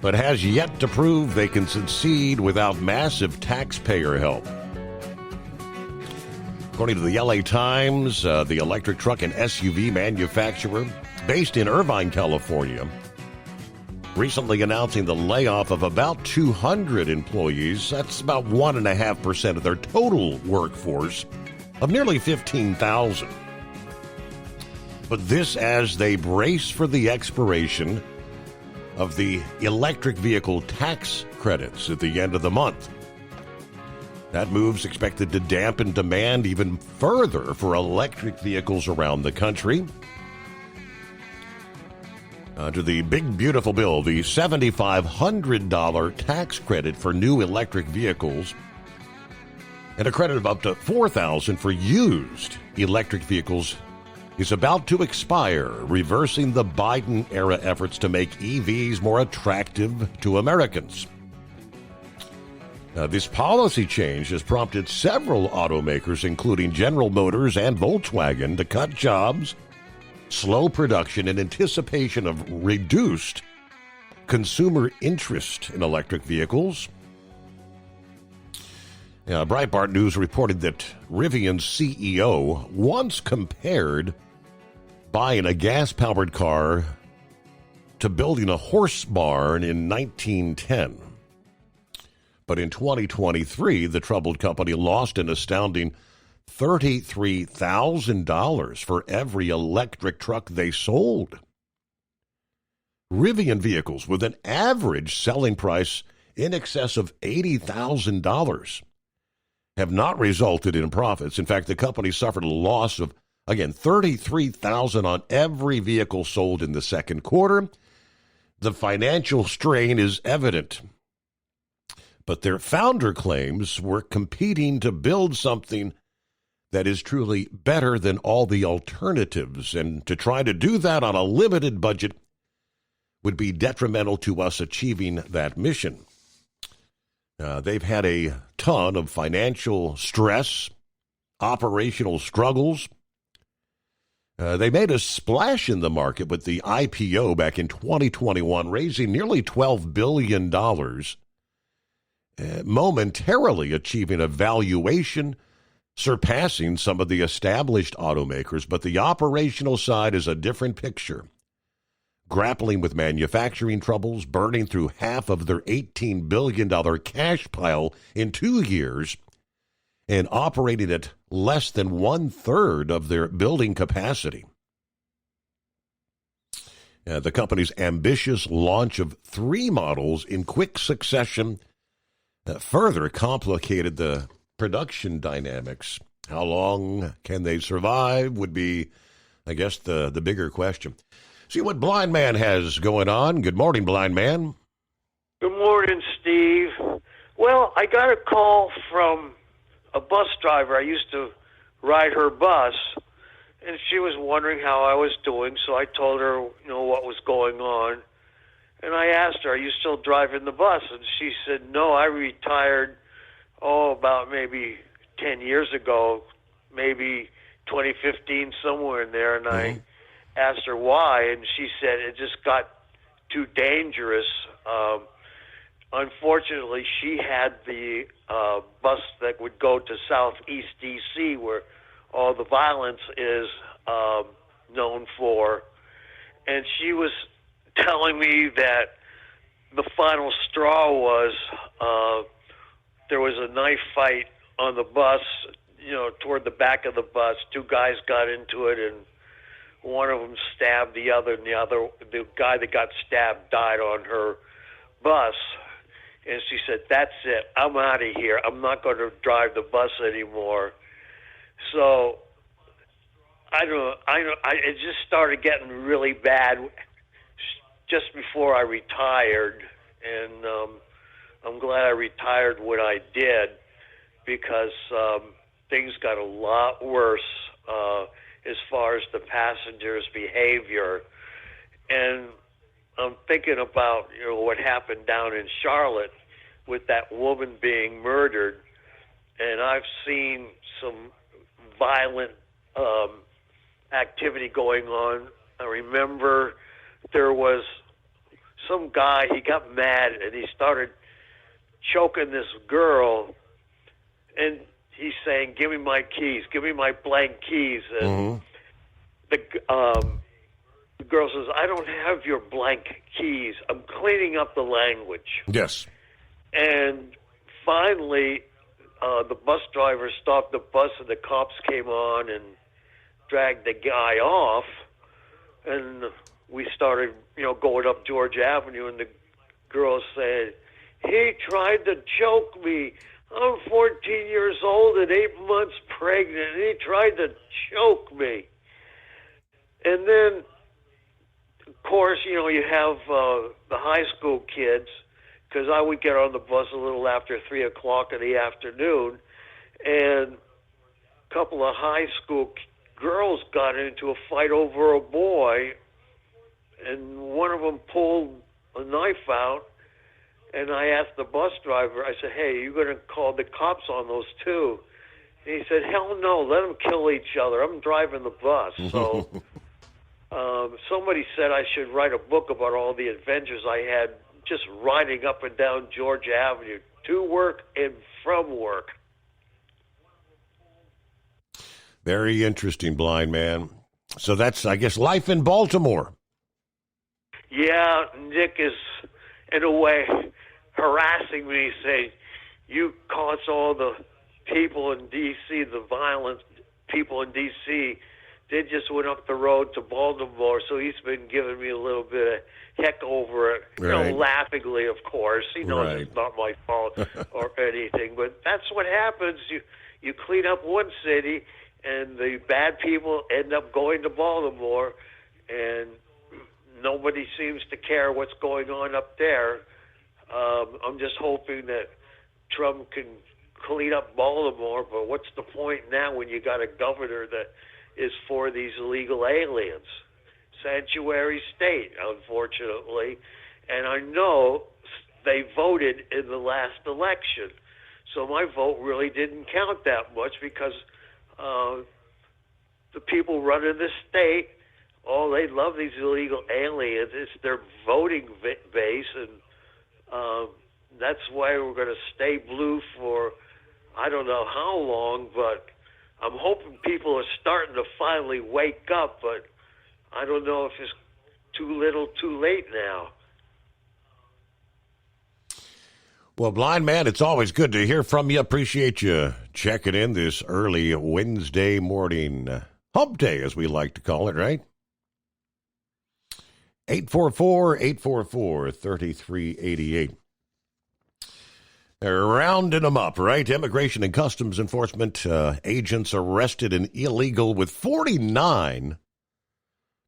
but has yet to prove they can succeed without massive taxpayer help. According to the LA Times, the electric truck and SUV manufacturer based in Irvine, California, recently announcing the layoff of about 200 employees. That's about 1.5% of their total workforce of nearly 15,000. But this as they brace for the expiration of the electric vehicle tax credits at the end of the month. That move's expected to dampen demand even further for electric vehicles around the country. Under the big, beautiful bill, the $7,500 tax credit for new electric vehicles and a credit of up to $4,000 for used electric vehicles is about to expire, reversing the Biden-era efforts to make EVs more attractive to Americans. This policy change has prompted several automakers, including General Motors and Volkswagen, to cut jobs, slow production in anticipation of reduced consumer interest in electric vehicles. Breitbart News reported that Rivian's CEO once compared buying a gas-powered car to building a horse barn in 1910. But in 2023, the troubled company lost an astounding $33,000 for every electric truck they sold. Rivian vehicles with an average selling price in excess of $80,000 have not resulted in profits. In fact, the company suffered a loss of, again, $33,000 on every vehicle sold in the second quarter. The financial strain is evident. But their founder claims we're competing to build something that is truly better than all the alternatives, and to try to do that on a limited budget would be detrimental to us achieving that mission. They've had a ton of financial stress, operational struggles. They made a splash in the market with the IPO back in 2021, raising nearly $12 billion, momentarily achieving a valuation surpassing some of the established automakers. But the operational side is a different picture. Grappling with manufacturing troubles, burning through half of their $18 billion cash pile in 2 years, and operating at less than 1/3 of their building capacity. The company's ambitious launch of 3 models in quick succession further complicated the production dynamics. How long can they survive would be, I guess, the bigger question. See what Blind Man has going on. Good morning, Blind Man. Good morning, Steve. Well, I got a call from a bus driver. I used to ride her bus, and she was wondering how I was doing, so I told her, what was going on. And I asked her, are you still driving the bus? And she said, no, I retired, about maybe 10 years ago, maybe 2015, somewhere in there. And I asked her why, and she said it just got too dangerous. Unfortunately, she had the bus that would go to Southeast D.C., where all the violence is, known for. And she was telling me that the final straw was there was a knife fight on the bus, toward the back of the bus. Two guys got into it, and one of them stabbed the other, and the guy that got stabbed died on her bus. And she said, "That's it. I'm out of here. I'm not going to drive the bus anymore." So it just started getting really bad just before I retired, and I'm glad I retired when I did, because things got a lot worse as far as the passengers' behavior. And I'm thinking about what happened down in Charlotte with that woman being murdered, and I've seen some violent activity going on. I remember there was some guy, he got mad and he started choking this girl, and he's saying, "Give me my keys, give me my blank keys." And the girl says, "I don't have your blank keys. I'm cleaning up the language." Yes. And finally, the bus driver stopped the bus, and the cops came on and dragged the guy off. And we started, going up George Avenue, and the girl said, "He tried to choke me. I'm 14 years old and 8 months pregnant, and he tried to choke me." And then, of course, you have the high school kids, because I would get on the bus a little after 3 o'clock in the afternoon, and a couple of high school girls got into a fight over a boy, and one of them pulled a knife out, and I asked the bus driver, I said, "Hey, are you going to call the cops on those two?" And he said, "Hell no, let them kill each other. I'm driving the bus." So somebody said I should write a book about all the adventures I had just riding up and down George Avenue to work and from work. Very interesting, blind man. So that's, I guess, life in Baltimore. Yeah, Nick is, in a way, harassing me, saying, "You cause all the people in D.C., the violent people in D.C., they just went up the road to Baltimore," so he's been giving me a little bit of heck over it, Right. laughingly, of course. He knows Right. it's not my fault or anything, but that's what happens. You clean up one city, and the bad people end up going to Baltimore, and nobody seems to care what's going on up there. I'm just hoping that Trump can clean up Baltimore, but what's the point now when you got a governor that is for these illegal aliens? Sanctuary state, unfortunately. And I know they voted in the last election, so my vote really didn't count that much, because the people running the state, they love these illegal aliens. It's their voting base, and that's why we're going to stay blue for I don't know how long, but I'm hoping people are starting to finally wake up, but I don't know if it's too little too late now. Well, blind man, it's always good to hear from you. Appreciate you checking in this early Wednesday morning. Hump day, as we like to call it, right? 844-844-3388. They're rounding them up, right? Immigration and Customs Enforcement agents arrested an illegal with 49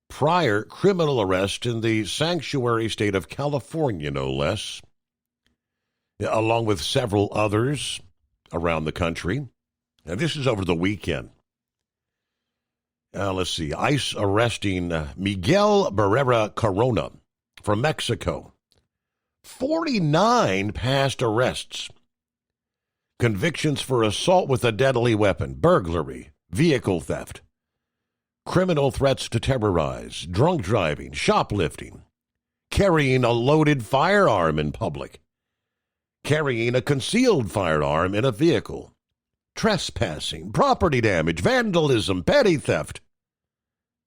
prior criminal arrests in the sanctuary state of California, no less, along with several others around the country. Now, this is over the weekend. Let's see. ICE arresting Miguel Barrera Corona from Mexico. 49 past arrests. Convictions for assault with a deadly weapon, burglary, vehicle theft, criminal threats to terrorize, drunk driving, shoplifting, carrying a loaded firearm in public, carrying a concealed firearm in a vehicle, trespassing, property damage, vandalism, petty theft,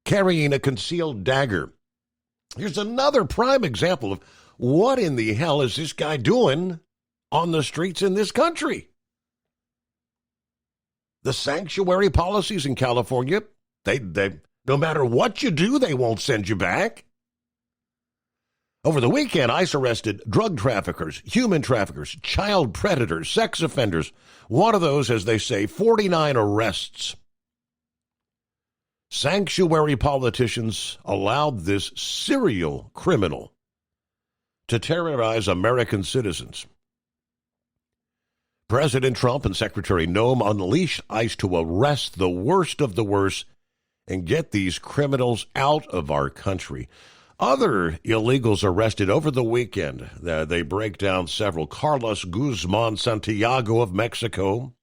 carrying a concealed dagger. Here's another prime example of what in the hell is this guy doing on the streets in this country? The sanctuary policies in California, they no matter what you do, they won't send you back. Over the weekend, ICE arrested drug traffickers, human traffickers, child predators, sex offenders. One of those, as they say, 49 arrests. Sanctuary politicians allowed this serial criminal to terrorize American citizens. President Trump and Secretary Noem unleashed ICE to arrest the worst of the worst and get these criminals out of our country. Other illegals arrested over the weekend. They break down several. Carlos Guzman Santiago of Mexico,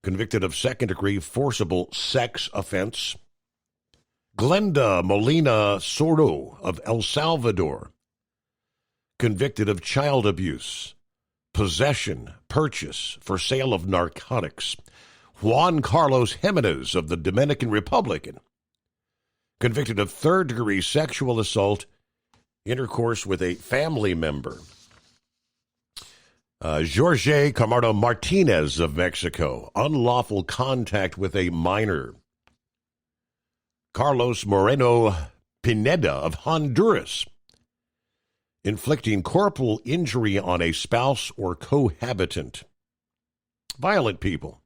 convicted of second-degree forcible sex offense. Glenda Molina Sordo of El Salvador, convicted of child abuse, possession, purchase, for sale of narcotics. Juan Carlos Jimenez of the Dominican Republic, convicted of third-degree sexual assault, intercourse with a family member. Jorge Camargo Martinez of Mexico, unlawful contact with a minor. Carlos Moreno Pineda of Honduras, inflicting corporal injury on a spouse or cohabitant. Violent people.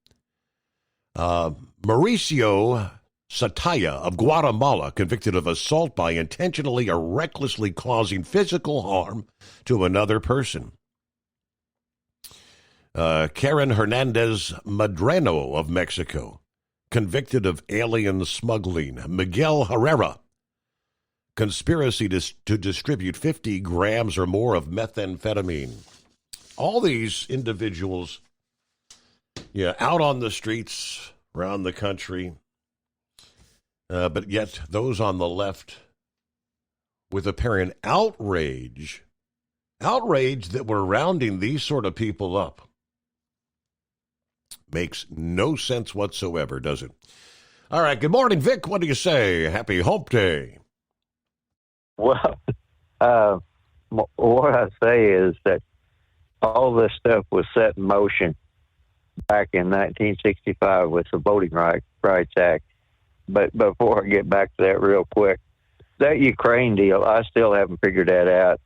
Mauricio Sataya of Guatemala, convicted of assault by intentionally or recklessly causing physical harm to another person. Karen Hernandez Medrano of Mexico, convicted of alien smuggling. Miguel Herrera, conspiracy to distribute 50 grams or more of methamphetamine. All these individuals, out on the streets around the country, but yet those on the left with apparent outrage that we're rounding these sort of people up. Makes no sense whatsoever, does it? All right, good morning, Vic. What do you say? Happy Hump Day. Well, what I say is that all this stuff was set in motion back in 1965 with the Voting Rights Act. But before I get back to that real quick, that Ukraine deal, I still haven't figured that out.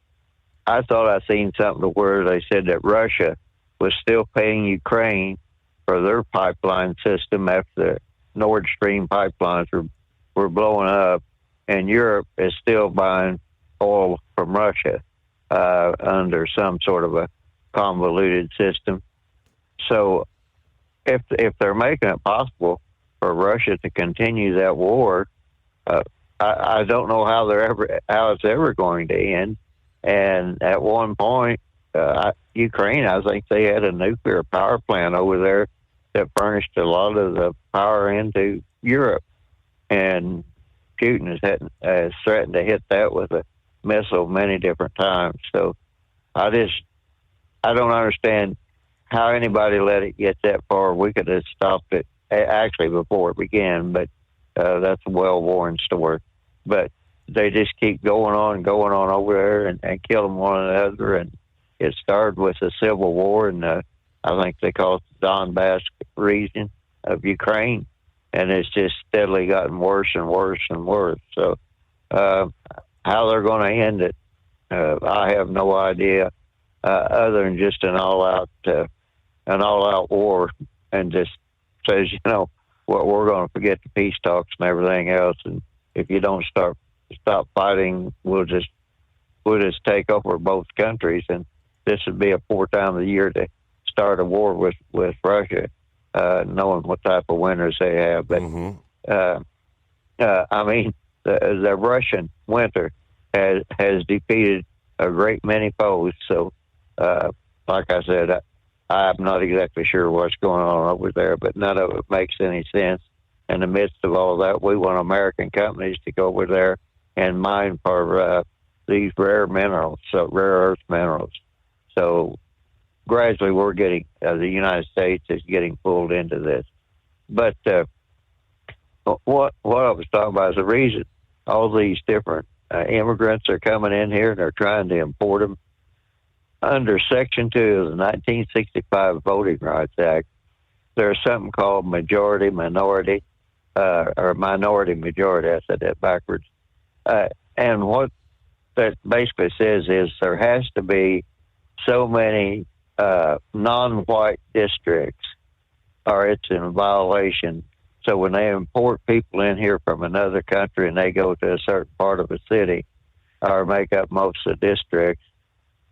I thought I seen something where they said that Russia was still paying Ukraine for their pipeline system after the Nord Stream pipelines were blowing up, and Europe is still buying oil from Russia under some sort of a convoluted system. So if they're making it possible for Russia to continue that war, I don't know how it's ever going to end. And at one point, Ukraine, I think they had a nuclear power plant over there that furnished a lot of the power into Europe. And Putin has threatened to hit that with a missile many different times. So I don't understand how anybody let it get that far. We could have stopped it actually before it began, but that's a well-worn story. But they just keep going on over there and killing one another. And it started with a civil war, and I think they call it the Donbass region of Ukraine. And it's just steadily gotten worse and worse and worse. So how they're going to end it, I have no idea, other than just an all-out war, and just says, we're going to forget the peace talks and everything else. And if you don't stop fighting, we'll just take over both countries. And this would be a poor time of the year to start a war with Russia, knowing what type of winners they have. But I mean, the Russian winter has defeated a great many foes. So, like I said, I'm not exactly sure what's going on over there, but none of it makes any sense. In the midst of all that, we want American companies to go over there and mine for these rare earth minerals. So gradually we're getting, the United States is getting pulled into this. But what I was talking about is the reason all these different immigrants are coming in here and they're trying to import them. Under Section 2 of the 1965 Voting Rights Act, there's something called majority-minority, or minority-majority. I said that backwards. And what that basically says is there has to be so many non-white districts or it's in violation. So when they import people in here from another country and they go to a certain part of a city or make up most of the districts,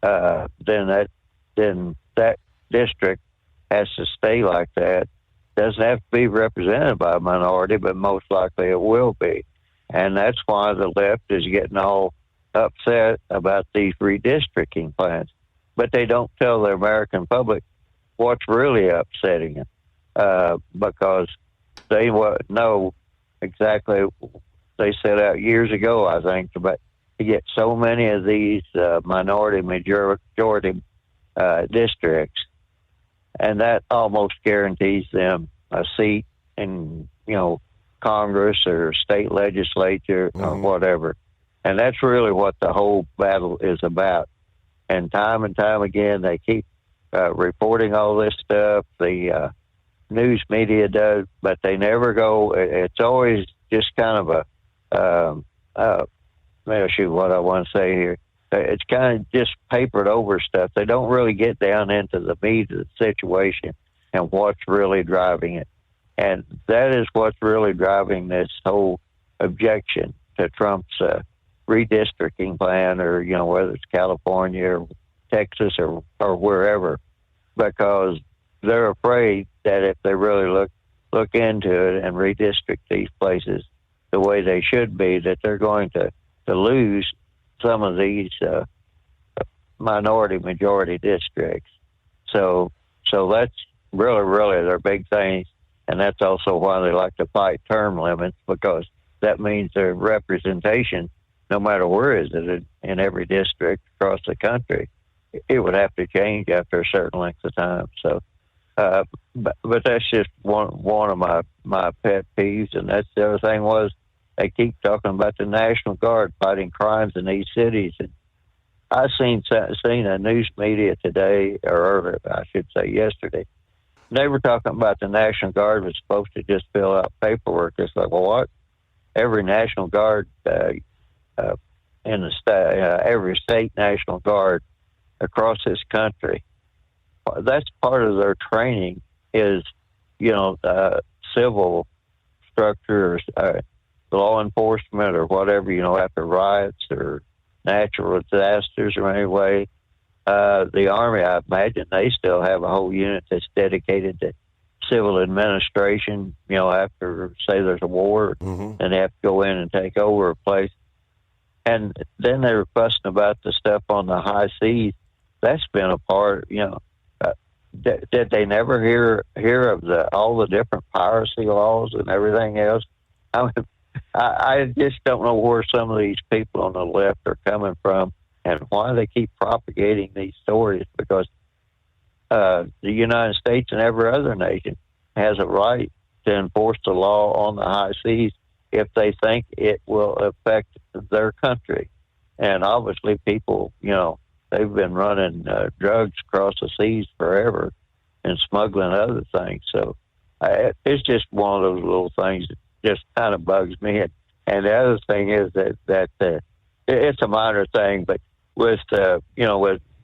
then that district has to stay like that. Doesn't have to be represented by a minority, but most likely it will be. And that's why the left is getting all upset about these redistricting plans. But they don't tell the American public what's really upsetting them, because they know exactly. They set out years ago, I think, to get so many of these minority majority districts, and that almost guarantees them a seat in Congress or state legislature or whatever. And that's really what the whole battle is about. And time again, they keep reporting all this stuff. The news media does, but they never go. It's always just kind of what I want to say here. It's kind of just papered over stuff. They don't really get down into the meat of the situation and what's really driving it. And that is what's really driving this whole objection to Trump's redistricting plan, or whether it's California or Texas or wherever, because they're afraid that if they really look into it and redistrict these places the way they should be, that they're going to lose some of these minority majority districts. So that's really their big thing, and that's also why they like to fight term limits, because that means their representation, no matter where is it in every district across the country, it would have to change after a certain length of time. So, but that's just one of my pet peeves. And that's the other thing was they keep talking about the National Guard fighting crimes in these cities. And I seen a news media today, or earlier, I should say yesterday. They were talking about the National Guard was supposed to just fill out paperwork. It's like, well, what? Every National Guard in the state, every state National Guard across this country, that's part of their training is, civil structures, law enforcement or whatever, after riots or natural disasters or anyway. The Army, I imagine they still have a whole unit that's dedicated to civil administration, after, say, there's a war, and they have to go in and take over a place. And then they were fussing about the stuff on the high seas. That's been a part, did they never hear of all the different piracy laws and everything else? I just don't know where some of these people on the left are coming from and why they keep propagating these stories, because the United States and every other nation has a right to enforce the law on the high seas if they think it will affect their country. And obviously people, they've been running drugs across the seas forever and smuggling other things. So it's just one of those little things that just kind of bugs me. And the other thing is that it's a minor thing, but with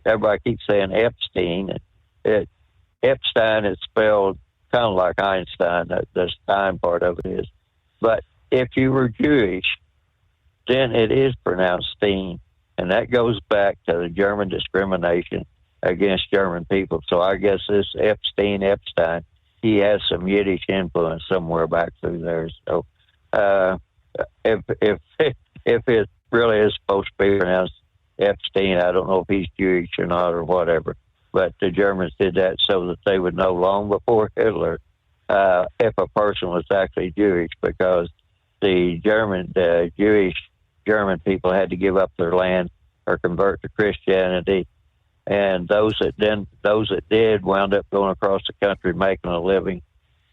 everybody keeps saying Epstein, Epstein is spelled kind of like Einstein, the Stein part of it is. But if you were Jewish, then it is pronounced Steen. And that goes back to the German discrimination against German people. So I guess this Epstein, he has some Yiddish influence somewhere back through there. So if it really is supposed to be pronounced Epstein, I don't know if he's Jewish or not or whatever. But the Germans did that so that they would know long before Hitler if a person was actually Jewish, because the Jewish German people had to give up their land or convert to Christianity, and those that did wound up going across the country making a living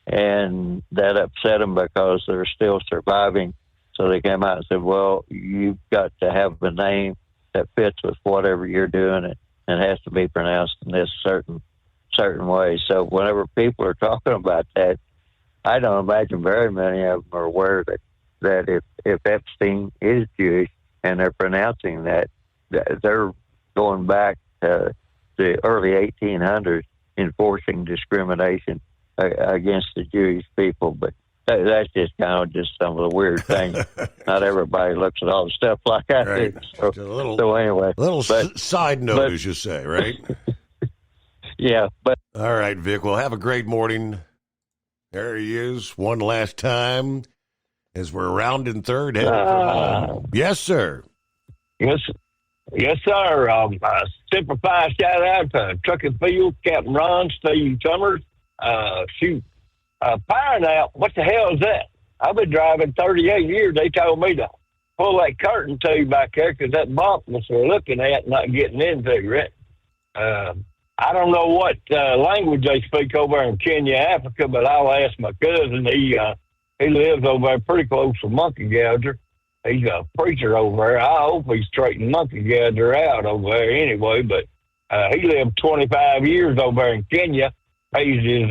and that upset them because they're still surviving. So they came out and said, well, you've got to have a name that fits with whatever you're doing, and it has to be pronounced in this certain way. So whenever people are talking about that, I don't imagine very many of them are aware that if Epstein is Jewish and they're pronouncing that they're going back to the early 1800s enforcing discrimination against the Jewish people. But that's just some of the weird things. Not everybody looks at all the stuff like I do. So anyway. Side note, as you say, right? Yeah. But all right, Vic. Well, have a great morning. There he is, one last time, as we're rounding third. Yes, sir. Yes, sir. Simplify shout out to Truck and Field, Captain Ron, Steve Summers. Firing out, what the hell is that? I've been driving 38 years. They told me to pull that curtain tube back there because that bumpness we're looking at not getting into, right? I don't know what language they speak over in Kenya, Africa, but I'll ask my cousin. He lives over there pretty close to Monkey Gouger. He's a preacher over there. I hope he's straightening Monkey Gouger out over there anyway, but he lived 25 years over there in Kenya, raised his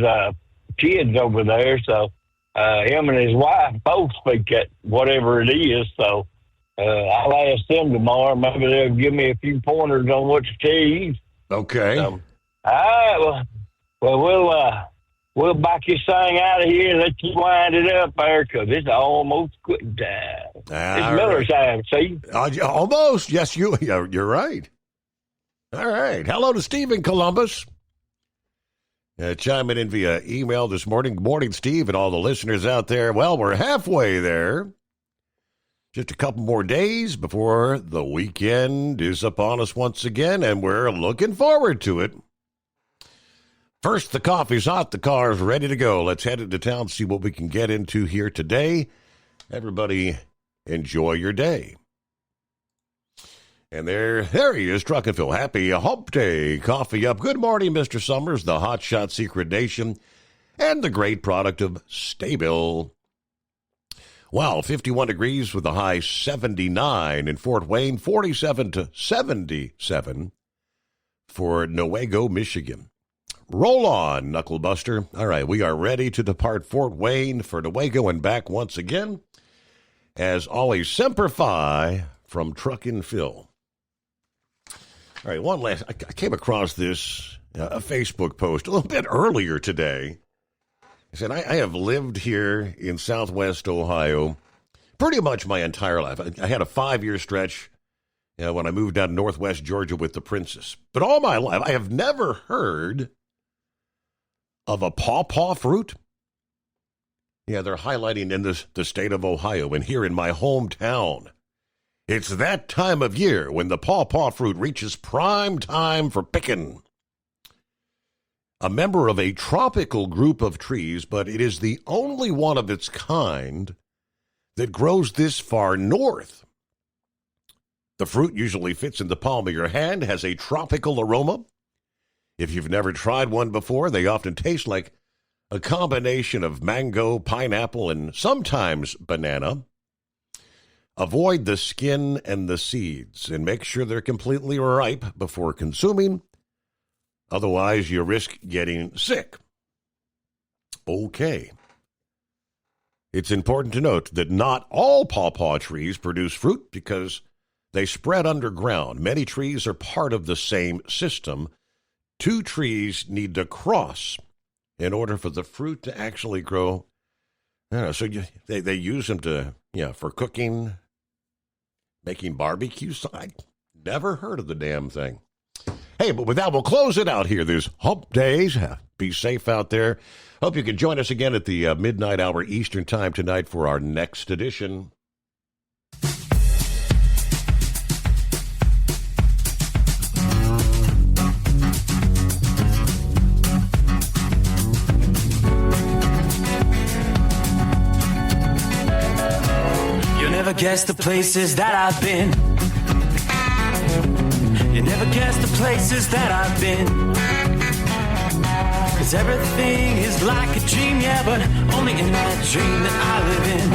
kids over there, so him and his wife both speak at whatever it is, so I'll ask them tomorrow. Maybe they'll give me a few pointers on what to tease. Okay. All right, well, we'll back this thing out of here and let you wind it up there because it's almost quitting time. It's Miller time, see? Almost. Yes, you're right. All right. Hello to Steve in Columbus. Chiming in via email this morning. Good morning, Steve, and all the listeners out there. Well, we're halfway there. Just a couple more days before the weekend is upon us once again, and we're looking forward to it. First, the coffee's hot, the car's ready to go. Let's head into town, see what we can get into here today. Everybody, enjoy your day. And there he is, Truck and Phil. Happy Hump Day. Coffee up. Good morning, Mr. Summers, the Hot Shot Secret Nation, and the great product of Staybill. Wow, 51 degrees with a high 79 in Fort Wayne, 47 to 77 for Newaygo, Michigan. Roll on, Knucklebuster. All right, we are ready to depart Fort Wayne for Newaygo and back once again. As always, Semper Fi from Truck and Phil. All right, one last. I came across this a Facebook post a little bit earlier today. I said, I have lived here in Southwest Ohio pretty much my entire life. I had a 5-year stretch when I moved down to Northwest Georgia with the Princess. But all my life, I have never heard of a pawpaw fruit. Yeah, they're highlighting in the state of Ohio and here in my hometown. It's that time of year when the pawpaw fruit reaches prime time for picking. A member of a tropical group of trees, but it is the only one of its kind that grows this far north. The fruit usually fits in the palm of your hand, has a tropical aroma. If you've never tried one before, they often taste like a combination of mango, pineapple, and sometimes banana. Avoid the skin and the seeds, and make sure they're completely ripe before consuming. Otherwise, you risk getting sick. Okay. It's important to note that not all pawpaw trees produce fruit because they spread underground. Many trees are part of the same system. 2 trees need to cross in order for the fruit to actually grow. So they use them for cooking, making barbecues. I never heard of the damn thing. Hey, but with that, we'll close it out here. There's hump days. Be safe out there. Hope you can join us again at the midnight hour Eastern time tonight for our next edition. You'll never guess the places that I've been. You never guess the places that I've been. 'Cause everything is like a dream, yeah, but only in that dream that I live in.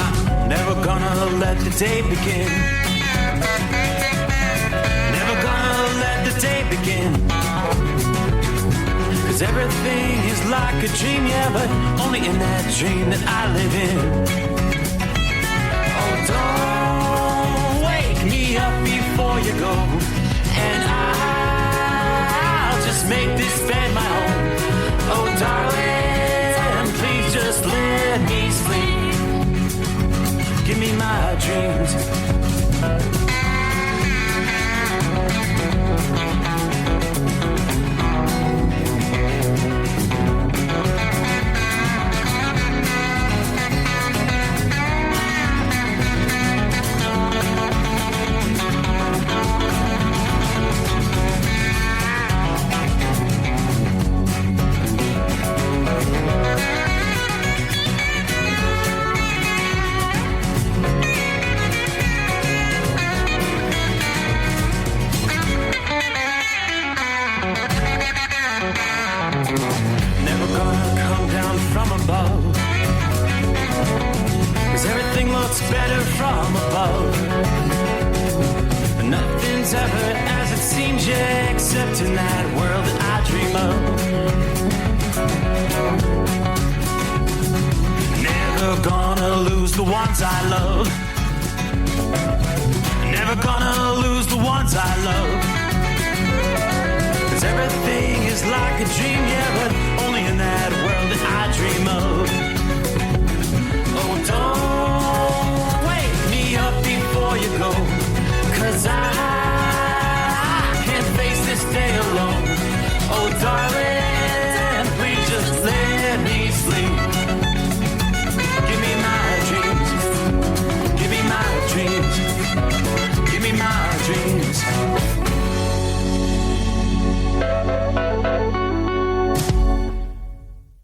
I'm never gonna let the day begin. Never gonna let the day begin. 'Cause everything is like a dream, yeah, but only in that dream that I live in. Oh, don't wake me up before you go, and I'll just make this bed my home. Oh, darling, please just let me sleep. Give me my dreams. Never gonna come down from above, 'cause everything looks better from above. Nothing's ever as it seems, yeah, except in that world that I dream of. Never gonna lose the ones I love. Never gonna lose the ones I love. 'Cause everything is like a dream, yeah,